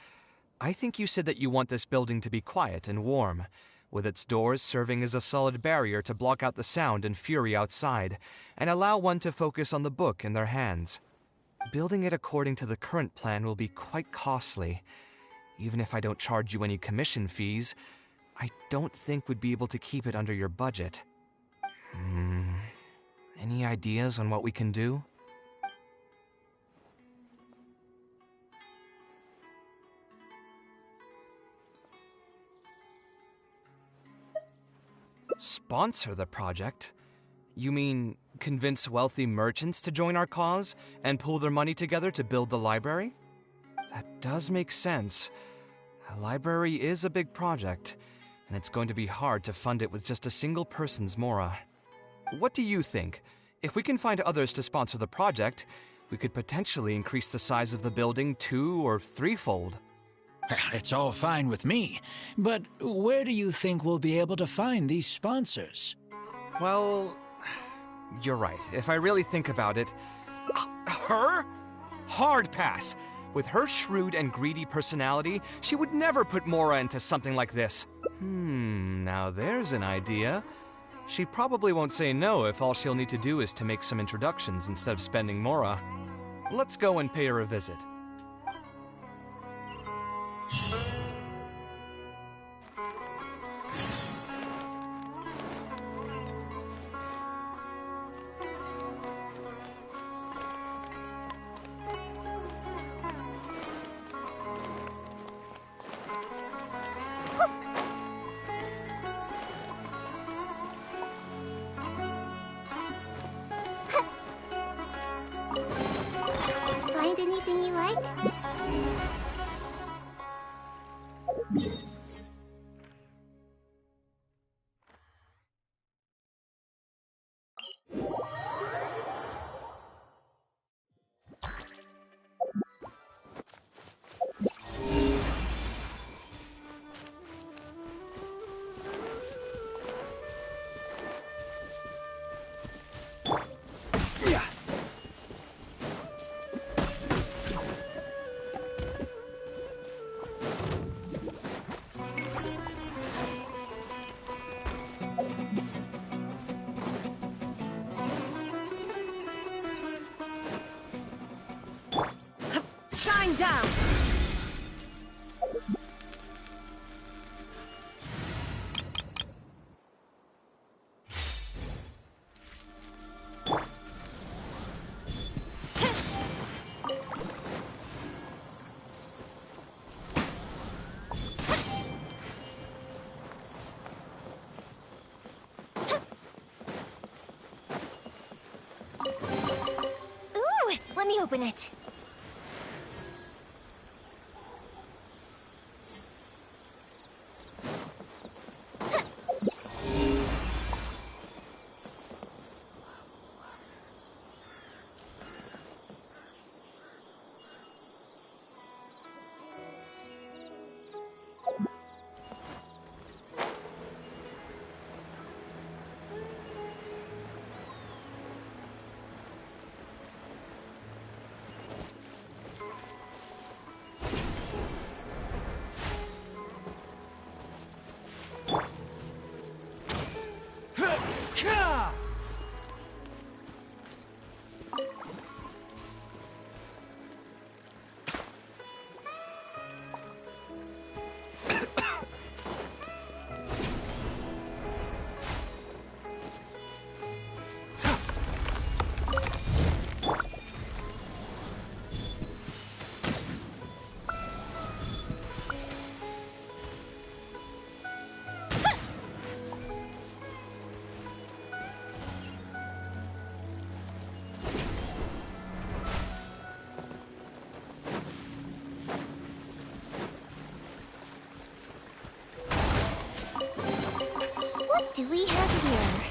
I think you said that you want this building to be quiet and warm, with its doors serving as a solid barrier to block out the sound and fury outside, and allow one to focus on the book in their hands. Building it according to the current plan will be quite costly. Even if I don't charge you any commission fees, I don't think we'd be able to keep it under your budget. Any ideas on what we can do? Sponsor the project? You mean convince wealthy merchants to join our cause and pool their money together to build the library? That does make sense. A library is a big project, and it's going to be hard to fund it with just a single person's Mora. What do you think? If we can find others to sponsor the project, we could potentially increase the size of the building 2- or 3-fold. It's all fine with me, but where do you think we'll be able to find these sponsors? Well, you're right. If I really think about it... Her? Hard pass. With her shrewd and greedy personality, she would never put Mora into something like this. Now there's an idea. She probably won't say no if all she'll need to do is to make some introductions instead of spending Mora. Let's go and pay her a visit. Find anything you like? open it. What do we have here?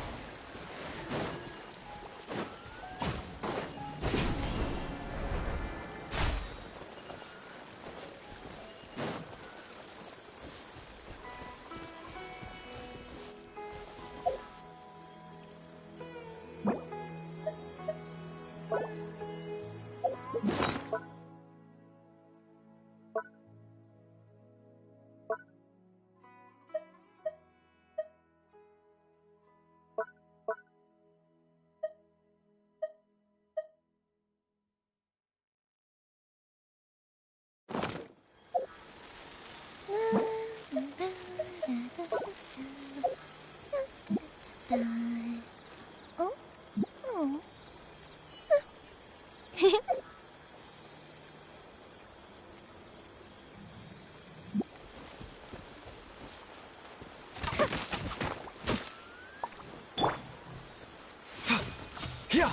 Oh? Oh. Yeah.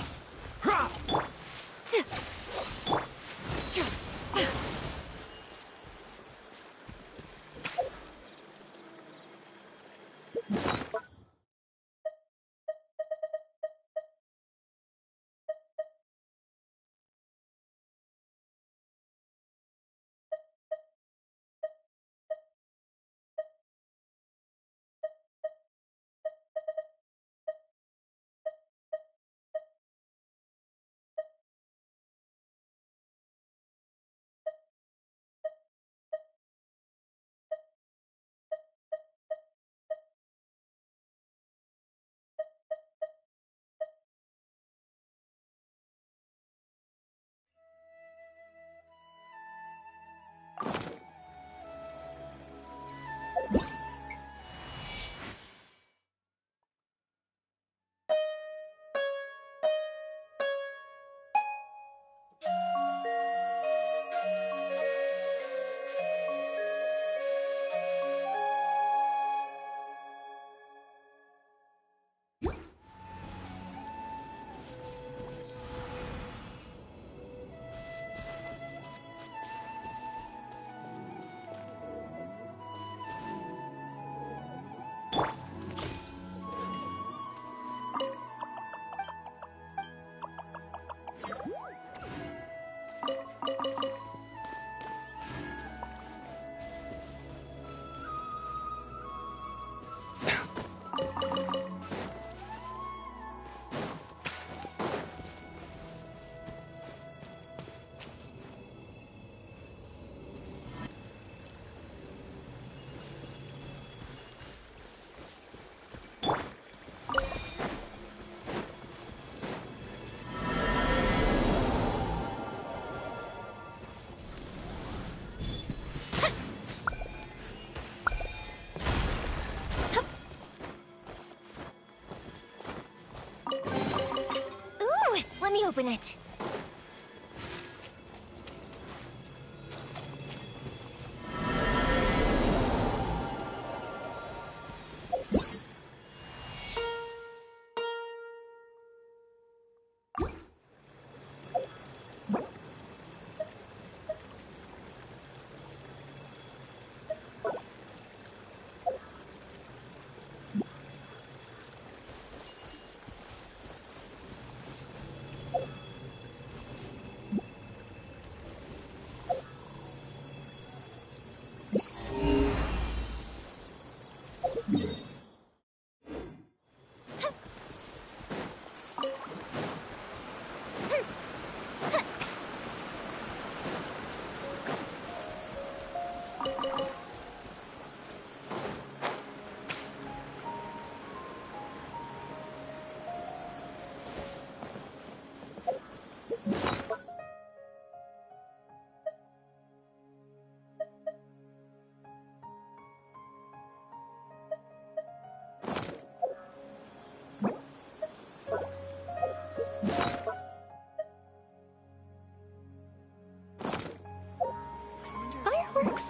Ooh, let me open it.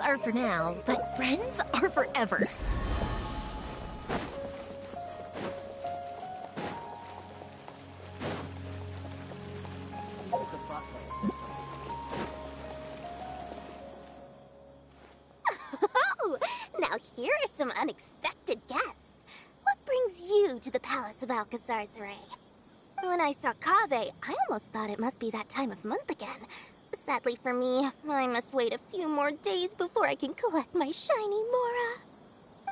are for now, but friends are forever. Oh, now here are some unexpected guests. What brings you to the Palace of Alcazar Zeray? When I saw Kaveh, I almost thought it must be that time of month again. Sadly for me, I must wait a few more days before I can collect my shiny Mora.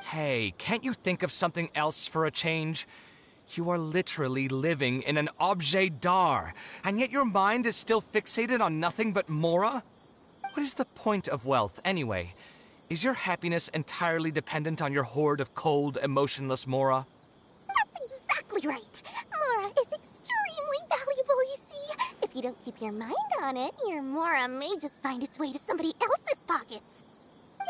Hey, can't you think of something else for a change? You are literally living in an objet d'art, and yet your mind is still fixated on nothing but Mora? What is the point of wealth, anyway? Is your happiness entirely dependent on your hoard of cold, emotionless Mora? That's exactly right. Mora is extremely valuable, you see. If you don't keep your mind on it, your Mora may just find its way to somebody else's pockets.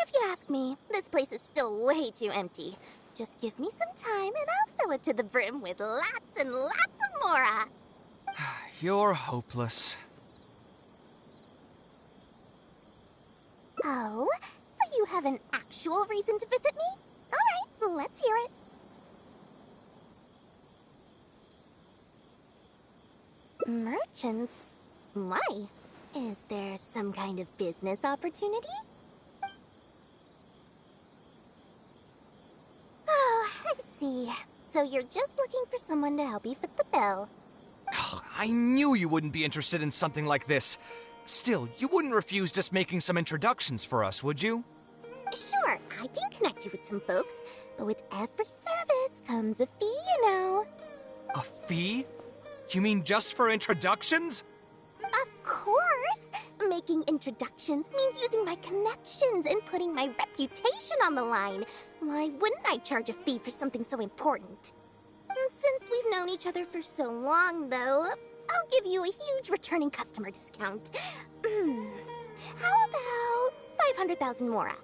If you ask me, this place is still way too empty. Just give me some time and I'll fill it to the brim with lots and lots of Mora. You're hopeless. Oh, so you have an actual reason to visit me? All right, let's hear it. Merchants? Why? Is there some kind of business opportunity? Oh, I see. So you're just looking for someone to help you fit the bill. I knew you wouldn't be interested in something like this. Still, you wouldn't refuse just making some introductions for us, would you? Sure, I can connect you with some folks, but with every service comes a fee, you know. A fee? You mean just for introductions? Of course! Making introductions means using my connections and putting my reputation on the line. Why wouldn't I charge a fee for something so important? Since we've known each other for so long, though, I'll give you a huge returning customer discount. How about 500,000 Mora?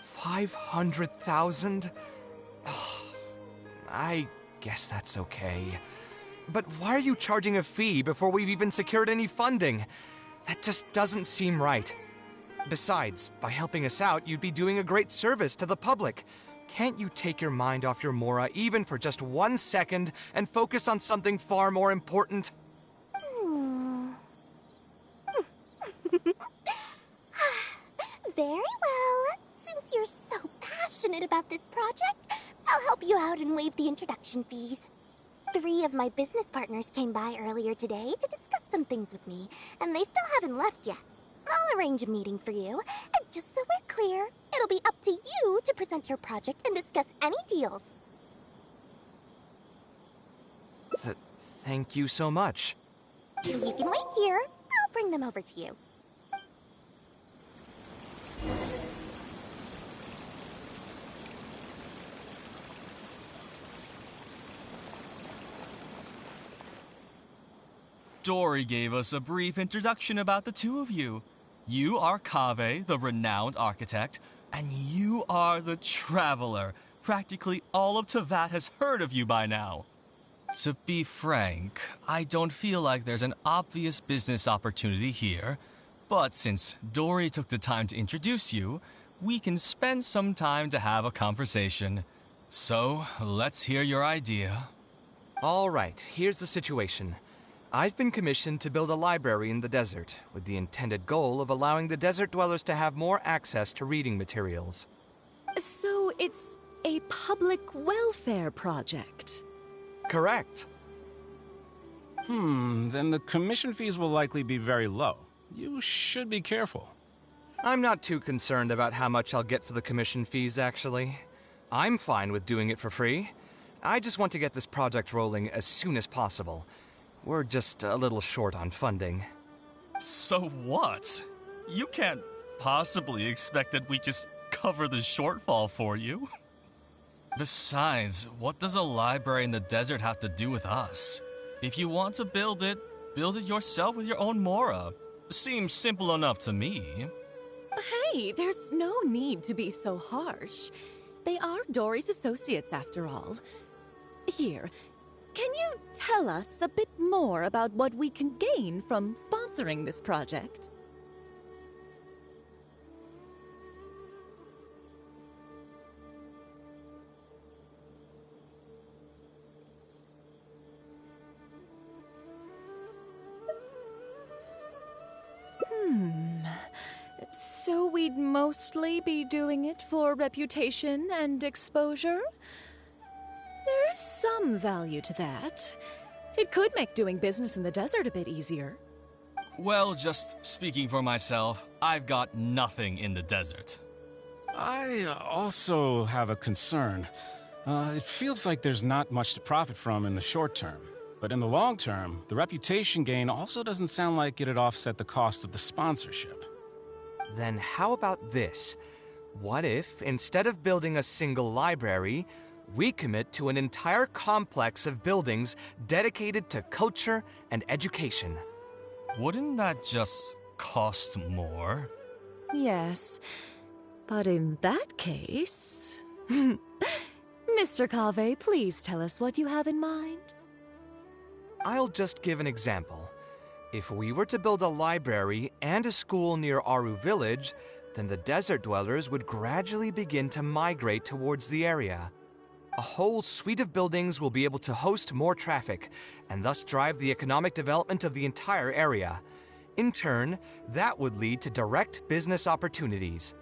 500,000? I guess that's okay. But why are you charging a fee before we've even secured any funding? That just doesn't seem right. Besides, by helping us out, you'd be doing a great service to the public. Can't you take your mind off your Mora even for just 1 second and focus on something far more important? Very well. Since you're so passionate about this project, I'll help you out and waive the introduction fees. 3 of my business partners came by earlier today to discuss some things with me, and they still haven't left yet. I'll arrange a meeting for you, and just so we're clear, it'll be up to you to present your project and discuss any deals. Thank you so much. You can wait here. I'll bring them over to you. Dory gave us a brief introduction about the two of you. You are Kaveh, the renowned architect, and you are the traveler. Practically all of Teyvat has heard of you by now. To be frank, I don't feel like there's an obvious business opportunity here, but since Dory took the time to introduce you, we can spend some time to have a conversation. So, let's hear your idea. All right, here's the situation. I've been commissioned to build a library in the desert, with the intended goal of allowing the desert dwellers to have more access to reading materials. So it's a public welfare project? Correct. Then the commission fees will likely be very low. You should be careful. I'm not too concerned about how much I'll get for the commission fees, actually. I'm fine with doing it for free. I just want to get this project rolling as soon as possible. We're just a little short on funding. So what? You can't possibly expect that we just cover the shortfall for you. Besides, what does a library in the desert have to do with us? If you want to build it yourself with your own Mora. Seems simple enough to me. Hey, there's no need to be so harsh. They are Dory's associates after all. Here, can you tell us a bit more about what we can gain from sponsoring this project? we'd mostly be doing it for reputation and exposure. There is some value to that. It could make doing business in the desert a bit easier. Well, just speaking for myself, I've got nothing in the desert. I also have a concern. It feels like there's not much to profit from in the short term. But in the long term, the reputation gain also doesn't sound like it'd offset the cost of the sponsorship. Then how about this? What if, instead of building a single library, we commit to an entire complex of buildings dedicated to culture and education? Wouldn't that just cost more? Yes, but in that case... Mr. Cave, please tell us what you have in mind. I'll just give an example. If we were to build a library and a school near Aru Village, then the desert dwellers would gradually begin to migrate towards the area. A whole suite of buildings will be able to host more traffic, and thus drive the economic development of the entire area. In turn, that would lead to direct business opportunities.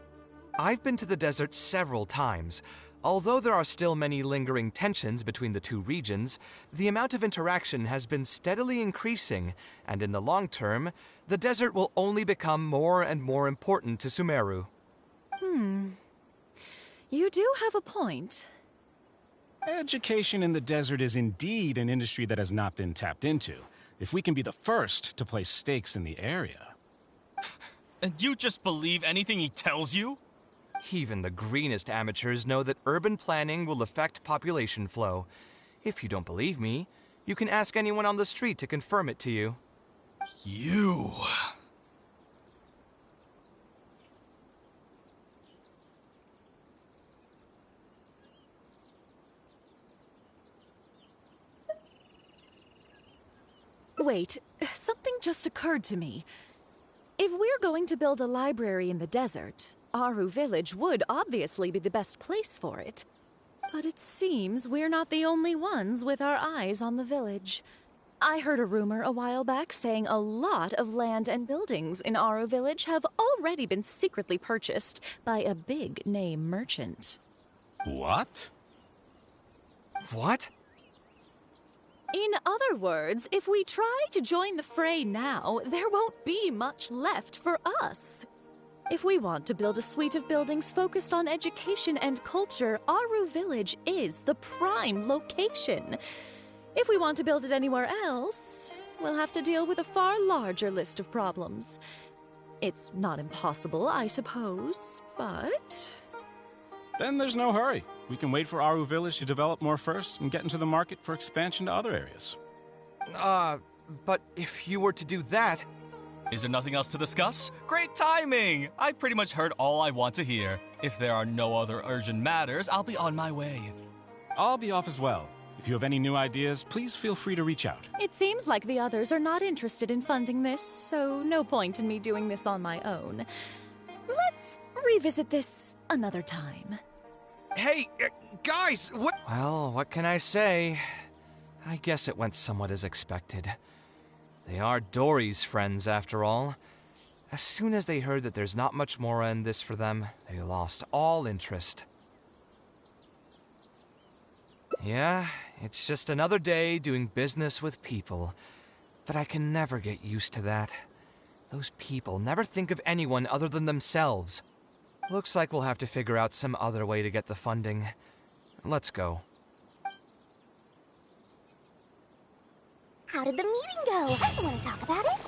I've been to the desert several times. Although there are still many lingering tensions between the two regions, the amount of interaction has been steadily increasing, and in the long term, the desert will only become more and more important to Sumeru. You do have a point. Education in the desert is indeed an industry that has not been tapped into. If we can be the first to place stakes in the area. And you just believe anything he tells you? Even the greenest amateurs know that urban planning will affect population flow. If you don't believe me, you can ask anyone on the street to confirm it to you. You... Wait, something just occurred to me. If we're going to build a library in the desert, Aru Village would obviously be the best place for it. But it seems we're not the only ones with our eyes on the village. I heard a rumor a while back saying a lot of land and buildings in Aru Village have already been secretly purchased by a big-name merchant. What? What? In other words, if we try to join the fray now, there won't be much left for us. If we want to build a suite of buildings focused on education and culture, Aru Village is the prime location. If we want to build it anywhere else, we'll have to deal with a far larger list of problems. It's not impossible, I suppose, but... Then there's no hurry. We can wait for Aru Village to develop more first and get into the market for expansion to other areas. But if you were to do that... Is there nothing else to discuss? Great timing! I pretty much heard all I want to hear. If there are no other urgent matters, I'll be on my way. I'll be off as well. If you have any new ideas, please feel free to reach out. It seems like the others are not interested in funding this, so no point in me doing this on my own. Let's revisit this another time. Hey, guys, what... Well, what can I say? I guess it went somewhat as expected. They are Dory's friends, after all. As soon as they heard that there's not much more in this for them, they lost all interest. Yeah, it's just another day doing business with people. But I can never get used to that. Those people never think of anyone other than themselves. Looks like we'll have to figure out some other way to get the funding. Let's go. How did the meeting go? Want to talk about it?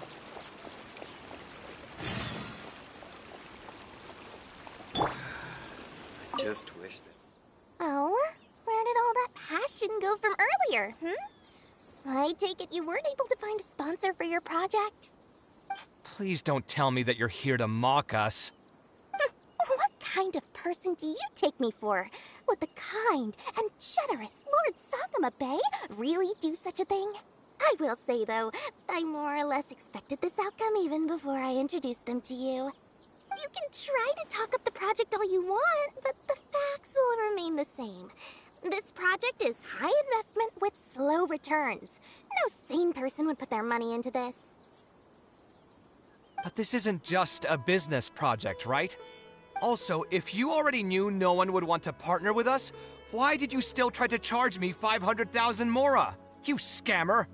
I just wish this... Oh? Where did all that passion go from earlier, I take it you weren't able to find a sponsor for your project? Please don't tell me that you're here to mock us. What kind of person do you take me for? Would the kind and generous Lord Sakuma Bay really do such a thing? I will say, though, I more or less expected this outcome even before I introduced them to you. You can try to talk up the project all you want, but the facts will remain the same. This project is high investment with slow returns. No sane person would put their money into this. But this isn't just a business project, right? Also, if you already knew no one would want to partner with us, why did you still try to charge me 500,000 mora? You scammer!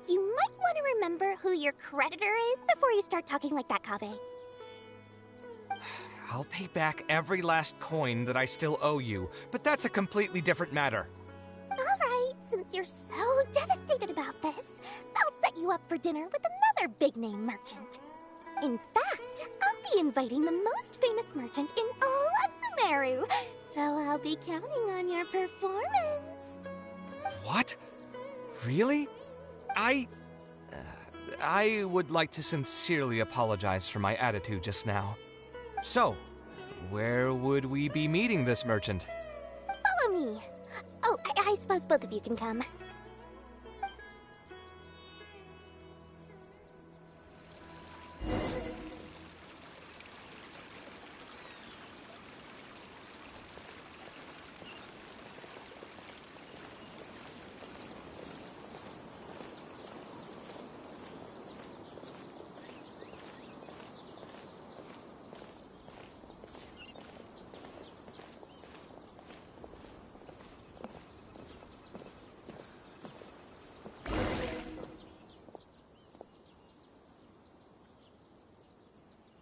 You might want to remember who your creditor is before you start talking like that, Kaveh. I'll pay back every last coin that I still owe you, but that's a completely different matter. Alright, since you're so devastated about this, I'll set you up for dinner with another big-name merchant. In fact, I'll be inviting the most famous merchant in all of Sumeru, so I'll be counting on your performance. What? Really? I would like to sincerely apologize for my attitude just now. So, where would we be meeting this merchant? Follow me. Oh, I suppose both of you can come.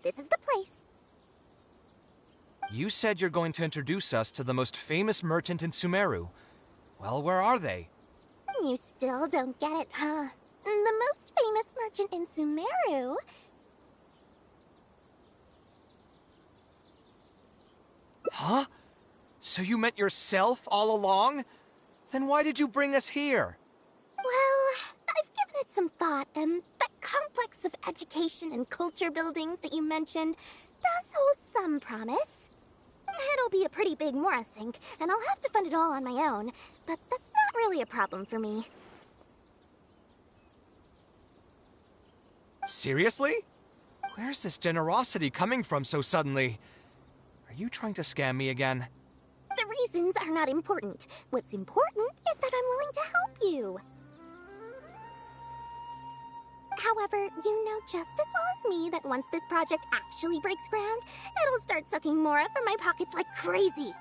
This is the place. You said you're going to introduce us to the most famous merchant in Sumeru. Well, where are they? You still don't get it, huh? The most famous merchant in Sumeru... Huh? So you meant yourself all along? Then why did you bring us here? Well, I've given it some thought, and that complex of education and culture buildings that you mentioned does hold some promise. It'll be a pretty big Mora sink, and I'll have to fund it all on my own, but that's not really a problem for me. Seriously? Where's this generosity coming from so suddenly? Are you trying to scam me again? The reasons are not important. What's important is that I'm willing to help you. However, you know just as well as me that once this project actually breaks ground, it'll start sucking Mora from my pockets like crazy.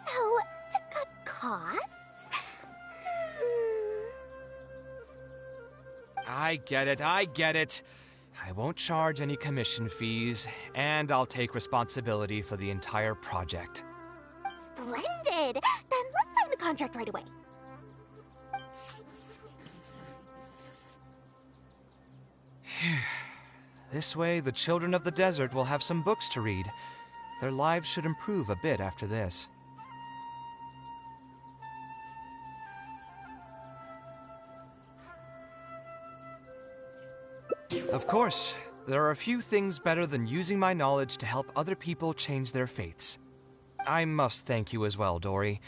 So, to cut costs... I get it, I get it. I won't charge any commission fees, and I'll take responsibility for the entire project. Splendid! Then let's sign the contract right away. This way, the children of the desert will have some books to read. Their lives should improve a bit after this. Of course, there are a few things better than using my knowledge to help other people change their fates. I must thank you as well, Dory.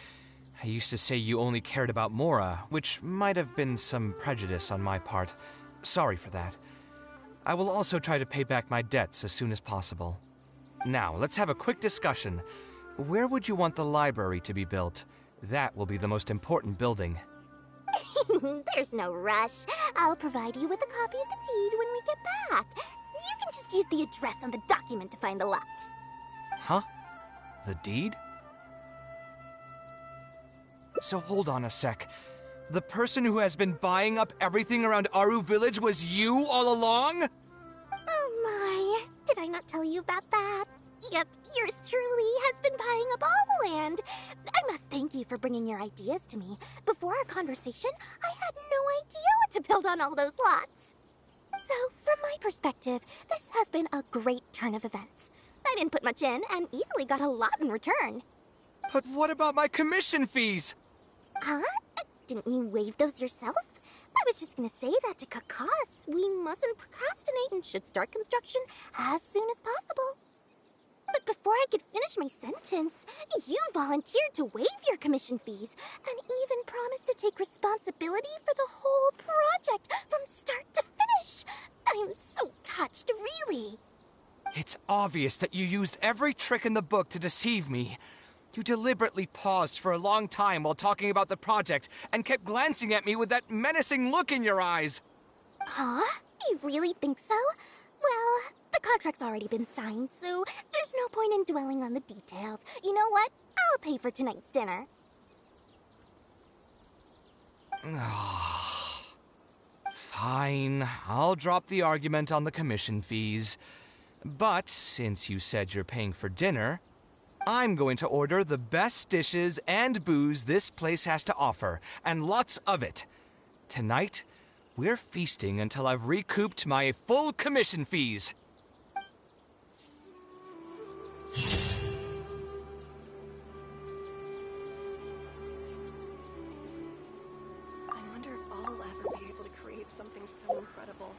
I used to say you only cared about Mora, which might have been some prejudice on my part. Sorry for that. I will also try to pay back my debts as soon as possible. Now, let's have a quick discussion. Where would you want the library to be built? That will be the most important building. There's no rush. I'll provide you with a copy of the deed when we get back. You can just use the address on the document to find the lot. Huh? The deed? So hold on a sec. The person who has been buying up everything around Aru Village was you all along? Oh my, did I not tell you about that? Yep, yours truly has been buying up all the land. I must thank you for bringing your ideas to me. Before our conversation, I had no idea what to build on all those lots. So, from my perspective, this has been a great turn of events. I didn't put much in and easily got a lot in return. But what about my commission fees? Huh? Didn't you waive those yourself? I was just gonna say that to cut costs. We mustn't procrastinate and should start construction as soon as possible. But before I could finish my sentence, you volunteered to waive your commission fees and even promised to take responsibility for the whole project from start to finish. I'm so touched, really. It's obvious that you used every trick in the book to deceive me. You deliberately paused for a long time while talking about the project and kept glancing at me with that menacing look in your eyes. Huh? You really think so? Well, The contract's already been signed, so there's no point in dwelling on the details. You know what? I'll pay for tonight's dinner. Fine, I'll drop the argument on the commission fees. But since you said you're paying for dinner, I'm going to order the best dishes and booze this place has to offer, and lots of it. Tonight, we're feasting until I've recouped my full commission fees. I wonder if I'll ever be able to create something so incredible.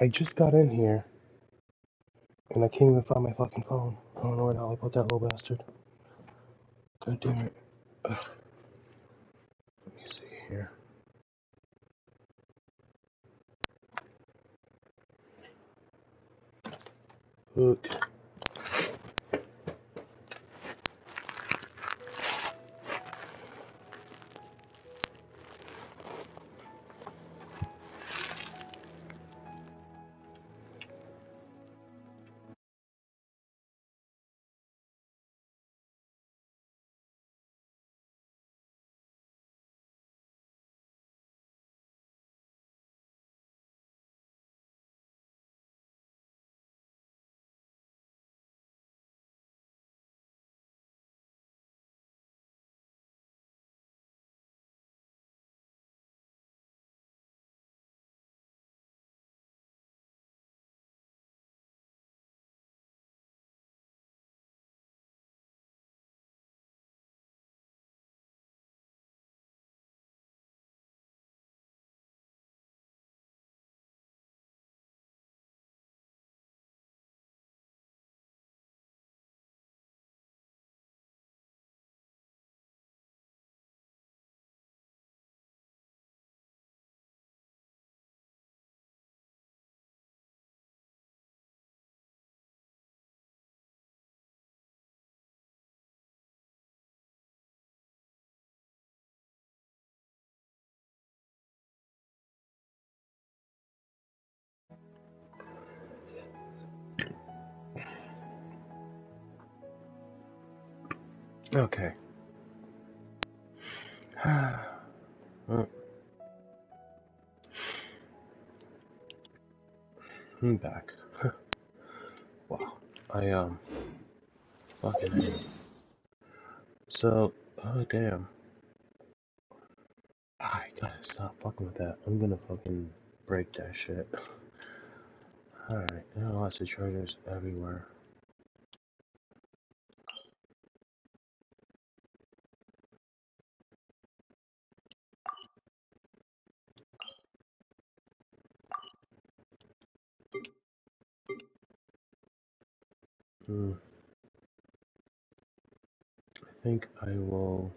I just got in here, and I can't even find my fucking phone. I don't know where the hell I put that little bastard. God damn it. Ugh. Let me see here. Look. Okay. Well, I'm back. Wow. Fucking. So, oh damn. I gotta stop fucking with that. I'm gonna fucking break that shit. Alright, there are lots of treasures everywhere. I think I will.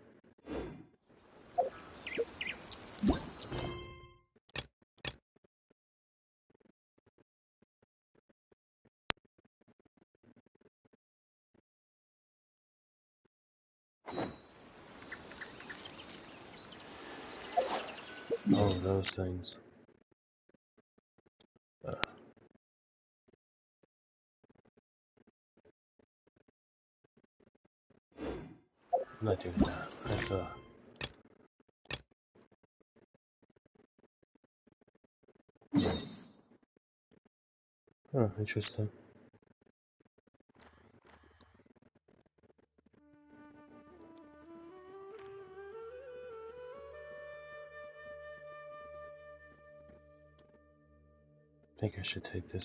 All of those things. I'm not doing that. That's oh, interesting. I think I should take this.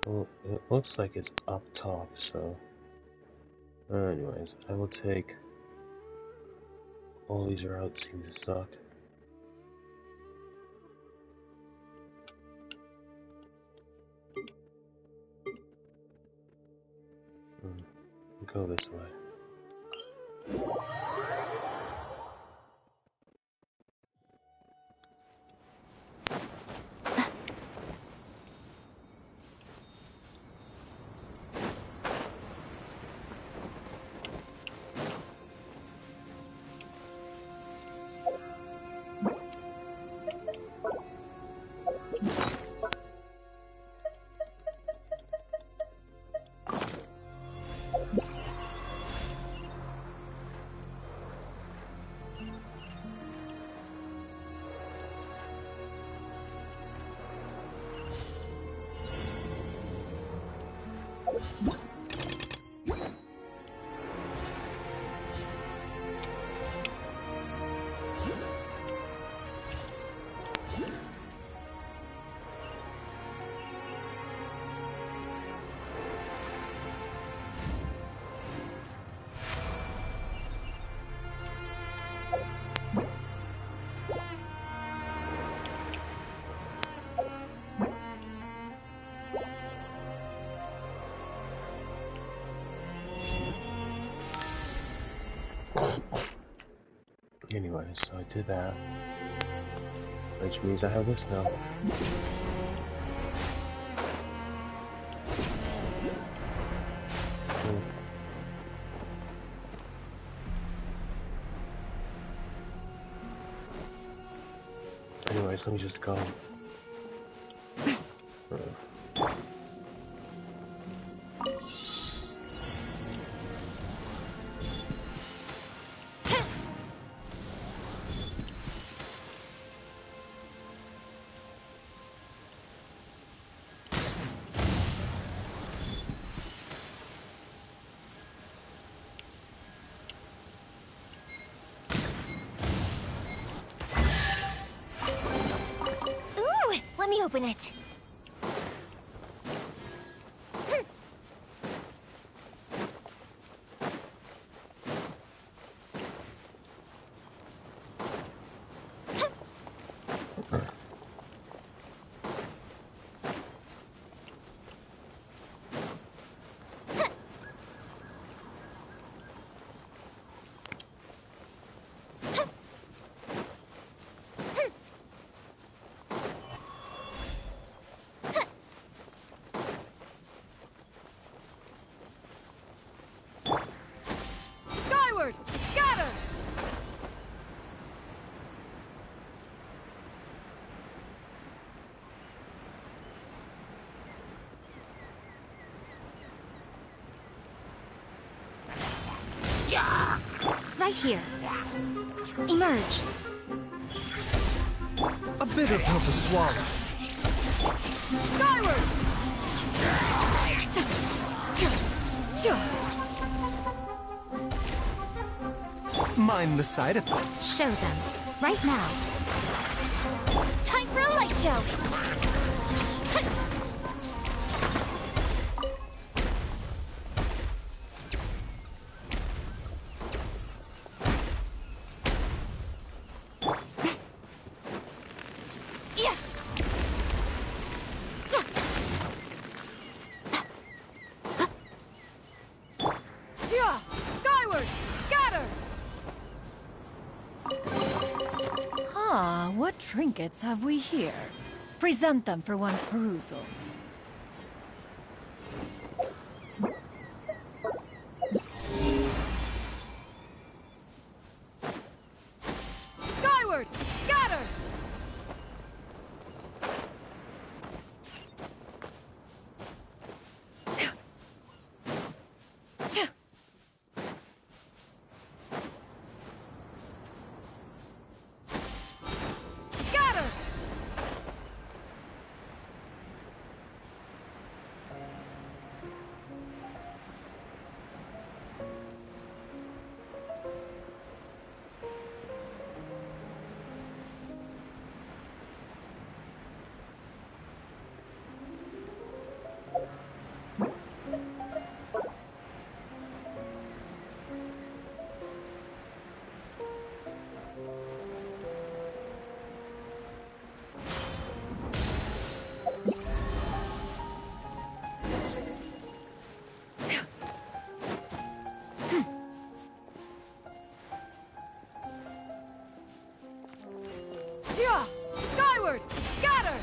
Well, it looks like it's up top, so. Anyways, I will take. All these routes seem to suck. Go this way. Anyway, so I did that, which means I have this now. Anyways, let me just go. Let me open it. Skyward! Scatter! Right here. Emerge. A bitter pill to swallow. Skyward! Mind the side effects. Show them. Right now. Time for a light show! Skyward! Scatter! Ah, what trinkets have we here? Present them for one's perusal. Skyward! Scatter! Scatter! Skyward! Scatter!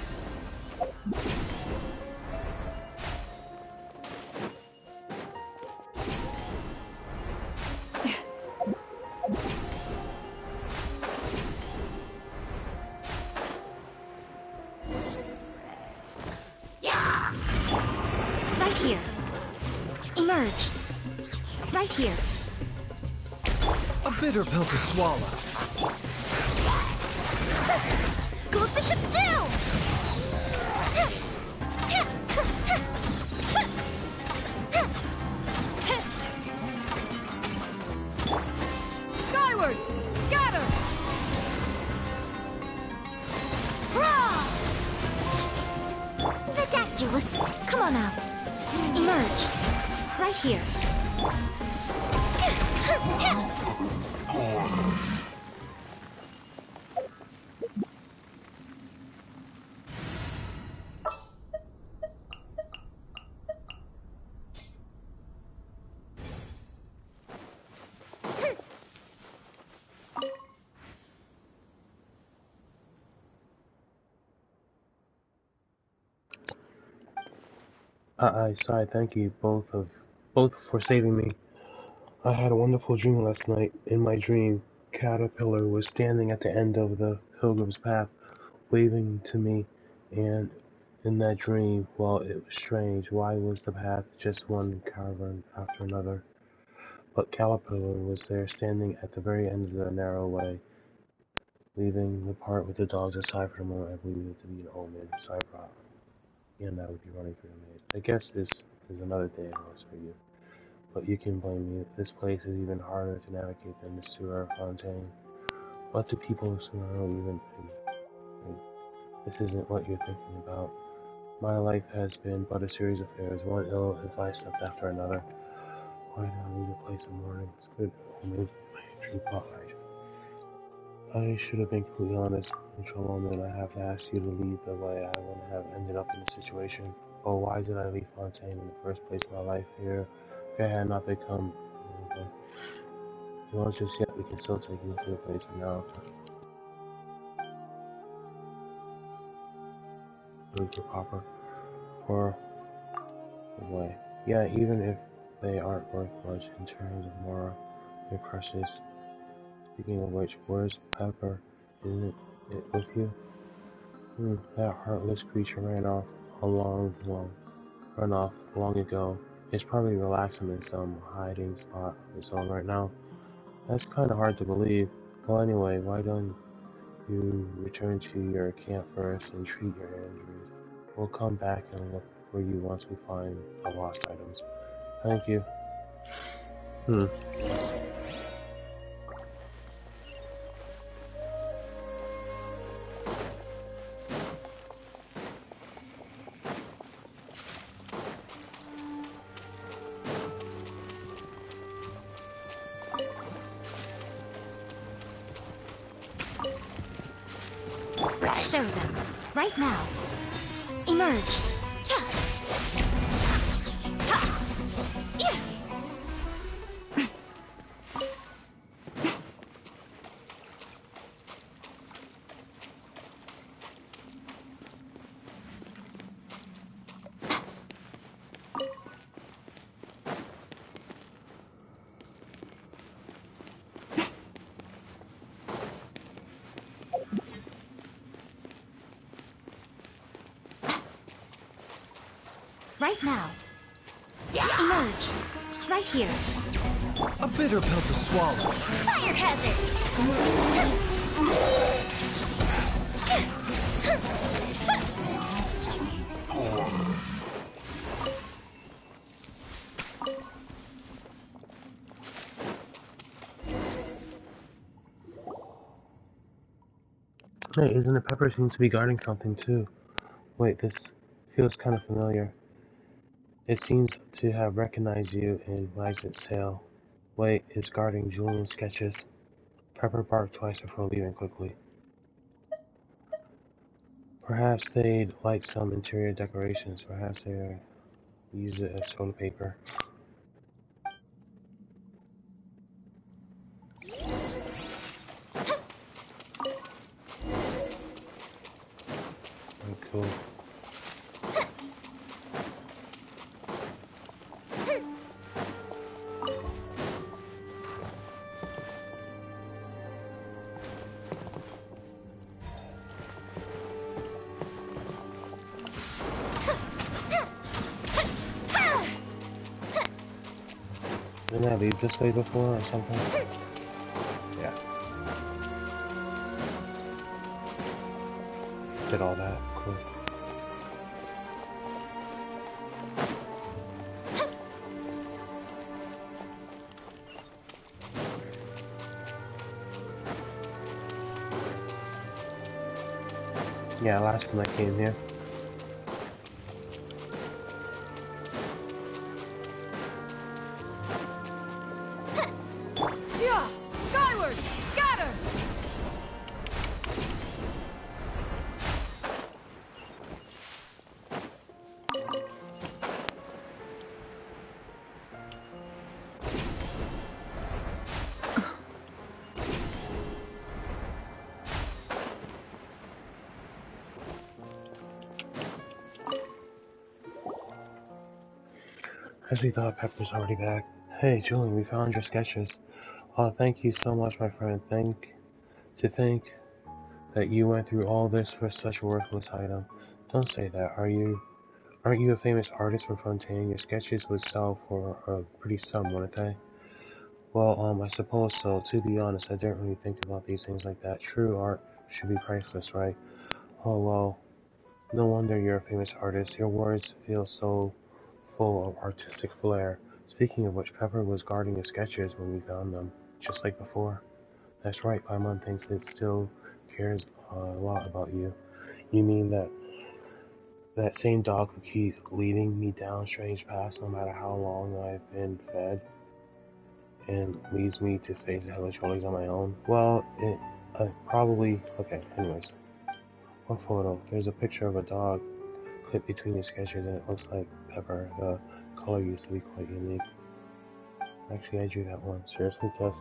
Right here. Emerge. Right here. A bitter pill to swallow. Go Bishop do! Skyward! Scatter! Ridiculous! Come on out. Emerge. Right here. I sigh, thank you both for saving me. I had a wonderful dream last night. In my dream, Caterpillar was standing at the end of the pilgrim's path, waving to me, and in that dream, well, it was strange. Why was the path just one cavern after another? But Caterpillar was there, standing at the very end of the narrow way, leaving the part with the dogs aside for the moment. I believe it to be an omen, so I brought, and I would be running for the maid. I guess this is another day lost for you. But you can blame me. This place is even harder to navigate than the sewer Fontaine. What do people of Sumero even think? This isn't what you're thinking about. My life has been but a series of affairs, one ill-advised step after another. Why did I leave the place in mourning? It's good omen, my true pride. I should have been completely honest. Neutral moment, I have to ask you to lead the way. I wouldn't have ended up in this situation. Oh, why did I leave Fontaine in the first place? My life here, if it had not become... You won't just yet, we can still take you to the place for now. Food for Popper. Or away. Yeah, even if they aren't worth much in terms of Mora, they're precious. Speaking of which, where's Pepper? Isn't it with you? That heartless creature ran off long ago. It's probably relaxing in some hiding spot of its own right now. That's kinda hard to believe. Well anyway, why don't you return to your camp first and treat your injuries. We'll come back and look for you once we find the lost items. Thank you. Show them. Right now. Emerge. Right now. Emerge. Right here. A bitter pill to swallow. Fire hazard! Hey, isn't it Pepper seems to be guarding something too? Wait, this feels kind of familiar. It seems to have recognized you and wags its tail. Wait, it's guarding Julian's sketches. Pepper barked twice before leaving quickly. Perhaps they'd like some interior decorations. Perhaps they use it as toilet paper. Very cool. Didn't I leave this way before or something? Yeah. Did all that. Cool. Yeah, last time I came here. Yeah! Skyward! Scatter! guess we thought Pepper's already back. Hey, Julian, we found your sketches. Thank you so much, my friend. Think that you went through all this for such a worthless item. Don't say that. Aren't you a famous artist from Fontaine? Your sketches would sell for a pretty sum, wouldn't they? Well, I suppose so. To be honest, I don't really think about these things like that. True art should be priceless, right? Oh, well, no wonder you're a famous artist. Your words feel so full of artistic flair. Speaking of which, Pepper was guarding the sketches when we found them, just like before. That's right, Paimon thinks it still cares a lot about you. You mean that same dog who keeps leading me down strange paths no matter how long I've been fed and leads me to face the hellish trolleys on my own? Well, it probably... Okay, anyways. One photo. There's a picture of a dog clipped between your sketches and it looks like Pepper. The color used to be quite unique. Actually, I drew that one. Seriously, Jess?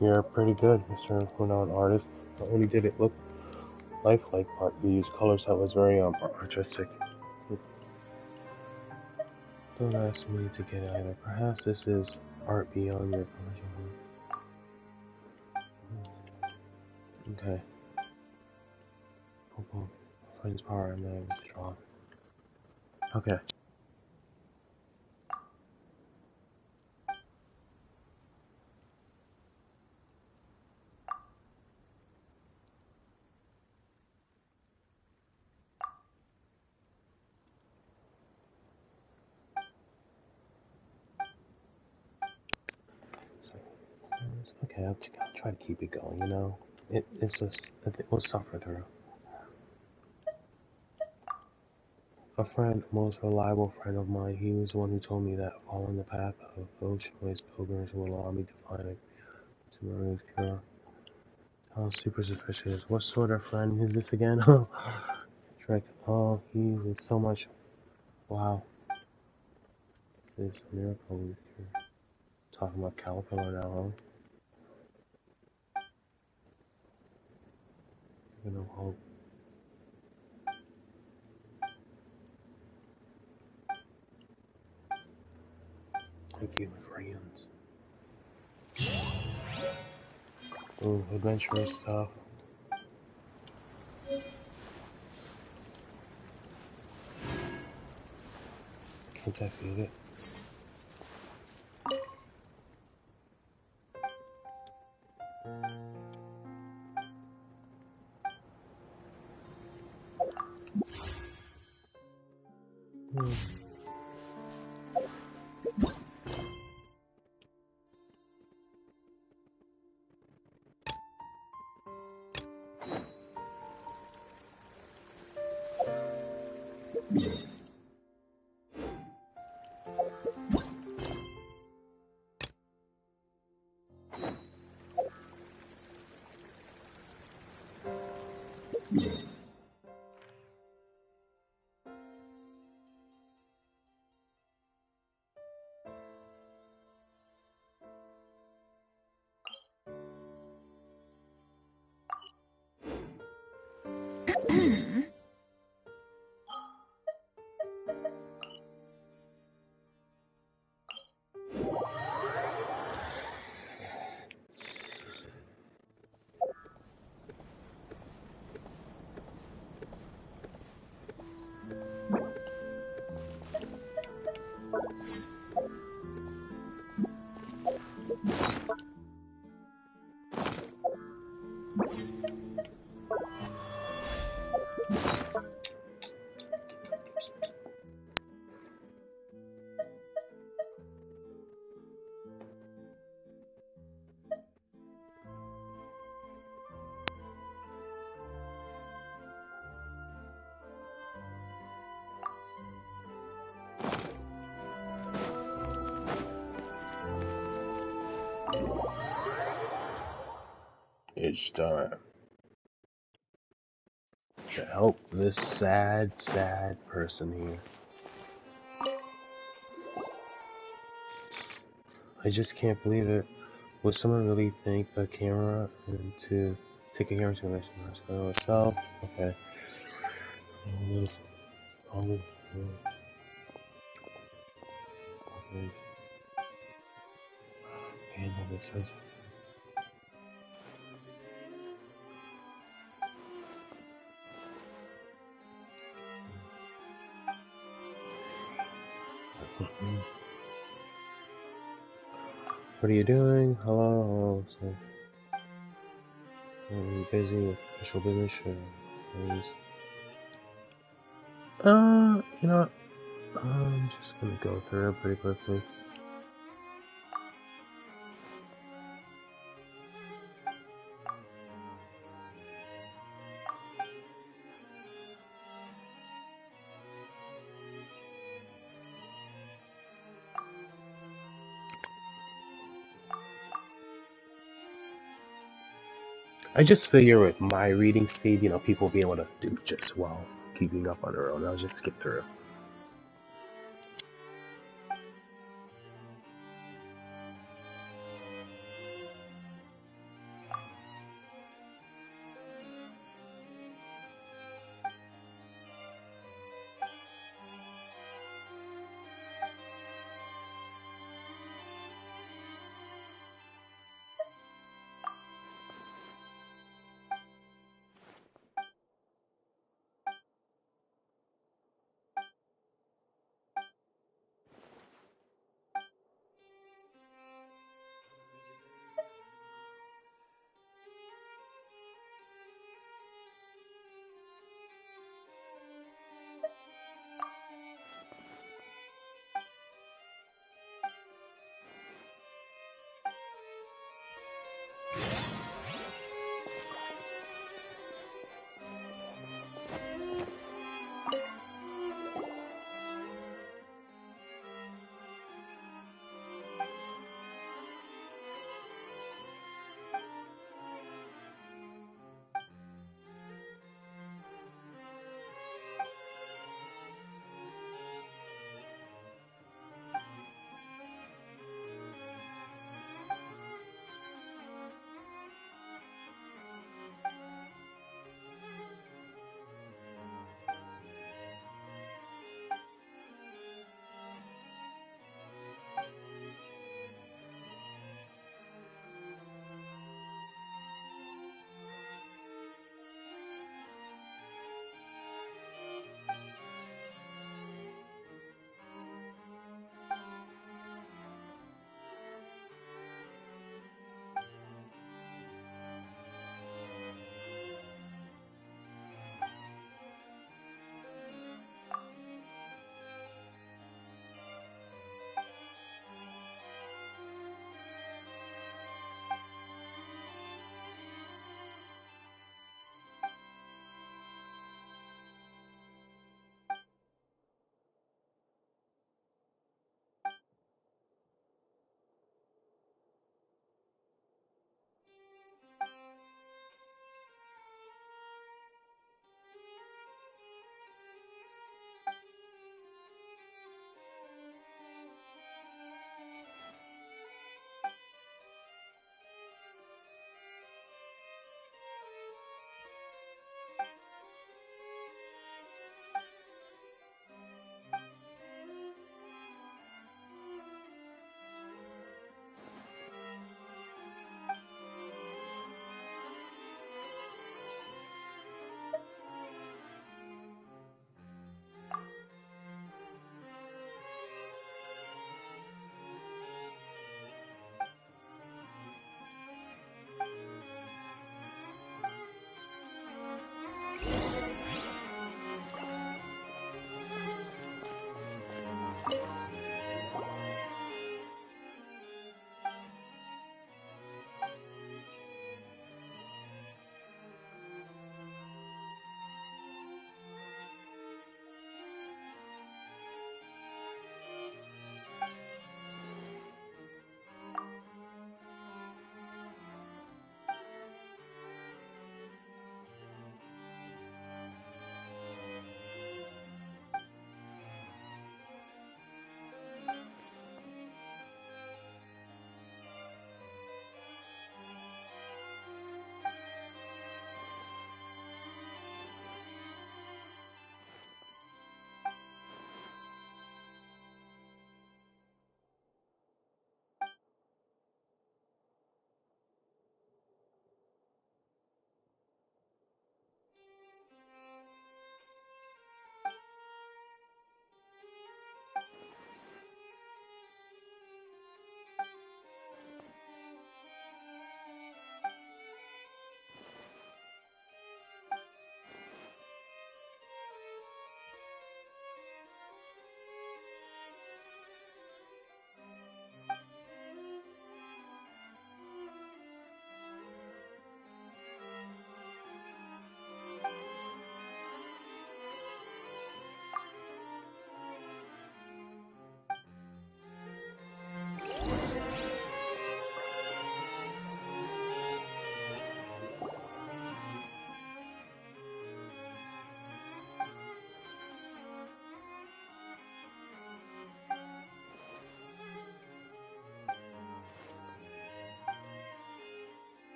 You're pretty good, Mr. Renowned Artist. Not only did it look lifelike, but you used colors that was very artistic. Don't ask me to get it either. Perhaps this is art beyond your comprehension. Okay. Cool. Friend's power, I'm not able to draw. Okay. Okay, I'll try to keep it going, you know? We'll suffer through. A friend, a most reliable friend of mine, he was the one who told me that following the path of those choice pilgrims will allow me to find a tomorrow's cure. How super suspicious. What sort of friend is this again? Shrek, oh, he is so much. Wow. This is a miracle. You're talking about Caterpillar now, huh? You know, hope. Thank you, friends. Ooh, adventurous stuff. Can't I feel it? It's time to help this sad, sad person here. I just can't believe it. Would someone really think a camera and to take a camera to myself? Okay. And that makes sense. What are you doing? Hello. So, are you busy with official business? Please. You know what? I'm just gonna go through it pretty quickly. I just figure with my reading speed, people will be able to do just well keeping up on their own. I'll just skip through.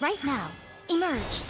Right now. Emerge.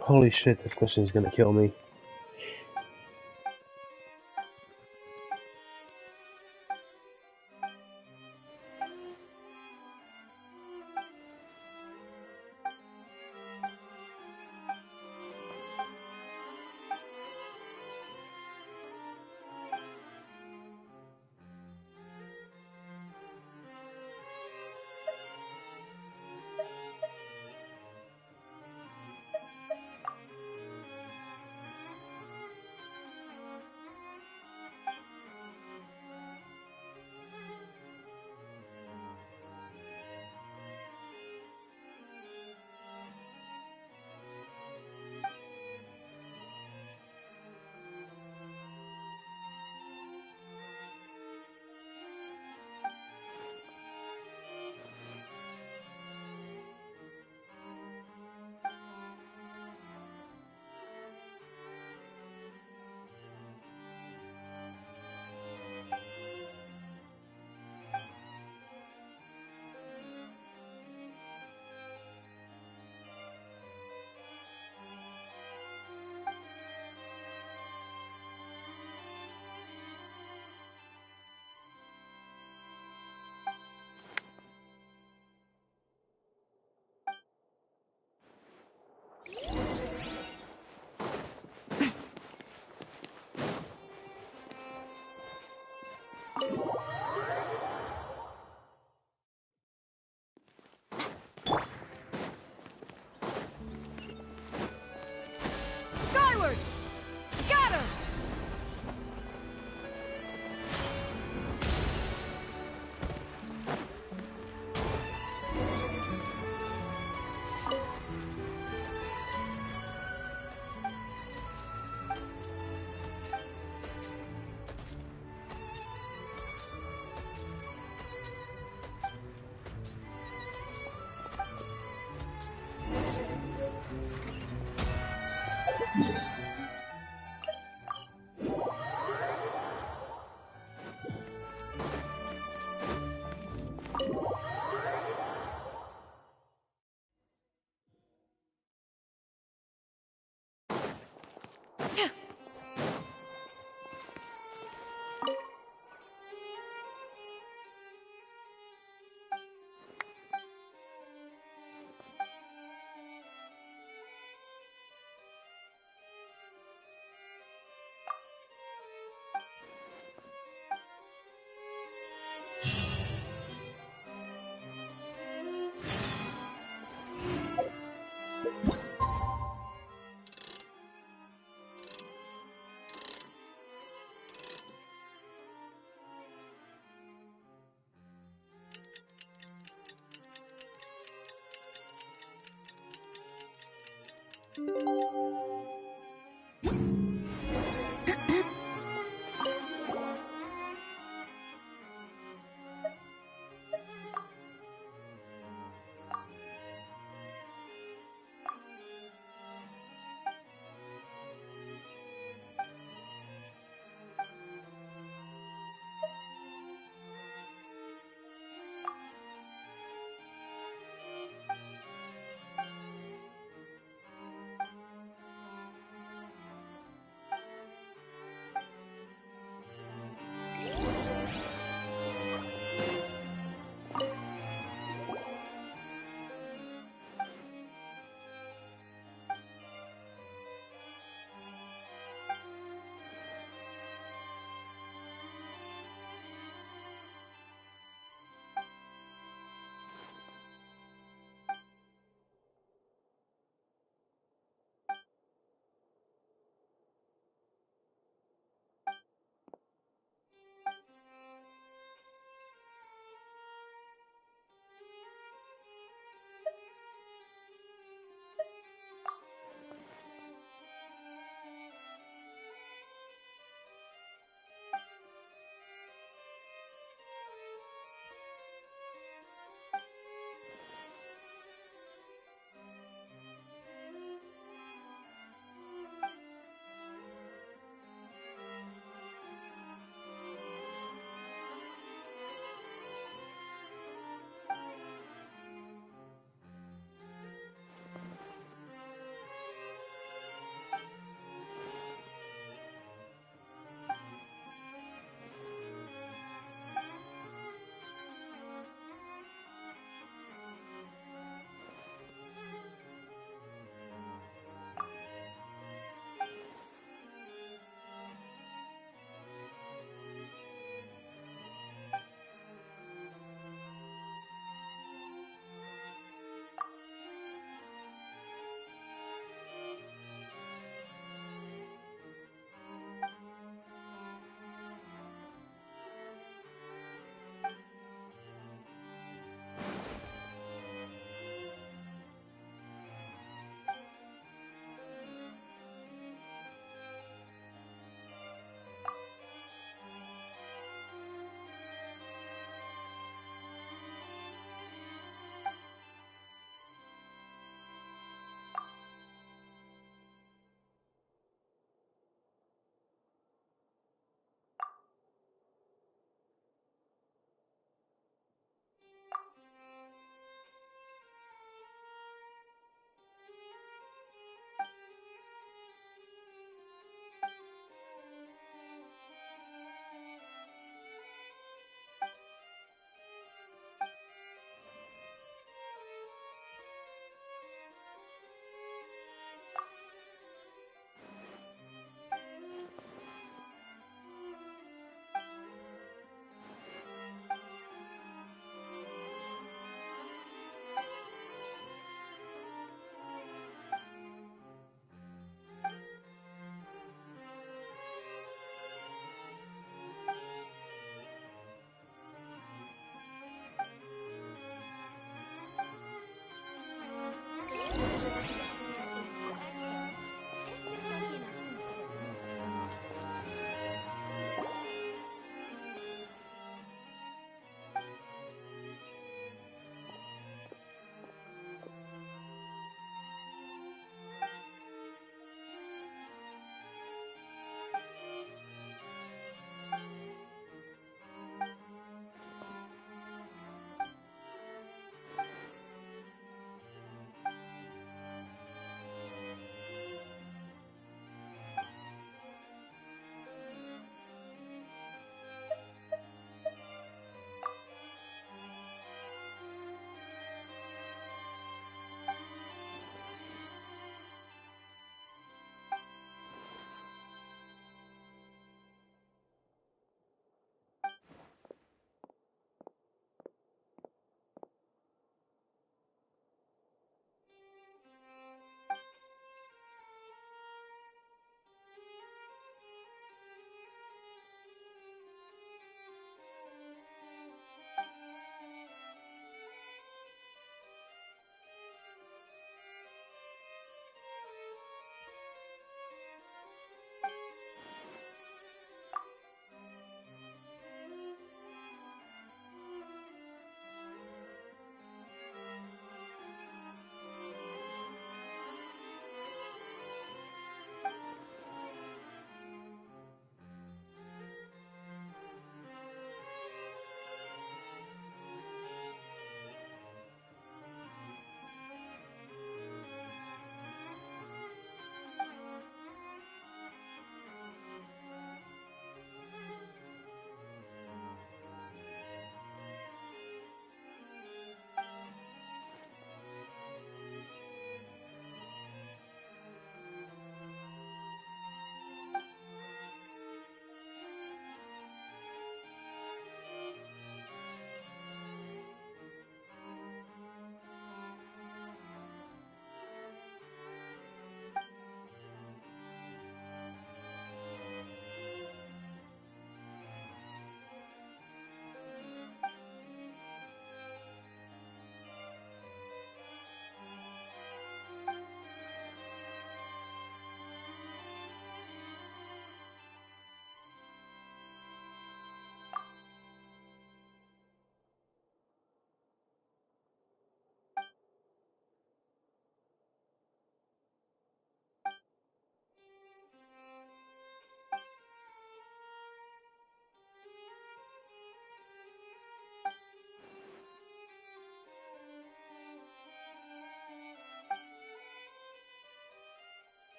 Holy shit, this mission is gonna kill me.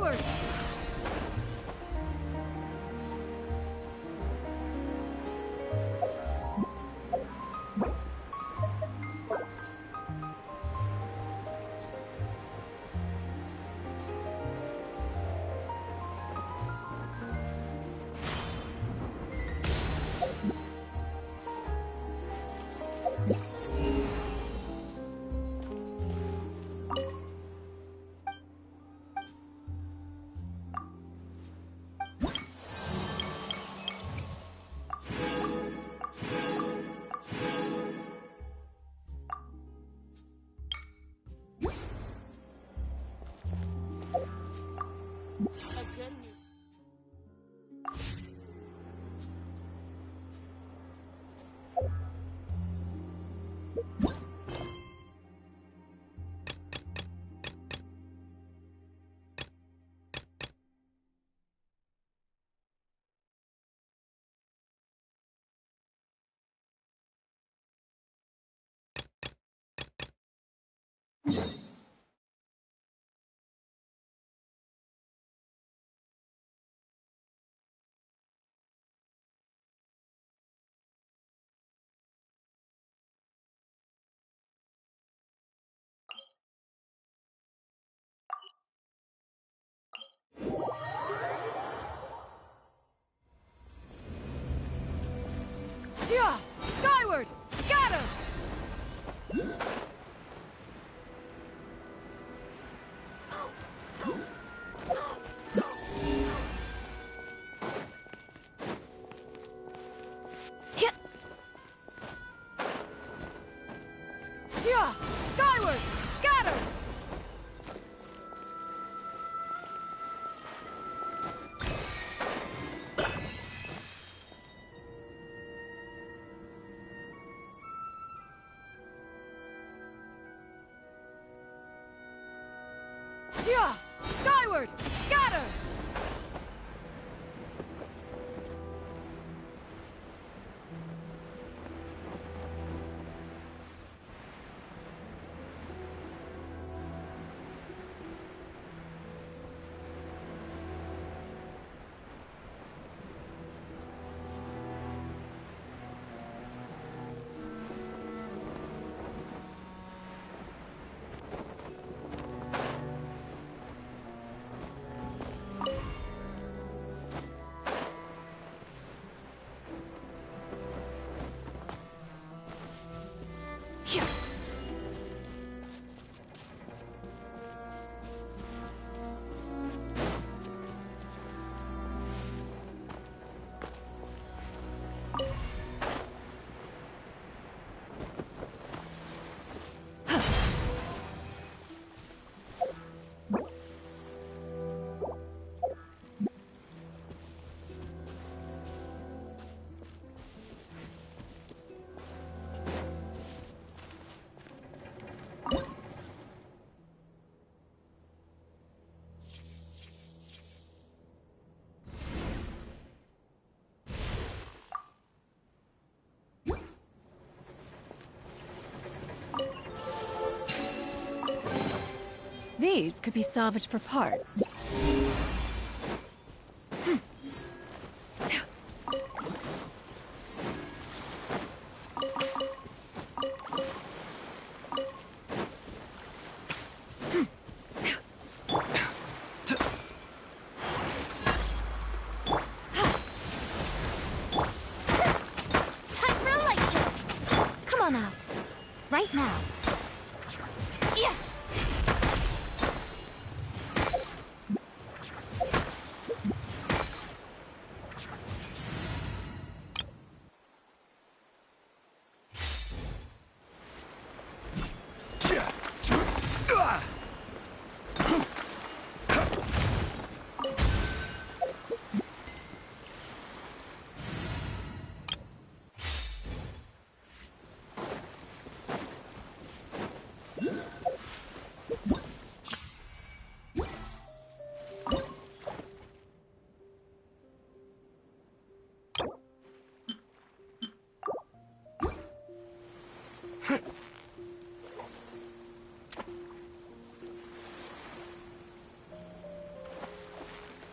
Skyward! Yeah! Skyward! Scatter! Yeah! Skyward! Scatter! Yeah! Skyward! Scatter! These could be salvaged for parts. Time for a light check. Come on out. Right now. Yeah.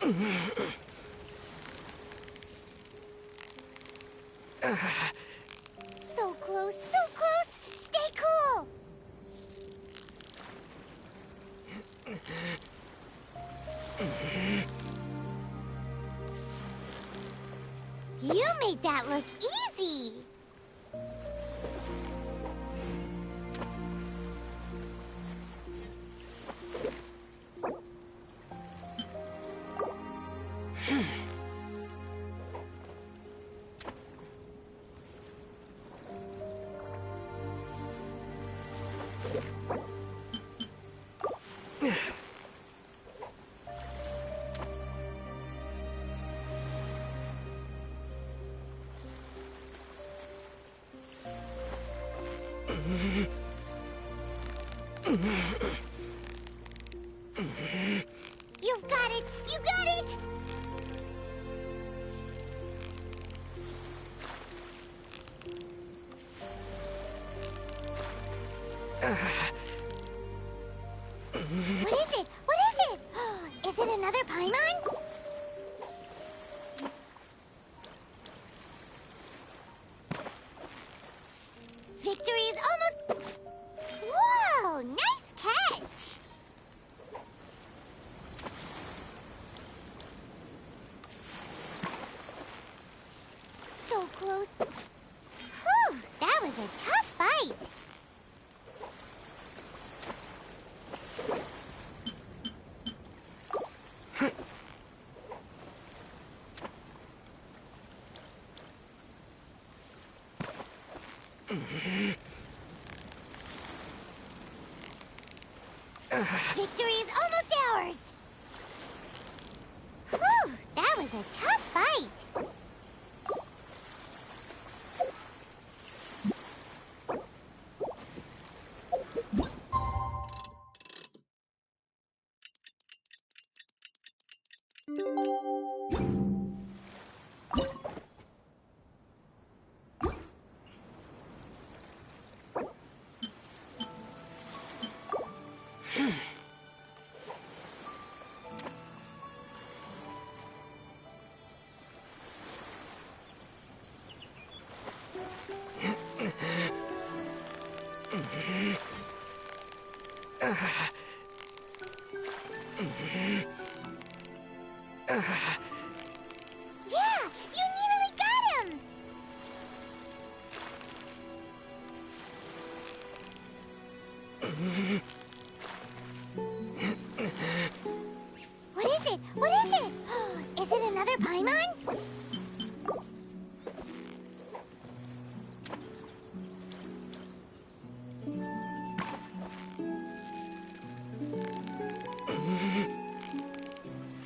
So close, so close! Stay cool! You made that look easy! You've got it! You got it! What is it? What is it? Is it another Paimon? Victory is almost... Whoa! Nice catch! So close. Whew! That was a tough fight! Victory is almost ours! Whew! That was a tough fight! Yeah! You nearly got him! What is it? What is it? Is it another Paimon?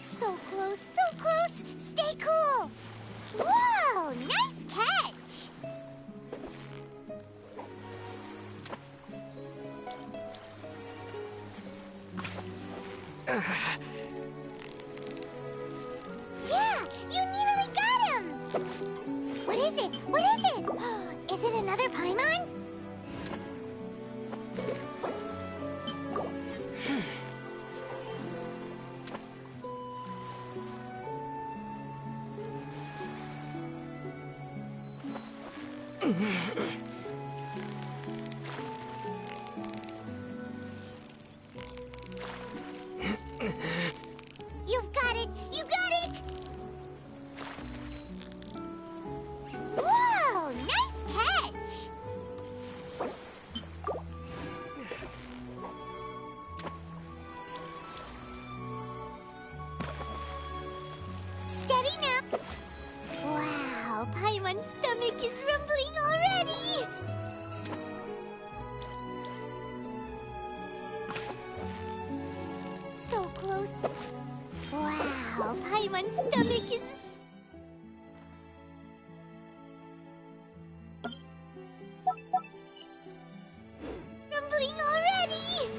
So close, so close! Stay cool! Whoa! Nice catch! Yeah! You nearly got him! What is it? What is it? Is it another Paimon? You've got it! You got it! Whoa! Nice catch! Steady now! Wow! Paimon's stomach is rumbling already! So close. Wow, Paimon's stomach is... rumbling already!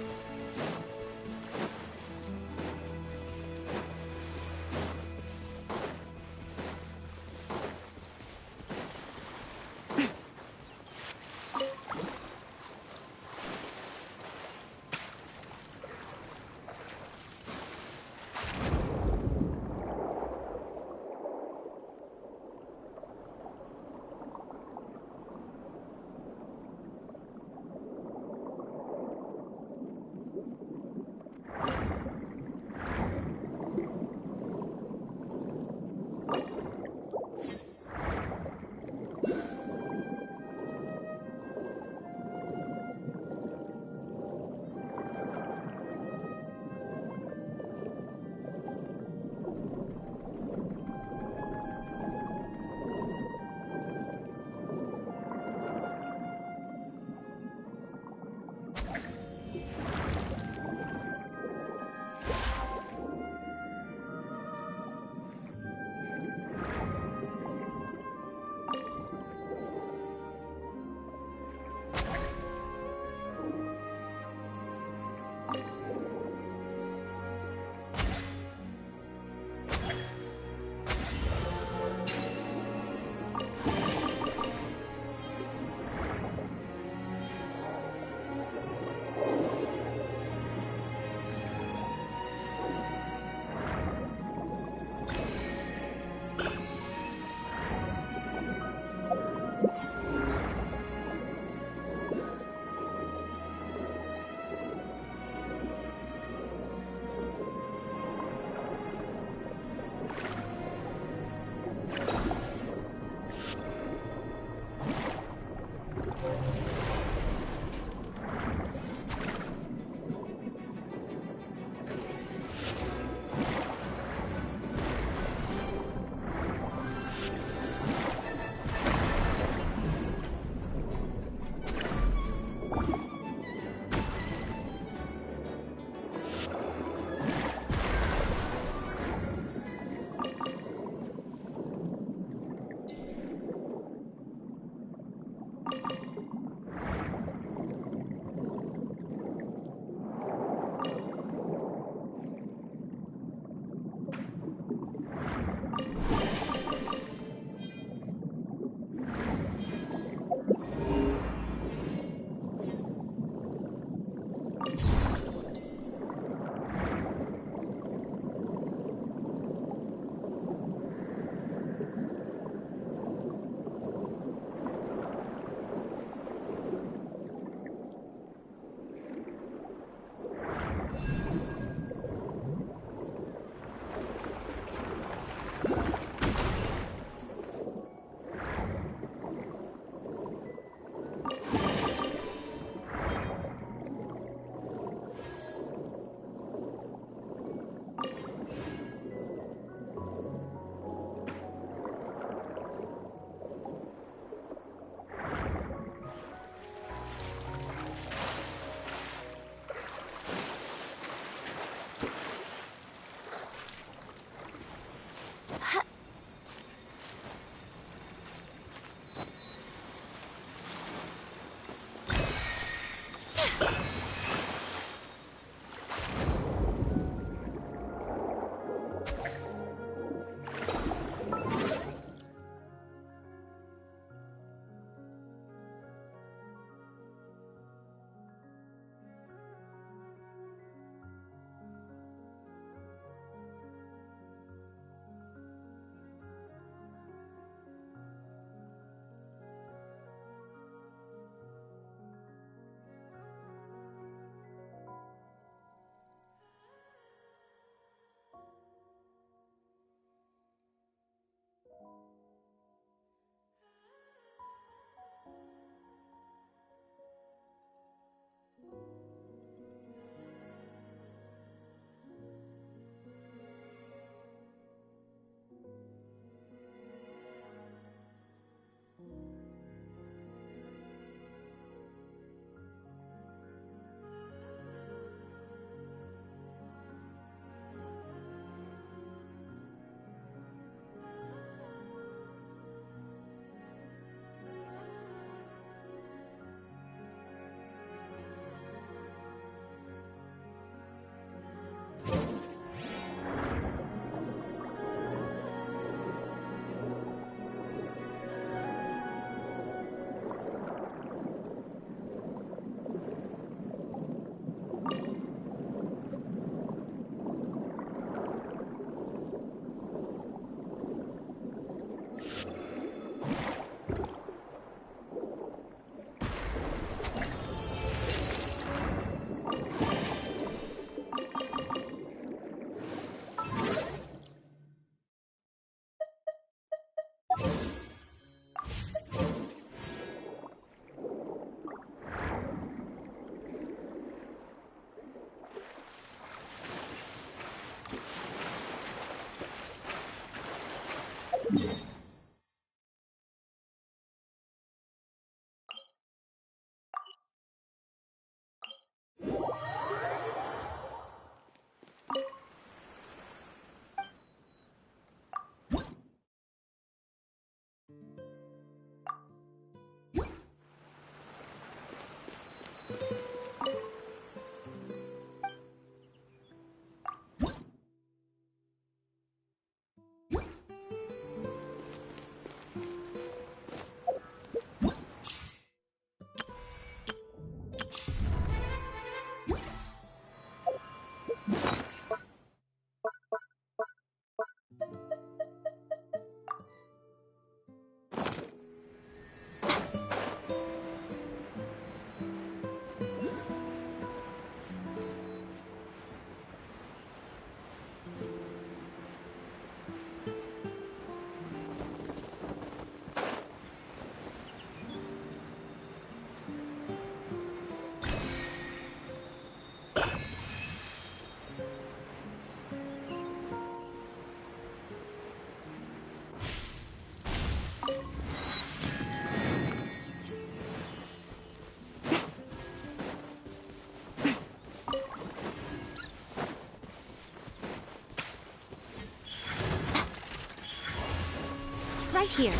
Right here.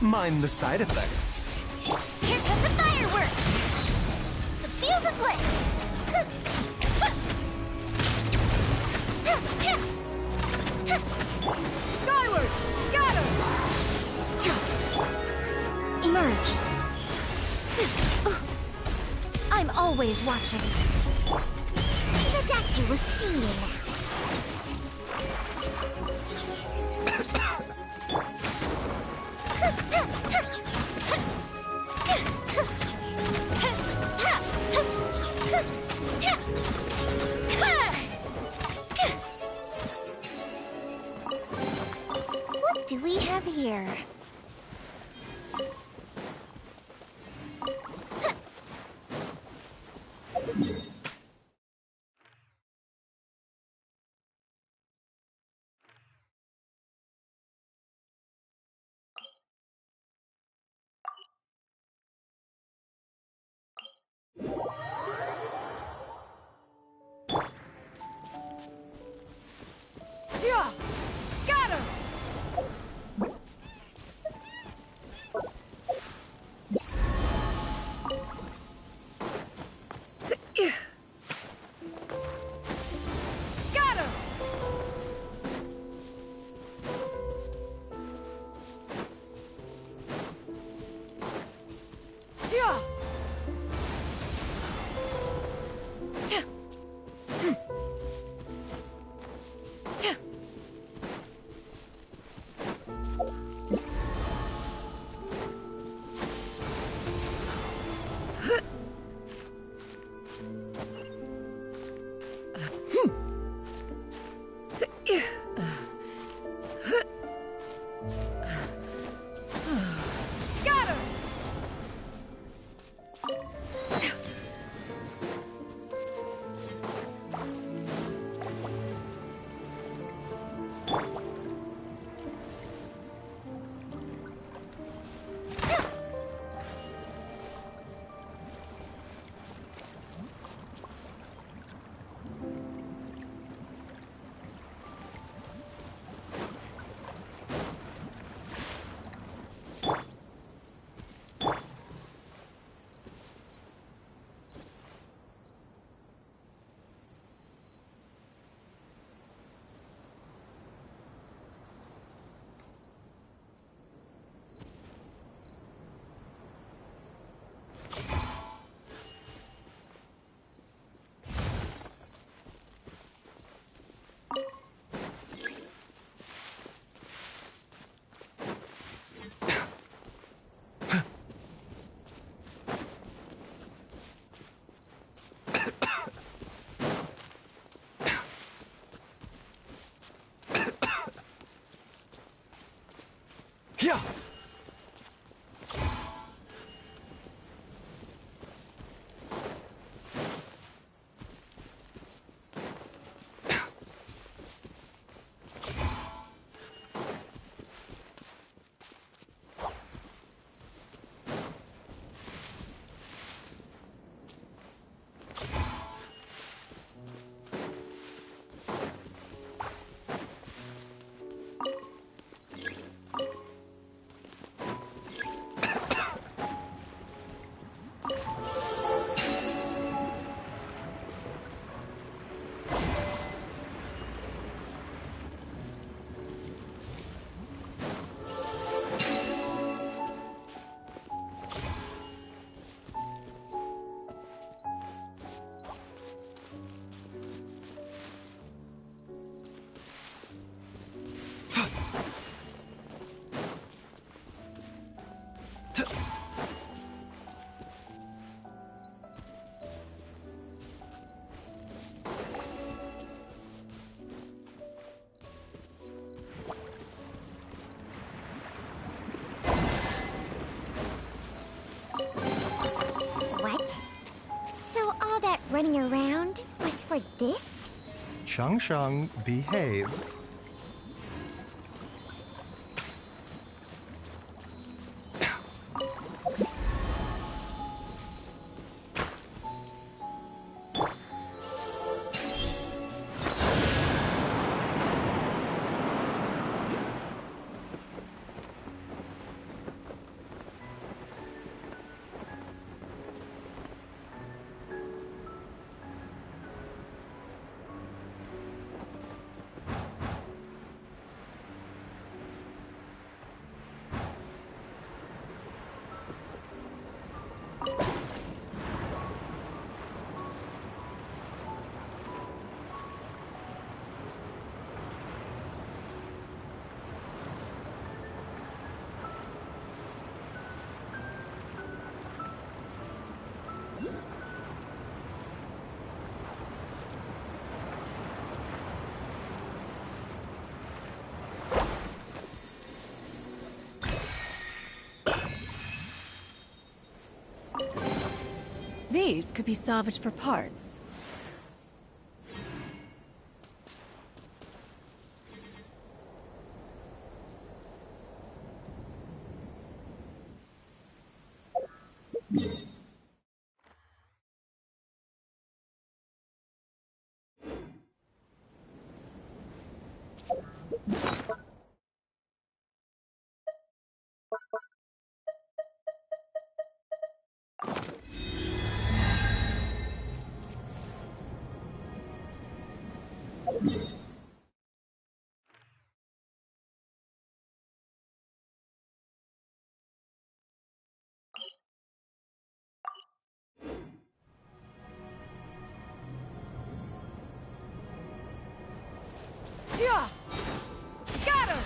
Mind the side effects. Here comes the fireworks! The fuse is lit! Skyward! Scatter! Emerge. I'm always watching. The doctor will see you now. What do we have here? Yeah! Scatter! Scatter! Yeah! Scatter! Yeah! What? So all that running around was for this? Shang Shang, behave. These could be salvaged for parts. Yeah! Got her!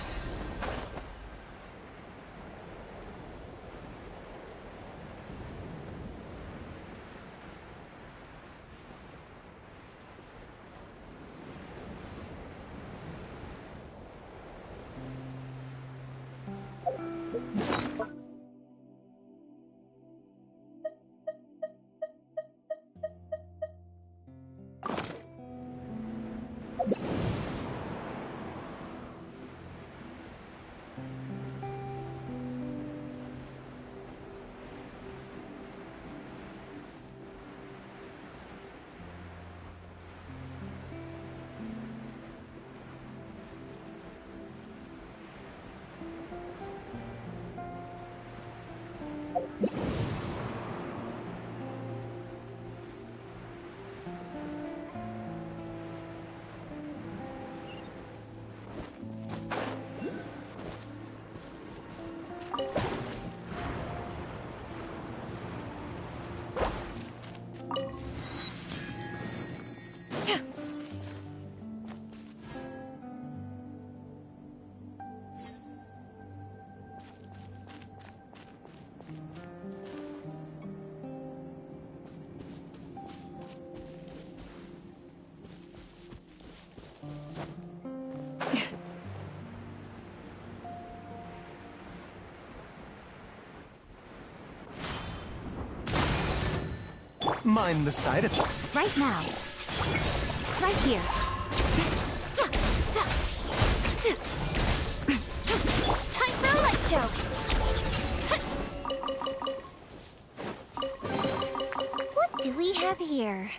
Mind the side effects. Right now. Right here. Time for a light show. What do we have here?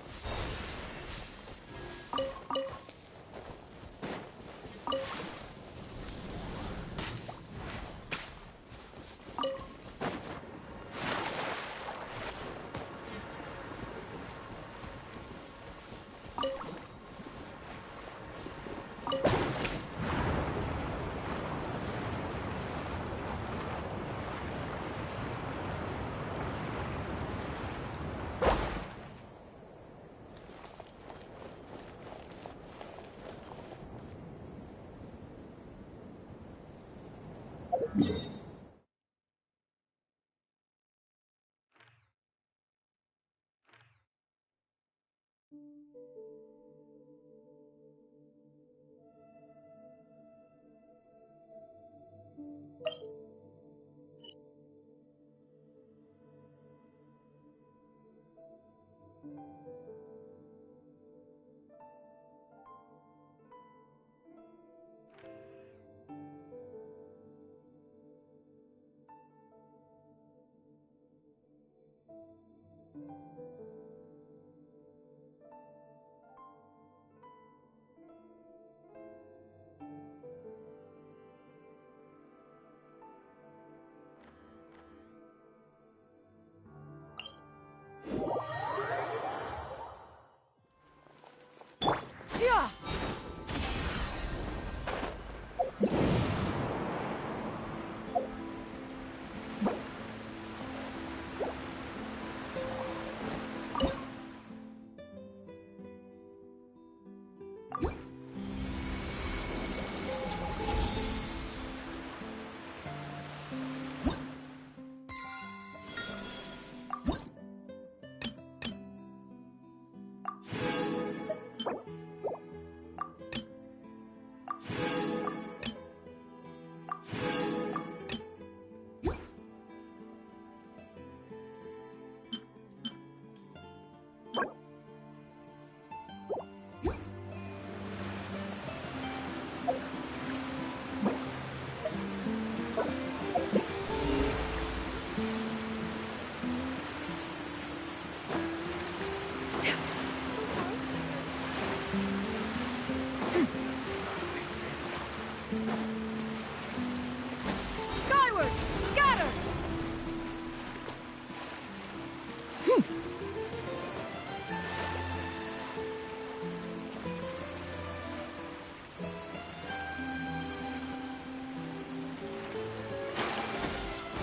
Skyward! Scatter!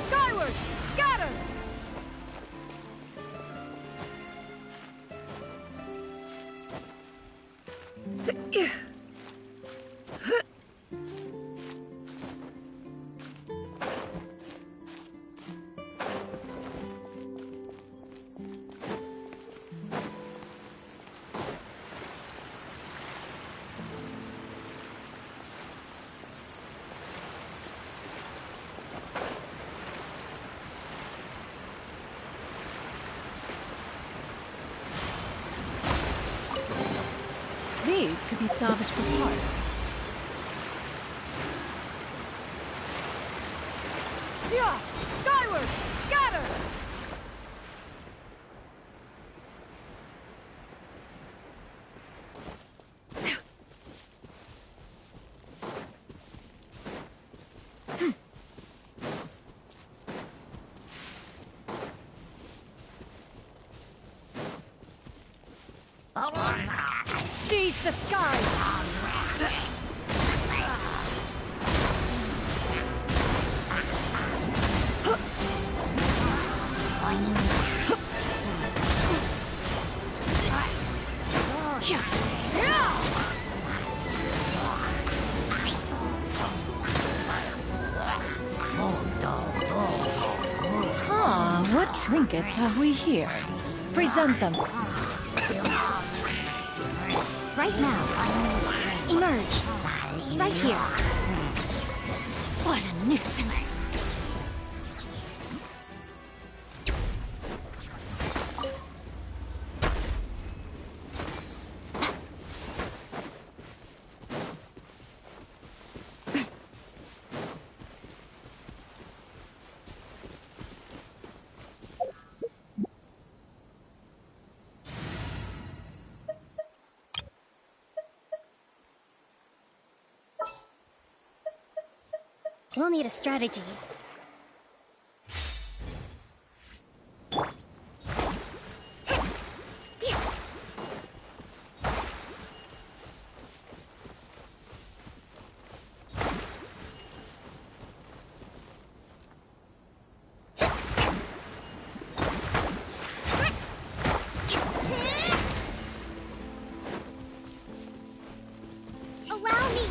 Skyward! Scatter! These could be salvaged for parts. Yeah! Skyward! Scatter! Seize the skies! Ah, what trinkets have we here? Present them. Right now. Emerge. Right here. What a nuisance. We'll need a strategy. Allow me!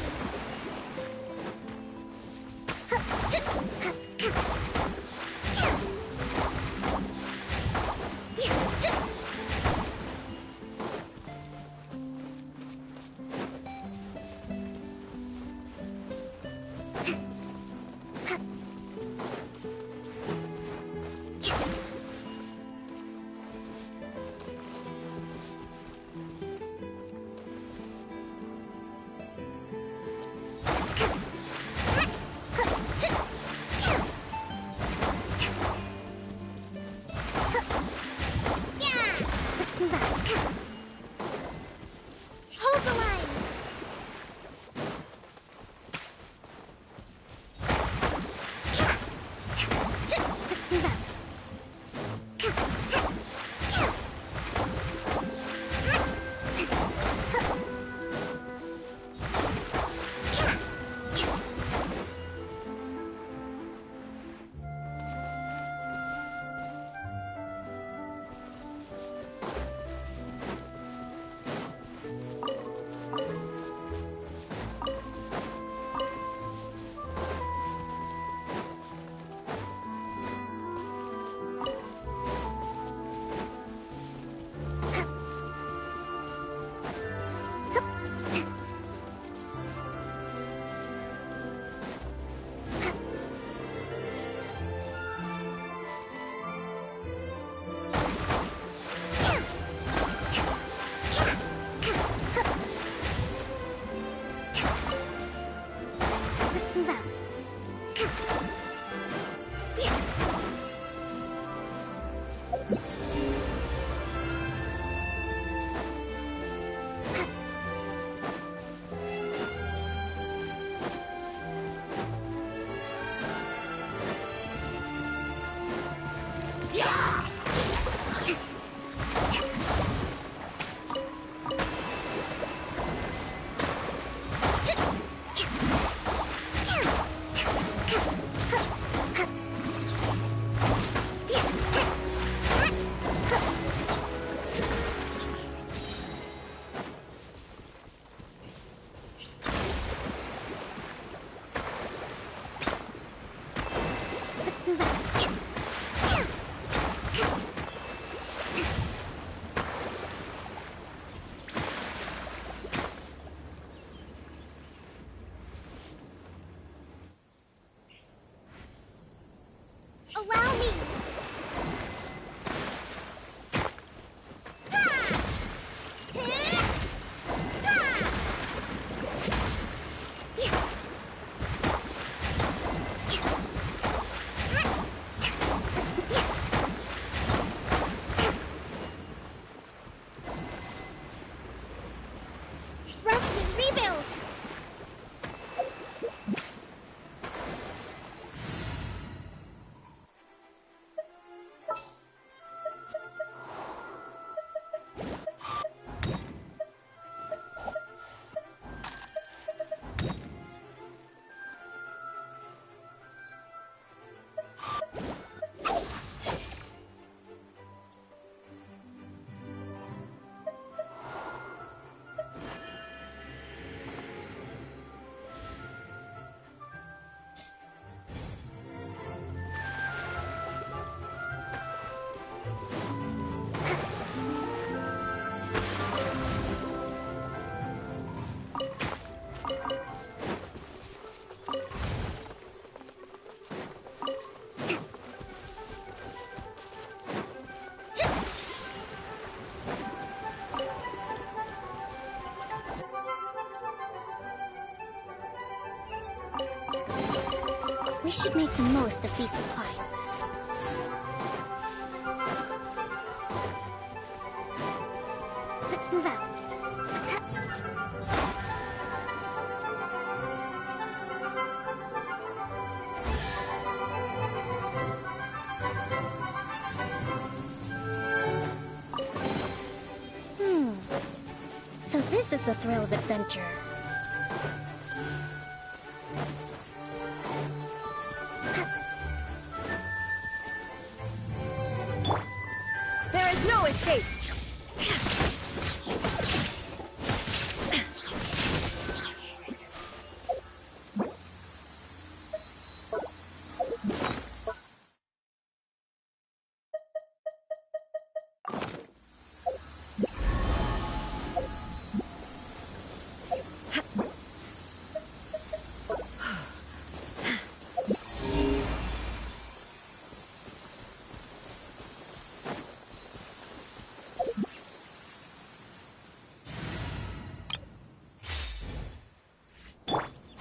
Allow me! Rest and rebuild! We should make the most of these supplies. Let's move out. So this is the thrill of adventure. There is no escape!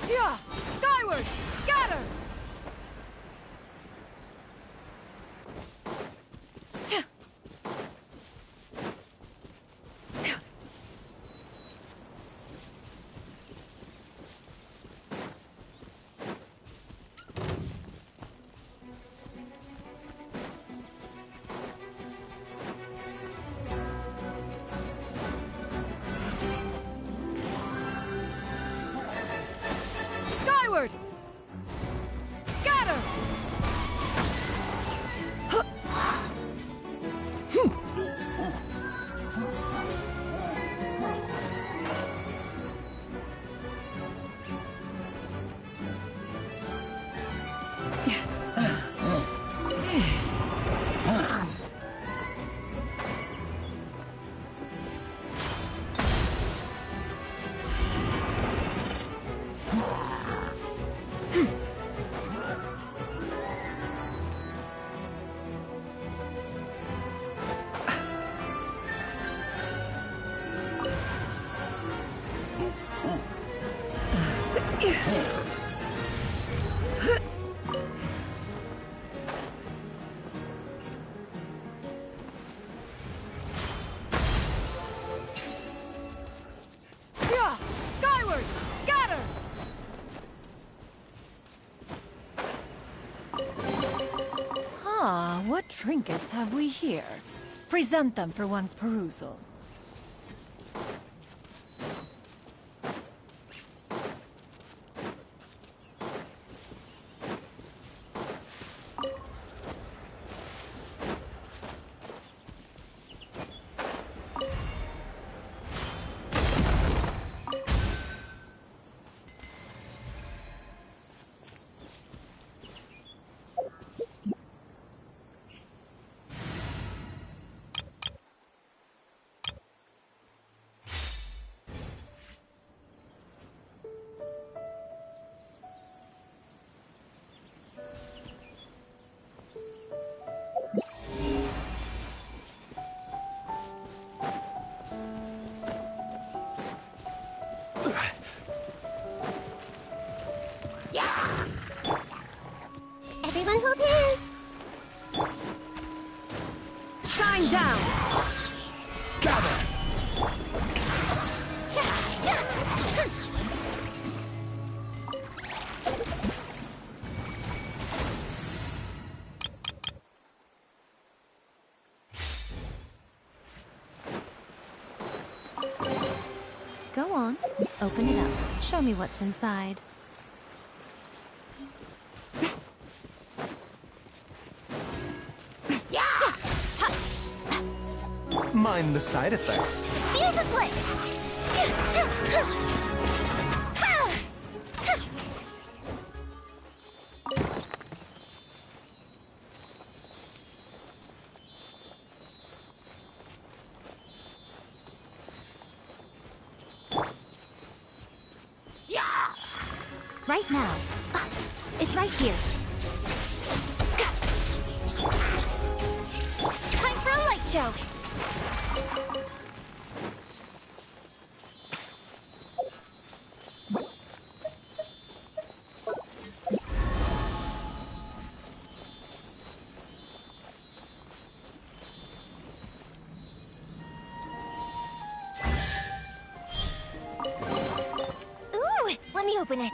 Yeah! Skyward! Scatter! Skyward! Scatter! Yeah! Skyward! Scatter! Ah, what trinkets have we here? Present them for one's perusal. on, open it up. Show me what's inside. Mind the side effect. Fuse is lit! Right now. It's right here. Time for a light show! Ooh, let me open it.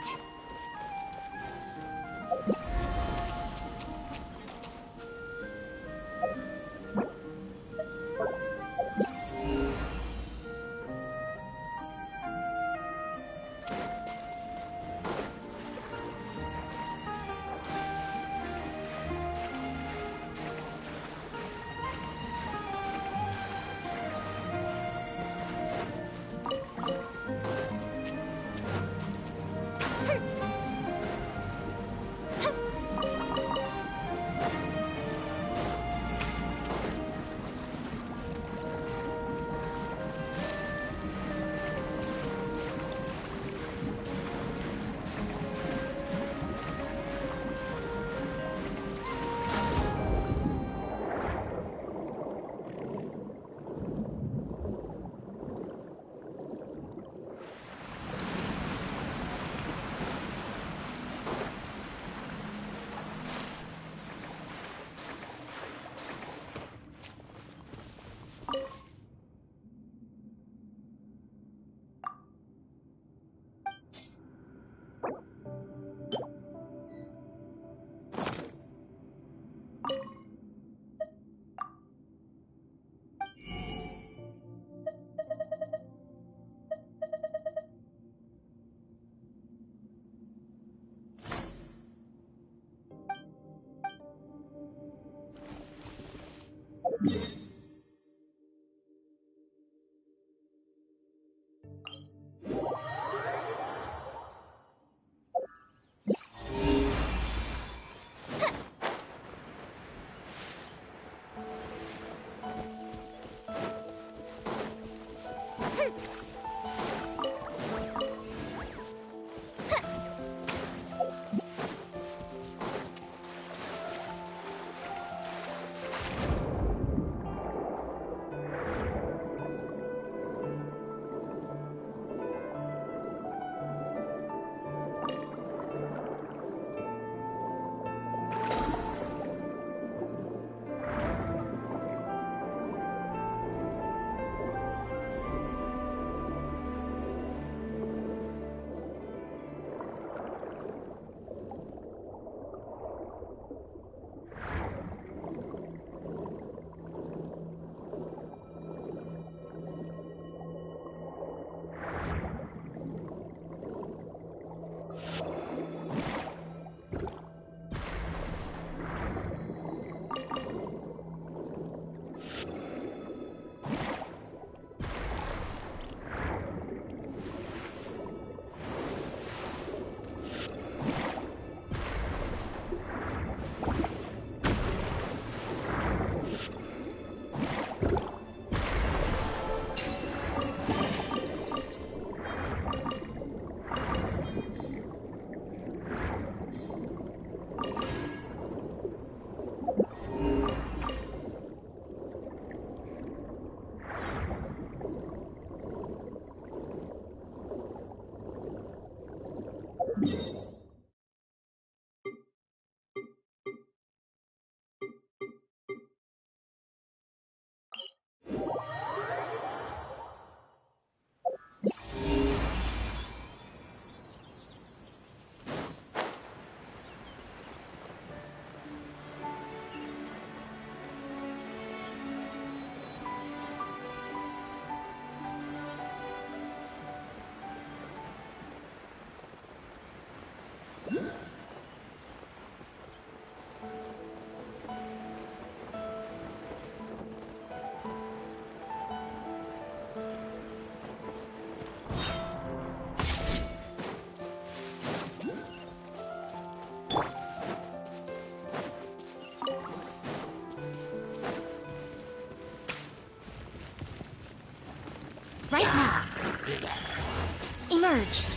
Emerge!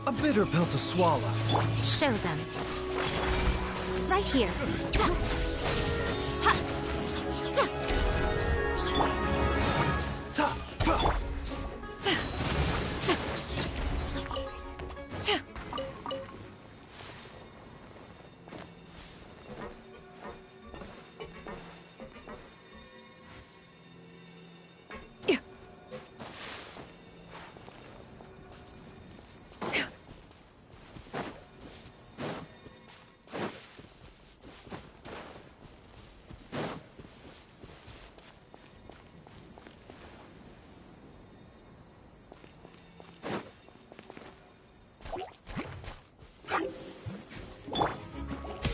A bitter pill to swallow. Show them. Right here.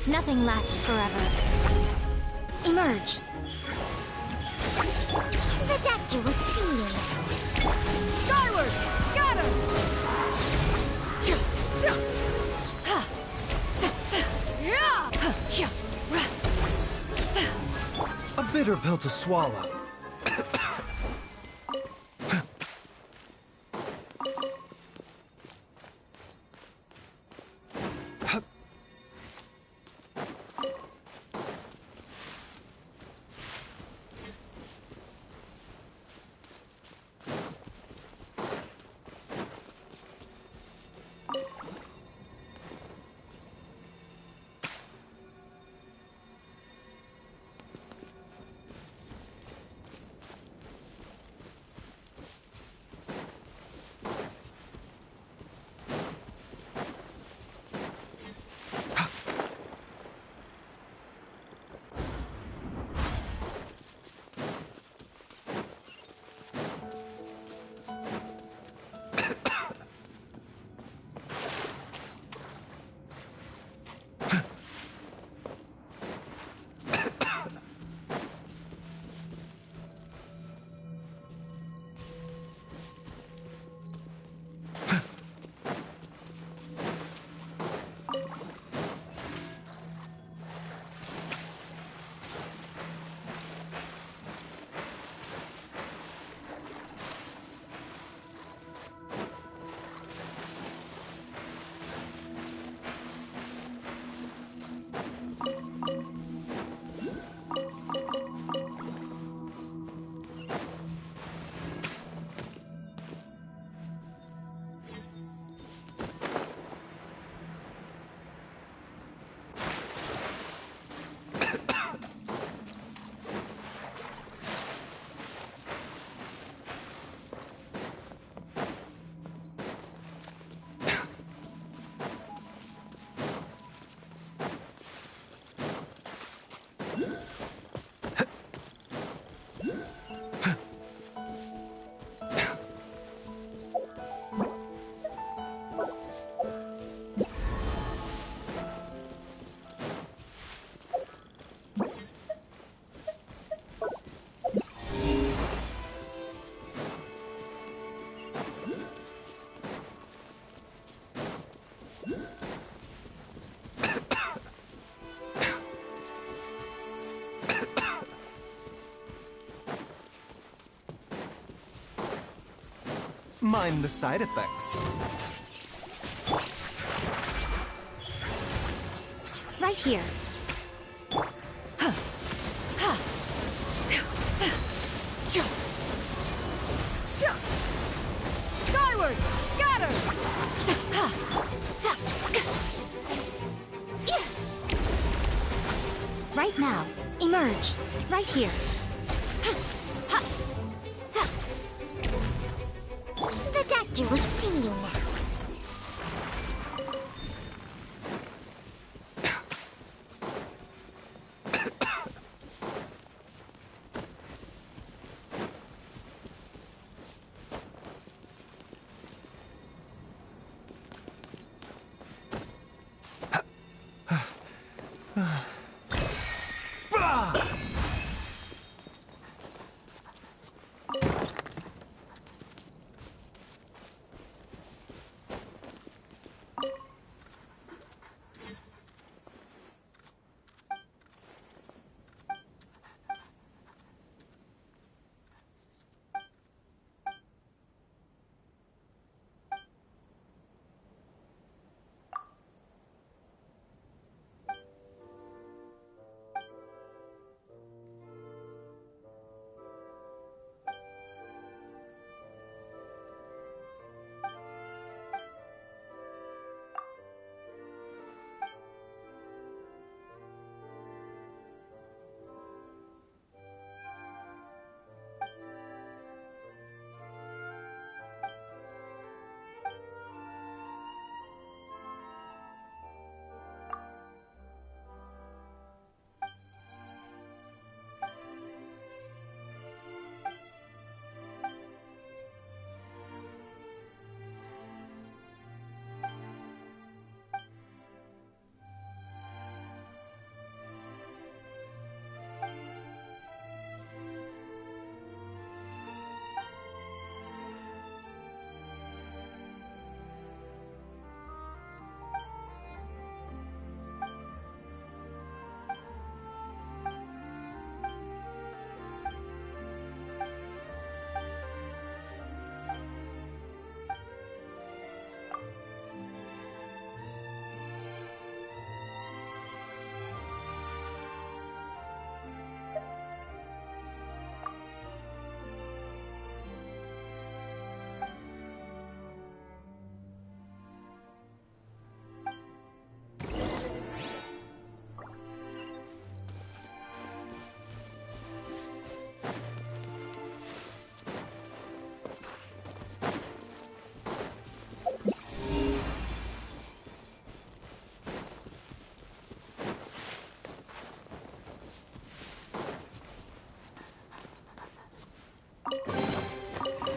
Nothing lasts forever. Emerge. The doctor will see you. Skyward! Scatter! A bitter pill to swallow. Mind the side effects. Right here. Skyward! Scatter! Right now. Emerge. Right here. The doctor will see you now.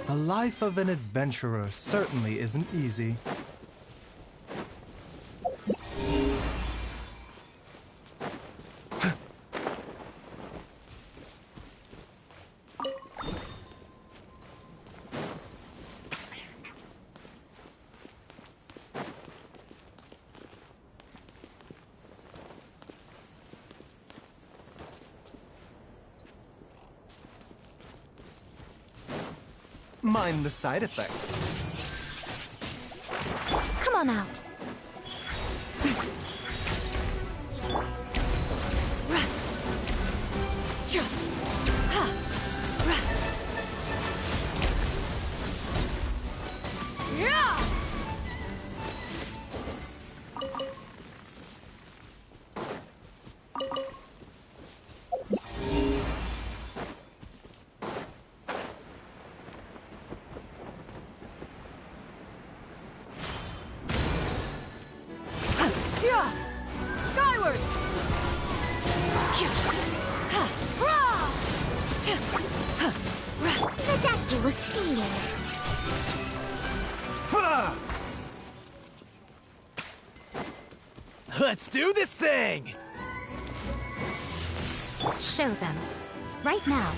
The life of an adventurer certainly isn't easy. Mind the side effects. Come on out. Skyward! The doctor will see you. Let's do this thing! Show them. Right now.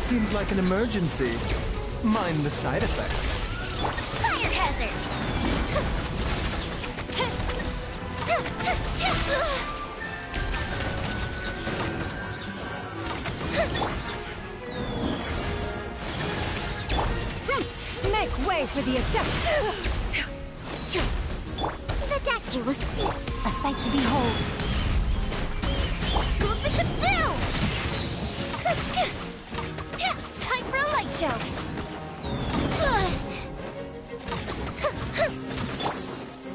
Seems like an emergency. Mind the side effects. Fire hazard! way for the adept! The doctor will see. A sight to behold. What we should do! Time for a light show!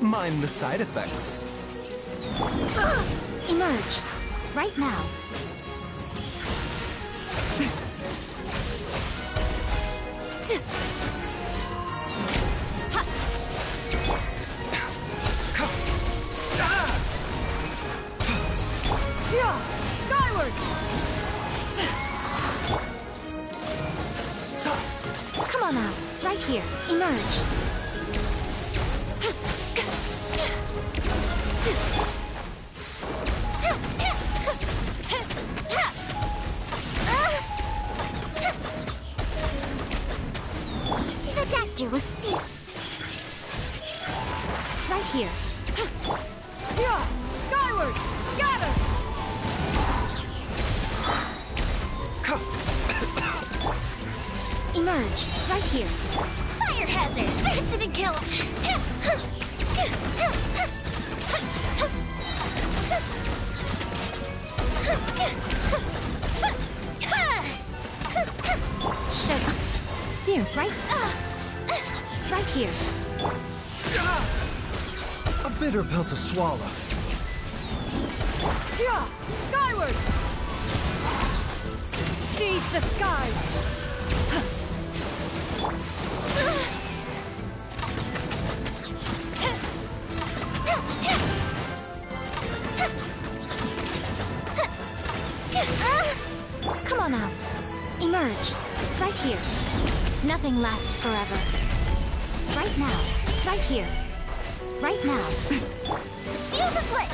Mind the side effects. Emerge. Right now. Skyward! Come on out. Right here. Emerge. The doctor will see. Right here. Skyward! Scatter! Emerge. Right here. Fire hazard! That didn't count! Show. Dear, right? Right here. A bitter pill to swallow. Skyward! Seize the skies! Come on out. Emerge. Right here. Nothing lasts forever. Right now. Right here. Right now. Feel the split!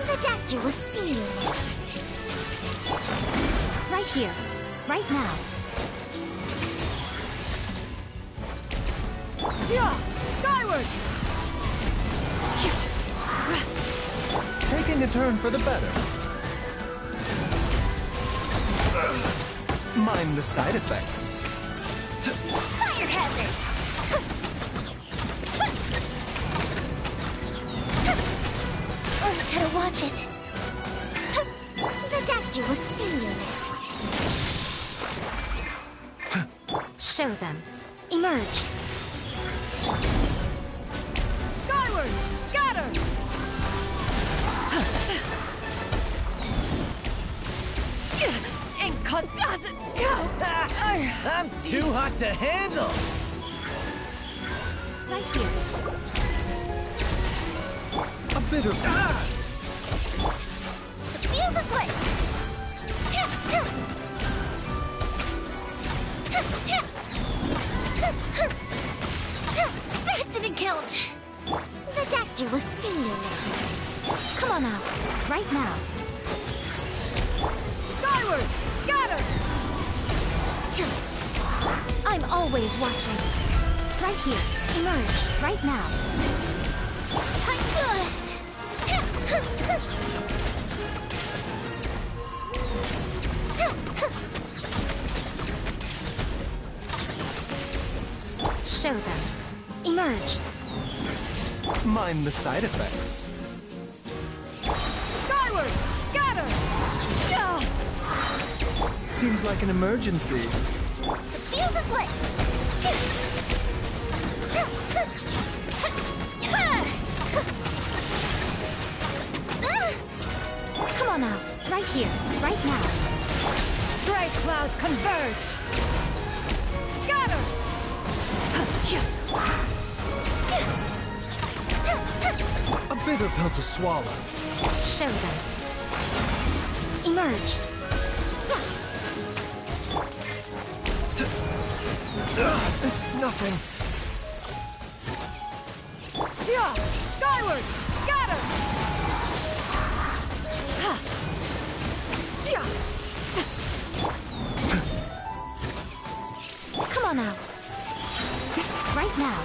The doctor will see you. Right here. Right now. Skyward! Taking a turn for the better. Mind the side effects. Fire hazard! Gotta watch it. The doctor will see you. Show them. Emerge. Skyward! Scatter! Incandescent! I'm too hot to handle! Right here. A bitter Feel the split! That didn't count! The doctor will see you. Come on out. Right now. Skyward! Scatter! I'm always watching. Right here. Emerge. Right now. Time good! Show them. Emerge. Mind the side effects. Skyward! Scatter! Seems like an emergency. Feel the split! Come on out. Right here. Right now. Stray clouds converge! Scatter! A bitter pill to swallow. Show them. Emerge. This is nothing. Skyward! Scatter! Come on out. Right now.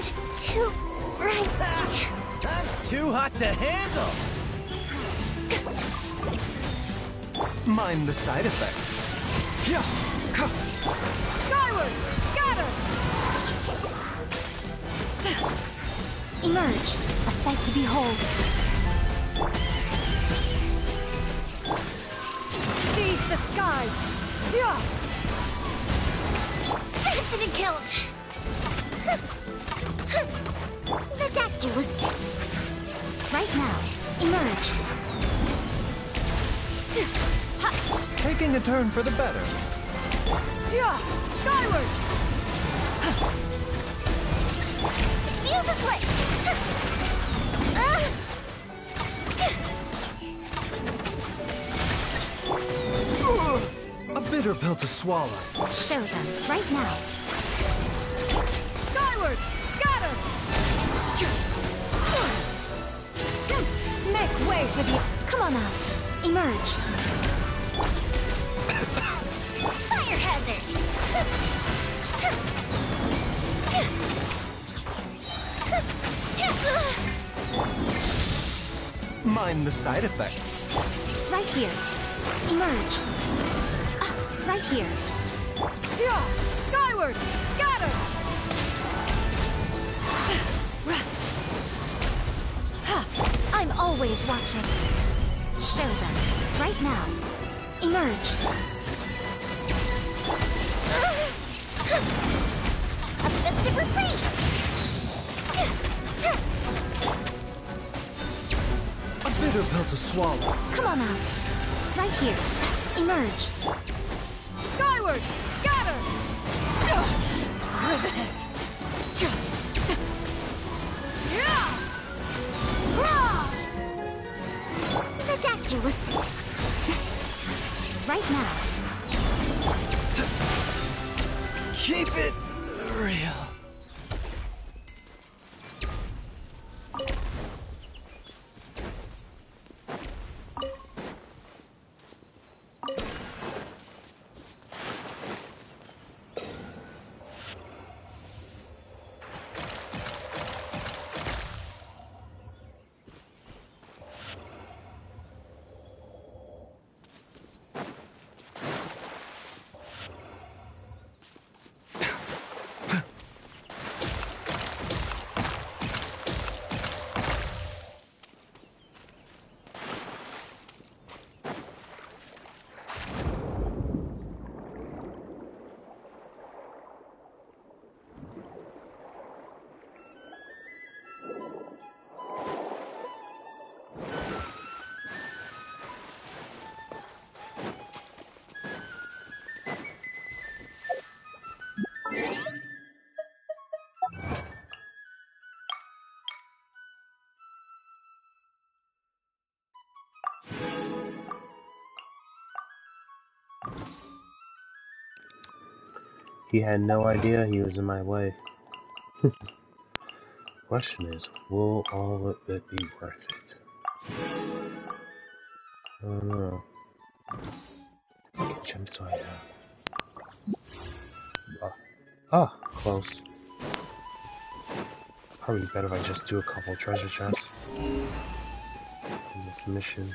seemed too right. I'm too hot to handle. Mind the side effects. Yeah. Skyward! Scatter! Emerge, a sight to behold. Seize the skies! Yeah! Infinite kilt. The doctor was Right now, emerge. Taking a turn for the better. Yeah! Skyward! fuse is lit. A bitter pill to swallow. Show them, right now. Skyward! Scatter! Make way for the... Come on out. Emerge. Fire hazard. Mind the side effects. Right here. Emerge. Right here. Yeah! Skyward! Scatter! I'm always watching. Show them, right now. Emerge. A festive retreat. A bitter pill to swallow. Come on out. Right here. Emerge. Skyward! Scatter! Riveting! Yeah! The doctor was right now. Keep it real. He had no idea he was in my way. Question is, will all of it be worth it? I don't know. What gems do I have? Close. Probably better if I just do a couple treasure chests in this mission.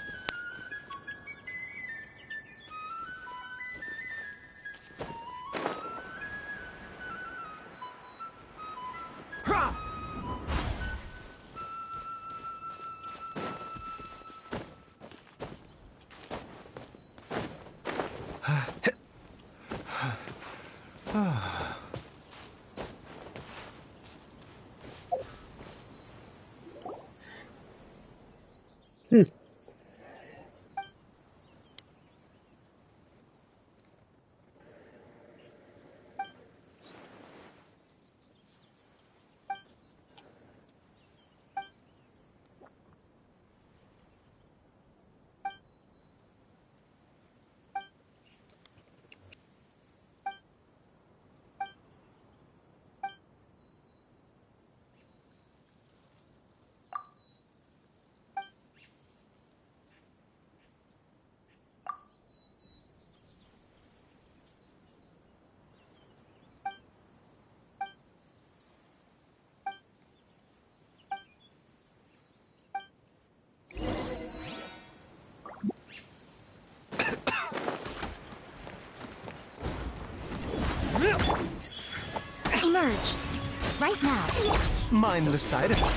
Right now. Mind the side effect.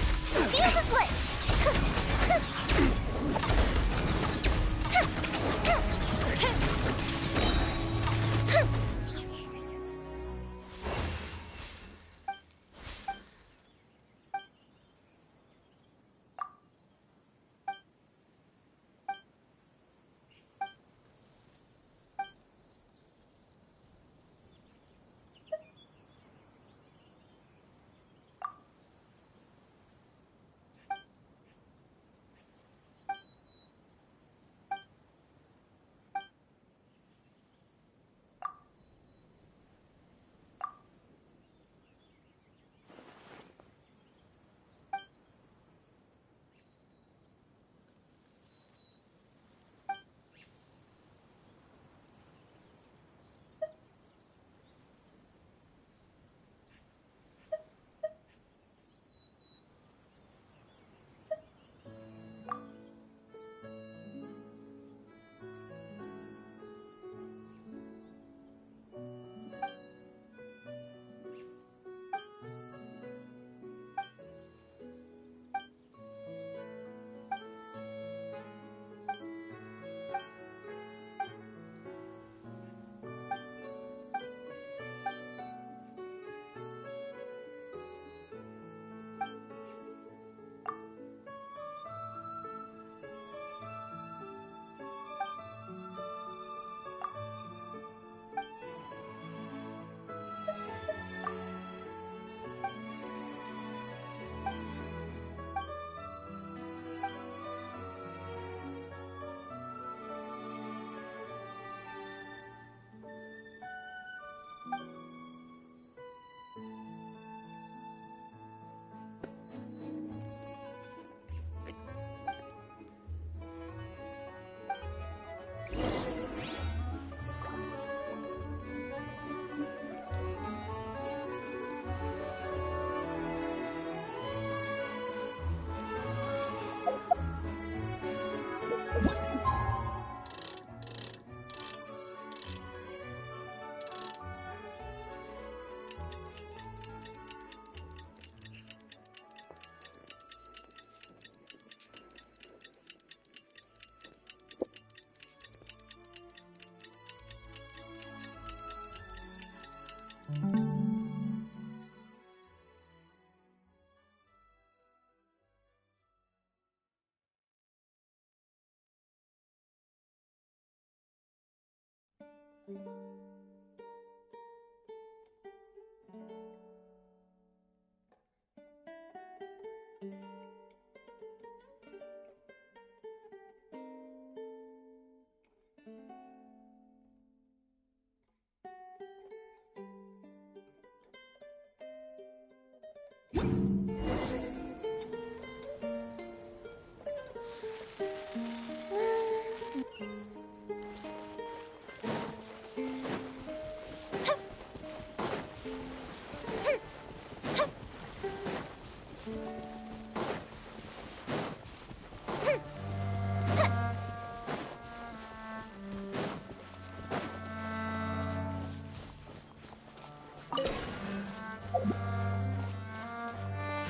Fuse is lit!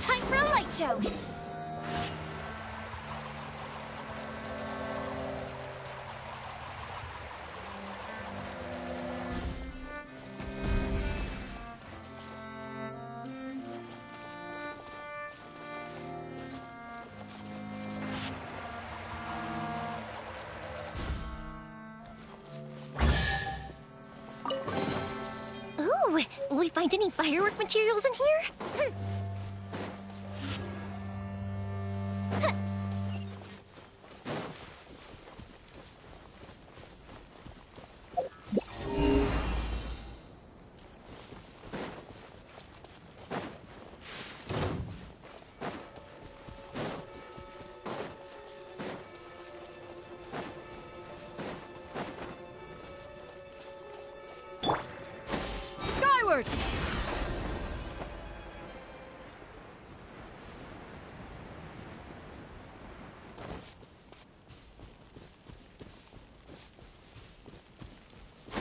Time for a light show! Ooh, will we find any firework materials in here? Skyward!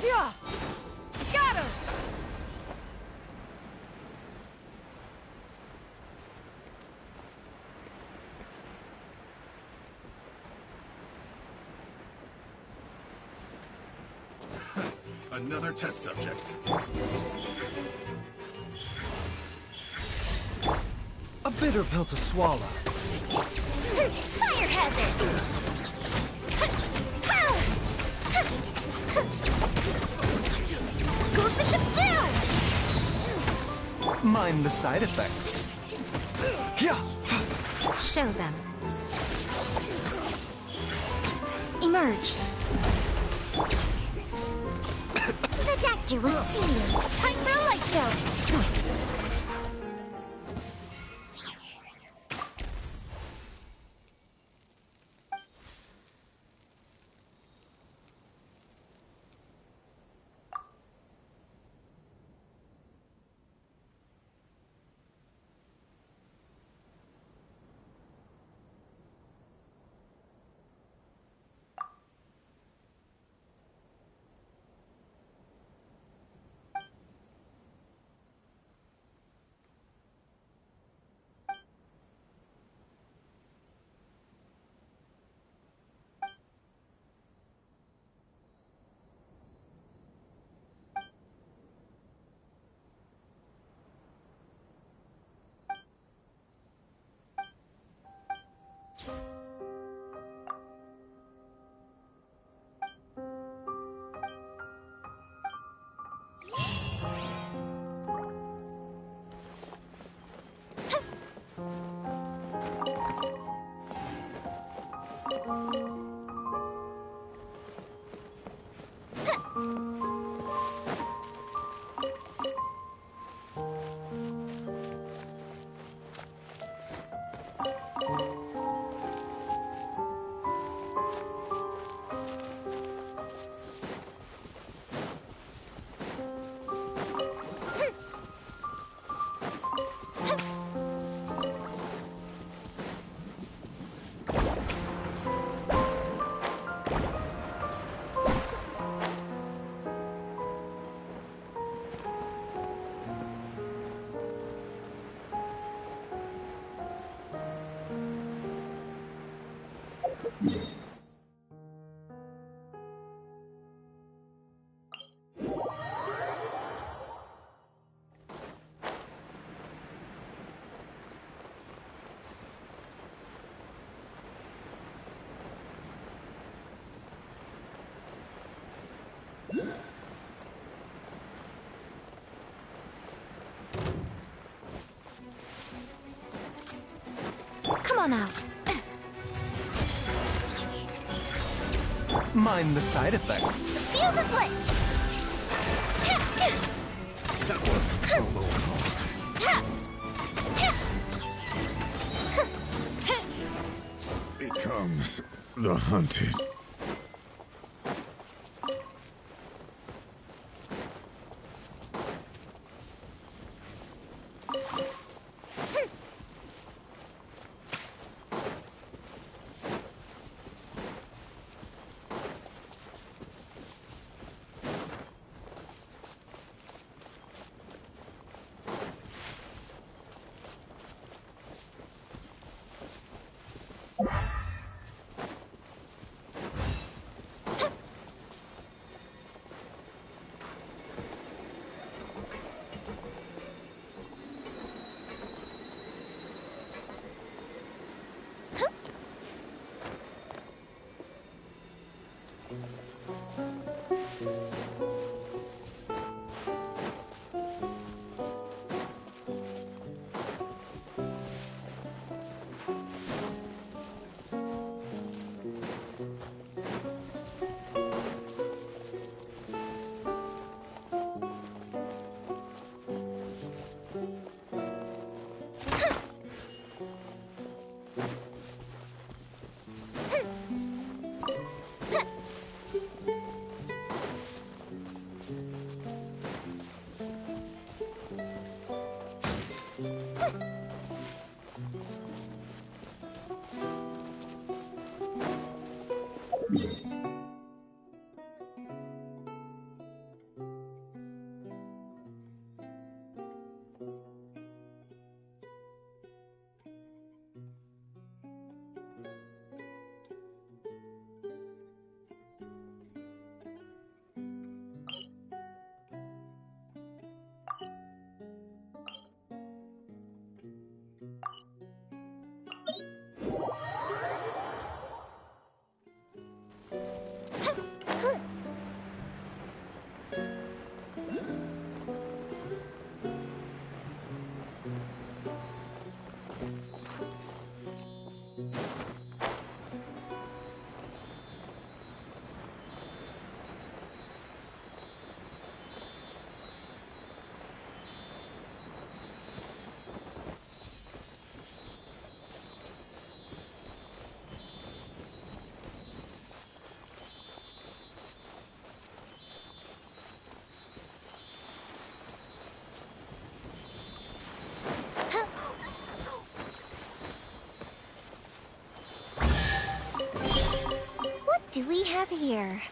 Yeah! Got her! Another test subject. A bitter pill to swallow. Fire hazard! Goes Bishop down! Mind the side effects. Yeah. Show them. Emerge. The doctor will see you. Time for a light show. Come on out. Mind the side effect. Fuse is lit! That wasn't so low becomes the hunted. do we have here?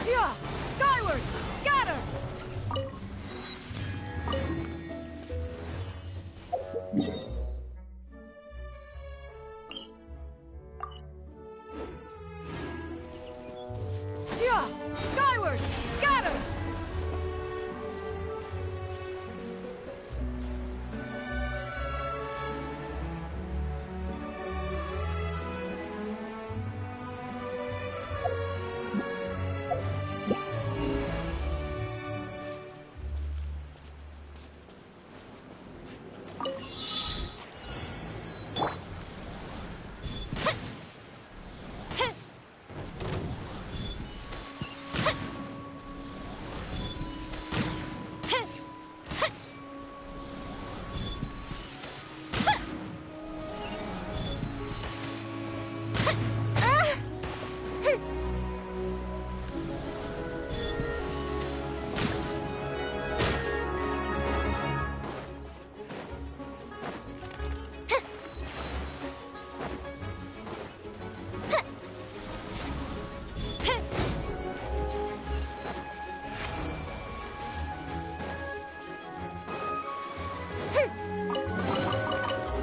Yeah! Skyward! Scatter! Yeah! Skyward! Scatter!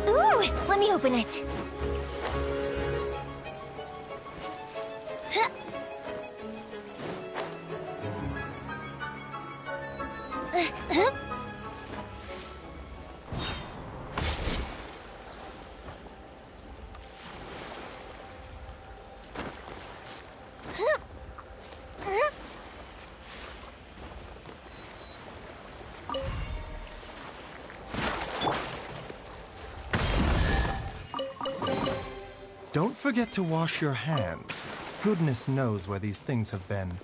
Ooh, let me open it. Don't forget to wash your hands. Goodness knows where these things have been.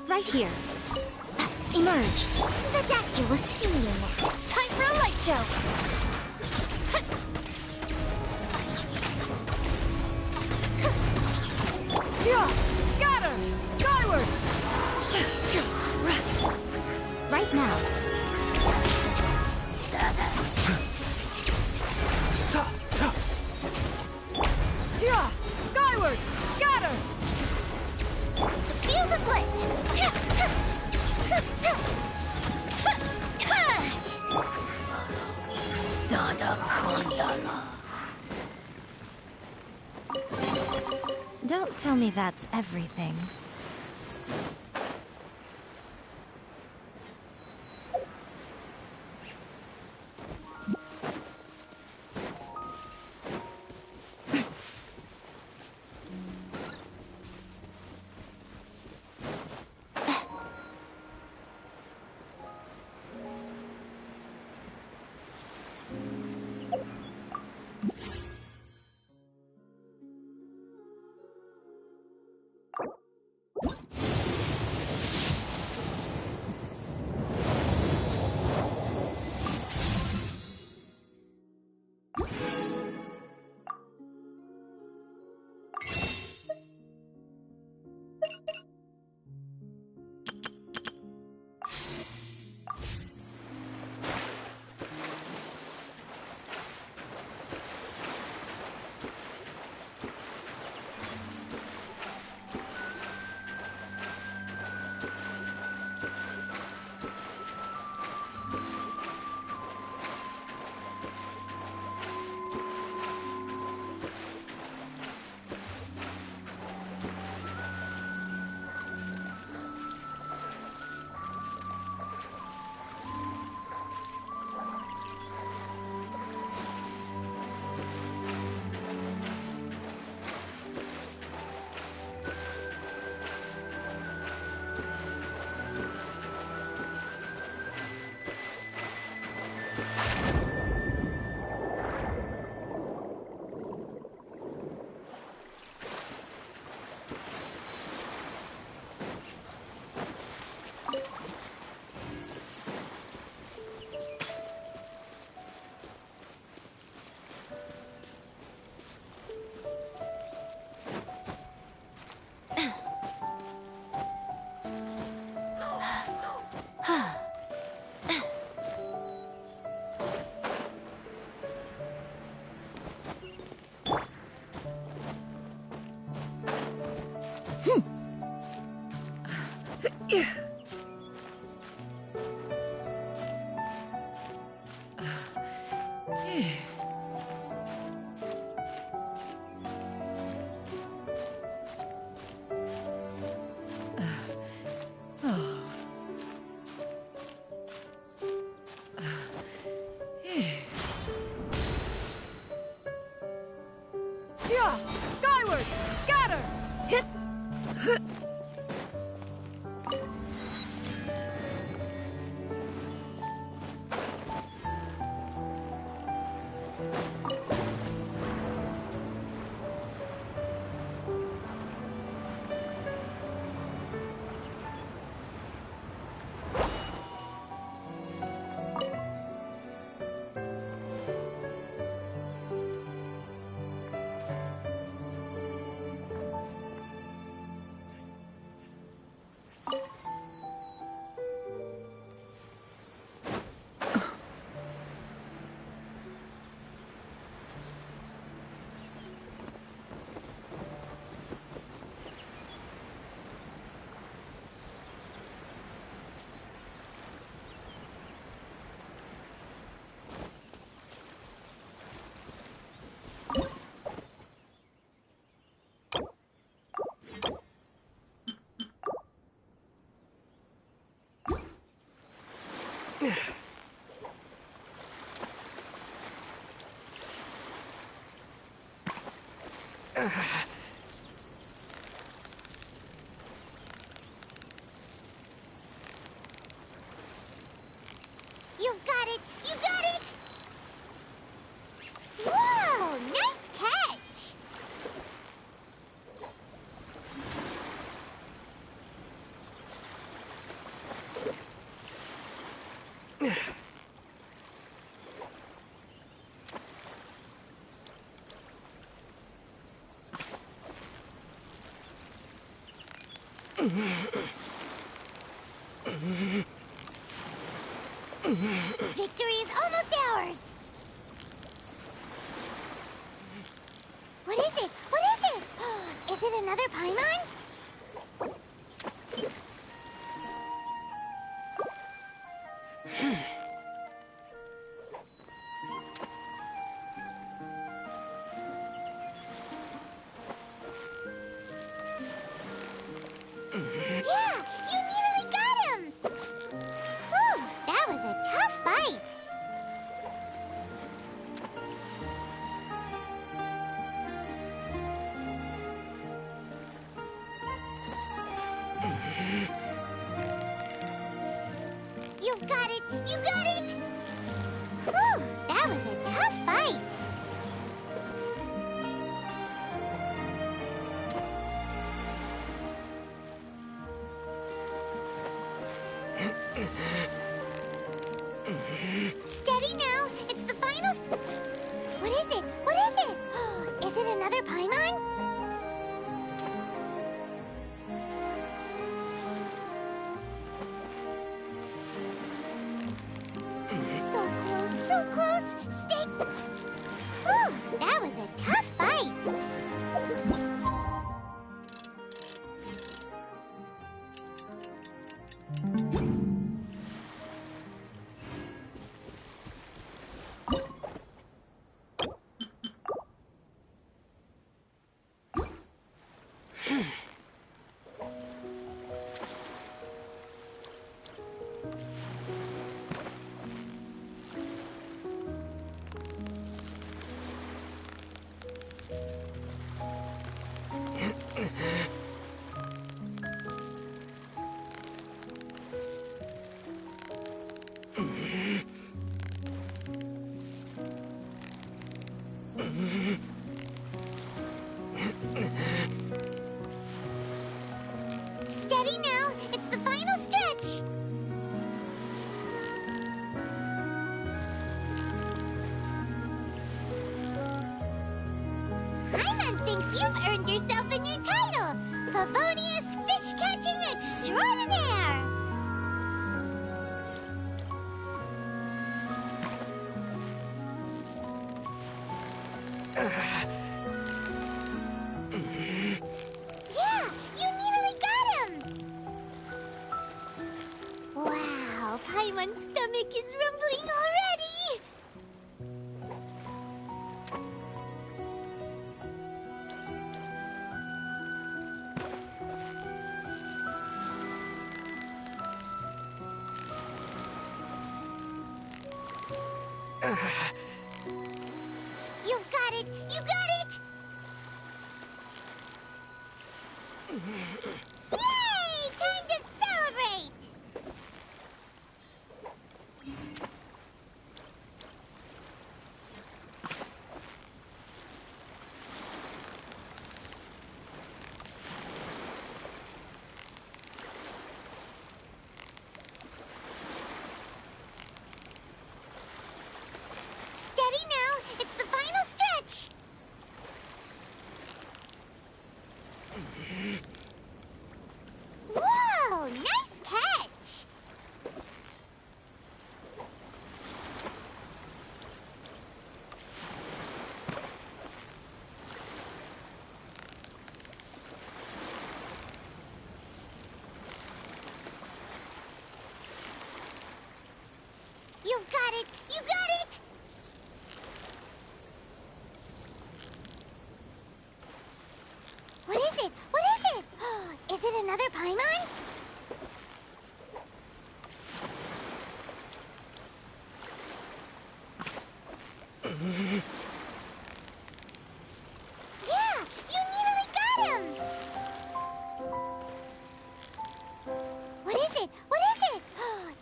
Right here. Emerge. The doctor will see you now. Time for a light show. Yeah! Scatter! Skyward! Right now. Yeah! Skyward! Scatter! Fuse is lit! Don't tell me that's everything. You've got it! You got it! Whoa! Nice catch! Victory is almost ours! What is it? What is it? Is it another Paimon? Yeah! You nearly got him! Whew! That was a tough fight! You've got it! You got it! Whew! That was a tough fight! Steady now! It's the final... What is it? What is it? Is it another Paimon? So close, so close! Stay... Whew! That was a tough fight! Steady now! It's the final stretch! Paimon thinks you've earned yourself a new title! Favonius Fish-Catching Extraordinaire! Yeah! You nearly got him! Wow! Paimon's stomach is rumbling already! You've got it! You got it! Yay! Time to celebrate!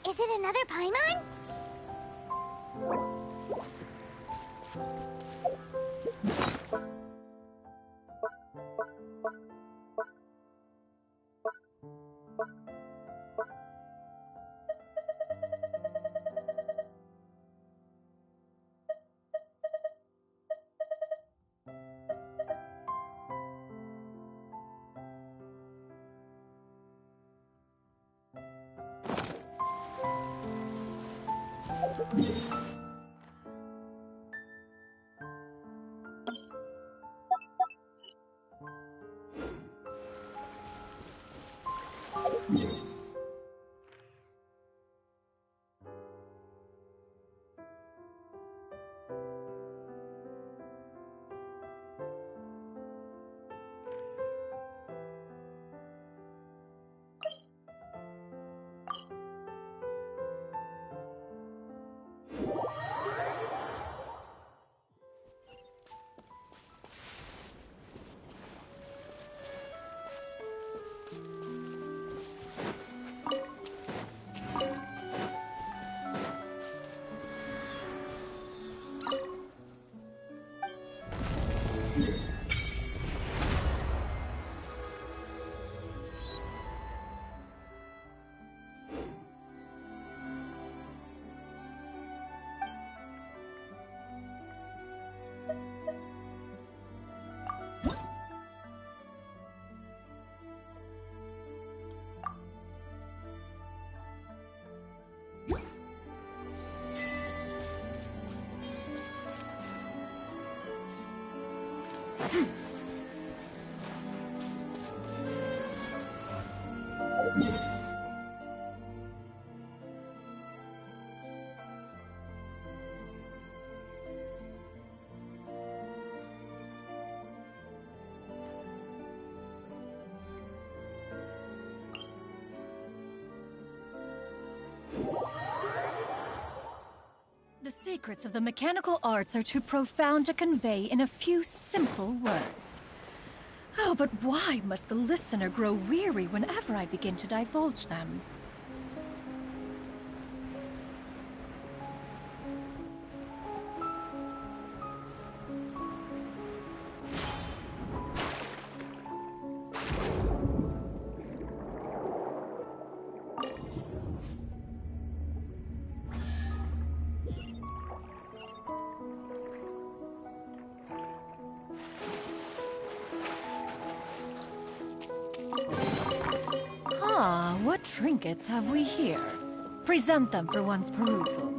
Is it another Paimon? The secrets of the mechanical arts are too profound to convey in a few simple words. Oh, but why must the listener grow weary whenever I begin to divulge them? Ah, what trinkets have we here? Present them for one's perusal.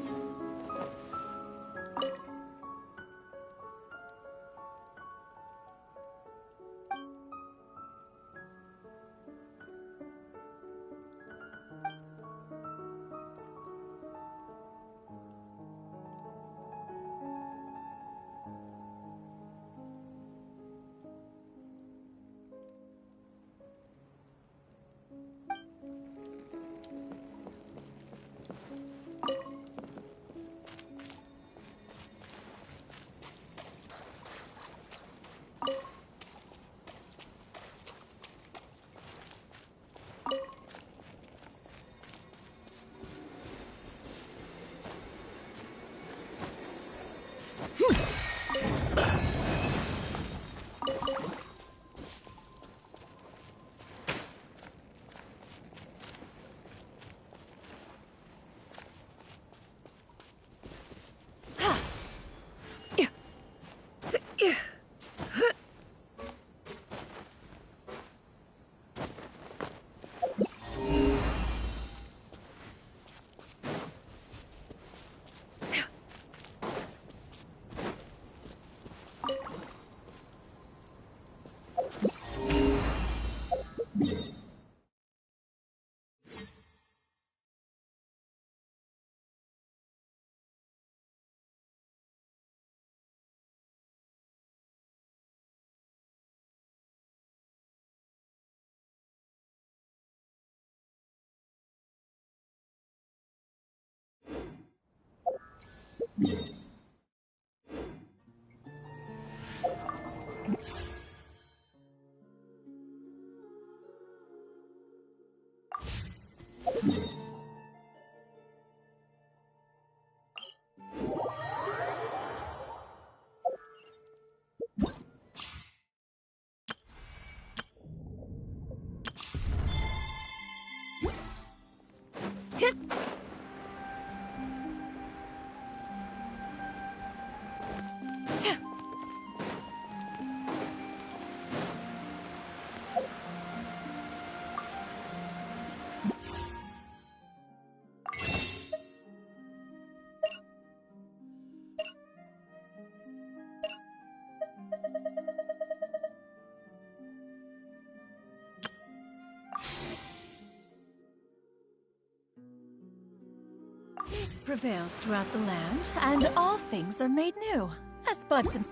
Peace prevails throughout the land, and all things are made new, as buds and...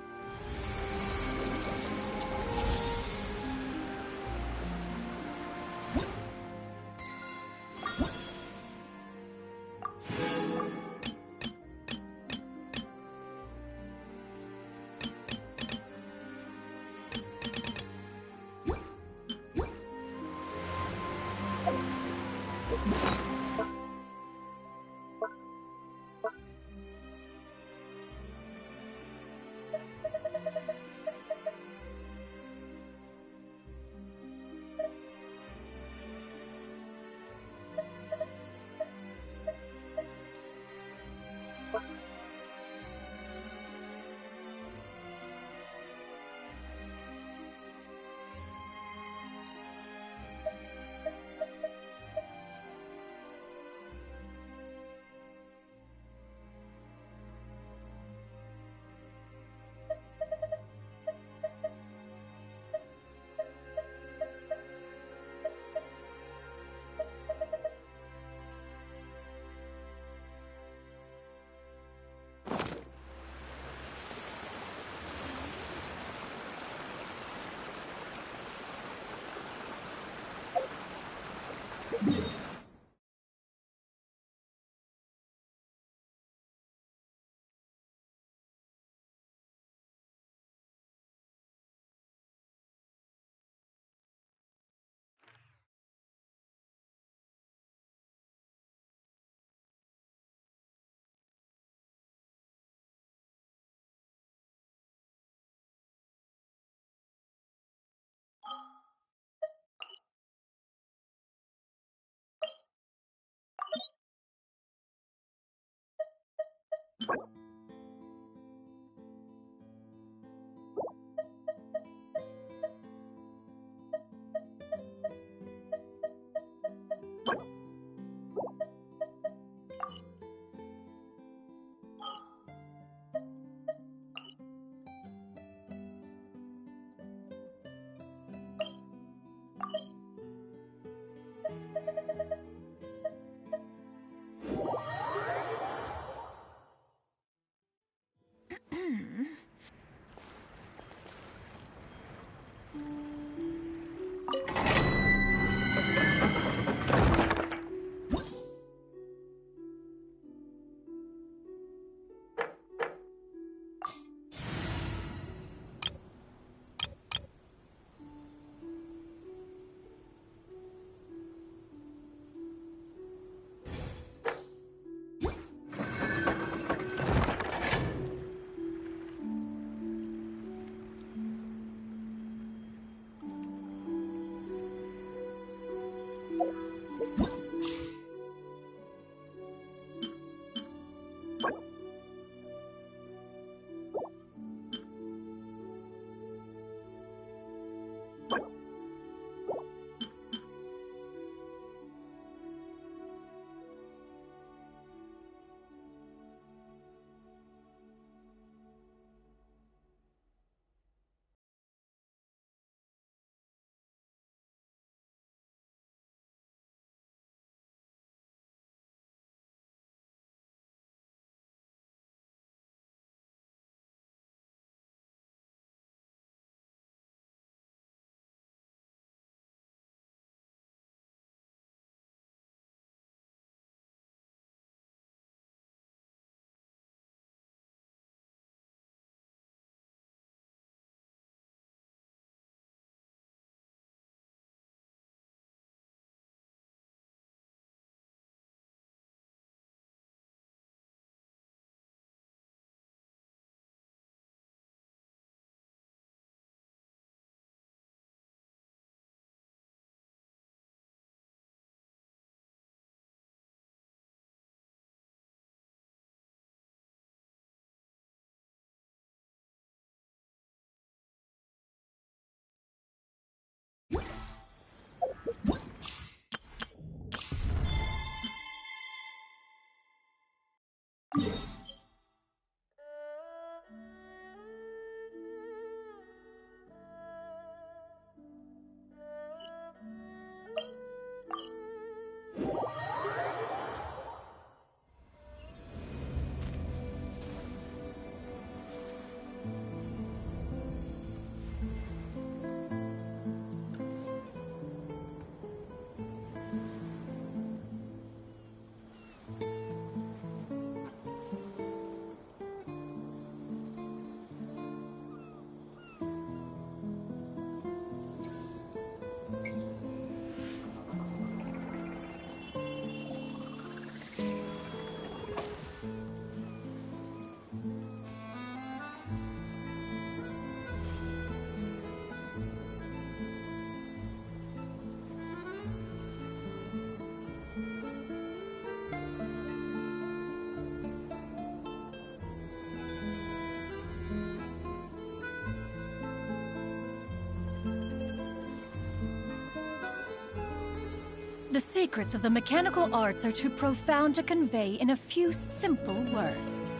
The secrets of the mechanical arts are too profound to convey in a few simple words.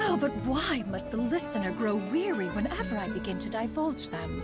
Oh, but why must the listener grow weary whenever I begin to divulge them?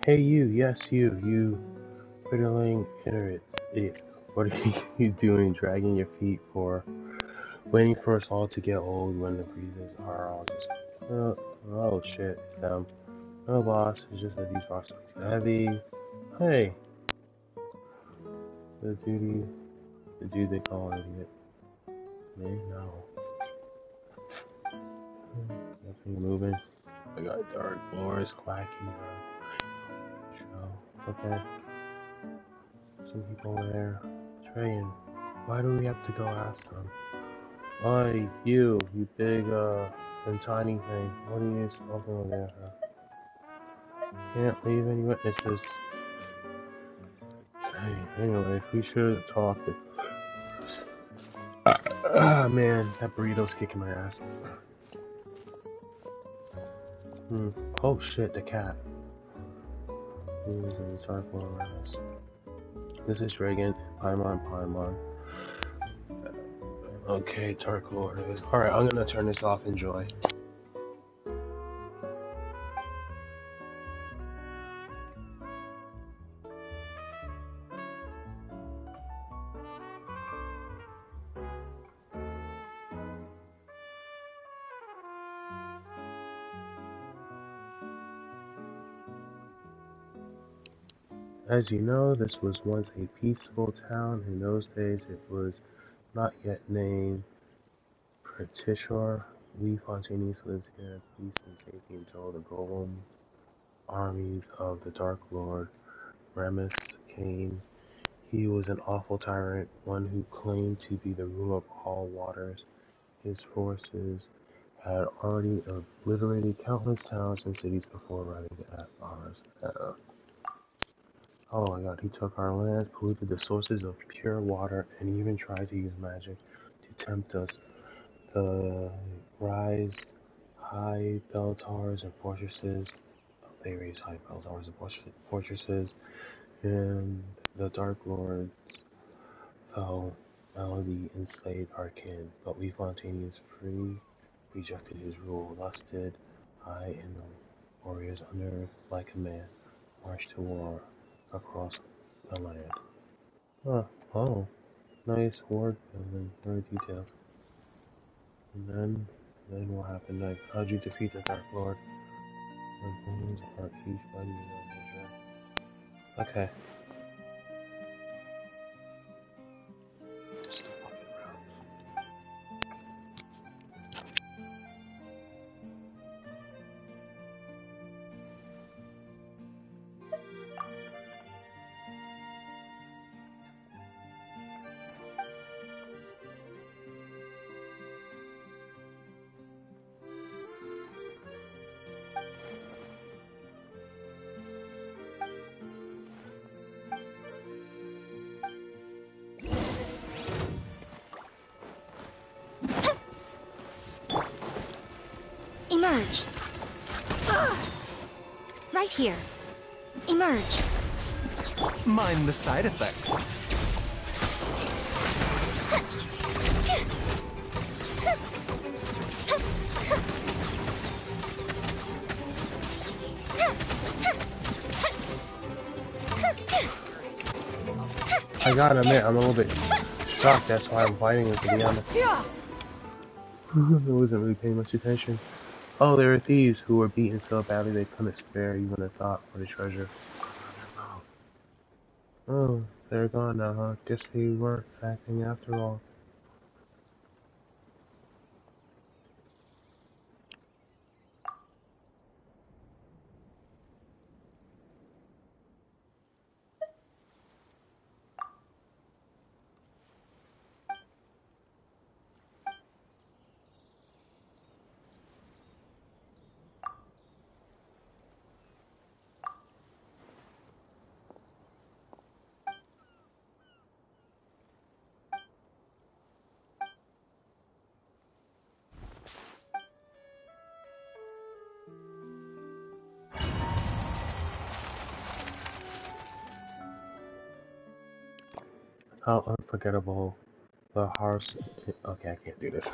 Hey you, yes you fiddling idiot. What are you doing dragging your feet for? Waiting for us all to get old when the breezes are all just... oh shit, it's them. No boss, it's just that these bosses are too heavy. Hey! The dude they call an idiot. Me? No. Nothing moving. I got dark floors, quacky, show. Okay. Some people over there. Train. Why do we have to go ask them? Oi, you big, and tiny thing. What are you smoking over there, huh? Can't leave any witnesses. Hey, anyway, we should have talked. Man, that burrito's kicking my ass. Oh shit, the cat. This is Reagan, Paimon. Okay, Tarkor. Alright, I'm gonna turn this off, enjoy. As you know, this was once a peaceful town. In those days, it was not yet named Pretishor. We Fontaines lived here in peace and safety until the golem armies of the Dark Lord Remus came. He was an awful tyrant, one who claimed to be the ruler of all waters. His forces had already obliterated countless towns and cities before arriving at ours. Oh my god, he took our lands, polluted the sources of pure water, and even tried to use magic to tempt us. The raised high bell towers and fortresses, fortresses, and the Dark Lords fell. Melody enslaved our kin, but we Fontainians free rejected his rule. Thus did I and the warriors under my command march to war across the land. Oh, nice ward building, very detailed. And then what happened next? How'd you defeat the Dark Lord? Okay. Just a fucking round. Emerge. Right here. Emerge. Mind the side effects. I gotta admit, I'm a little bit shocked. That's why I'm fighting him, to be honest. I wasn't really paying much attention. Oh, there were thieves who were beaten so badly they couldn't spare even a thought for the treasure. Oh, they're gone now, huh? Guess they weren't acting after all. How unforgettable the harsh... Okay, I can't do this.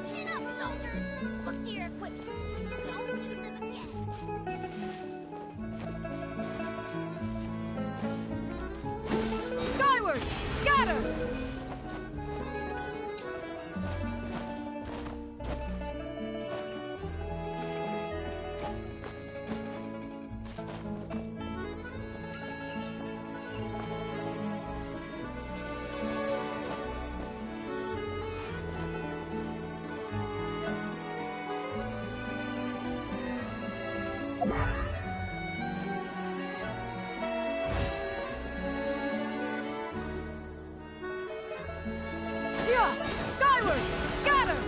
Chin up, soldiers! Look to your equipment. Don't use them again. Skyward! Scatter! Yeah! Skyward! Scatter!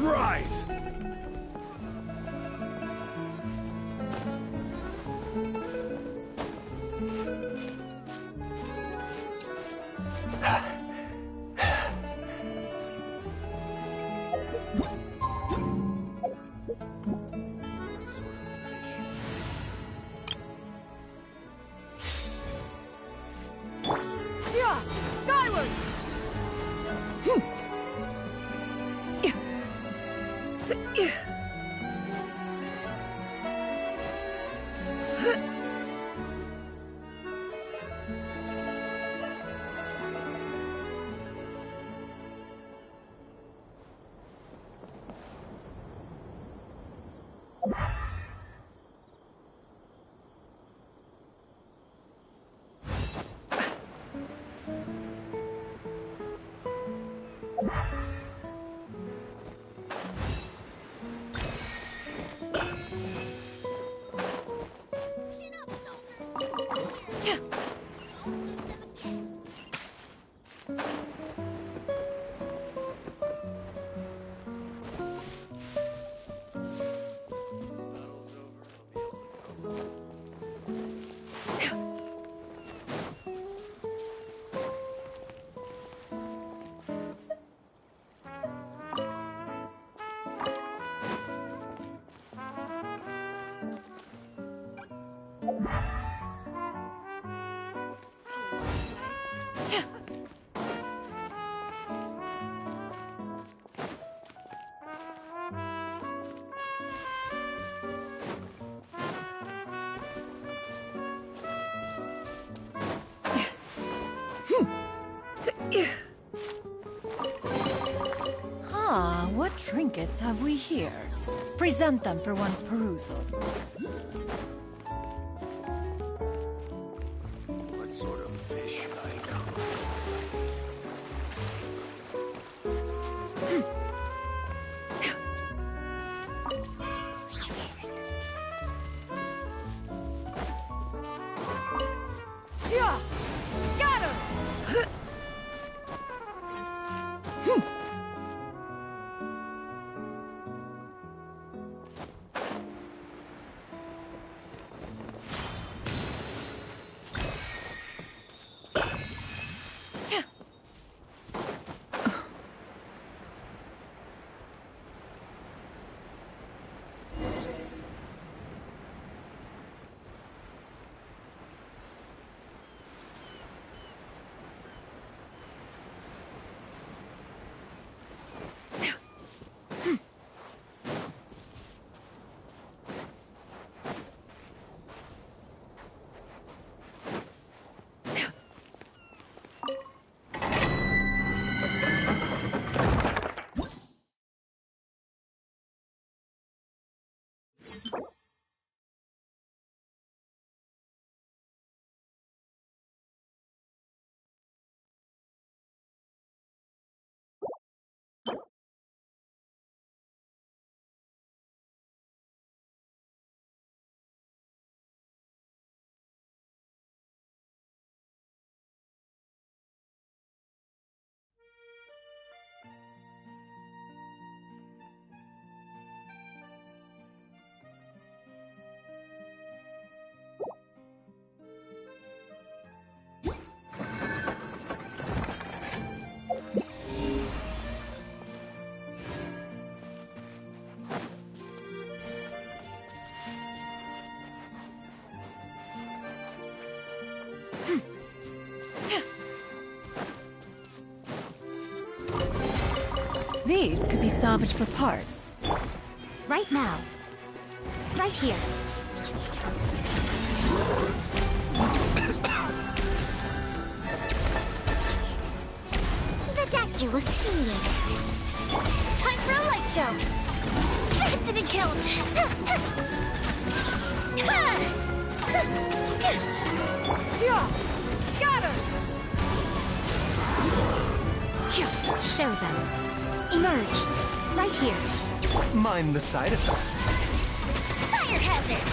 Right! Yeah! Skyward! Ah, what trinkets have we here? Present them for one's perusal. What sort of fish I cook? Yeah! Scatter! These could be salvaged for parts. Right now. Right here. The doctor will see you. Time for a light show. That didn't count. Yeah! Scatter! Show them. Emerge. Right here. Mind the side effect. Fire hazard.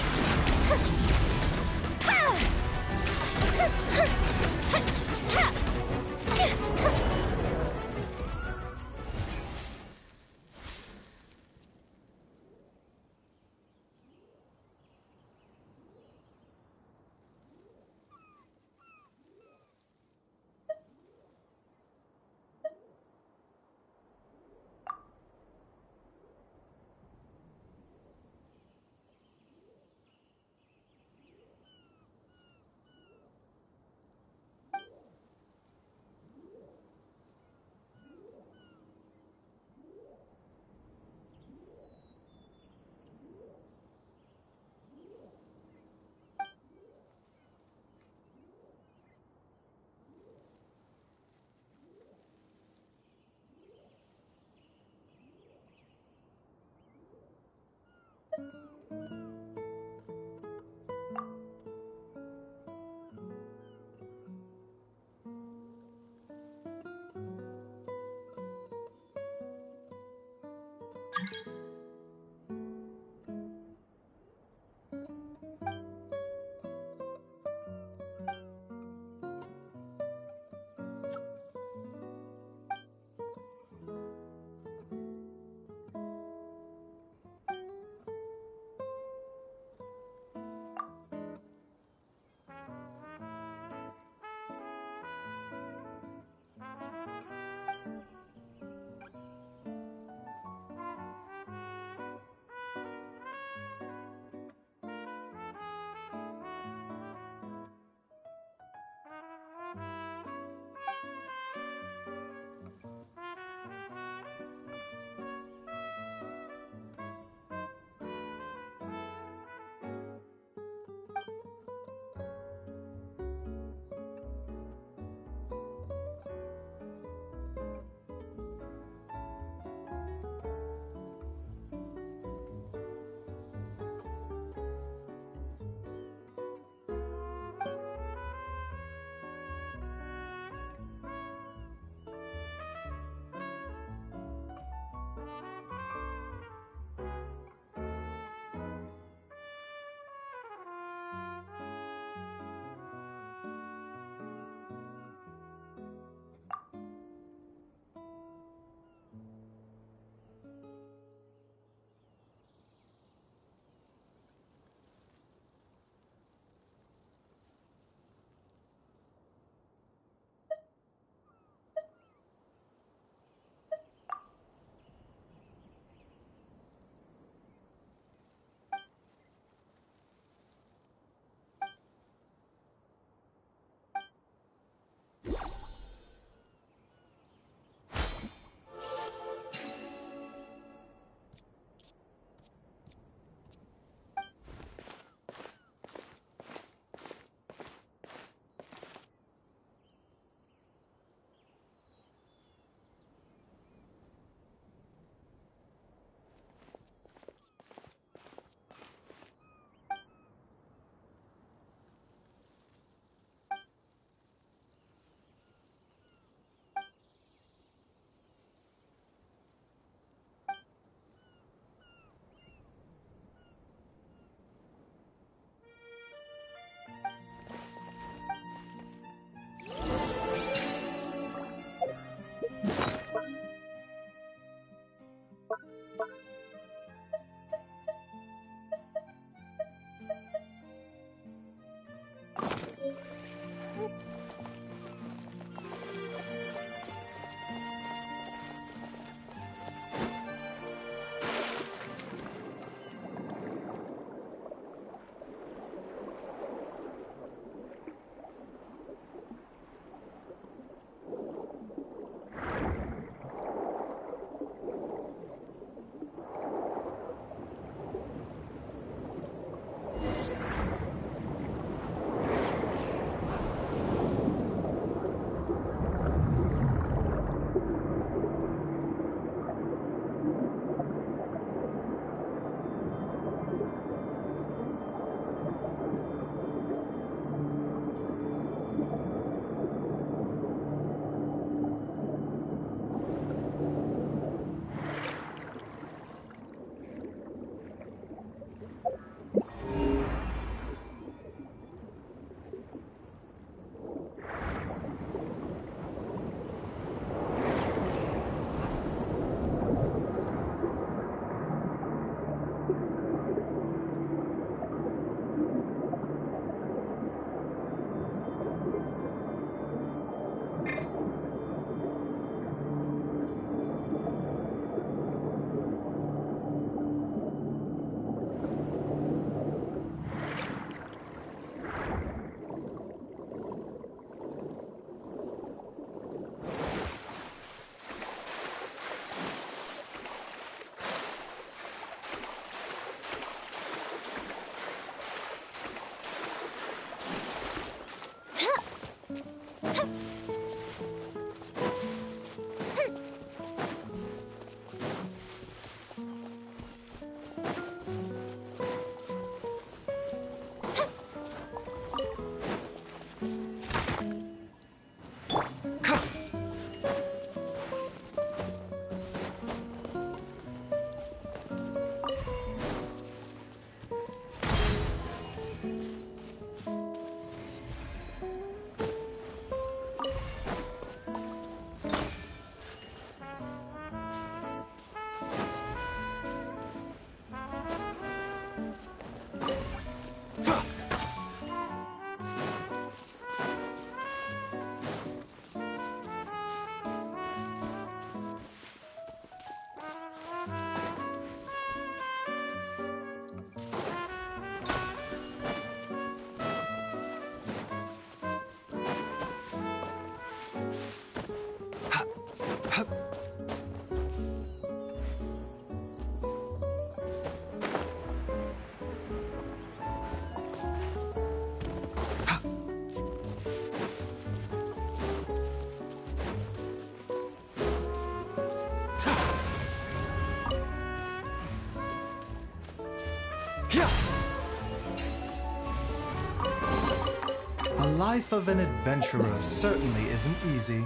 life of an adventurer certainly isn't easy.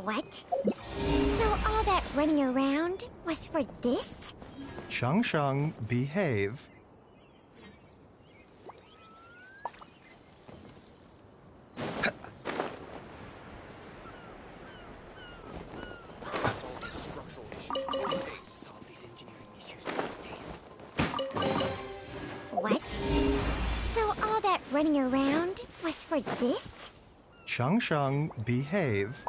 What? So all that running around was for this? Shang, behave. What? So all that running around was for this? Shang, behave.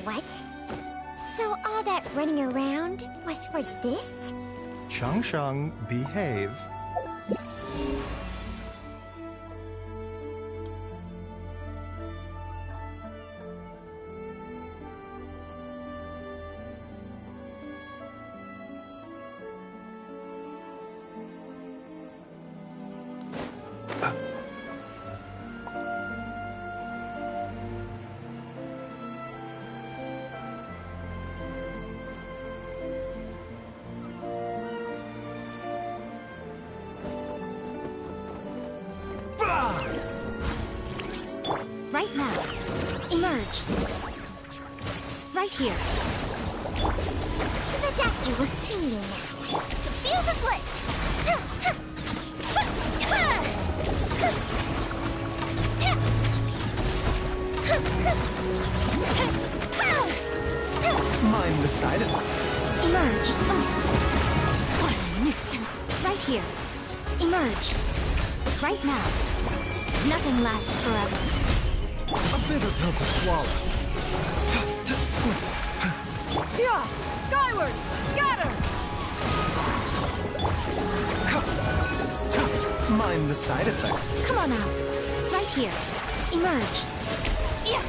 What? So all that running around was for this? Shang, behave. Right now. Emerge. Right here. The doctor will see you now. The fuse is lit! Mind the side effect. Emerge. What a nuisance. Right here. Emerge. Right now. Nothing lasts forever. A bitter pill to swallow. Yeah! Skyward! Scatter! Mind the side effect. Come on out. Right here. Emerge. Yeah.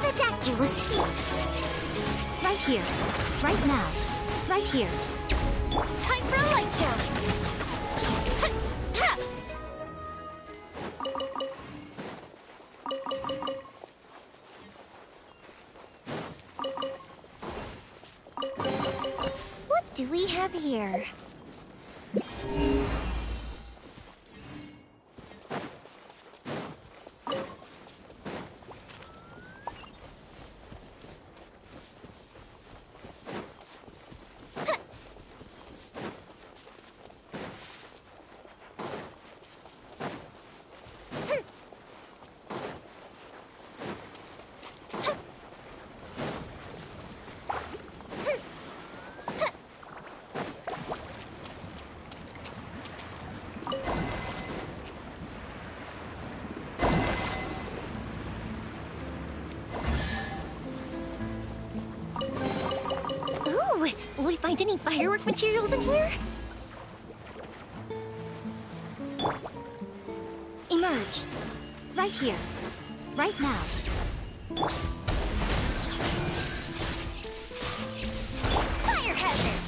The doctor will see. Right here. Right now. Right here. Time for a light show. What do we have here? Ooh, will we find any firework materials in here? Emerge. Right here. Right now. Fire hazard!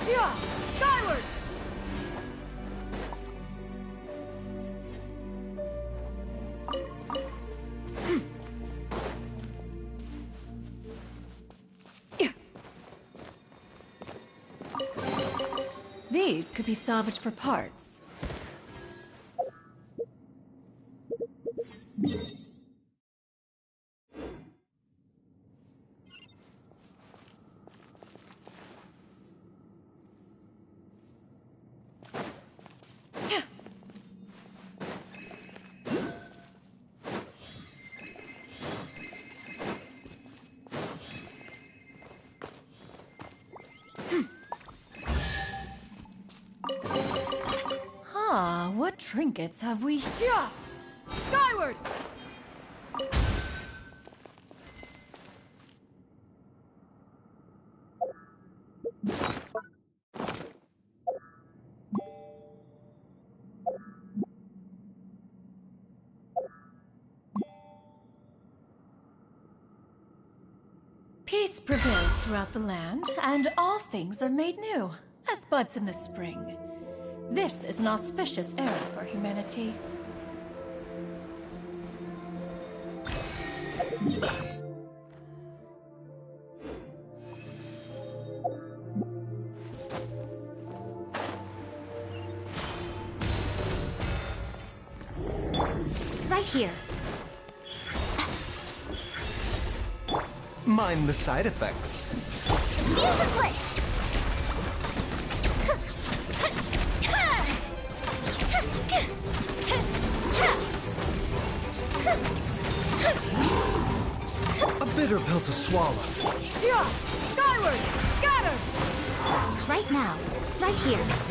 Yeah! Skyward! These could be salvaged for parts. What trinkets have we here? Skyward! Peace prevails throughout the land, and all things are made new, as buds in the spring. This is an auspicious era for humanity. Right here. Mind the side effects. Fuse is lit! A bitter pill to swallow. Yeah! Skyward! Scatter! Right now. Right here.